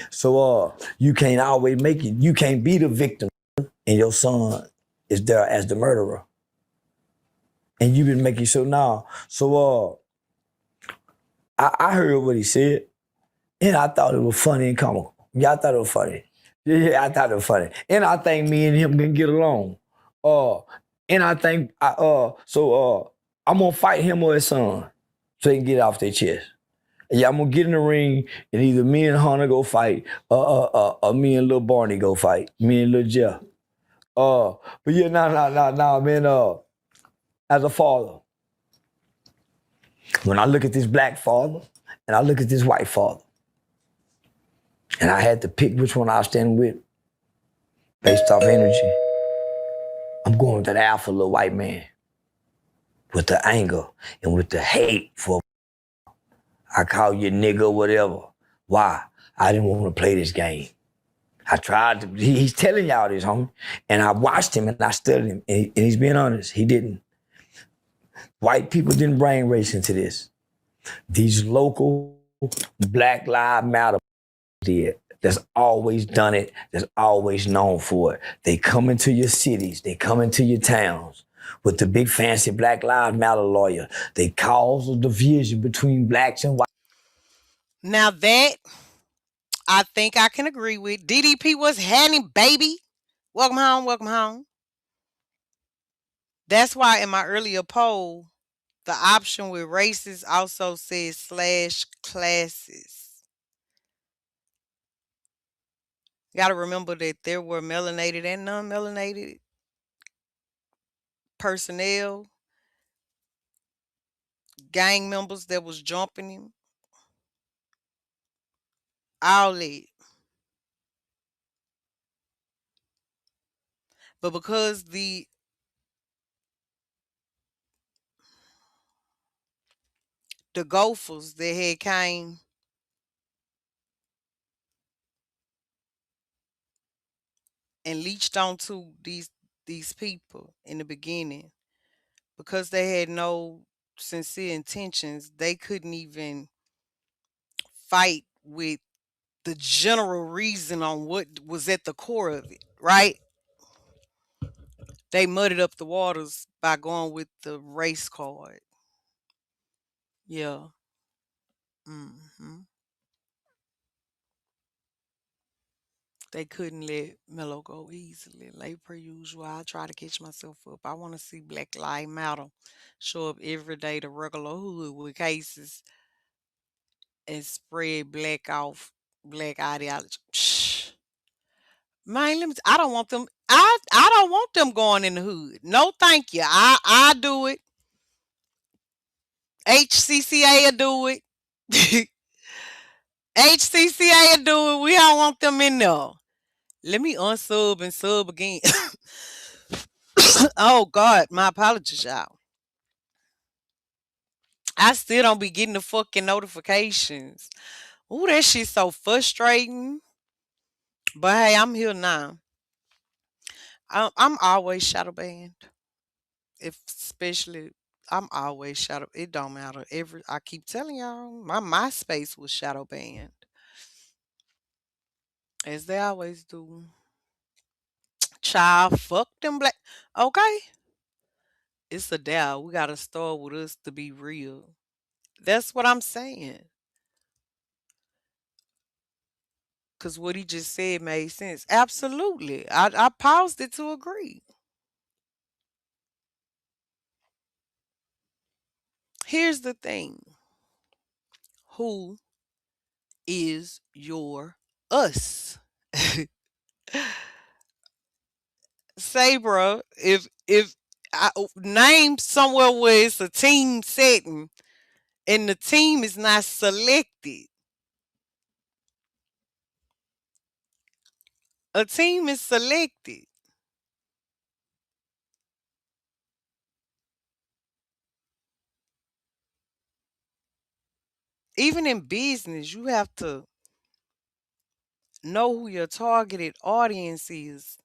So you can't always make it. You can't be the victim, and your son is there as the murderer. And you've been making sure now. So I heard what he said, and I thought it was funny and comical. Yeah, I thought it was funny. Yeah, I thought it was funny. And I think me and him can get along. And I think I'm gonna fight him or his son so they can get it off their chest. Yeah, I'm gonna get in the ring and either me and Hunter go fight, or me and Lil Barney go fight, me and Lil Jeff. But yeah, nah, man. As a father, when I look at this black father and I look at this white father, and I had to pick which one I stand with based off energy, I'm going with that alpha little white man with the anger and with the hate for I call you nigga, whatever. Why? I didn't want to play this game. I tried to, he's telling y'all this, homie. And I watched him and I studied him. And he's being honest, he didn't. White people didn't bring race into this. These local Black Lives Matter did. That's always done it, that's always known for it. They come into your cities, they come into your towns with the big fancy Black Lives Matter lawyer. They cause a division between blacks and whites. Now that I think I can agree with. DDP was handy, baby. Welcome home, welcome home. That's why in my earlier poll, the option with races also says slash classes. You got to remember that there were melanated and non-melanated personnel, gang members that was jumping him, all that. But because the gophers that had came and leached onto these people in the beginning because they had no sincere intentions. They couldn't even fight with the general reason on what was at the core of it, right? They muddied up the waters by going with the race card. Yeah. hmm They couldn't let Mello go easily. Like per usual, I try to catch myself up. I want to see Black Lives Matter show up every day to regular hood with cases and spread black ideology. Psh. Man, I don't want them. I don't want them going in the hood. No, thank you. I do it. HCCA will do it. HCCA will do it. We don't want them in there. Let me unsub and sub again. Oh God, my apologies, y'all. I still don't be getting the fucking notifications. Ooh, that shit so frustrating. But hey, I'm here now. I'm always shadow banned. If especially I'm always shadow. It don't matter. I keep telling y'all, my MySpace was shadow banned, as they always do. Child, fuck them black. Okay, it's a doubt. We gotta start with us to be real. That's what I'm saying. Cause what he just said made sense. Absolutely. I paused it to agree. Here's the thing. Who is your us? Say, bro, if name somewhere where it's a team setting and the team is not selected. A team is selected. Even in business, you have to know who your targeted audience is.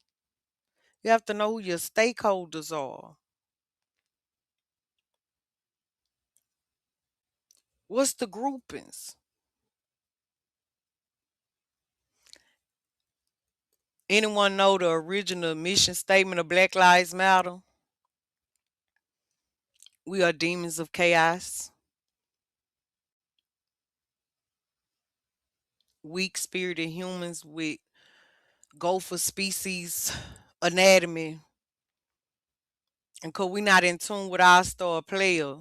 You have to know who your stakeholders are. What's the groupings? Anyone know the original mission statement of Black Lives Matter? We are demons of chaos, weak spirited humans with gopher species anatomy. And cause we not in tune with our star player,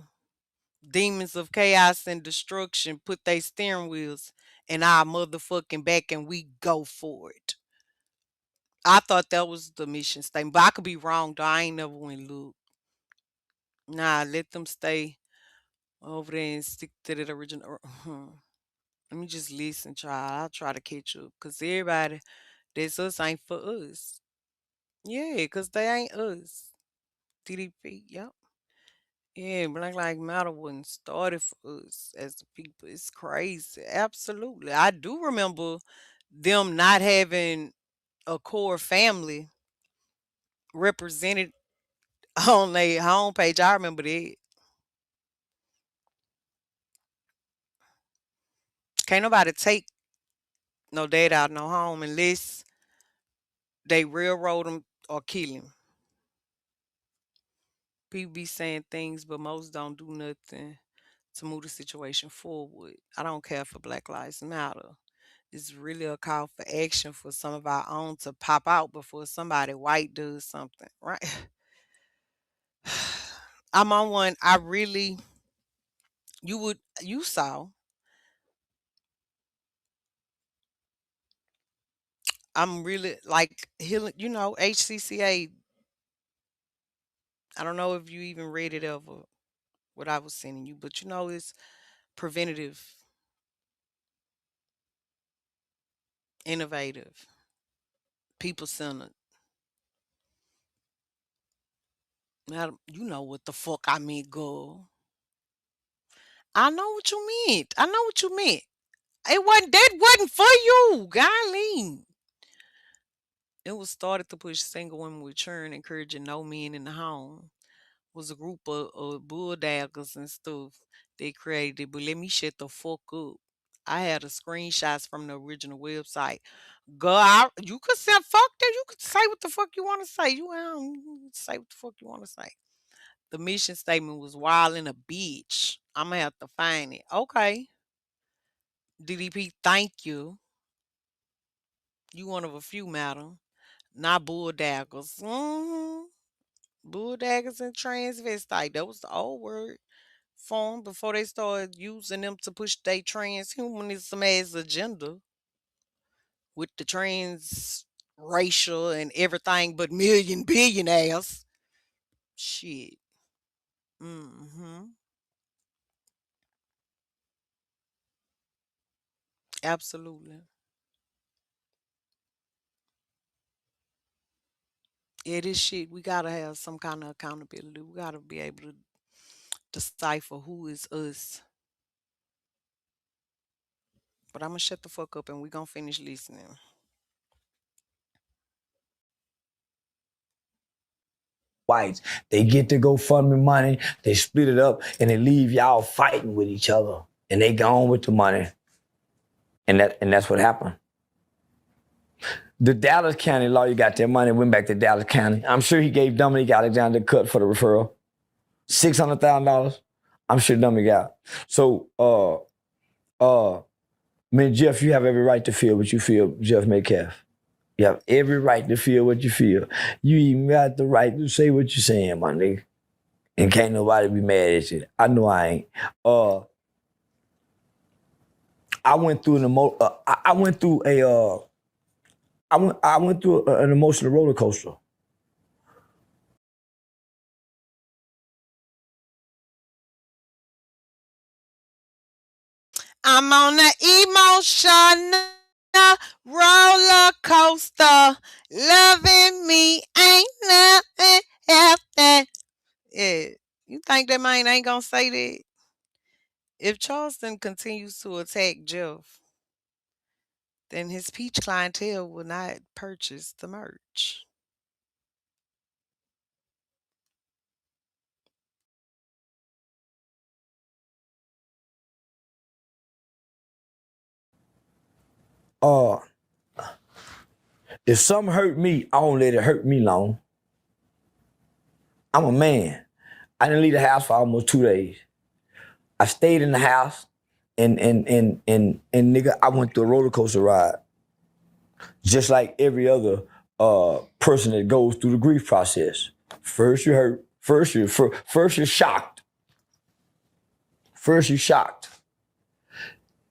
demons of chaos and destruction put their steering wheels in our motherfucking back and we go for it. I thought that was the mission statement, but I could be wrong though. I ain't never went look. Nah, let them stay over there and stick to that original. Let me just listen, try. I'll try to catch up. Cause everybody that's us ain't for us. Yeah, cause they ain't us. TDP, yep. Yeah, Black Lives Matter wasn't started for us as the people. It's crazy. Absolutely. I do remember them not having a core family represented on their homepage. I remember that. Can't nobody take no dad out of no home unless they railroad them or kill him. People be saying things, but most don't do nothing to move the situation forward. I don't care for Black Lives Matter. It's really a call for action for some of our own to pop out before somebody white does something, right? I'm on one. I really, you saw. I'm really like healing. HCCA. I don't know if you even read it ever. What I was sending you, but it's preventative, innovative, people centered. Madam, you know what the fuck I mean, girl. I know what you meant. I know what you meant. That wasn't for you, golly. It was started to push single women with children, encouraging no men in the home. Was a group of bulldaggers and stuff they created. But let me shut the fuck up. I had the screenshots from the original website. Girl, you could say fuck that. You could say what the fuck you want to say. You say what the fuck you want to say. The mission statement was wild and a bitch. I'm gonna have to find it. Okay. DDP, thank you. You one of a few, madam. Not bulldaggers. Bulldaggers and transvestite. That was the old word form before they started using them to push their transhumanism as agenda with the trans racial and everything but million billionaires. Shit. Hmm. Absolutely. Yeah, this shit, we gotta have some kind of accountability. We gotta be able to decipher who is us. But I'm gonna shut the fuck up and we gonna finish listening. Whites. They get the GoFundMe money, they split it up, and they leave y'all fighting with each other. And they gone with the money. And that's what happened. The Dallas County lawyer got their money, went back to Dallas County. I'm sure he gave Dominique Alexander a cut for the referral. $600,000. I'm sure Dominique got. So, man, Jeff, you have every right to feel what you feel, Jeff Metcalf. You have every right to feel what you feel. You even got the right to say what you're saying, my nigga. And can't nobody be mad at you. I know I ain't. I went through an emotional roller coaster. I'm on the emotional roller coaster. Loving me ain't nothing happening. Yeah. You think that man ain't gonna say that? If Charleston continues to attack Jeff, then his peach clientele will not purchase the merch. Uh, if something hurt me, I don't let it hurt me long. I'm a man. I didn't leave the house for almost 2 days. I stayed in the house and nigga, I went through a roller coaster ride. Just like every other person that goes through the grief process. First you hurt, first you're shocked. First you're shocked.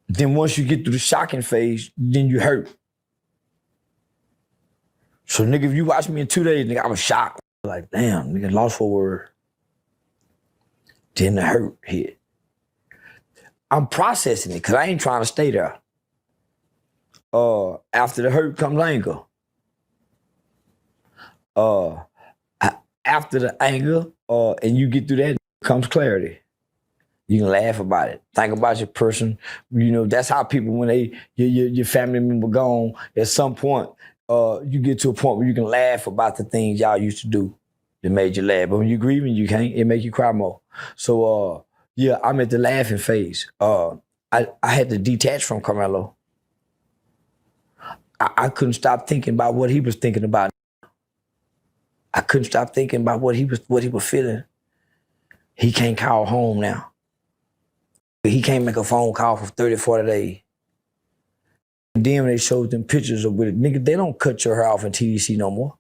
Then once you get through the shocking phase, then you hurt. So nigga, if you watch me in 2 days, nigga, I was shocked. Like, damn, nigga, lost for a word. Then the hurt hit. I'm processing it because I ain't trying to stay there. After the hurt comes anger. After the anger, and you get through that, comes clarity. You can laugh about it. Think about your person. You know, that's how people, when your family member gone, at some point, you get to a point where you can laugh about the things y'all used to do that made you laugh. But when you're grieving, you can't. It make you cry more. So, yeah, I'm at the laughing phase. I had to detach from Carmelo. I couldn't stop thinking about what he was thinking about. I couldn't stop thinking about what he was feeling. He can't call home now. He can't make a phone call for 30, 40 days. And then when they showed them pictures of it, nigga, they don't cut your hair off in TDC no more.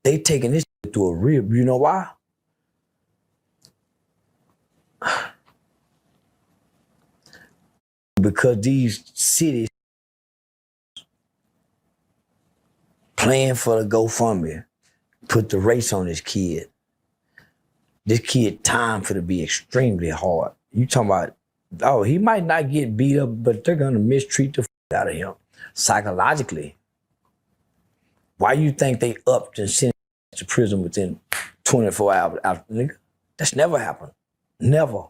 They taking this through a rib. You know why? Because these cities playing for the GoFundMe put the race on this kid. This kid time for to be extremely hard. You talking about, oh, he might not get beat up, but they're gonna mistreat the out of him psychologically. Why you think they upped and sent to prison within 24 hours after, nigga? That's never happened. Never.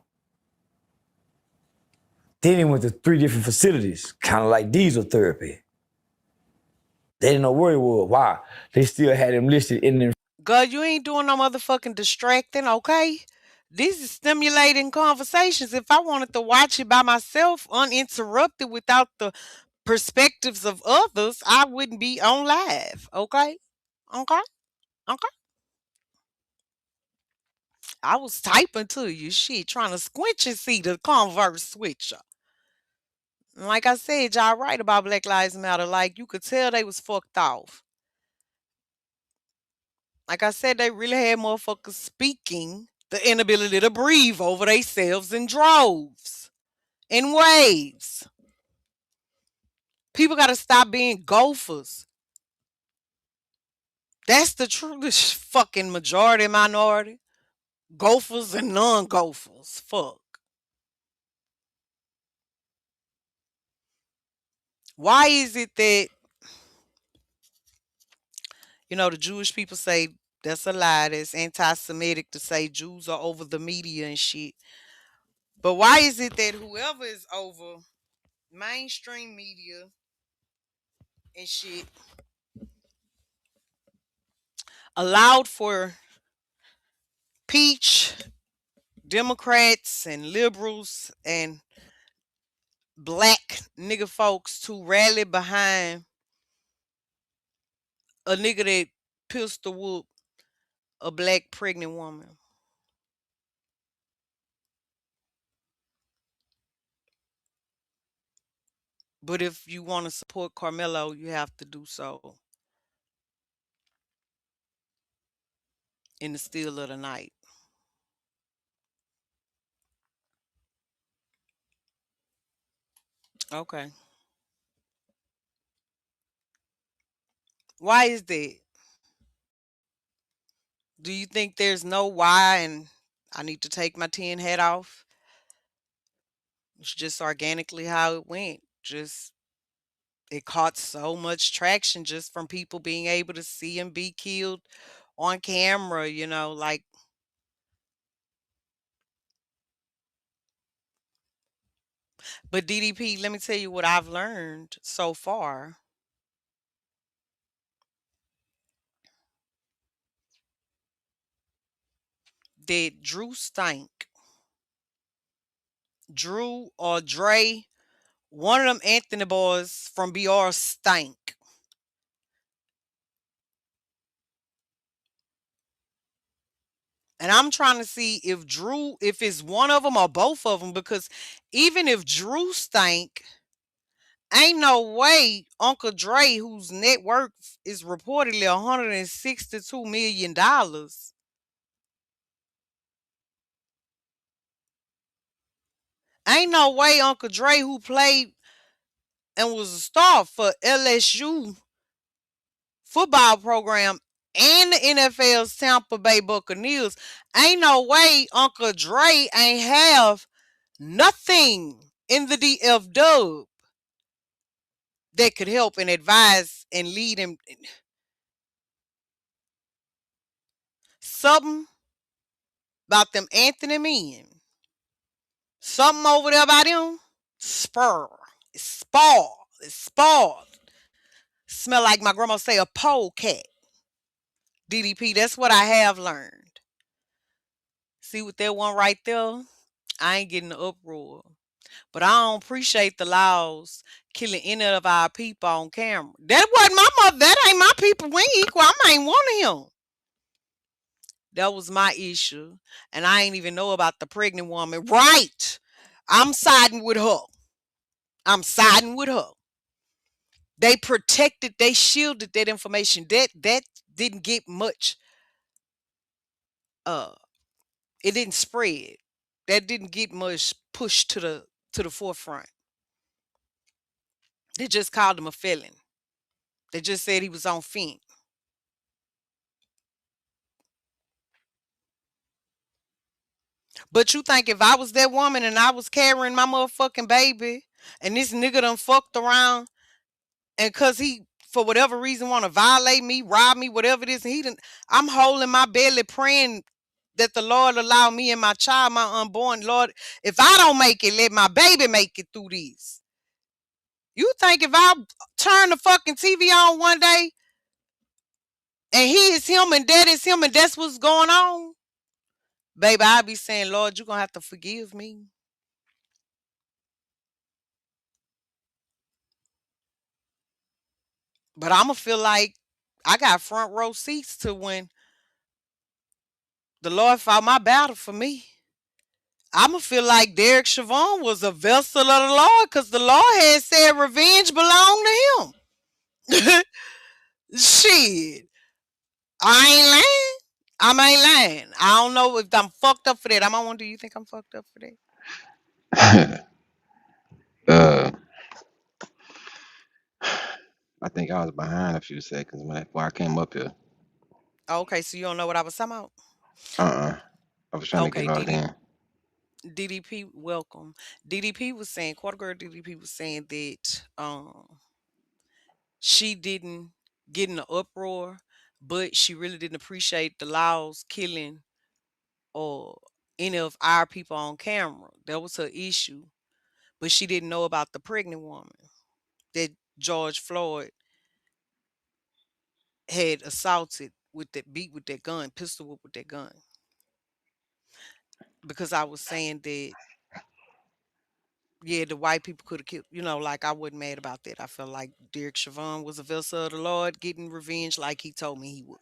Then he went to 3 different facilities, kind of like diesel therapy. They didn't know where he was. Why? They still had him listed in their. Girl, you ain't doing no motherfucking distracting, okay? These is stimulating conversations. If I wanted to watch it by myself, uninterrupted, without the perspectives of others, I wouldn't be on live, okay? Okay? Okay? I was typing to you, shit, trying to squinch and see the converse switcher. Like I said, y'all right about Black Lives Matter. Like, you could tell they was fucked off. Like I said, they really had motherfuckers speaking the inability to breathe over themselves in droves, in waves. People got to stop being gophers. That's the true fucking majority minority. Gophers and non-gophers. Fuck. Why is it that, the Jewish people say that's a lie, that's anti-Semitic to say Jews are over the media and shit. But why is it that whoever is over mainstream media and shit allowed for peach Democrats and liberals and black nigga folks to rally behind a nigga that pistol whoop a black pregnant woman? But if you want to support Carmelo, you have to do so in the still of the night. Okay. Why is that? Do you think there's no why and I need to take my tin hat off? It's just organically how it went. Just it caught so much traction just from people being able to see him be killed on camera, like. But DDP, let me tell you what I've learned so far. That Drew or Dre, one of them Anthony boys from BR stank. And I'm trying to see if it's one of them or both of them, because even if Drew stank, ain't no way Uncle Dre, whose net worth is reportedly $162 million, ain't no way Uncle Dre, who played and was a star for LSU football program and the NFL's Tampa Bay Buccaneers, ain't no way Uncle Dre ain't have nothing in the DF Dub that could help and advise and lead him. Something about them Anthony men. Something over there about them. Spur. It's spoiled. It's spoiled. Smell like my grandma say a polecat. DDP, that's what I have learned. See what that one right there? I ain't getting the uproar. But I don't appreciate the laws killing any of our people on camera. That wasn't my mother. That ain't my people. We ain't equal. I ain't one of him. That was my issue. And I ain't even know about the pregnant woman. Right. I'm siding with her. I'm siding with her. They protected, they shielded that information. That didn't get much. Uh, it didn't spread. That didn't get much pushed to the forefront. They just called him a felon. They just said he was on fent. But you think if I was that woman and I was carrying my motherfucking baby and this nigga done fucked around and cause he for whatever reason want to violate me, rob me, whatever it is, and I'm holding my belly praying that the Lord allow me and my child, my unborn. Lord, if I don't make it, let my baby make it through this. You think if I turn the fucking TV on one day and he is him and that is him and that's what's going on, baby, I'll be saying, Lord, you're going to have to forgive me. But I'm going to feel like I got front row seats to when the Lord fought my battle for me. I'm going to feel like Derek Chavon was a vessel of the Lord because the Lord had said revenge belonged to him. Shit. I ain't lying. I ain't lying. I don't know if I'm fucked up for that. I'm on. Do you think I'm fucked up for that? uh, I think I was behind a few seconds before I came up here. Okay, so you don't know what I was talking about? I was trying to get Okay, logged in. DDP, welcome. DDP was saying, Quarter Girl DDP was saying that she didn't get in the uproar, but she really didn't appreciate the laws killing or any of our people on camera. That was her issue. But she didn't know about the pregnant woman that George Floyd had assaulted with that beat with that gun, pistol whip with that gun. Because I was saying that, yeah, the white people could have killed, like I wasn't mad about that. I felt like Derek Chavon was a vessel of the Lord getting revenge like he told me he would.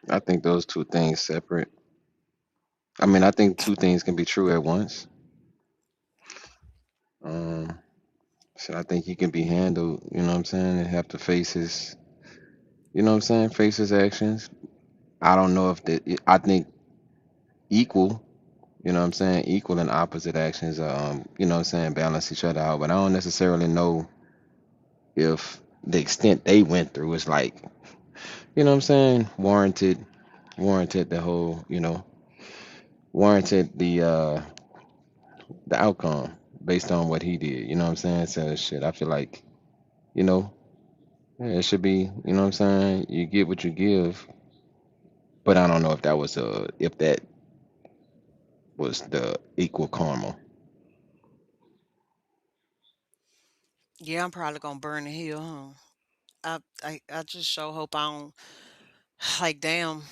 I think those two things separate. I mean, I think two things can be true at once. Um, so I think he can be handled, you know what I'm saying, and have to face his, you know what I'm saying, face his actions. I don't know if that, I think equal, you know what I'm saying, equal and opposite actions, you know what I'm saying, balance each other out. But I don't necessarily know if the extent they went through is like, you know what I'm saying, warranted the whole, warranted the outcome based on what he did. You know what I'm saying? So shit, I feel like, you know, yeah, it should be, you know what I'm saying? You get what you give, but I don't know if that was if that was the equal karma. Yeah, I'm probably gonna burn the hill, huh? I just sure hope I don't like damn,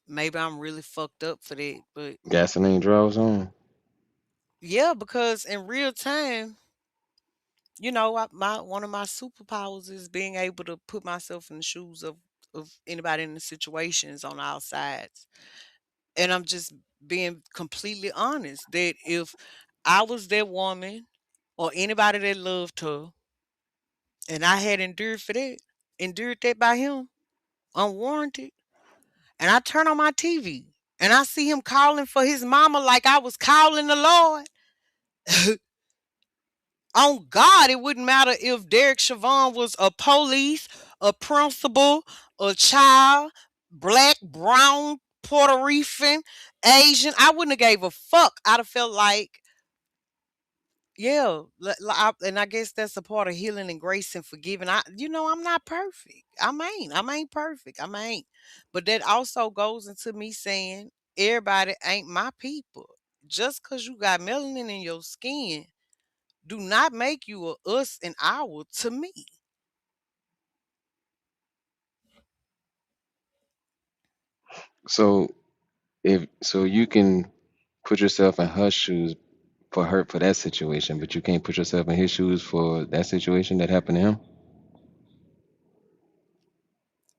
maybe I'm really fucked up for that. But Gasoline draws on. yeah, because in real time, my one of my superpowers is being able to put myself in the shoes of anybody in the situations on our sides. And I'm just being completely honest that if I was that woman or anybody that loved her and I had endured that by him, unwarranted, and I turn on my TV and I see him calling for his mama like I was calling the Lord, on God, it wouldn't matter if Derek Chavon was a police, a principal, a child, black, brown, Puerto Rican, Asian. I wouldn't have gave a fuck. I'd have felt like, yeah, and I guess that's a part of healing and grace and forgiving. I'm not perfect. I ain't perfect. I ain't. But that also goes into me saying everybody ain't my people. Just cause you got melanin in your skin do not make you a us and our to me. So if so you can put yourself in her shoes for that situation, but you can't put yourself in his shoes for that situation that happened to him.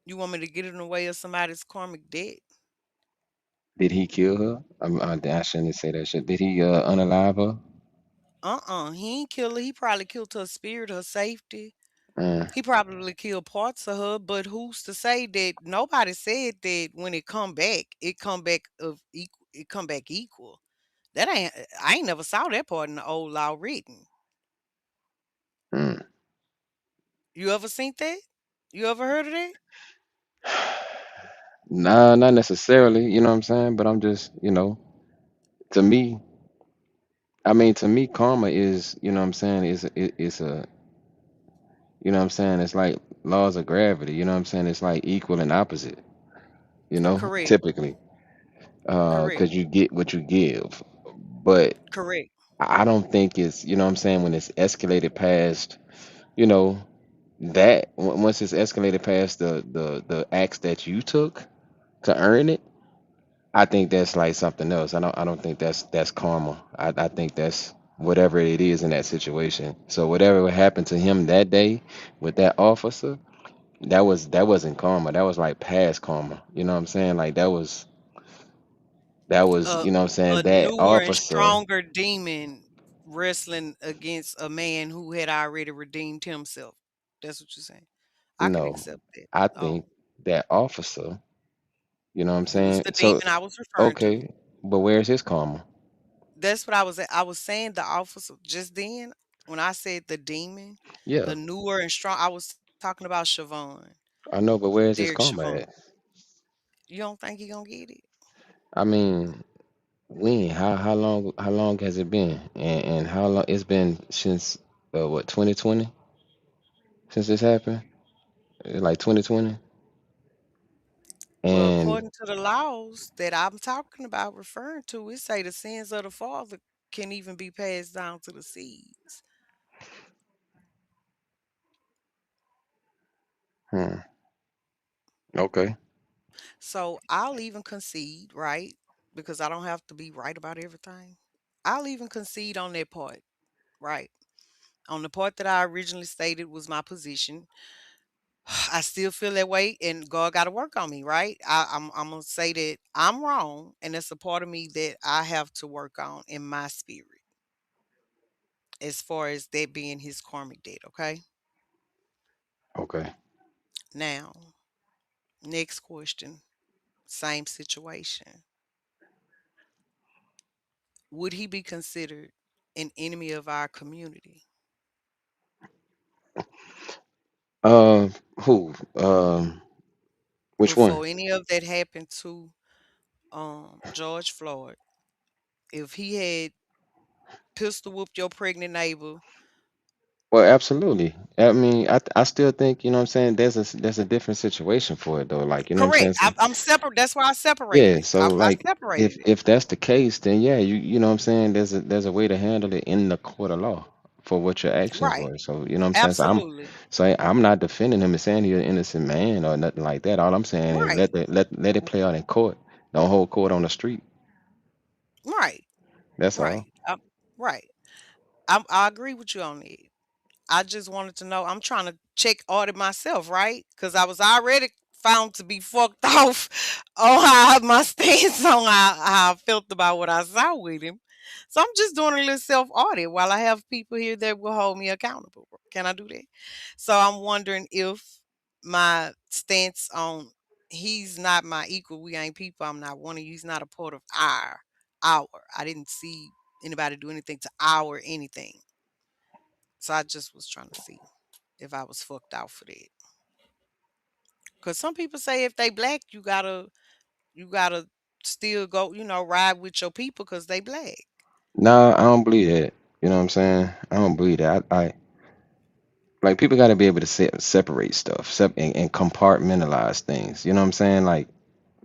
You want me to get in the way of somebody's karmic debt? Did he kill her? I shouldn't say that shit. Did he unalive her? He ain't kill her. He probably killed her spirit, her safety. Uh, He probably killed parts of her, but who's to say that nobody said that when it come back of equal it come back equal. That ain't I ain't never saw that part in the old law written. mm. You ever seen that? You ever heard of that? Nah, not necessarily, you know what I'm saying? But I'm just, to me, I mean, to me, karma is, you know what I'm saying, is a You know what I'm saying? It's like laws of gravity. You know what I'm saying? It's like equal and opposite. You know, Correct. typically, Correct. because you get what you give. But Correct. I don't think it's, you know what I'm saying, when it's escalated past, you know, once it's escalated past the acts that you took to earn it, I think that's like something else. I don't think that's karma. I think that's whatever it is in that situation. So whatever happened to him that day with that officer, that wasn't karma. That was like past karma. You know what I'm saying? Like that was, A you know what I'm saying, a that newer and officer. stronger demon wrestling against a man who had already redeemed himself. That's what you're saying. I can No, accept that. I Oh, think that officer, you know what I'm he was saying? the So demon I was referring to. okay, but where's his karma? That's what I was saying the officer just then when I said the demon, Yeah, the newer and strong. I was talking about Siobhan, I know, but where's his Derek karma Siobhan. at? You don't think he gonna get it? I mean, when? How long has it been? And how long it's been since what, 2020, since this happened? Like 2020. Well, And according to the laws that I'm talking about, referring to, it say the sins of the father can even be passed down to the seeds. hmm, okay. So I'll even concede, right? Because I don't have to be right about everything. I'll even concede on that part, right? On the part that I originally stated was my position. I still feel that way, and God got to work on me, right? I'm gonna say that I'm wrong, and it's a part of me that I have to work on in my spirit, as far as that being His karmic debt. Okay. Okay. Now, next question, same situation. Would he be considered an enemy of our community? Uh, who? Which one? Before any of that happened to George Floyd, if he had pistol whooped your pregnant neighbor, Well, absolutely. I mean, I still think, you know what I'm saying, there's a different situation for it though. Like, you know what I'm correct. saying? So, I'm separate. That's why I separated yeah, it. so I like separated if it. if that's the case, then yeah, you know what I'm saying, there's a way to handle it in the court of law for what your actions Right. were. So, you know what I'm saying? So Absolutely. I'm not defending him and saying he's an innocent man or nothing like that. All I'm saying is Right. let it play out in court. Don't hold court on the street. Right. That's all. Right. Right. I agree with you on that. I just wanted to know. I'm trying to check audit myself, right? Because I was already found to be fucked off on how my stance on how I felt about what I saw with him. So I'm just doing a little self audit while I have people here that will hold me accountable. Can I do that? So I'm wondering if my stance on he's not my equal, we ain't people, I'm not one of you, he's not a part of our. I didn't see anybody do anything to our anything. So I just was trying to see if I was fucked out for that. Cause some people say if they black, you gotta still go, ride with your people because they black. Nah, I don't believe that. You know what I'm saying? I don't believe that. I like people got to be able to separate stuff, and compartmentalize things. You know what I'm saying? Like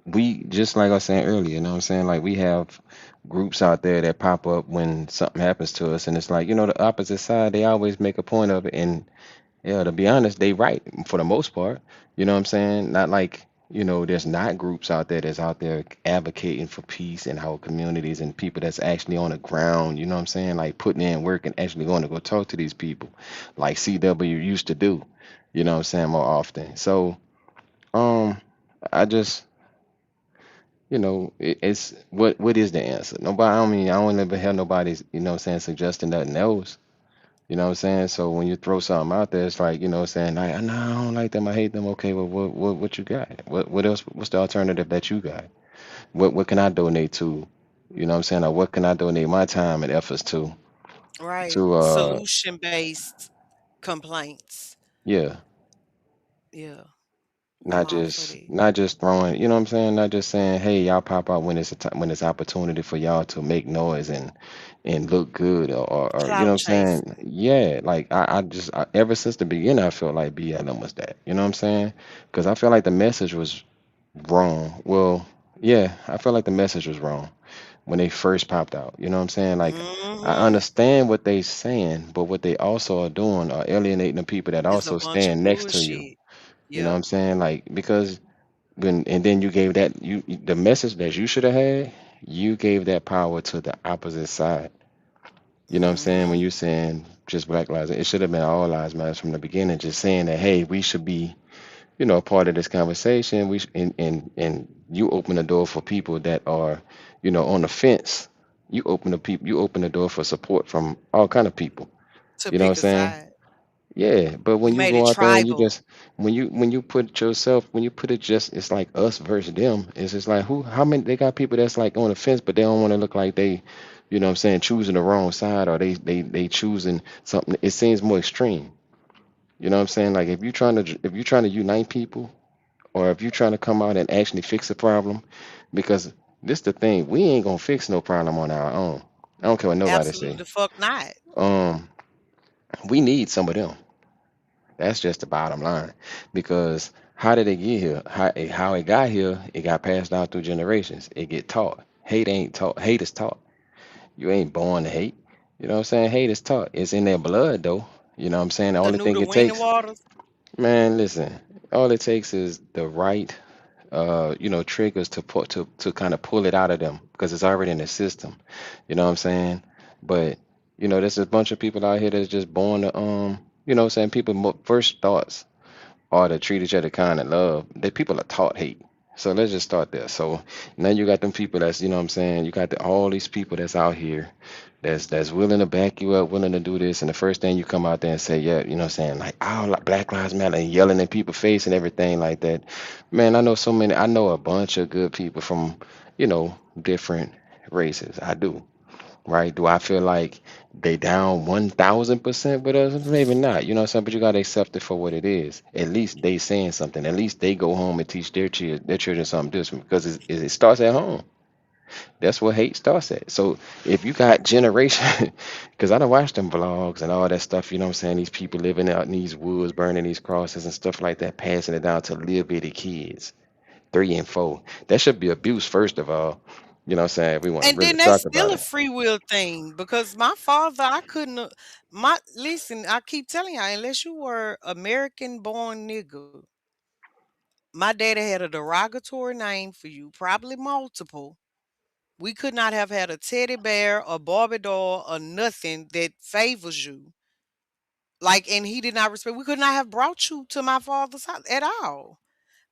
we, just like I was saying earlier, you know what I'm saying? Like we have groups out there that pop up when something happens to us, and it's like, the opposite side, they always make a point of it, and yeah, to be honest, they right for the most part. You know what I'm saying? Not like, there's not groups out there that's out there advocating for peace and how communities and people that's actually on the ground, you know what I'm saying? Like putting in work and actually going to go talk to these people like CW used to do, you know what I'm saying, more often. So, um, I just, it's what is the answer? Nobody, I don't ever hear nobody's, suggesting nothing else. You know what I'm saying? So when you throw something out there, it's like, saying, like, no, I don't like them, I hate them. Okay, well, what you got? What else? What's the alternative that you got? What can I donate to? You know what I'm saying? Or what can I donate my time and efforts to? Right. To Solution based complaints. yeah. Yeah. I'm all for that. not just throwing, you know what I'm saying? Not just saying, hey, y'all pop out when it's a time when it's opportunity for y'all to make noise and look good or you know Clout what I'm chasing. saying? Yeah, like ever since the beginning I felt like BLM was that. You know what I'm saying? Because I feel like the message was wrong. Well, yeah, I feel like the message was wrong when they first popped out. You know what I'm saying? Like I Mm-hmm. understand what they saying, but what they also are doing are alienating the people that It's a also bunch of stand next to you. bullshit. You know what Yeah. I'm saying? Like because when and then you gave that the message that you should have had, you gave that power to the opposite side. You know what I'm saying? When Mm-hmm. you're saying just Black Lives, it should have been all lives matters from the beginning. Just saying that, hey, we should be, a part of this conversation. And you open the door for people that are, on the fence. You open the door for support from all kind of people. To You know what I'm pick a saying? side. Yeah, but when You you made it go out there and you tribal. just when you put yourself when you put it just it's like us versus them. It's just like who how many they got people that's like on the fence, but they don't want to look like they, what I'm saying, choosing the wrong side or they choosing something. It seems more extreme. You know what I'm saying? Like if you're trying to unite people or if you're trying to come out and actually fix a problem, because this the thing, we ain't gonna fix no problem on our own. I don't care what nobody Absolutely say. the fuck not. Um, we need some of them. That's just the bottom line. Because how did it get here? How it got here, it got passed down through generations. It get taught. Hate ain't taught. Hate is taught. You ain't born to hate. You know what I'm saying? Hate is taught. It's in their blood though. You know what I'm saying? The The only thing noodle it weenie takes, waters. man, listen, all it takes is the right triggers to put to kind of pull it out of them because it's already in the system. You know what I'm saying? But there's a bunch of people out here that's just born to what I'm saying, people first thoughts or to treat each other kind and love. That people are taught hate. So let's just start there. So now you got them people that's, what I'm saying, you got all these people that's out here that's willing to back you up, willing to do this, and the first thing you come out there and say, yeah, what I'm saying, like, oh, like Black Lives Matter, and yelling in people's face and everything like that. Man, I know a bunch of good people from, different races. I do, right? Do I feel like they down 1,000% with us? Maybe not. You know what I'm saying? But you gotta accept it for what it is. At least they saying something. At least they go home and teach their children something different because it starts at home. That's where hate starts at. So if you got generation, because I don't watch them vlogs and all that stuff. You know what I'm saying? These people living out in these woods, burning these crosses and stuff like that, passing it down to little bitty kids, 3 and 4. That should be abuse first of all. You know what I'm saying? If we want to And really then that's talk still about a it. free will thing because my father, I couldn't. My listen, I keep telling y'all, unless you were American born nigga, my daddy had a derogatory name for you, probably multiple. We could not have had a teddy bear, a Barbie doll, or nothing that favors you. Like, and he did not respect. We could not have brought you to my father's house at all.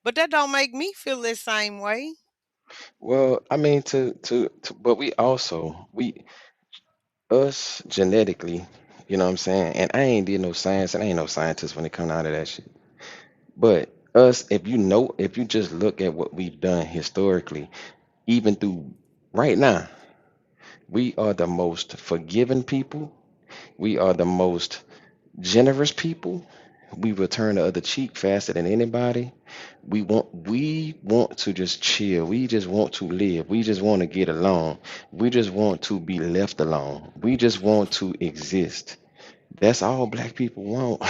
But that don't make me feel the same way. Well, I mean, but we also, us genetically, you know what I'm saying? And I ain't did no science and I ain't no scientist when it come out of that shit. But us, if you just look at what we've done historically, even through right now, we are the most forgiving people. We are the most generous people. We will turn the other cheek faster than anybody. We want to just chill. We just want to live. We just want to get along. We just want to be left alone. We just want to exist. That's all black people want.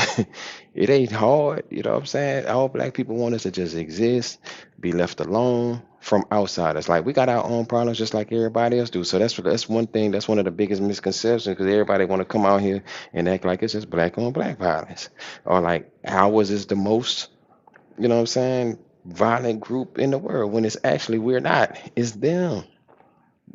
It ain't hard, you know what I'm saying? All black people want us to just exist, be left alone from outsiders. Like we got our own problems just like everybody else do. So that's one thing, that's one of the biggest misconceptions because everybody want to come out here and act like it's just black on black violence. Or like ours is the most, what I'm saying, violent group in the world when it's actually we're not. It's them.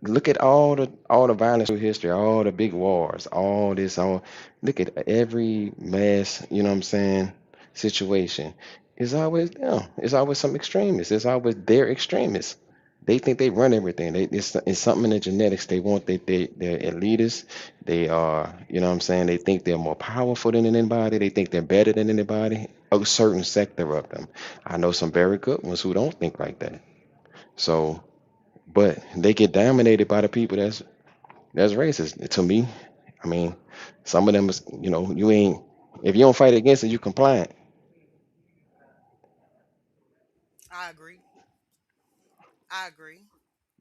Look at all the violence through history, all the big wars, all this, all look at every mass, what I'm saying, situation. It's always them. It's always some extremists. It's always their extremists. They think they run everything. It's something in the genetics. They want they're elitists. They are, what I'm saying, they think they're more powerful than anybody. They think they're better than anybody. A certain sector of them. I know some very good ones who don't think like that. So but they get dominated by the people that's racist. To me, I mean, some of them is, you ain't if you don't fight against it, you compliant. I agree. I agree.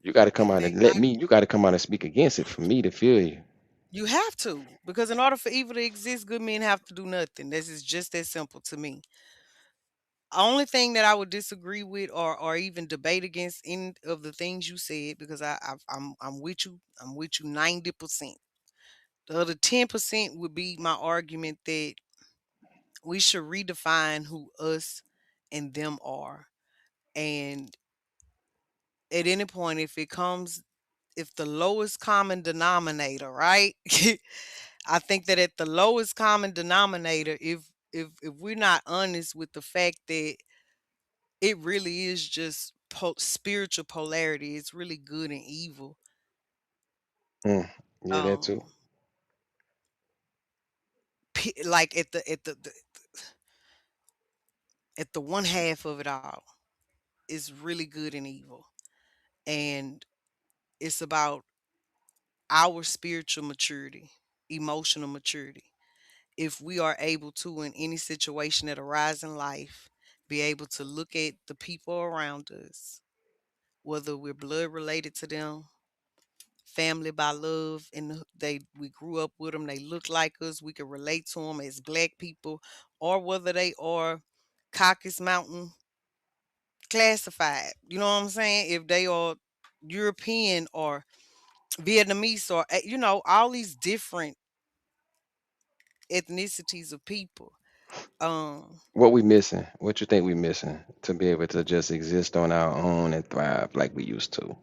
You got to come In out fact, and let me. You got to come out and speak against it for me to feel you. you have to, because in order for evil to exist, good men have to do nothing. This is just that simple to me. Only thing that I would disagree with or even debate against any of the things you said, because I'm with you. I'm with you 90%. The other 10% would be my argument that we should redefine who us and them are. And at any point, if the lowest common denominator, right? I think that at the lowest common denominator, if we're not honest with the fact that it really is just spiritual polarity, it's really good and evil. Mm, yeah, that too. Um, like at the one half of it all is really good and evil, and it's about our spiritual maturity, emotional maturity. If we are able to, in any situation that arises in life, be able to look at the people around us, whether we're blood related to them, family by love, and they we grew up with them, they look like us, we can relate to them as black people, or whether they are Caucasus Mountain classified. You know what I'm saying? If they are European or Vietnamese or all these different ethnicities of people. Um, What we missing? What you think we missing to be able to just exist on our own and thrive like we used to?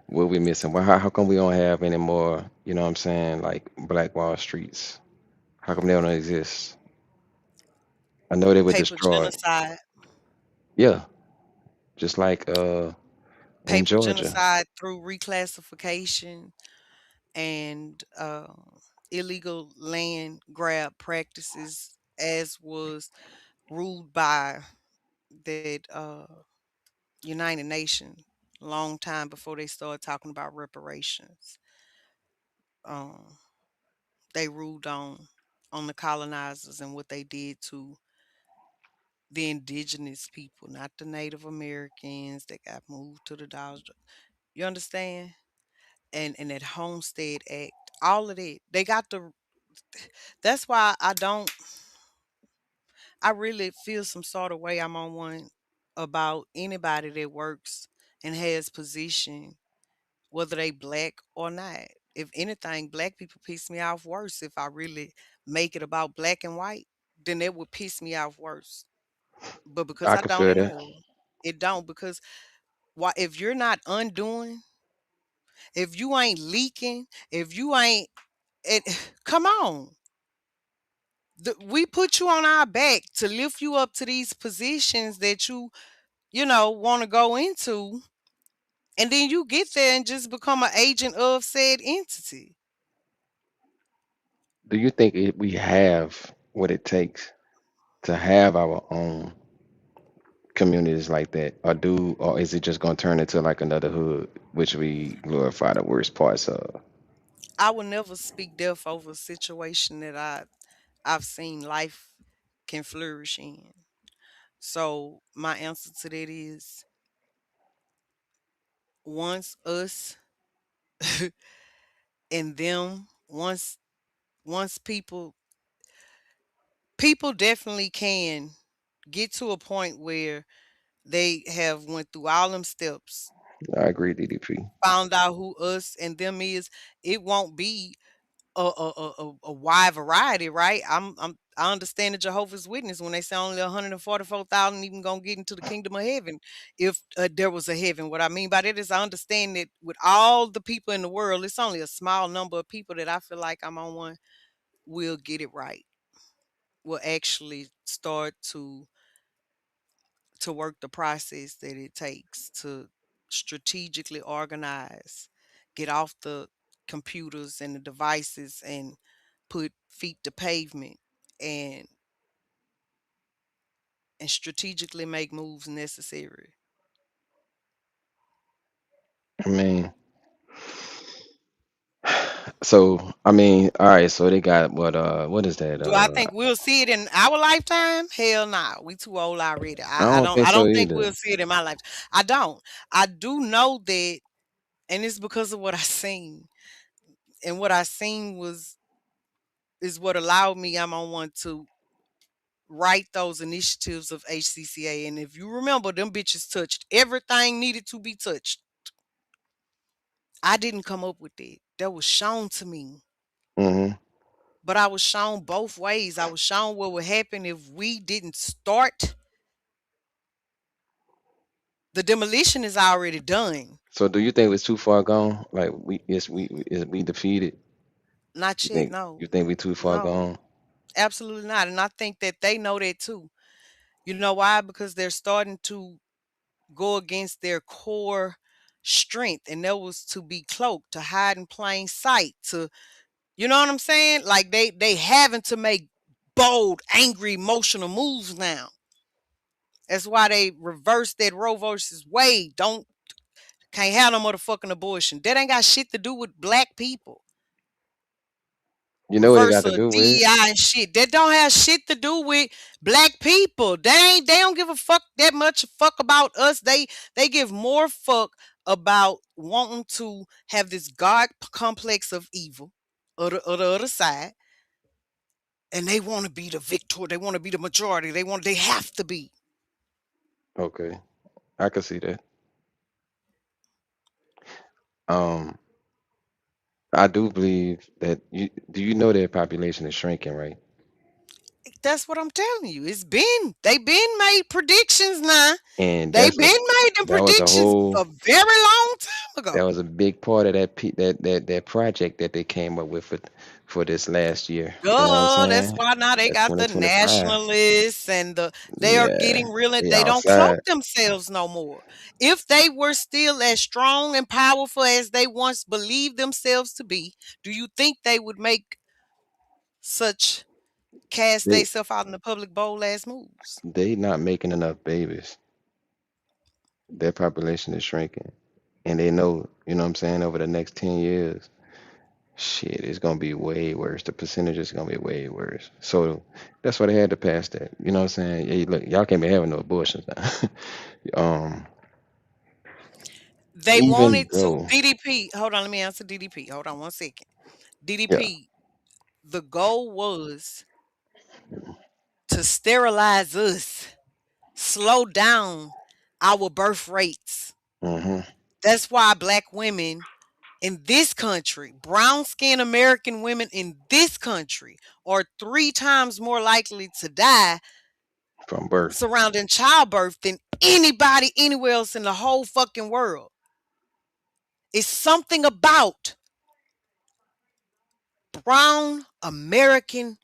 What we missing? Well, how come we don't have any more? You know what I'm saying? Like Black Wall Streets. How come they don't exist? I know they were paper destroyed. genocide, Yeah, just like in paper Georgia. genocide through reclassification and illegal land grab practices, as was ruled by that United Nations long time before they started talking about reparations. Um, they ruled on the colonizers and what they did to the indigenous people, not the Native Americans that got moved to the Dodge. You understand? And that Homestead Act, all of that. They got the That's why I really feel some sort of way I'm on one about anybody that works and has position, whether they black or not. If anything, black people piss me off worse. If I really make it about black and white, then it would piss me off worse. But because I I can don't feel that. anymore, it don't. Because why? If you're not undoing, if you ain't leaking, if you ain't it, come on. We put you on our back to lift you up to these positions that you want to go into, and then you get there and just become an agent of said entity. Do you think we have what it takes to have our own communities like that, or is it just gonna turn into like another hood, which we glorify the worst parts of? I will never speak death over a situation that I've seen life can flourish in. So my answer to that is, once us and them, once people definitely can get to a point where they have went through all them steps, I agree, DDP. found out who us and them is. It won't be a wide variety, right? I understand the Jehovah's Witness when they say only 144,000 even gonna get into the kingdom of heaven, if there was a heaven. What I mean by that is, I understand that with all the people in the world, it's only a small number of people that I feel like I'm on one will get it right. Will actually start to work the process that it takes to strategically organize, get off the computers and the devices and put feet to pavement, and strategically make moves necessary. I mean, So I mean, all right. So they got what is that? Do I think we'll see it in our lifetime? Hell no. We too old already. I I don't don't think I so don't think either. we'll see it in my life. I don't. I do know that, and it's because of what I seen. And what I seen was is what allowed me, I'm on one, to write those initiatives of HCCA. And if you remember, them bitches touched everything needed to be touched. I didn't come up with that. That was shown to me. Hmm. But I was shown both ways. I was shown what would happen if we didn't start. The demolition is already done. So do you think it's too far gone? Like we defeated? Not You yet, think no. you think we too far No, gone? absolutely not. And I think that they know that too. You know why? Because they're starting to go against their core strength. And that was to be cloaked, to hide in plain sight, to, you know what I'm saying? Like they having to make bold, angry, emotional moves now. That's why they reversed that Roe versus Wade. Don't Can't have no motherfucking abortion. That ain't got shit to do with black people. You know what they got to Reversal of do with? DEI and shit. That don't have shit to do with black people. They don't give a fuck that much fuck about us. They give more fuck about wanting to have this God complex of evil of the other side. And they want to be the victor. They want to be the majority. They have to be. Okay, I can see that. Um, I do believe that you do. You know their population is shrinking, right? That's what I'm telling you. They've been made predictions now. And They've been made them that was a predictions whole a very long time that ago. was a big part of that project that they came up with for this last year. You know what I'm Duh, that's saying? why now they That got the 2025. nationalists and they are Yeah, getting real. they They don't cloak outside. themselves no more. If they were still as strong and powerful as they once believed themselves to be, do you think they would make such cast They themselves out in the public bold ass moves? they not making enough babies. Their population is shrinking, and they know. You know what I'm saying? Over the next 10 years, shit, it's gonna be way worse. The percentage is gonna be way worse. So that's why they had to pass that. You know what I'm saying? Hey, look, y'all can't be having no abortions now. um, They even wanted to though, DDP. Hold on, let me answer DDP. Hold on one second. yeah, DDP, the goal was to sterilize us, slow down our birth rates. hmm, That's why black women in this country, brown skinned American women in this country, are 3 times more likely to die from birth, surrounding childbirth than anybody anywhere else in the whole fucking world. It's something about brown American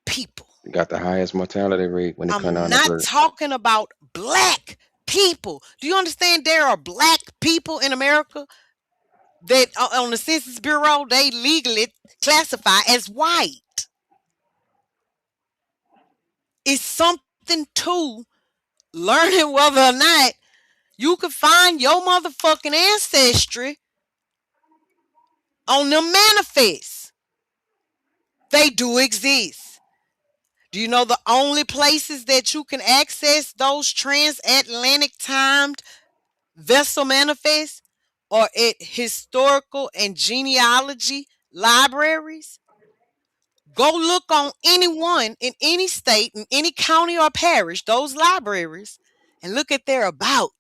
people. got the highest mortality rate when it comes I'm down to not birth. talking about black people. Do you understand there are black people in America that on the Census Bureau they legally classify as white? It's something to learning whether or not you can find your motherfucking ancestry on them manifests. They do exist. Do you know the only places that you can access those transatlantic timed vessel manifests are at historical and genealogy libraries? Go look on anyone in any state, in any county or parish, those libraries, and look at their about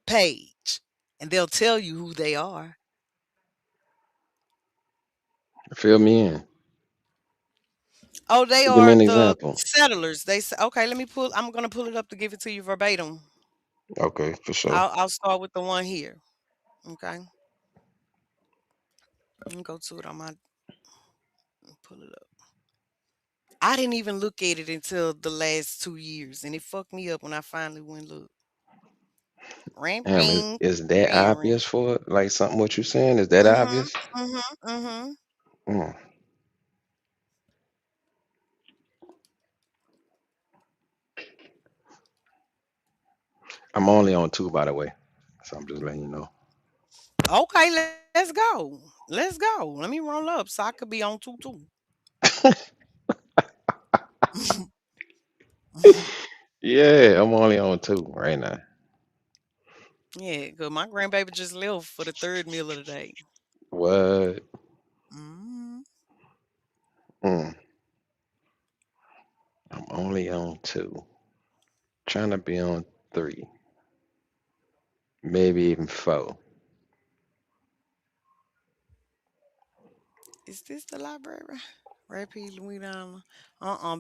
page, and they'll tell you who they are. Fill me in. Oh, they Give me are an the example. settlers. They say, okay, I'm gonna pull it up to give it to you verbatim. Okay, for sure. I'll start with the one here. Okay. Let me go to it on my pull it up. I didn't even look at it until the last 2 years, and it fucked me up when I finally went look. Ring Damn, ring, is that ring ring. obvious for it? Like something what you saying? Is that Mhm, obvious? mhm, mhm. Mm. I'm only on two, by the way. So I'm just letting you know. Okay, let Let's go. Let's go. Let me roll up so I could be on two too. Yeah, I'm only on two right now. Yeah, cause my grandbaby just left for the third meal of the day. What? Mm, Mm, I'm only on two. Trying to be on three, maybe even four. is this the library? Rapid Louisiana.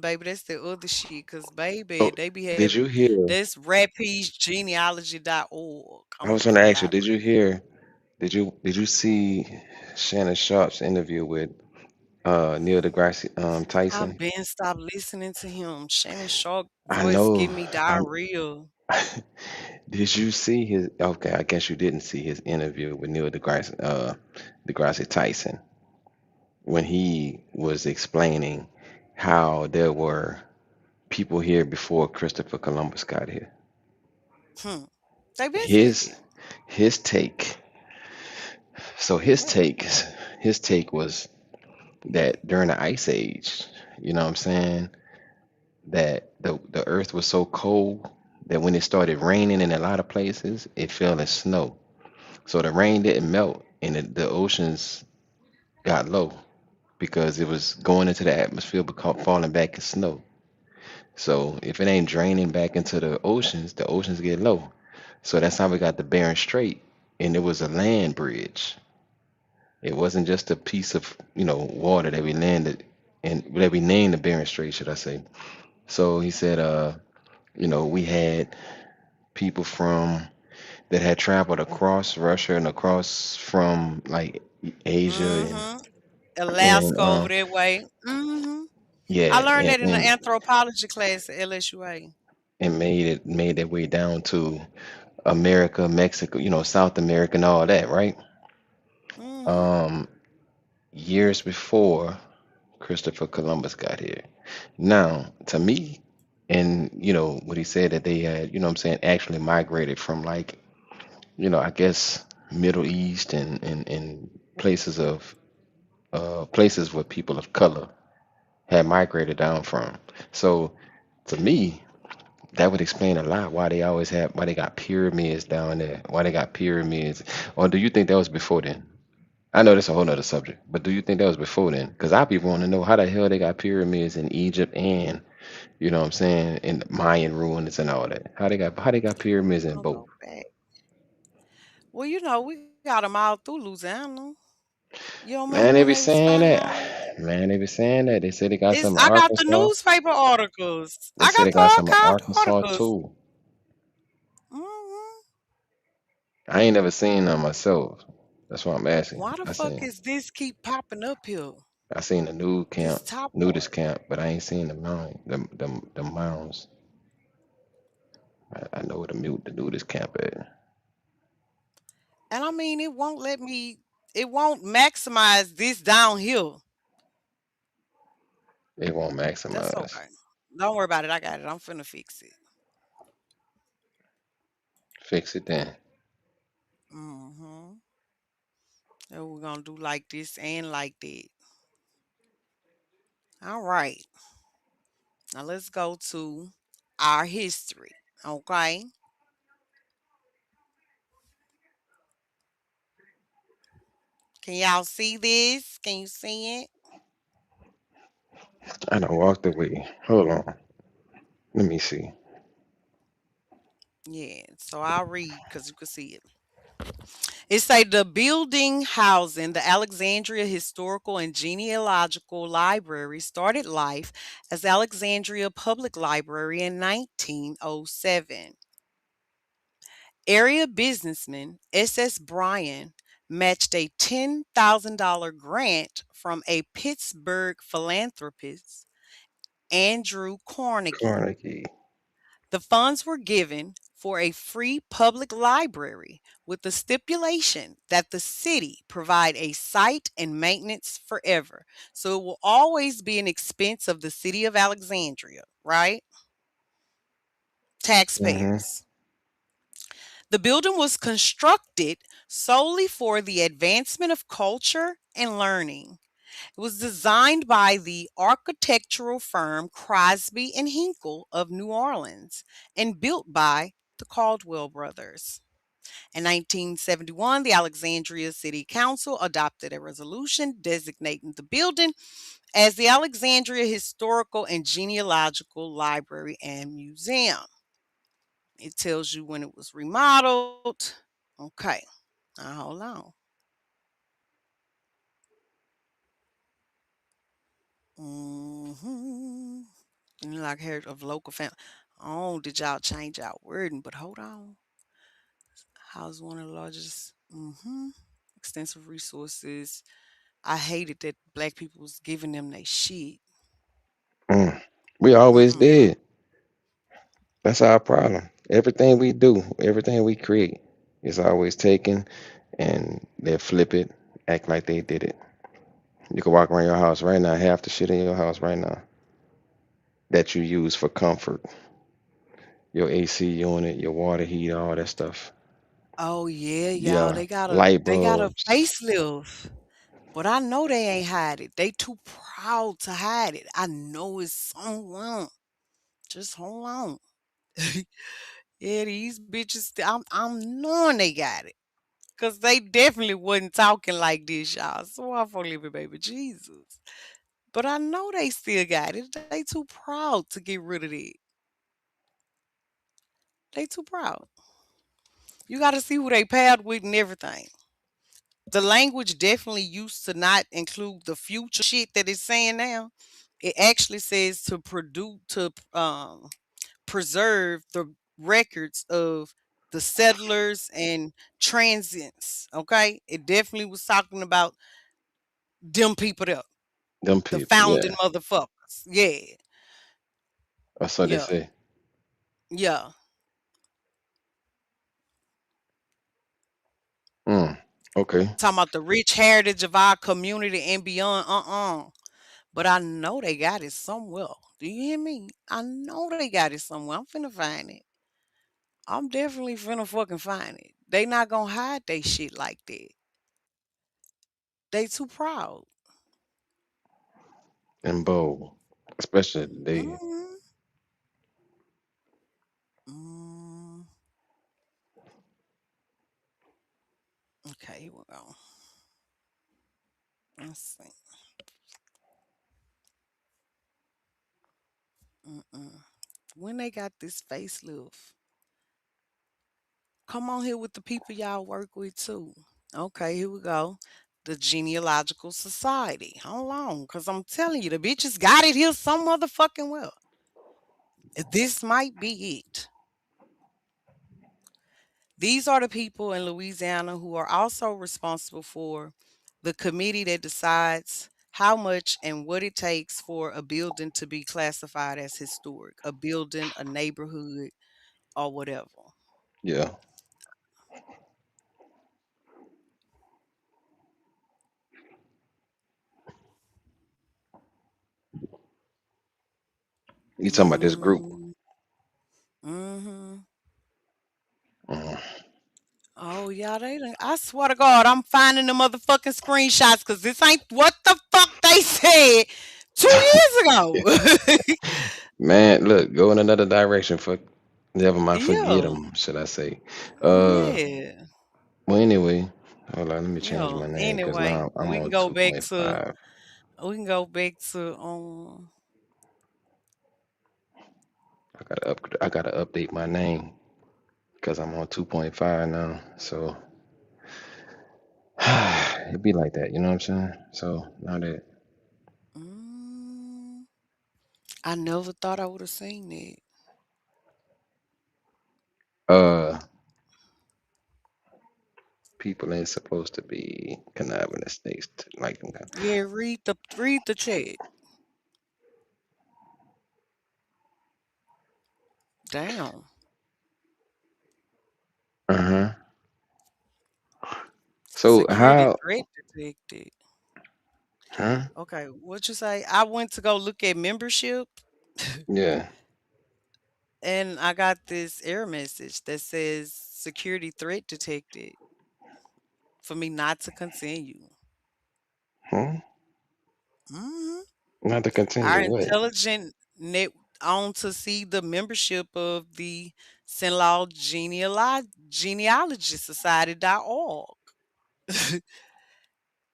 Baby, that's the other shit. Cause baby, Oh, they be did having you hear? that's rapidgenealogy.org. I I'm a was going to different ask you. Did you library. hear? Did you see Shannon Sharp's interview with Neil deGrasse I've Tyson? been stopped listening to him. Shannon Sharp I voice know. give me I diarrhea. did you see his? Okay, I guess you didn't see his interview with Neil deGrasse Tyson when he was explaining how there were people here before Christopher Columbus got here. Hmm. They been said His that. his take. So his take was that during the ice age, you know what I'm saying, that the earth was so cold that when it started raining in a lot of places, it fell as snow. So the rain didn't melt and the oceans got low because it was going into the atmosphere but falling back as snow. So if it ain't draining back into the oceans get low. So that's how we got the Bering Strait, and it was a land bridge. It wasn't just a piece of, water that we landed and that we named the Bering Strait, should I say. So he said, we had people from that had traveled across Russia and across from like Asia Mm-hmm. and Alaska over that way. Mm-hmm. I yeah, learned and, that in the and anthropology class at LSUA. and made their way down to America, Mexico, South America and all that, right? Mm-hmm. Um, Years before Christopher Columbus got here. Now, to me, and what he said that they had, what I'm saying, actually migrated from like, I guess Middle East and places where people of color had migrated down from. So to me, that would explain a lot why they got pyramids down there, why they got pyramids. Or do you think that was before then? I know that's a whole nother subject, but do you think that was before then? Because I be wanting to know how the hell they got pyramids in Egypt and what I'm saying, in Mayan ruins and all that. How they got pyramids in I'll both? go back. Well, we got them all through Louisiana. You don't remember Man, they when be they was saying finding all that? that. Man, they be saying that. They said they got It's some in I got the Arkansas. newspaper articles. They I said got they the got some in archived Arkansas articles. too. Hmm. I ain't never seen them myself. That's why I'm asking. Why the I fuck seen is this keep popping up here? I seen the This top nudist part. camp, but I ain't seen the mound, the mounds. I know where the nudist camp at. And I mean, it won't maximize this down here. They won't That's maximize. okay. Don't worry about it. I got it. I'm finna fix it. Fix it then. Mm-hmm. And we're gonna do like this and like that. All right. Now let's go to our history. Okay. Can y'all see this? Can you see it? I done walked away. Hold on. Let me see. Yeah. So I'll read because you can see it. It say the building housing the Alexandria Historical and Genealogical Library started life as Alexandria Public Library in 1907. Area businessman S.S. Bryan matched a $10,000 grant from a Pittsburgh philanthropist, Andrew Carnegie. Carnegie. The funds were given for a free public library with the stipulation that the city provide a site and maintenance forever. So it will always be an expense of the city of Alexandria, right? Mm-hmm. Taxpayers. The building was constructed solely for the advancement of culture and learning. It was designed by the architectural firm Crosby and Hinkle of New Orleans and built by the Caldwell brothers. In 1971, the Alexandria City Council adopted a resolution designating the building as the Alexandria Historical and Genealogical Library and Museum. It tells you when it was remodeled. Okay, now hold on. Mm-hmm. Like heard of local family. Oh, did y'all change our wording? But hold on. House one of the largest. Extensive resources. I hated that black people was giving them their shit. Mm. We always Mm. did. That's our problem. Everything we do, everything we create is always taken and they flip it, act like they did it. You can walk around your house right now, half the shit in your house right now that you use for comfort. Your AC unit, your water heater, all that stuff. Oh yeah, y'all. Yeah, They light got a bulbs. facelift. But I know they ain't hide it. They too proud to hide it. I know it's somewhere. Just hold on. Yeah, these bitches. I'm knowing they got it. Cause they definitely wasn't talking like this, y'all. So I for living, baby Jesus. But I know they still got it. They too proud to get rid of it. They too proud. You got to see who they paired with and everything. The language definitely used to not include the future shit that it's saying now. It actually says to produce to preserve the records of the settlers and transients. Okay, it definitely was talking about them people there, Them the people, founding yeah. motherfuckers. Yeah, That's what they yeah, say. yeah. Mm. Okay. Talking about the rich heritage of our community and beyond. But I know they got it somewhere. Do you hear me? I know they got it somewhere. I'm finna find it. I'm definitely finna fucking find it. They not gonna hide they shit like that. They too proud. And bold. Especially they Mhm. Mm, okay, here we go. Let's see. Mm-mm. When they got this facelift, come on here with the people y'all work with too. Okay, here we go. The Genealogical Society. Hold on, because I'm telling you, the bitches got it here some motherfucking well. This might be it. These are the people in Louisiana who are also responsible for the committee that decides how much and what it takes for a building to be classified as historic, a building, a neighborhood, or whatever. yeah. You talking about this group. Mm, hmm Mm. Oh yeah, they done, I swear to God, I'm finding the motherfucking screenshots because this ain't what the fuck they said 2 years ago. Man, look, go in another direction for never mind, forget Yeah, them, should I say. Uh yeah. well anyway, hold on, let me change Yeah. my name because Anyway, now I'm we can on go back to 2.5. we can go back to I gotta update my name because I'm on 2.5 now. So it'd be like that, you know what I'm saying? So now that mm, I never thought I would have seen that. uh people ain't supposed to be conniving at snakes like them. Yeah, read the chat. Damn. Uh-huh. So Security how threat detected. huh? Okay, what you say? I went to go look at membership Yeah. and I got this error message that says security threat detected for me not to continue. Hmm? hmm Not to Our continue what? intelligent net on to see the membership of the Sin-Law Genealogy Society.org.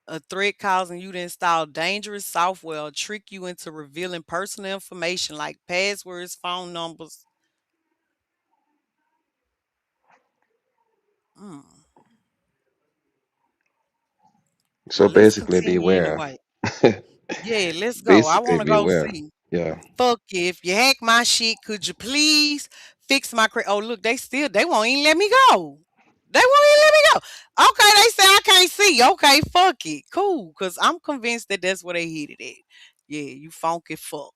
A threat causing you to install dangerous software or trick you into revealing personal information like passwords, phone numbers. Mm. So Well, let's basically, continue beware. anyway. Yeah, let's go. I Basically, want to go beware. see. Yeah. Fuck you. If you hack my shit, could you please fix my Oh, look, they won't even let me go. They won't even let me go. Okay, they say I can't see. Okay, fuck it. Cool. Cause I'm convinced that that's where they hit it at. Yeah, you funky fuck.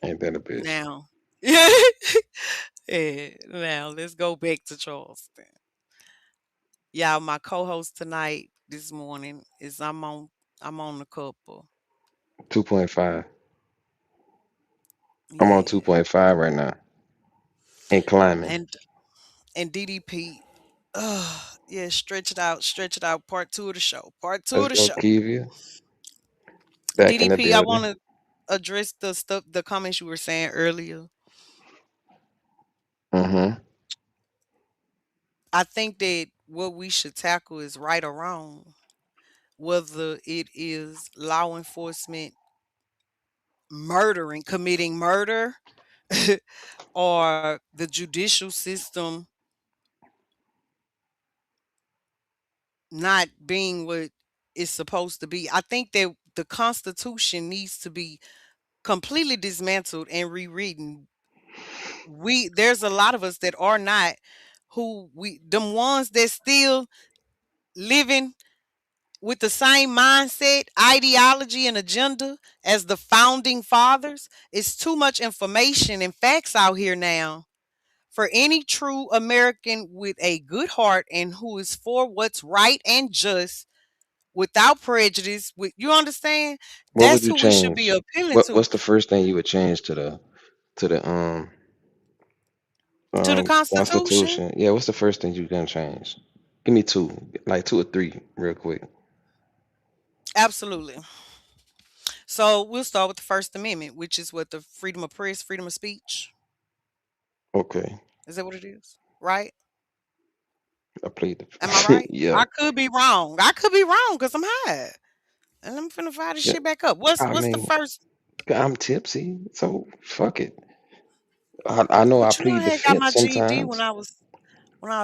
Ain't that a bitch? Now. Yeah. Yeah. Now let's go back to Charleston. Y'all, my co-host tonight this morning is I'm on the couple. 2.5. I'm on Yeah. 2.5 right now and climbing. And DDP. Yeah, stretch it out. Part two of the show. Part two Let's of the go, show. Kivia. Back in the DDP, I want building. to address the comments you were saying earlier. Mm-hmm. I think that what we should tackle is right or wrong, whether it is law enforcement committing murder, or the judicial system not being what it's supposed to be. I think that the Constitution needs to be completely dismantled and rewritten. There's a lot of us that are not, who we them ones that still living with the same mindset, ideology, and agenda as the founding fathers. It's too much information and facts out here now for any true American with a good heart and who is for what's right and just without prejudice. With You understand? What would That's you who we should be change? appealing to. What's the first thing you would change to the To the Constitution. Constitution? Yeah, what's the first thing you gonna change? Give me two, like two or three, real quick. Absolutely. So we'll start with the First Amendment, which is what the freedom of press, freedom of speech. Okay, Is that what it is? Right? I played Am I the right? yeah, I could be wrong. I could be wrong because I'm high. And I'm finna fire this yeah. shit back up. What's I what's the mean, first? I'm tipsy, so fuck it. I know I But you know I plead the had got fifth my GED sometimes. when I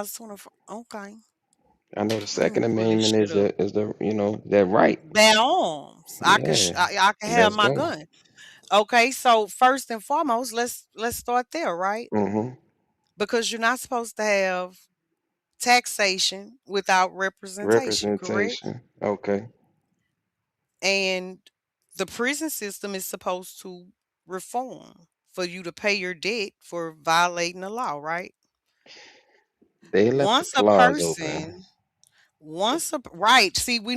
was 24. Okay. I know the Let me Second pull this Amendment shit up. is the that right. Bear arms. Yeah, I can have let's my go. gun. Okay, so first and foremost, let's start there, right? Mm-hmm. Because you're not supposed to have taxation without representation, correct? Representation. Okay. And the prison system is supposed to reform for you to pay your debt for violating the law, right? They left the Once a clause open. person, right, see, we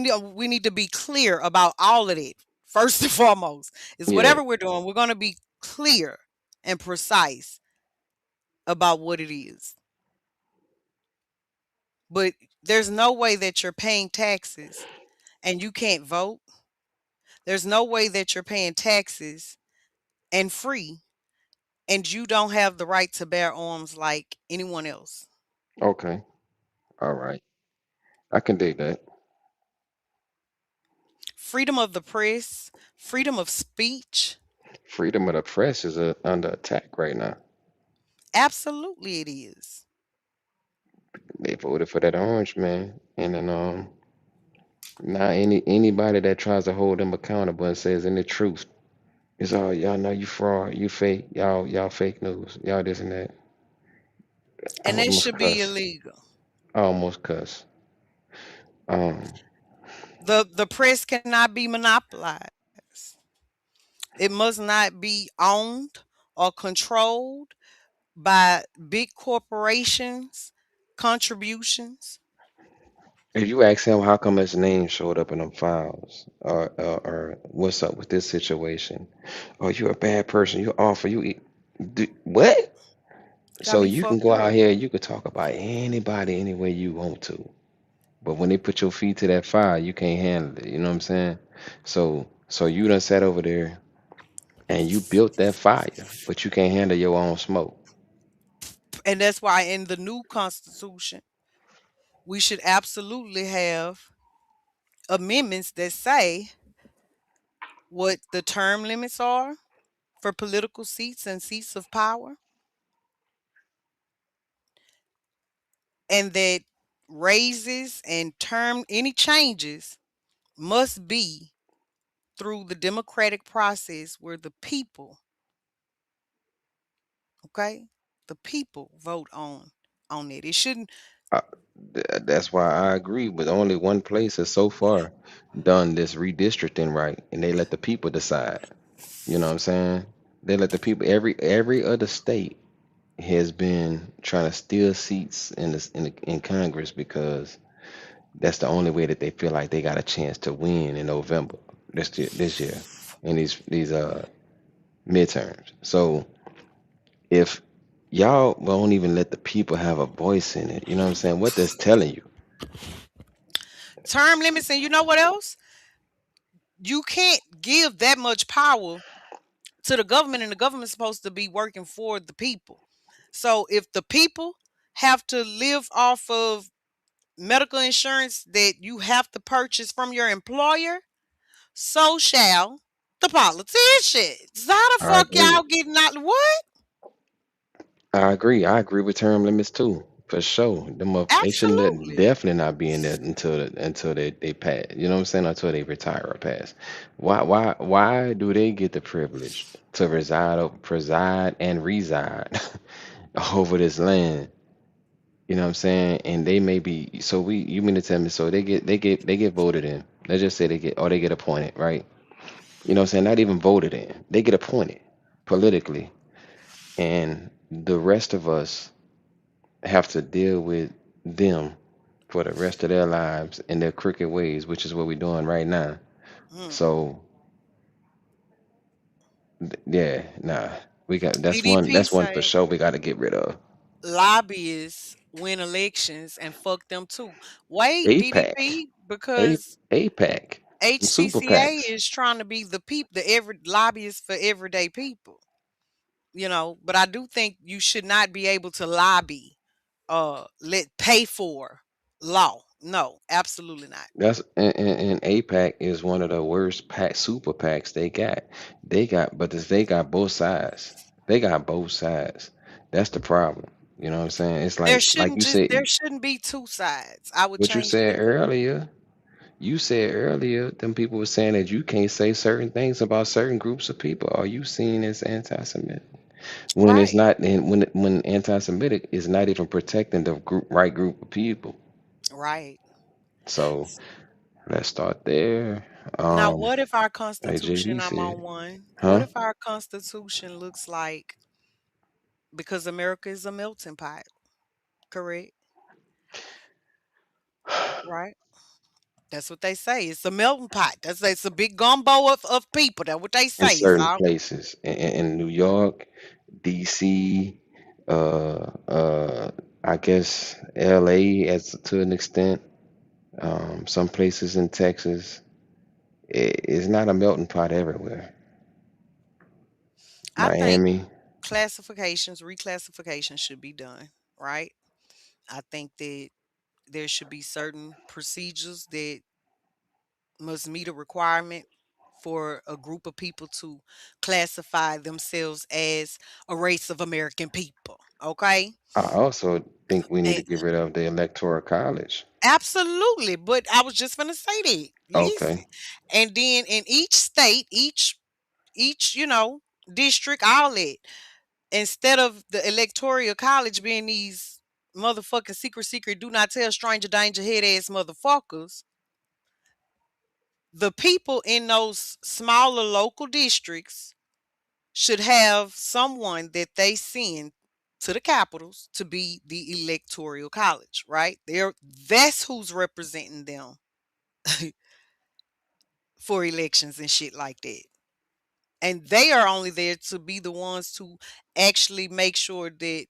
need to be clear about all of it. First and foremost, is Yeah. whatever we're doing, we're going to be clear and precise about what it is. But there's no way that you're paying taxes and you can't vote. There's no way that you're paying taxes and free and you don't have the right to bear arms like anyone else. Okay. All right. I can dig that. Freedom of the press, freedom of speech, Freedom of the press is under attack right now. absolutely it is. They voted for that orange man, and then now anybody that tries to hold them accountable and says any truth is all y'all know you fraud, you fake, y'all fake news, y'all this and that. I And that almost should be cuss. illegal. I almost cuss. Um, The press cannot be monopolized. It must not be owned or controlled by big corporations, contributions. if you ask him how come his name showed up in them files, or what's up with this situation, oh, you're a bad person, you're awful, what? Got So me you can fucked go out up. here, you could talk about anybody any way you want to. But when they put your feet to that fire, you can't handle it. You know what I'm saying? So you done sat over there and you built that fire, but you can't handle your own smoke. And that's why in the new Constitution, we should absolutely have amendments that say what the term limits are for political seats and seats of power, and that raises and term any changes must be through the democratic process where the people, okay, the people vote on it. It shouldn't. Uh, that's why I agree. But only one place has so far done this redistricting right, and they let the people decide. You know what I'm saying? They let the people. Every other state has been trying to steal seats in Congress because that's the only way that they feel like they got a chance to win in November this year in these midterms. So if y'all won't even let the people have a voice in it, you know what I'm saying? What that's telling you? Term limits, and you know what else? You can't give that much power to the government, and the government's supposed to be working for the people. So if the people have to live off of medical insurance that you have to purchase from your employer, so shall the politicians. How the I fuck agree. y'all getting out? What? I agree. I agree with term limits too, for sure. They should Absolutely. definitely not be in there until they pass. You know what I'm saying? Until they retire or pass. Why do they get the privilege to preside and reside over this land? You know what I'm saying? And they may be so we you mean to tell me so they get voted in. Let's just say they get appointed, right? You know what I'm saying? Not even voted in. They get appointed politically. And the rest of us have to deal with them for the rest of their lives in their crooked ways, which is what we're doing right now. Hmm. So yeah, nah. DDP That's one for say sure we gotta get rid of. lobbyists win elections and fuck them too. Wait, APAC. DDP, A because APAC. Some super HCCA PACs. is trying to be the people, the every lobbyist for everyday people. But I do think you should not be able to lobby, let pay for law. No, absolutely not. And APAC is one of the worst super PACs they got. They got both sides. They got both sides. That's the problem. You know what I'm saying? It's like you said There shouldn't be two sides. I would what you change said that up. earlier. You said earlier, them people were saying that you can't say certain things about certain groups of people. Are you seen as anti-Semitic? When it's Right, not, and when anti-Semitic is not even protecting the right group of people. right. So let's start there. Now, Um, what if our AJV constitution, I'm said, on one. What huh? if our constitution looks like, because America is a melting pot, correct? Right? That's what they say. It's a melting pot. It's a big gumbo of people. That's what they In say. It's certain all places, in New York, DC, uh, uh, I guess LA as to an extent. Some places in Texas. It's not a melting pot everywhere. I think Miami. reclassification should be done, right? I think that there should be certain procedures that must meet a requirement for a group of people to classify themselves as a race of American people. Okay? I also think we need to And get rid of the electoral college. absolutely. But I was just gonna say that. Okay. Listen. And then in each state, each, district, all that, instead of the electoral college being these motherfucking secret do not tell stranger danger head ass motherfuckers, the people in those smaller local districts should have someone that they send to the capitals to be the electoral college, right? That's who's representing them for elections and shit like that. And they are only there to be the ones to actually make sure that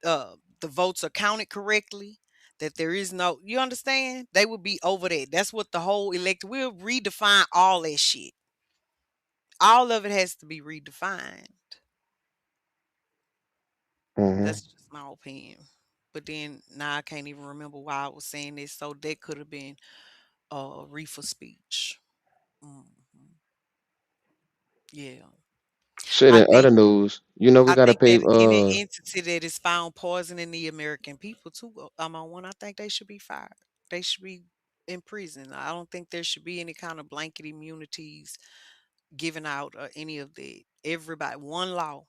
the votes are counted correctly, that there is no, you understand? They would be over that. That's what the whole elect, we'll redefine all that shit. All of it has to be redefined. Hmm. That's just my opinion. But then now I can't even remember why I was saying this. So that could have been reefer speech. Hmm. Yeah. Shit, I in think other news, you know we I gotta think pay. that any entity that is found poisoning the American people too, I'm on one. I think they should be fired. They should be in prison. I don't think there should be any kind of blanket immunities given out or any of that. Everybody, one law,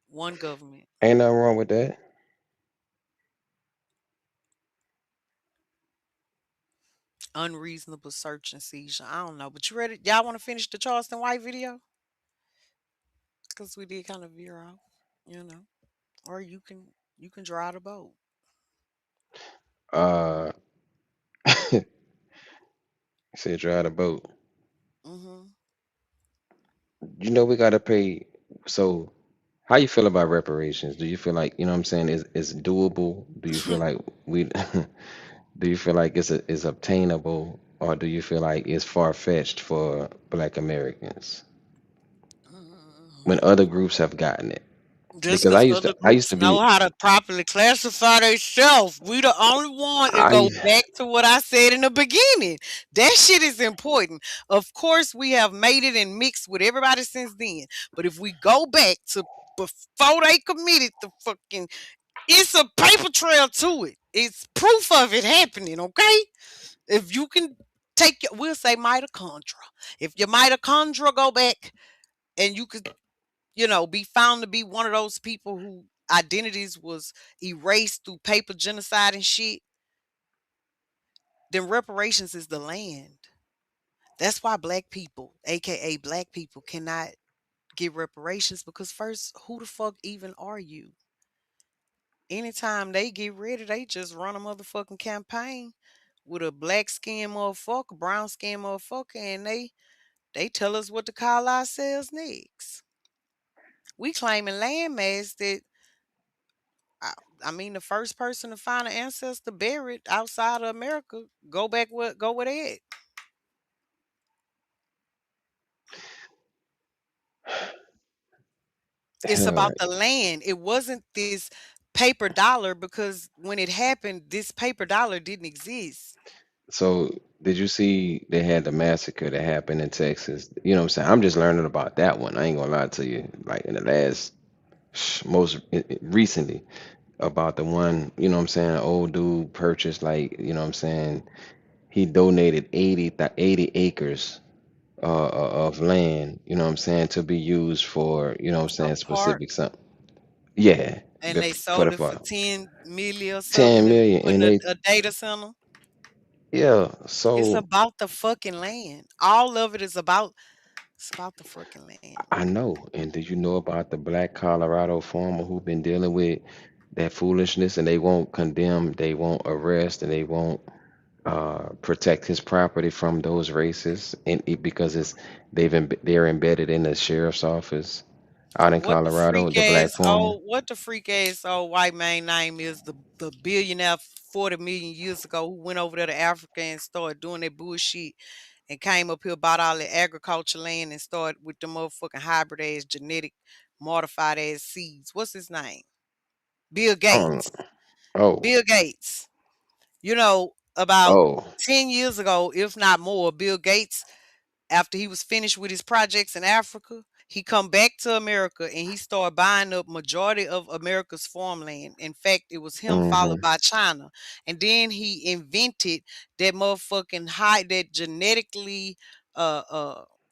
one government. Ain't nothing wrong with that. Unreasonable search and seizure. I don't know, but you ready? Y'all want to finish the Charleston White video? Because we did kind of veer off, you know. Or you can drive the boat. Uh, said drive the boat. Hmm. You know we gotta pay. So, how you feel about reparations? Do you feel like you know what I'm saying is doable? Do you feel like we? Do you feel like it's obtainable, or do you feel like it's far fetched for Black Americans when other groups have gotten it? Just Because because other I used groups to know be how to properly classify themselves. We the only one, and I go back to what I said in the beginning. That shit is important. Of course, we have made it and mixed with everybody since then. But if we go back to before they committed the fucking, it's a paper trail to it. It's proof of it happening, okay? If you can take your, we'll say mitochondria. If your mitochondria go back and you could, be found to be one of those people who identities was erased through paper genocide and shit, then reparations is the land. That's why black people, aka black people, cannot get reparations because first, who the fuck even are you? Anytime they get ready, they just run a motherfucking campaign with a black skin motherfucker, brown skin motherfucker, and they tell us what to call ourselves next. We claiming landmass that I, I mean, the first person to find an ancestor buried outside of America, go with it. It's about the land. It wasn't this paper dollar because when it happened, this paper dollar didn't exist. so did you see they had the massacre that happened in Texas? You know what I'm saying? I'm just learning about that one. I ain't gonna lie to you. Like in the last most recently about the one, you know what I'm saying, old dude purchased like, you know what I'm saying, he donated 80 acres of land, you know what I'm saying, to be used for, you know what I'm A saying, park, specific something. Yeah, and they for the sold it for 10 million or something 10 to million put in and they a data center. yeah, It's so about the fucking land. All of it is about, it's about the fucking land. I know. And did you know about the black Colorado farmer who been dealing with that foolishness and they won't condemn, they won't arrest, and they won't protect his property from those racists, and because they're embedded in the sheriff's office out in Colorado, the black farmer. What the freak ass old white man name is, the billionaire 40 million years ago who went over there to Africa and started doing that bullshit and came up here, bought all the agriculture land and started with the motherfucking hybrid ass genetic modified ass seeds. What's his name? Bill I don't know. Gates. Oh, Bill Gates. About oh, 10 years ago, if not more, Bill Gates, after he was finished with his projects in Africa, he come back to America and he started buying up majority of America's farmland. In fact, it was him followed mm-hmm. by China. And then he invented that motherfucking high, that genetically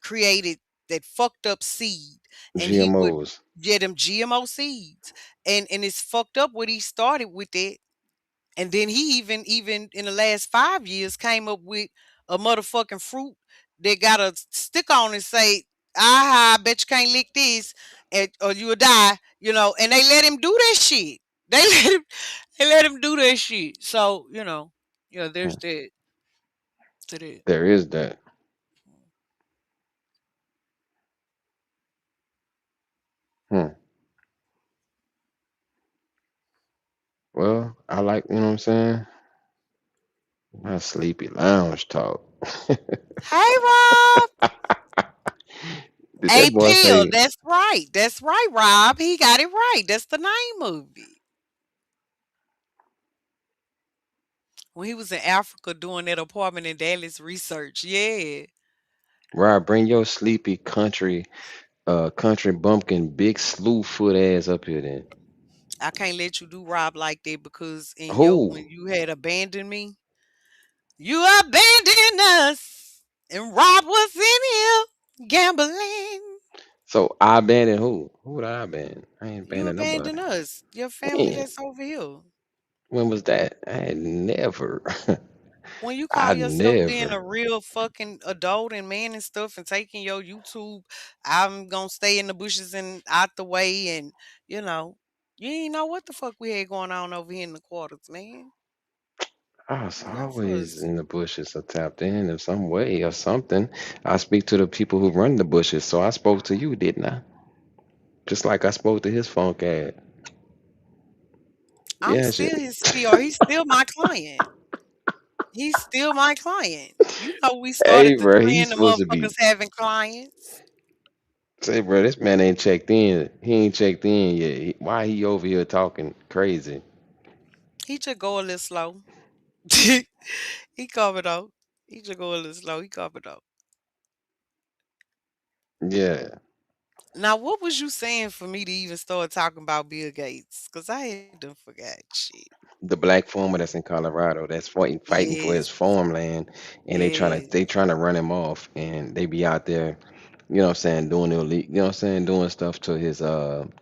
created, that fucked up seed. And he would GMOs. get them GMO seeds. And it's fucked up what he started with it. And then he even in the last 5 years came up with a motherfucking fruit that got a stick on and say, "Aha, I bet you can't lick this, or you'll die." And they let him do that shit. They let him do that shit. So yeah, Hmm. there's that to that. There is that. Hmm. Well, I like, you know what I'm saying? My sleepy lounge talk. Hey, Rob. Did A that boy pill. say, That's right. That's right, Rob. He got it right. That's the name movie. When he was in Africa doing that apartment in Dallas research. Yeah. Rob, bring your sleepy country bumpkin, big slew foot ass up here then? I can't let you do Rob like that because in your Who? when you had abandoned me, you abandoned us. And Rob was in here gambling. So I abandoned who? Who would I abandon? I ain't You abandoned nobody. abandoned us. Your family When? that's over here. When was that? I had never. When you I call yourself being never. a real fucking adult and man and stuff and taking your YouTube, I'm gonna stay in the bushes and out the way and you know, you ain't know what the fuck we had going on over here in the quarters, man. I was Enough always us. in the bushes or tapped in some way or something. I speak to the people who run the bushes, so I spoke to you, didn't I? Just like I spoke to his funk ass. I'm Yeah, shit. still his or he's still my client. He's still my client. You know we Hey, started the bro, he's trend of supposed to be. motherfuckers having clients. Say, bro, this man ain't checked in. He ain't checked in yet. Why he over here talking crazy? He just go a little slow. He coming out. He just go a little slow. He coming out. Yeah, Now, what was you saying for me to even start talking about Bill Gates? Cause I had done forgot shit. the black farmer that's in Colorado that's fighting for his Yes, farmland, and yes. they trying to run him off, and they be out there, you know what I'm saying, doing illegal, you know what I'm saying, doing stuff to his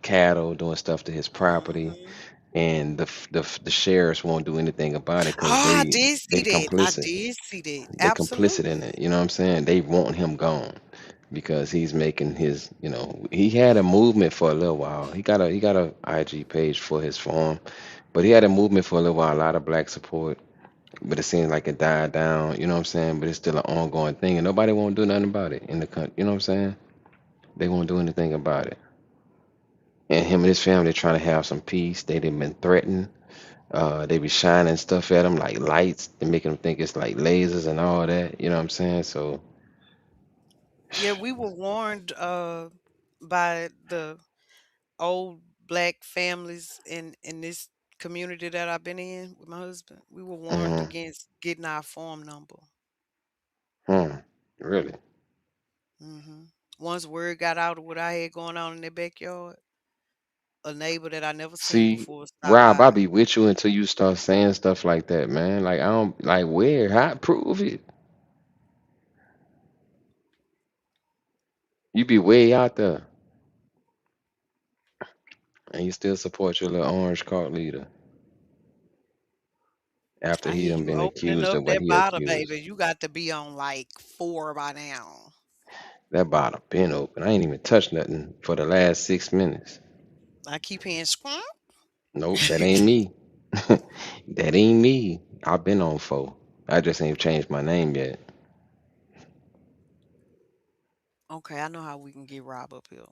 cattle, doing stuff to his property, Mhm. and the sheriffs won't do anything about it because Oh, I did they see that. I complicit. did see that. They complicit in Absolutely. it. You know what I'm saying? They want him gone because he's making his. You know, he had a movement for a little while. He got a IG page for his farm, but he had a movement for a little while. A lot of black support, but it seems like it died down. You know what I'm saying? But it's still an ongoing thing, and nobody won't do nothing about it in the country. You know what I'm saying? They won't do anything about it. And him and his family trying to have some peace. They done been threatened. They be shining stuff at them like lights to make them think it's like lasers and all that. You know what I'm saying? So Yeah, we were warned by the old black families in this community that I've been in with my husband. We were warned mhm. against getting our farm number. Really? Once word got out of what I had going on in their backyard, a neighbor that I never seen See, before stopped Rob, I'll by. be with you until you start saying stuff like that, man. Like I don't like where, how prove it. You be way out there and you still support your little orange cart leader after I he hear done you been opening accused up of what that he bottle, accused. baby. You got to be on like 4 by now. That bottle been open. I ain't even touched nothing for the last 6 minutes. I keep hearing squawk. Nope, that ain't me. That ain't me. I've been on 4. I just ain't changed my name yet. Okay, I know how we can get Rob up here.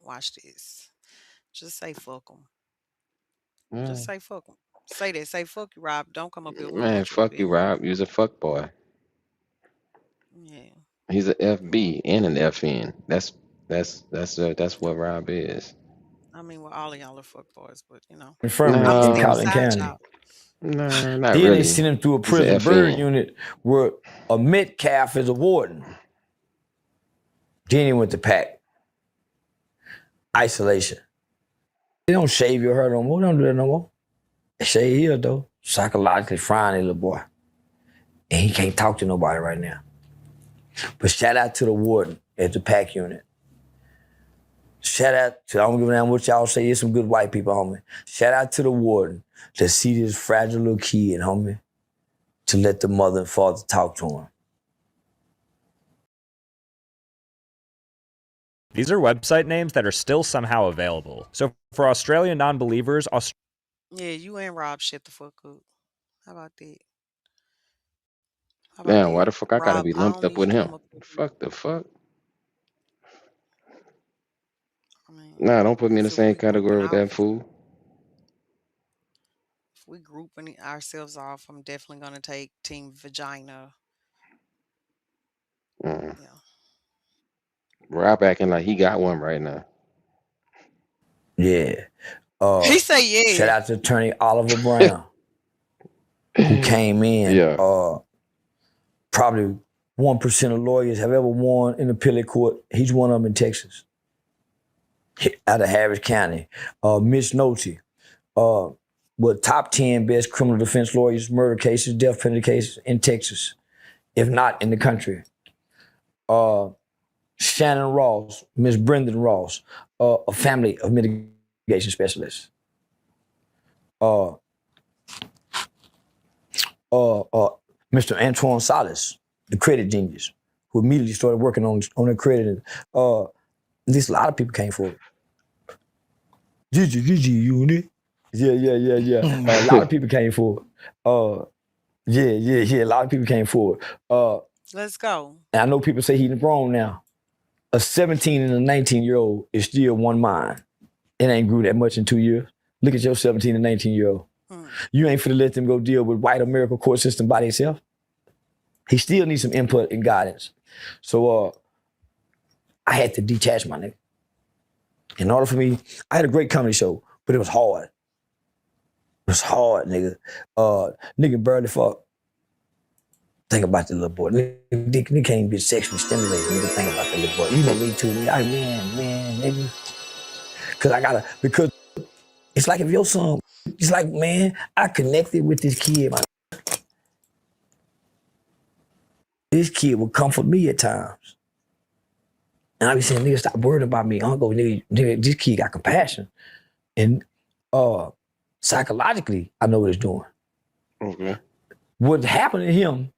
Watch this. Just say fuck him. Just Mm. say fuck him. Say that. Say fuck you, Rob. Don't come up here. We don't Man, want you up fuck here you, anymore. Rob. You's a fuck boy. Yeah. He's a Mm. FB and an FN. That's what Rob is. I mean, well, all of y'all are fuck boys, but Infirmary I'ma in step No, Collin beside County. y'all. no, not Then they really. sent him to a He's a prison bird FN. unit where a Metcalf is a warden. Then he went to pack isolation. They don't shave your hair no more. They don't do that no more. They shave here though. Psychologically frying a little boy. And he can't talk to nobody right now. But shout out to the warden at the pack unit. Shout out to, I don't give a damn what y'all say, there's some good white people, homie. Shout out to the warden to see this fragile little kid, homie, to let the mother and father talk to him. These are website names that are still somehow available. So for Australian non-believers, Yeah, you and Rob shut the fuck up. How about that? How about Damn, why that? the fuck I gotta Rob, be I lumped don't up need you with to him? come up here. Fuck the fuck. I mean, Nah, don't put me in the because if same we category popping with off, that fool. we grouping ourselves off, I'm definitely gonna take Team Vagina. Mm. Yeah. Rob acting like he got one right now. Yeah. He say Shout yeah. out to Attorney Oliver Brown, who came in. Yeah. Probably 1% of lawyers have ever won in appellate court. He's one of them in Texas, out of Harris County. Mitch Nolte, top 10 best criminal defense lawyers, murder cases, death penalty cases in Texas, if not in the country. Shannon Ross, Miss Brendan Ross, a family of mitigation specialists. Mr. Antoine Salas, the credit genius, who immediately started working on their credit. At least a lot of people came forward. Gigi unit. Yeah. A lot of people came forward. A lot of people came forward. Let's go. And I know people say he's grown now. A 17 and a 19-year-old is still one mind. It ain't grew that much in 2 years. Look at your 17 and 19-year-old. You ain't finna let them go deal with white American court system by themselves. He still needs some input and guidance. So I had to detach my nigga. In order for me, I had a great comedy show, but it was hard. It was hard, nigga. Nigga barely fuck. Think about the little boy. Nigga can't be sexually stimulated. Nigga think about the little boy. You know me too. Man, nigga. Because it's like if your son, it's like, man, I connected with this kid. This kid would comfort me at times. And I be saying, nigga, stop worrying about me. Uncle, nigga, this kid got compassion. And psychologically, I know what it's doing. Okay. What happened to him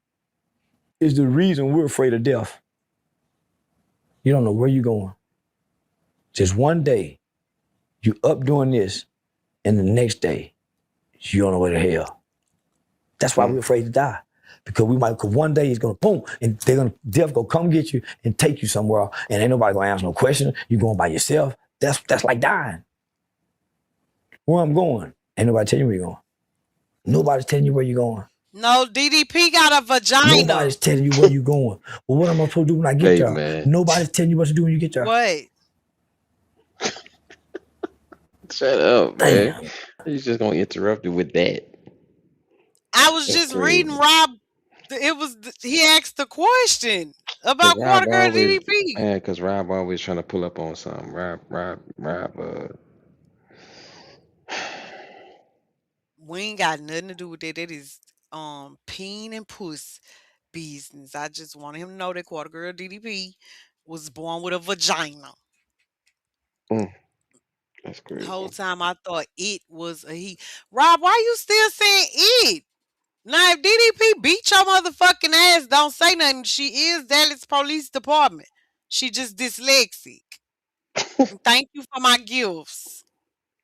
is the reason we're afraid of death. You don't know where you're going. Just one day, you up doing this, and the next day, you don't know where the hell. That's why we're afraid to die. Because one day it's gonna boom, and death gonna come get you and take you somewhere, and ain't nobody gonna answer no question. You going by yourself. That's like dying. Where I'm going, ain't nobody telling you where you're going. Nobody's telling you where you're going. No, DDP got a vagina. Nobody's telling you where you're going. Well, what am I supposed to do when I get there? Man. Nobody's telling you what to do when you get there. What? Shut up, man. He's just gonna interrupt you with that. I was just reading Rob. He asked the question about Quarter Girl DDP. Yeah, because Rob always trying to pull up on something. Rob. We ain't got nothing to do with that. That is peen and puss business. I just wanted him to know that Quarter Girl DDP was born with a vagina. That's crazy. The whole time I thought it was a he. Rob, why you still saying it? Now, if DDP beat your motherfucking ass, don't say nothing. She is Dallas Police Department. She just dyslexic. And thank you for my gifts.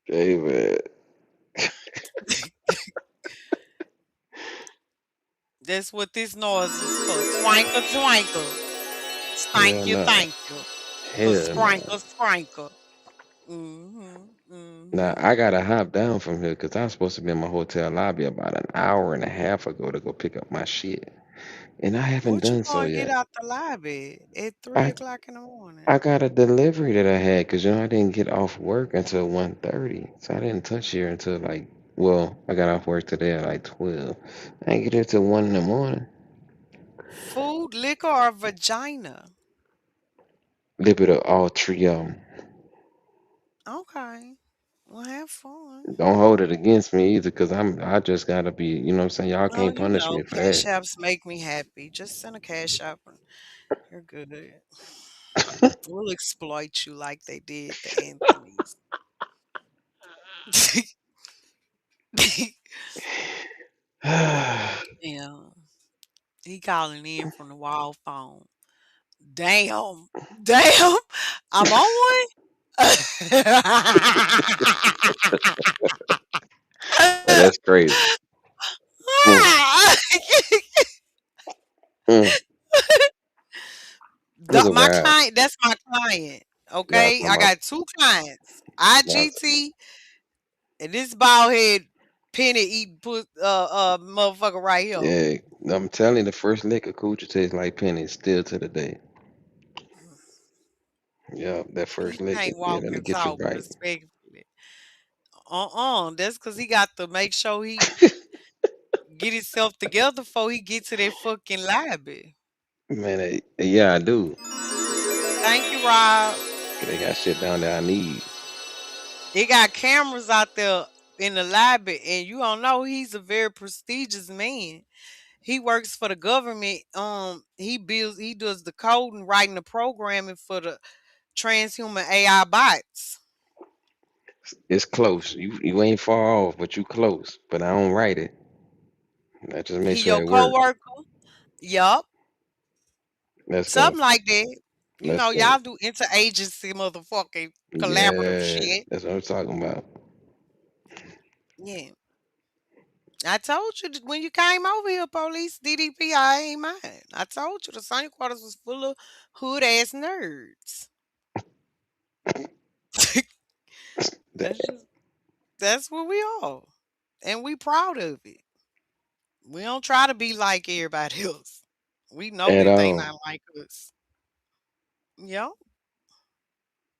Hey, man. That's what this noise is for. Twinkle, twinkle. Thank you. Sprinkle. Now, I gotta hop down from here because I was supposed to be in my hotel lobby about an hour and a half ago to go pick up my shit. And I haven't What you done so gonna get yet. out the lobby at 3 o'clock in the morning? I got a delivery that I had because, I didn't get off work until 1:30. So I didn't touch here until I got off work today at 12. I didn't get here till 1 in the morning. Food, liquor, or vagina? Little bit of all three of them. Okay. Well, have fun. Don't hold it against me either because I just gotta be, y'all can't punish me for Cash that. apps make me happy. Just send a cash app and you're good. We'll exploit you like they did the Anthony's. Yeah. He calling in from the wall phone. Damn. I'm on one. That's crazy. My client, that's my client. Okay. I got two clients. IGT and this bald head Penny eat put motherfucker right here. Yeah, I'm telling you, the first lick of coochie tastes like pennies still to the day. Yeah, that He first lick, can't yeah, walk that'll and get you talk right. respectfully. That's cause he got to make sure he get himself together before he get to that fucking lobby. Man, yeah, I do. Thank you, Rob. 'Cause they got shit down there I need. They got cameras out there in the lobby, and you don't know he's a very prestigious man. He works for the government. He does the code and writing the programming for the transhuman AI bots. It's close. You ain't far off, but you close. But I don't write it. I just make He sure your it work. coworker. Yup. Let's go. Something like that. You Let's know, go. y'all do interagency motherfucking collaborative Yeah, shit. that's what I'm talking about. Yeah. I told you that when you came over here, police, DDP, I ain't mine. I told you the Sonic quarters was full of hood ass nerds. That's That- just that's what we are. And we proud of it. We don't try to be like everybody else. We know At that they all. not like us. Yo,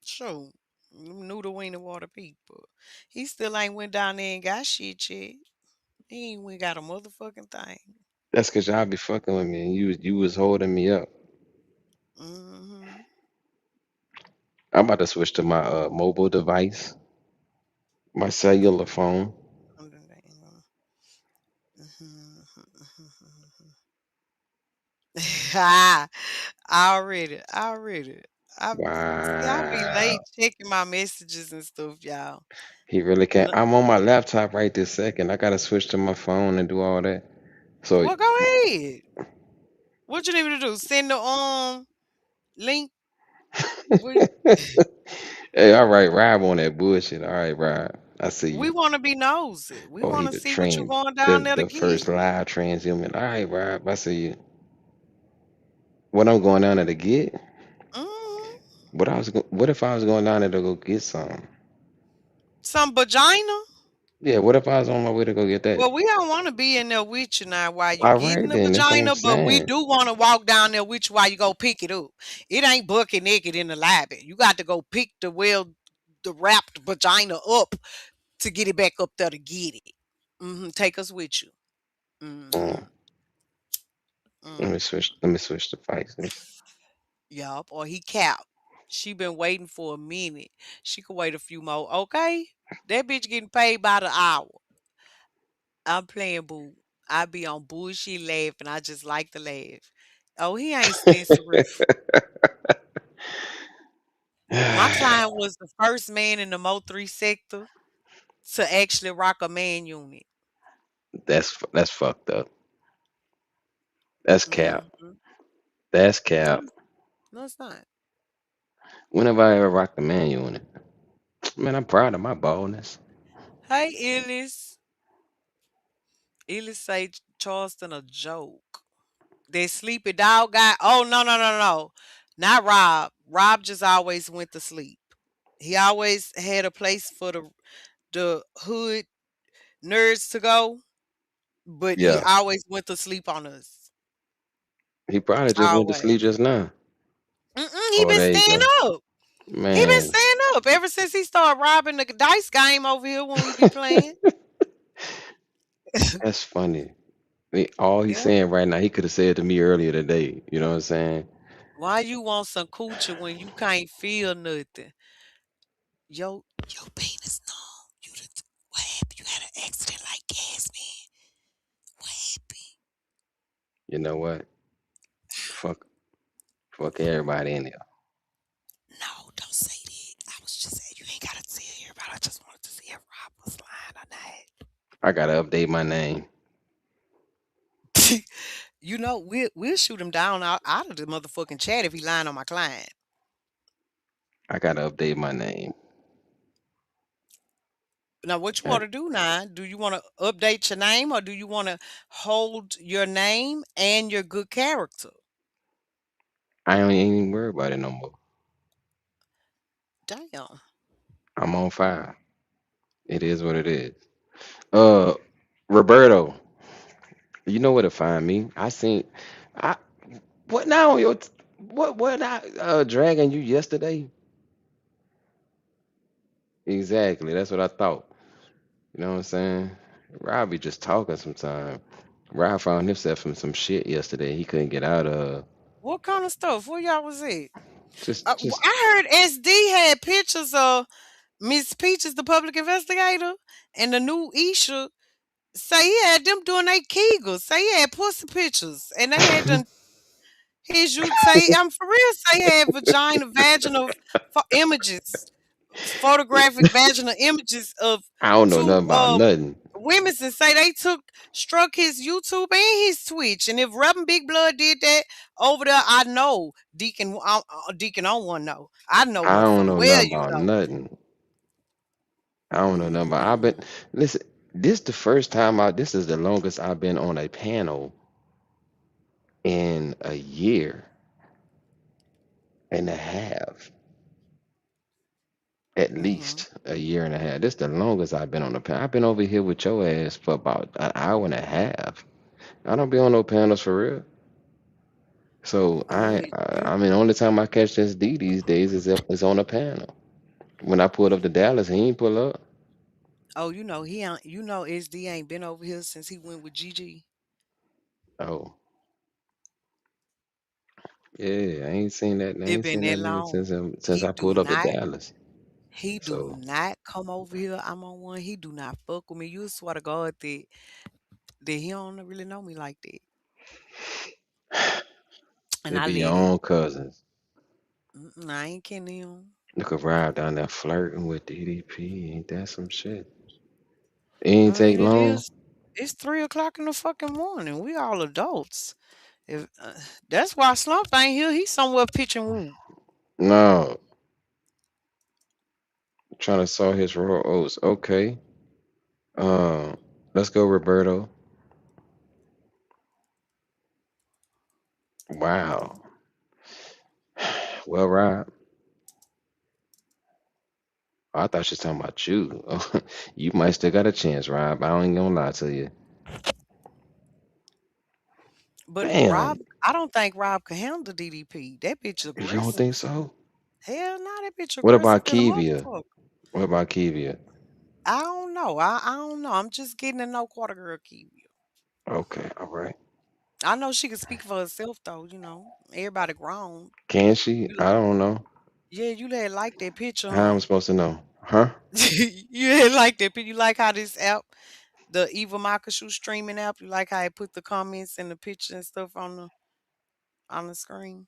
sure. Knew the Wiener Water people. He still ain't went down there and got shit yet. He ain't went got a motherfucking thing. That's cause y'all be fucking with me and you was holding me up. Mm-hmm. I'm about to switch to my mobile device, my cellular phone. I read it. I see. I be Wow. late checking my messages and stuff, y'all. He really can't. No, I'm on my laptop right this second. I gotta switch to my phone and do all that. So, well, go ahead. What you need me to do? Send the link. We hey, all right, Rob on that bullshit. All right, Rob. I see we you. want to be nosy. We Oh, he want to the see what you train, going the down there to the get. first live transhuman. All right, Rob. I see you. What I'm going down there to get? Mm, What if I was going down there to go get some? some vagina. Yeah. What if I was on my way to go get that? Well, we don't want to be in there with you now while you All getting right, the then. That's what I'm vagina, but we saying. do want to walk down there with you while you go pick it up. It ain't bucket naked in the lobby. You got to go pick the wrapped vagina up to get it back up there to get it. Take us with you. Mm, Mm-hmm. let me Mm. switch. Let me switch devices. Yup. Or he capped. She been waiting for a minute. She could wait a few more. Okay. That bitch getting paid by the hour. I'm playing boo. I be on bullshit laughing. I just like to laugh. Oh, he ain't Spencer Roof. My client was the first man in the Mo 3 sector to actually rock a man unit. That's fucked up. That's cap. Hmm That's No, cap. no, it's not. When have I ever rocked a manual on it? Man, I'm proud of my baldness. Hey, Illis. Illis say Charleston a joke. That sleepy dog guy. Oh, no, no, no, no. Not Rob. Rob just always went to sleep. He always had a place for the hood nerds to go, but he Yeah. always went to sleep on us. He probably just went to sleep Always. just now. He Oh, been there you staying go. up. He been Man, staying up ever since he started robbing the dice game over here when we be playing. that's funny. All he's Yeah. saying right now, he could have said to me earlier today. You know what I'm saying? Why you want some coochie when you can't feel nothing? Yo penis no. What happened? You had an accident like gas, man. What happened? You know what? Fuck, fuck everybody in there. No, don't say that. I was just saying you ain't gotta tell everybody. I just wanted to see if Rob was lying or not. I gotta update my name. You know, we'll shoot him down out of the motherfucking chat if he lying on my client. I gotta update my name. Now, what you I, want to do now? Do you want to update your name or do you want to hold your name and your good character? I ain't even worried about it no more. Damn. I'm on fire. It is what it is. Uh, Roberto, you know where to find me. I seen, I what now on your what I dragging you yesterday? Exactly, that's what I thought. You know what I'm saying? Rob be just talking sometime. Rob found himself in some shit yesterday he couldn't get out of. What kind of stuff? Where y'all was at? Just I heard SD had pictures of Miss Peaches, the public investigator, and the new Isha. Say he had them doing their Kegels. Say he had pussy pictures, and they had done his. You say I'm for real. Say he had vagina, vaginal images, photographic vaginal images of I don't know two nothing about nothing. women, and say they struck his YouTube and his Twitch. And if Reverend Big Blood did that over there, I know Deacon on one know. I know I don't motherfucker. know Well, nothing you about know. nothing. I don't know nothing about. I've been Mm-mm. listen. This the first time I. This is the longest I've been on a panel in a year and a half, at Mm-hmm. least a year and a half. This the longest I've been on a panel. I've been over here with your ass for about an hour and a half. I don't be on no panels for real. So Oh, I mean, only time I catch this D these days is on a panel. When I pulled up to Dallas, he ain't pull up. oh, you know he ain't, you know SD ain't been over here since he went with Gigi. Oh yeah, I ain't seen that. I It ain't been seen that that nigga long. since He I do pulled up to not Dallas. he do So not come over here. I'm on one. He do not fuck with me. You swear to God that he don't really know me like that. And it I be your let it. own cousins. Mm-mm, I ain't kidding him. Look around down there flirting with DDP. Ain't that some shit? It ain't I take mean, it long. is. It's 3 o'clock in the fucking morning. We all adults. If that's why Slump ain't here. He's somewhere pitching woo. No, trying to saw his raw oats. Okay. Uh, let's go, Roberto. Wow. Well, Rob, I thought she was talking about you. You might still got a chance, Rob. I ain't gonna lie to you. But Rob, Damn, I don't think Rob can handle DDP. That bitch you don't think aggressive. so? Hell no, that bitch What about aggressive than a Kivia? motherfucker. What about Kivia? I don't know. I don't know. I'm just getting to know Quarter Girl Kiwi. Okay, all right. I know she can speak for herself though, Everybody grown. Can she? You I don't know. Yeah, you had like that picture, How I'm huh? supposed to know? Huh? You had like that picture. You like how this app, the Eva Makashu streaming app, you like how it put the comments and the picture and stuff on the screen.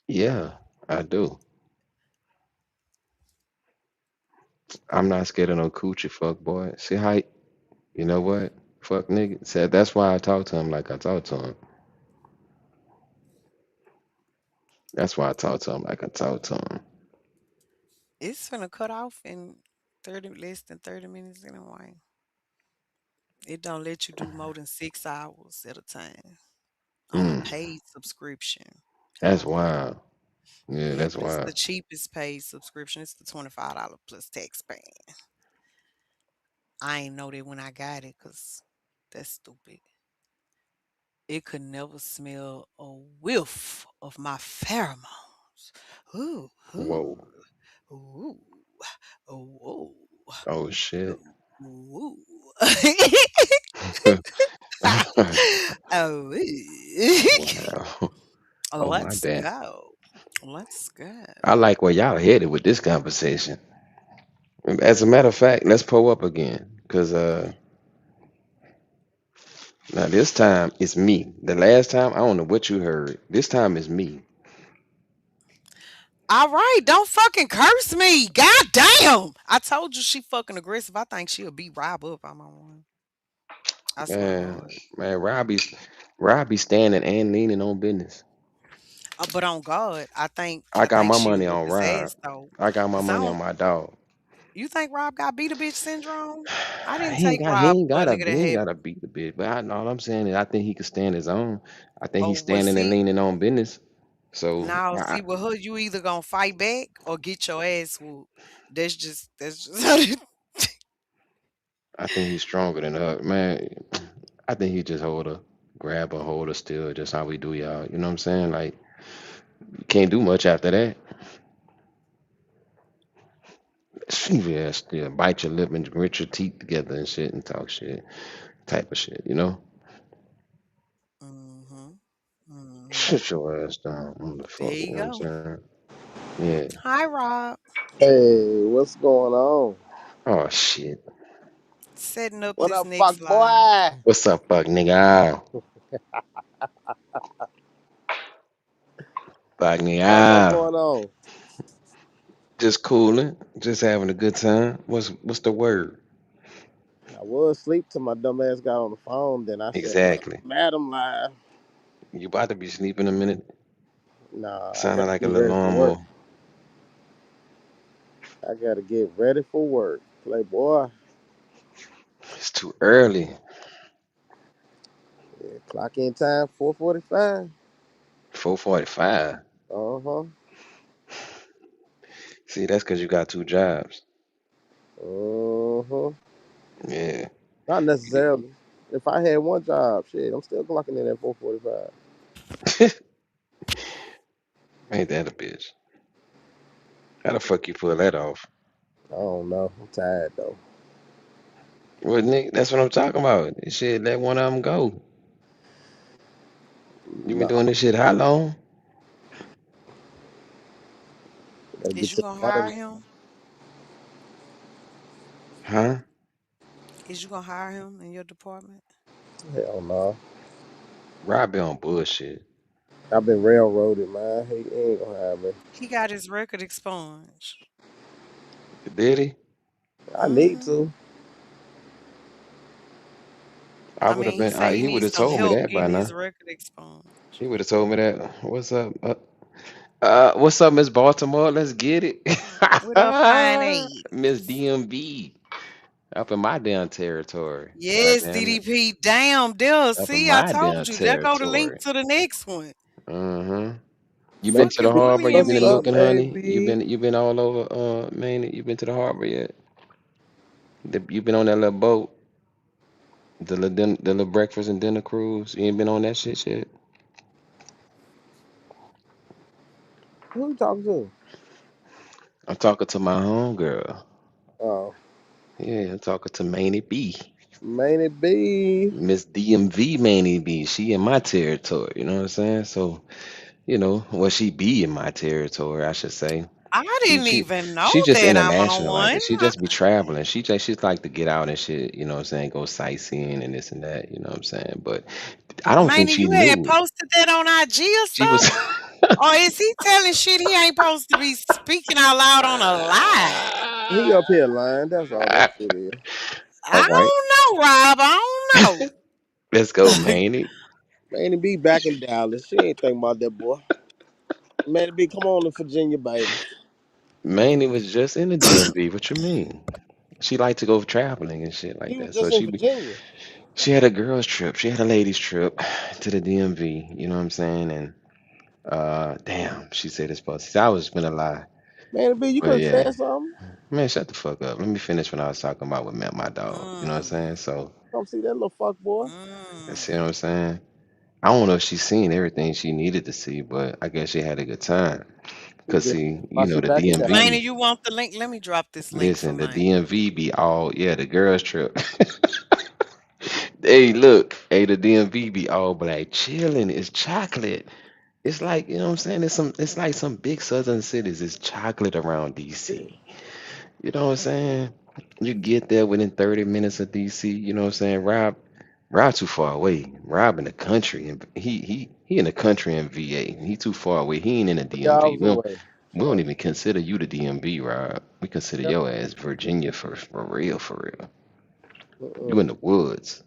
Yeah, I do. I'm not scared of no coochie fuck boy. See how you know what? Fuck nigga. Said that's why I talk to him like I talk to him. That's why I talk to him like I talk to him. It's gonna cut off in 30 less than 30 minutes anyway. It don't let you do more than 6 hours at a time on a Mm, paid subscription. I that's don't know. wild. Yeah, Yeah, that's but it's the wild. cheapest paid subscription. It's the $25 plus tax pay. I ain't know that when I got it because that's stupid. It could never smell a whiff of my pheromones. Ooh, ooh, Whoa. ooh, ooh, Oh shit. ooh, ooh. Wow. Oh, Oh my let's bad. go. Let's go. I like where y'all headed with this conversation. As a matter of fact, let's pull up again. Cause now this time it's me. The last time I don't know what you heard. This time it's me. All right, don't fucking curse me. God damn. I told you she fucking aggressive. I think she'll beat Rob up. I'm on one. I swear to Man, God. man, Robbie standing and leaning on business. But on God, I think I I got think my she'll money whoop on his Rob. ass though. I got my Cause I money on don't my dog. you think Rob got beat a bitch syndrome? I didn't He ain't take got he Rob ain't for a gotta nigga he that ain't had gotta beat the bitch. But all I'm saying is I think he can stand his own. I think he's oh well standing and see leaning on business. So now I, see with her you either gonna fight back or get your ass whooped. That's just how it I think he's stronger than her, man. I think he just grab her, hold her still, just how we do y'all. You know what I'm saying? Like you can't do much after that. Yeah, still bite your lip and grit your teeth together and shit and talk shit, type of shit. You know? Mm-hmm. Mm-hmm. Shut your ass down. What the There fuck? You you know what I'm go. saying? Yeah. Hi, Rob. Hey, what's going on? Oh shit. Setting up What this up, fuck next live. boy? What's up, fuck nigga? Fuck What's nigga. going on? Just cooling, just having a good time. What's the word? I was asleep till my dumb ass got on the phone. Then I said, Exactly. Madam live. You about to be sleeping in a minute? Nah, I Sounding gotta like a get little ready for work. lawnmower. I gotta get ready for work. Playboy. It's too early. Yeah, clock in time 4:45. 4:45. Uh-huh. See, that's because you got two jobs. Uh-huh. Yeah. Not necessarily. If I had one job, shit, I'm still clocking in at 4:45. Ain't that a bitch? How the fuck you pull that off? I don't know. I'm tired though. Well, Nick, that's what I'm talking about. Shit, let one of them go. You been No, doing this shit how long? gotta get Is you to gonna the hire money. him? Huh? Is you gonna hire him in your department? Hell no. Rob be on bullshit. I've been railroaded, man. He ain't gonna have me. He got his record expunged. Did he? I need Mm-hmm. to. I I would have mean, he been. say he He would needs have some told me help that by getting his now. record expunged. He would have told me that. What's up? What's up, Miss Baltimore? Let's get it. What up, fine aid? Miss DMV. Up in my damn territory. God Yes, damn it. DDP. Damn, Dell. Up in See, I my damn told you. There go the link territory. to the next one. Mm-hmm. You been to the Fucking harbor? You bullying been to What's me. up, Milk and Honey? baby? You been all over Maine? You been to the harbor yet? You been on that little boat? The little breakfast and dinner cruise? You ain't been on that shit yet? Who you talking to? I'm talking to my homegirl. Oh, Yeah, I'm talking to Manny B. man, it be. Miss DMV Manny B. She in my territory, you know what I'm saying? So, well, she be in my territory, I should say. I She didn't she even know she just that I'm international like on. it. She just be traveling. She's like to get out and shit, you know what I'm saying, go sightseeing and this and that, you know what I'm saying? But I don't think Man, she you had knew. posted that on IG or She was something? Or is he telling shit he ain't supposed to be speaking out loud on a live? He up here lying. That's all that shit is. All I right. don't know, Rob. I don't Let's go, know. Manny. Man, it be back in Dallas. She ain't thinking about that boy. Man, it be come on to Virginia, baby. Manny was just in the DMV. What you mean? She like to go traveling and shit like He was that. So just in Virginia. she had a girls trip. She had a ladies trip to the DMV. You know what I'm saying? And damn, she said it's supposed. I was gonna lie, Man, it be you could but have yeah, said something. man, shut the fuck up. Let me finish what I was talking about with my dog. You know what I'm Mm, saying? So Come see that little fuck boy. see mm. what I'm saying? I don't know if she's seen everything she needed to see, but I guess she had a good time. He Cause just see, while she the back in Dallas. Manny, DMV. you want the link? Let me drop this link for Listen, the Manny. DMV be all the girls trip. Hey, look, hey, the DMV be all black, chilling. It's chocolate. It's like, you know what I'm saying? It's like some big southern cities. It's chocolate around DC. You know what I'm saying? You get there within 30 minutes of DC, you know what I'm saying? Rob too far away. Rob in the country and he in the country in VA. He too far away. He ain't in the 3 hours DMV. away. We don't even consider you the DMV, Rob. We consider Yep. your ass Virginia for real, for real. You in Mm-mm. the woods.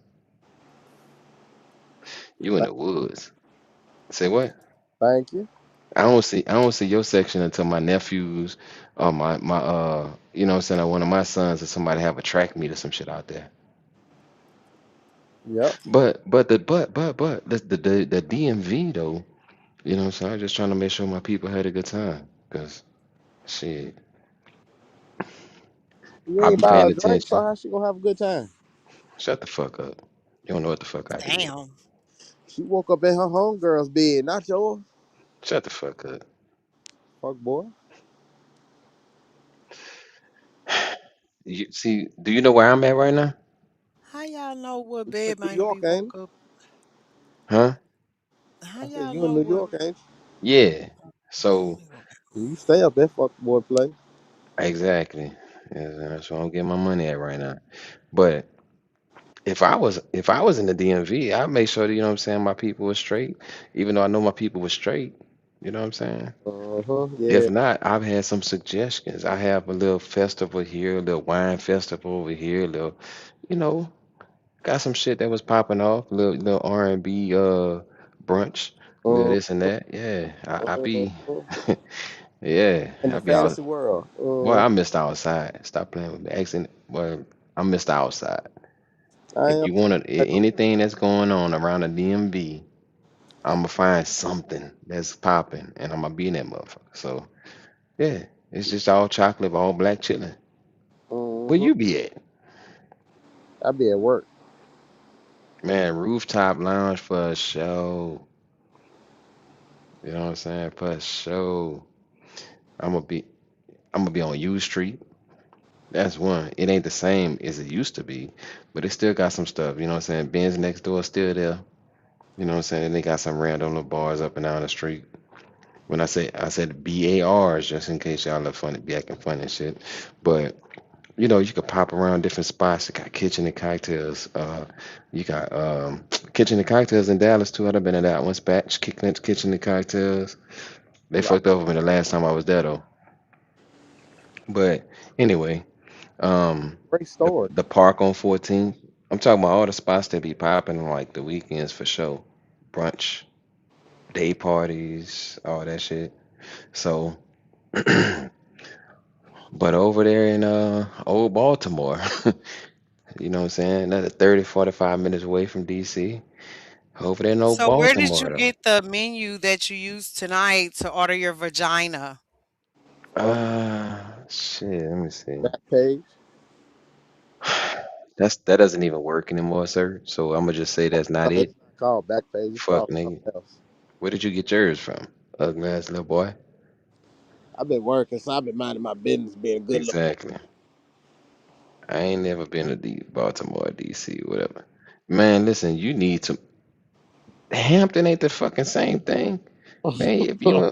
You in the woods. Say what? Thank you. I don't see your section until my nephews or my you know what I'm saying, or one of my sons or somebody have a track meet or some shit out there. Yep. But the DMV though, you know what I'm saying? I'm just trying to make sure my people had a good time. Cause shit, You I'll ain't be buy her paying a drink, so attention. how she gonna have a good time? Shut the fuck up. You don't know what the fuck I did. Damn. She woke up in her homegirl's bed, not yours. Shut the fuck up. Fuck boy. You see? Do you know where I'm at right now? How y'all know what You in bed New might York, be ain't woke up? Huh? How I said y'all you in know New what York, ain't Yeah. So you? You stay up that fuck boy place. exactly. Yeah, that's where I'm getting my money at right now. But if I was in the DMV, I'd make sure that, you know what I'm saying, my people were straight, even though I know my people were straight. You know what I'm saying? Yeah. If not, I've had some suggestions. I have a little festival here, a little wine festival over here, a little, you know, got some shit that was popping off, little R&B brunch, little Uh, this and that. Yeah, I be uh, yeah, in I the be out. fantasy world. Boy, I missed outside. Stop playing with me. Accent. Well, I missed outside. I If am. you want to, anything that's going on around the DMV, I'm gonna find something that's popping, and I'm gonna be in that motherfucker. So yeah, it's just all chocolate, all black chilling. Where Uh-huh. you be at? I be at work. Man, rooftop lounge for a show. You know what I'm saying? For a show. I'm gonna be I'm gonna be on U Street. That's one. It ain't the same as it used to be, but it still got some stuff. You know what I'm saying? Ben's next door is still there. You know what I'm saying? They got some random little bars up and down the street. When I said BARs just in case y'all look funny, be acting funny and shit. But you know, you could pop around different spots. You got kitchen and cocktails. You got kitchen and cocktails in Dallas too. I've been in that one spot. Kitchen and cocktails. They Like, fucked over me the last time I was there though. But anyway, great story. the park on 14th. I'm talking about all the spots that be popping on like the weekends for sure. Brunch, day parties, all that shit. So, but over there in old Baltimore, you know what I'm saying? Another 30, 45 minutes away from DC. Over there in old So where did Baltimore you though. get the menu that you used tonight to order your vagina? Shit, let me see. Back page. That doesn't even work anymore, sir. So I'm gonna just say that's No, not it's it. not called back page. It's Fuck called nigga. something else. Where did you get yours from? Ugly ass little boy. I've been working, so I've been minding my business, being a good little boy. Exactly. I ain't never been to Baltimore, DC, whatever. Man, listen, you need to. Hampton ain't the fucking same thing, man. If you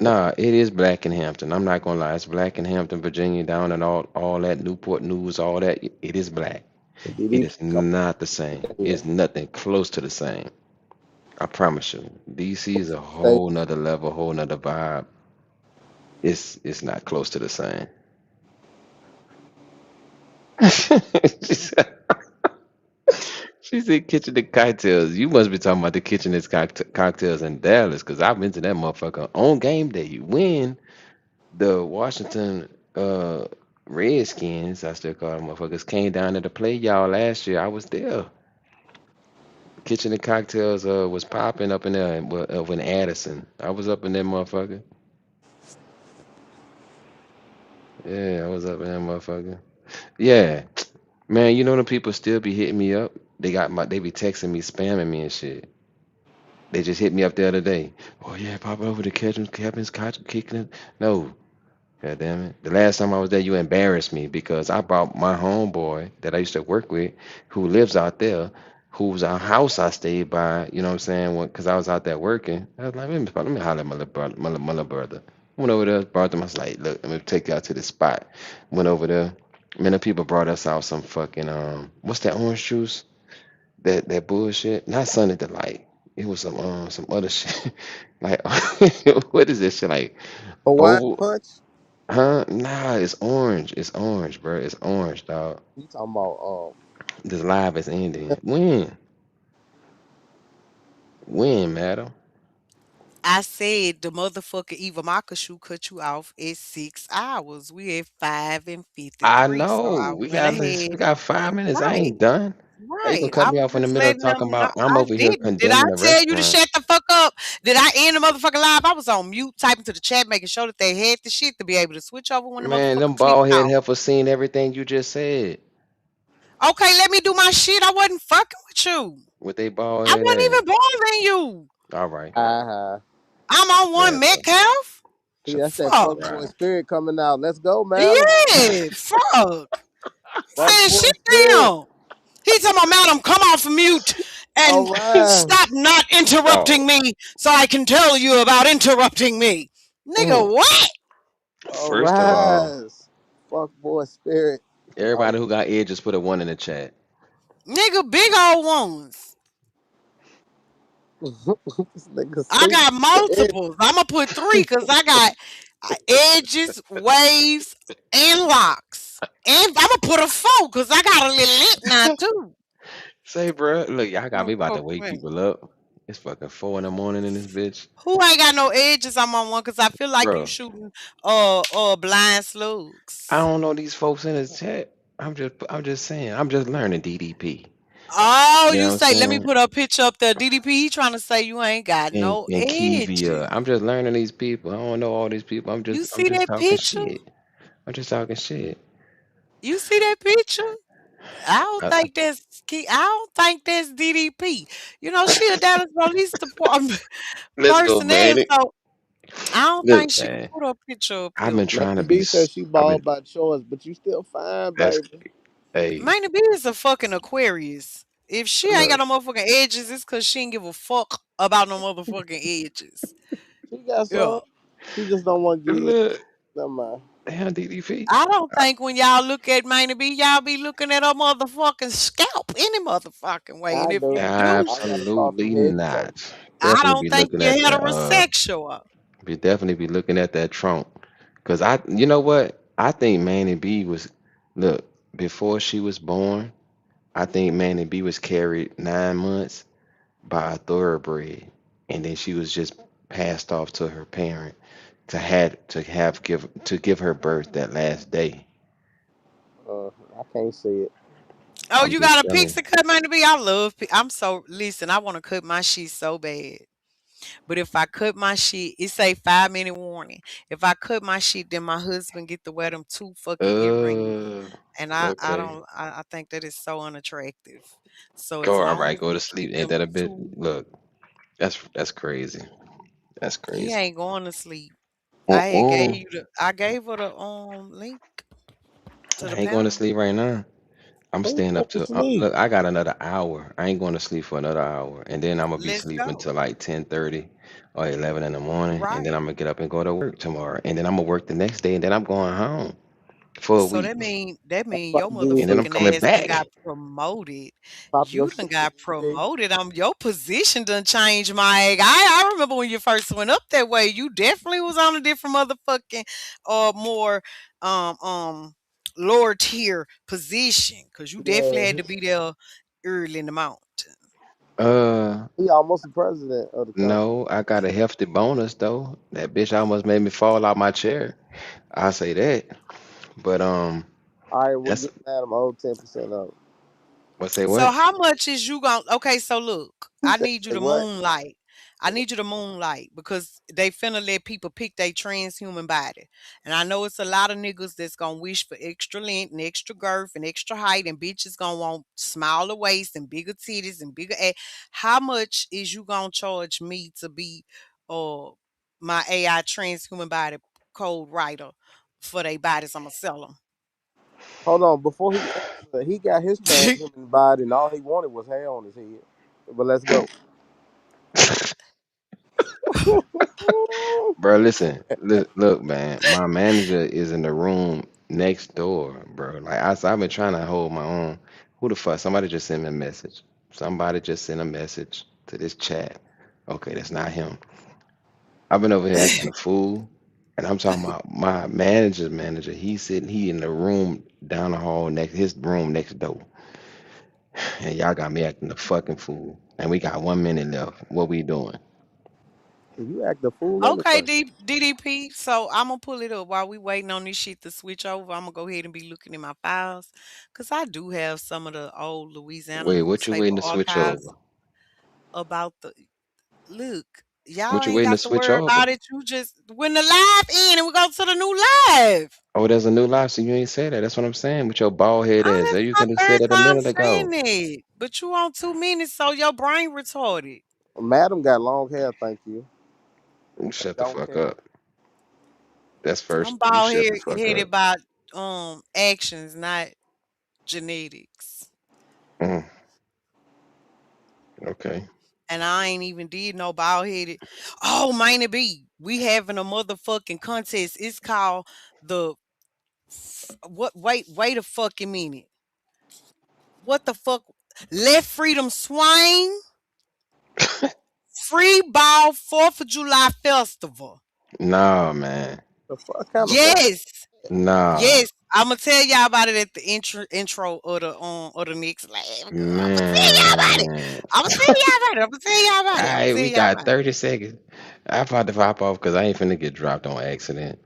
nah, it is black in Hampton. I'm not gonna lie, it's black in Hampton, Virginia, down and all that Newport News, all that. It is black. It Delete is not the same. yeah. It's nothing close to the same. I promise you. DC is a Stay. whole nother level, whole nother vibe. It's not close to the same. She said kitchen and cocktails. You must be talking about the kitchen and cocktails in Dallas, because I've been to that motherfucker on game day. When the Washington Redskins, I still call them motherfuckers, came down there to play y'all last year, I was there. Kitchen and cocktails was popping up in there in Addison. I was up in that motherfucker. Yeah, I was up in that motherfucker. Yeah, man, you know the people still be hitting me up. They be texting me, spamming me and shit. They just hit me up the other day. Oh yeah, pop over to Kevin's kicking it. No, god damn it. The last time I was there, you embarrassed me because I brought my homeboy that I used to work with, who lives out there, whose house I stayed by. You know what I'm saying? Because I was out there working. I was like, let me holler at my little brother. My little brother. Went over there, brought them. I was like, look, let me take you out to the spot. Went over there. Man, the people brought us out some fucking what's that orange juice? That bullshit. Not Sunny Delight. It was some other shit. Like what is this shit like? Hawaiian Oval? punch. Huh? Nah, it's orange. It's orange, bro. It's orange, dog. You talking about This live is ending. When? When, madam? I said the motherfucker Eva Makashu cut you off at 6 hours. We at 5 and I 53. So I know. went We ahead. got 5 minutes. I Right. ain't done. How you gonna Right. cut I me was off in the just middle of letting talking them know. about I'm I over here didn't. Did I condemning the tell you to restaurant? shut the fuck up? Did I end the motherfucking live? I was on mute typing to the chat, making sure that they had the shit to be able to switch over when the Man, motherfucker them bald clicked head off. heifers seen everything you just said. Okay, let me do my shit. I wasn't fucking with you. With they bald I head wasn't ass. even bothering you. All right. Uh-huh. I'm on one Bad boy. Metcalf. See, Shut that's the that fuck Fuck. fuck up, boy right? spirit coming out. Let's go, madam. Yeah, fuck. Fuck Saying boy shit spirit. down. He talking about, madam, come off mute All and right. stop not Dog. interrupting me so I can tell you about interrupting me. Nigga, Mm. what? All First of all, right. Fuck boy spirit. everybody who got edges put a one in the chat. Nigga, big old ones. This nigga I sleep. got multiples. I'm going to put three because I got edges, waves, and locks. And I'm going to put a four because I got a little lip now, too. Say, bro, look, y'all got me Don't about to fuck wake with me. people up. It's fucking 4 in the morning in this bitch, Who ain't got no edges? I'm on one because I feel like you bro. shooting blind I slugs. don't know these folks in this chat. I'm just saying. I'm just learning DDP. Oh, You know you what I'm say let me saying? put a picture up there. DDP, he trying to say you ain't got And no and Kivia. edges. I'm just learning these people. I don't know all these people. You I'm see just that talking picture? shit. I'm just talking shit. You see that picture? I don't I, think I don't think that's DDP. You know, she a Dallas Police Department let's go, personnel, man. so I don't think Look, she can man. put a picture up I've here. been trying to Lady be. B says she I've been. bald by choice, but you still fine, That's. baby. Hey, Maina B is a fucking Aquarius. If she ain't got look, no motherfucking edges, it's cause she ain't give a fuck about no motherfucking edges. She got Yeah. some. She just don't want to give. look. Never mind. Damn DDP. I don't think when y'all look at Maina B, y'all be looking at her motherfucking scalp any motherfucking way. And I if do. you do, I got to cross from Absolutely head to toe. not. I Definitely don't be think looking you're at that. heterosexual. Be definitely be looking at that trunk. Cause you know what? I think Manny B was, look, before she was born. I think Manny B was carried 9 months by a thoroughbred, and then she was just passed off to her parent to give her birth that last day. I can't see it. Oh, I'm you just got a telling you. pixie cut, Maina B? I love. I'm so listen. I want to cut my shit so bad. But if I cut my shit, it say 5 minute warning. If I cut my shit, then my husband get to wear them two fucking earrings. Uh, And I okay. don't I think that is so unattractive. So Go as all long right. as Go to we sleep. keep Ain't them that a bit? two, Look, that's crazy. That's he crazy. ain't going to sleep. Uh-uh. I gave her the link to I the ain't going to panel. sleep right now. I'm Who staying going up to till sleep? look. I got another hour. I ain't going to sleep for another hour, and then I'm gonna be Let's sleeping go. till like 10:30 or 11 in the morning, and then Right. I'm gonna get up and go to work tomorrow, and then I'm gonna work the next day, and then I'm going home for a So week, that mean About your to give you and then I'm some motherfucking coming ass done got back. promoted. pop your You done shit. got Baby. promoted. Your position done changed, Mike. I remember when you first went up that way. You definitely was on a different motherfucking more um um lower tier position because you definitely Yeah, had to be there early in the morning. he almost the president of the company. No, I got a hefty bonus though. That bitch almost made me fall out my chair. I say that, but All right, we'll that's give Madam O 10% of it. what say So what? how much is you going okay, so look, He I said, need you "Say to what?" moonlight. I need you to moonlight because they finna let people pick their transhuman body. And I know it's a lot of niggas that's gonna wish for extra length and extra girth and extra height and bitches gonna want smaller waist and bigger titties and bigger ass. How much is you gonna charge me to be uh my AI transhuman body code writer for their bodies? I'ma sell Hold on, before he answered, he got his them. transhuman body, and all he wanted was hair on his head. But let's go. Bro, listen, look, man. My manager is in the room next door, bro. Like I've been trying to hold my own. Who the fuck? Somebody just sent me a message. Somebody just sent a message to this chat. Okay, that's not him. I've been over here acting a fool, and I'm talking about my manager's manager. He in the room down the hall next his room next door, and y'all got me acting a fucking fool. And we got 1 minute left. What we doing? You act a fool Okay, anyway. DDP. So I'm gonna pull it up while we waiting on this shit to switch over. I'm gonna go ahead and be looking in my files because I do have some of the old Louisiana Wait, what you newspaper waiting to switch archives over? about the look. Y'all What you ain't waiting to got to switch worry over? about it. You just when the live end and we go to the new live. Oh, there's a new live, so you ain't said that. That's what I'm saying. With your bald head Oh, ass. this There is you my could have said third that a time minute saying ago. it. But you on 2 minutes, so your brain retarded. Madam got long hair, thank you. You shut the Don't fuck care. up. That's I'm first. You bald shut the fuck up. headed by actions, not genetics. Mm, okay. And I ain't even did no bald headed. Oh, might it be? We having a motherfucking contest. It's called the what? Wait a fucking minute. What the fuck? Let freedom swing. Free ball 4th of July festival. Nah, man. The fuck kind of fuck? Yes, Nah. yes. I'ma tell y'all about it at the intro of the next live, girl. I'ma tell y'all about it. Man. I'ma tell y'all about it. I'ma tell y'all about it. I'ma Alright, tell we y'all got about it. 30 seconds. I about to pop off because I ain't finna get dropped on accident.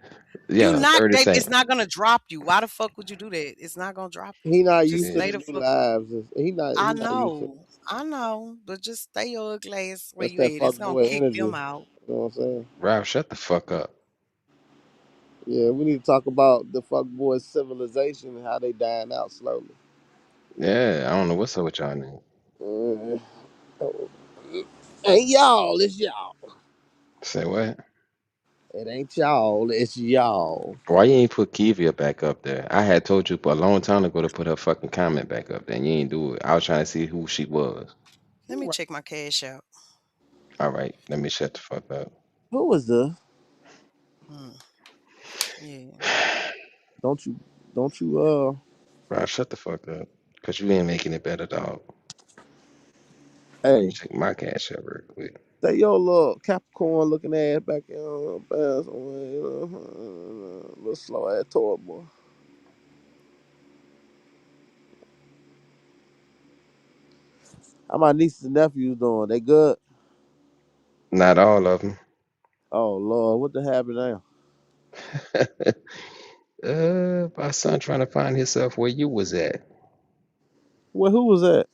You Yeah, not 30 that it's seconds. not gonna drop you. Why the fuck would you do that? It's not gonna drop you. He not Just used to Yeah. stay the the new fuck. lives. He not. He not used to it. I know, but just stay your ugly ass where That's you that at. fuck It's gonna boy kick energy. them You out. know what I'm saying? Ralph, shut the fuck up. Yeah, we need to talk about the fuck boy civilization and how they dying out slowly. Yeah, I don't know what's up with y'all niggas. Uh, ain't y'all, it's y'all. Say what? It ain't y'all, it's y'all. Why you ain't put Kivia back up there? I had told you a long time ago to put her fucking comment back up there, and you ain't do it. I was trying to see who she was. Let me check my cash out. All right, let me shut the fuck up. Who was the? Hmm. Yeah. Don't you? Don't you? Ralph, shut the fuck up. Cause you ain't making it better, dog. Let me Hey, check my cash out real quick. stay your little Capricorn looking ass back in somewhere, you know, little slow ass toy boy. How my nieces and nephews doing? They good? Not all of them. Oh Lord, what the happened now? My son trying to find himself where you was at. Well, who was that?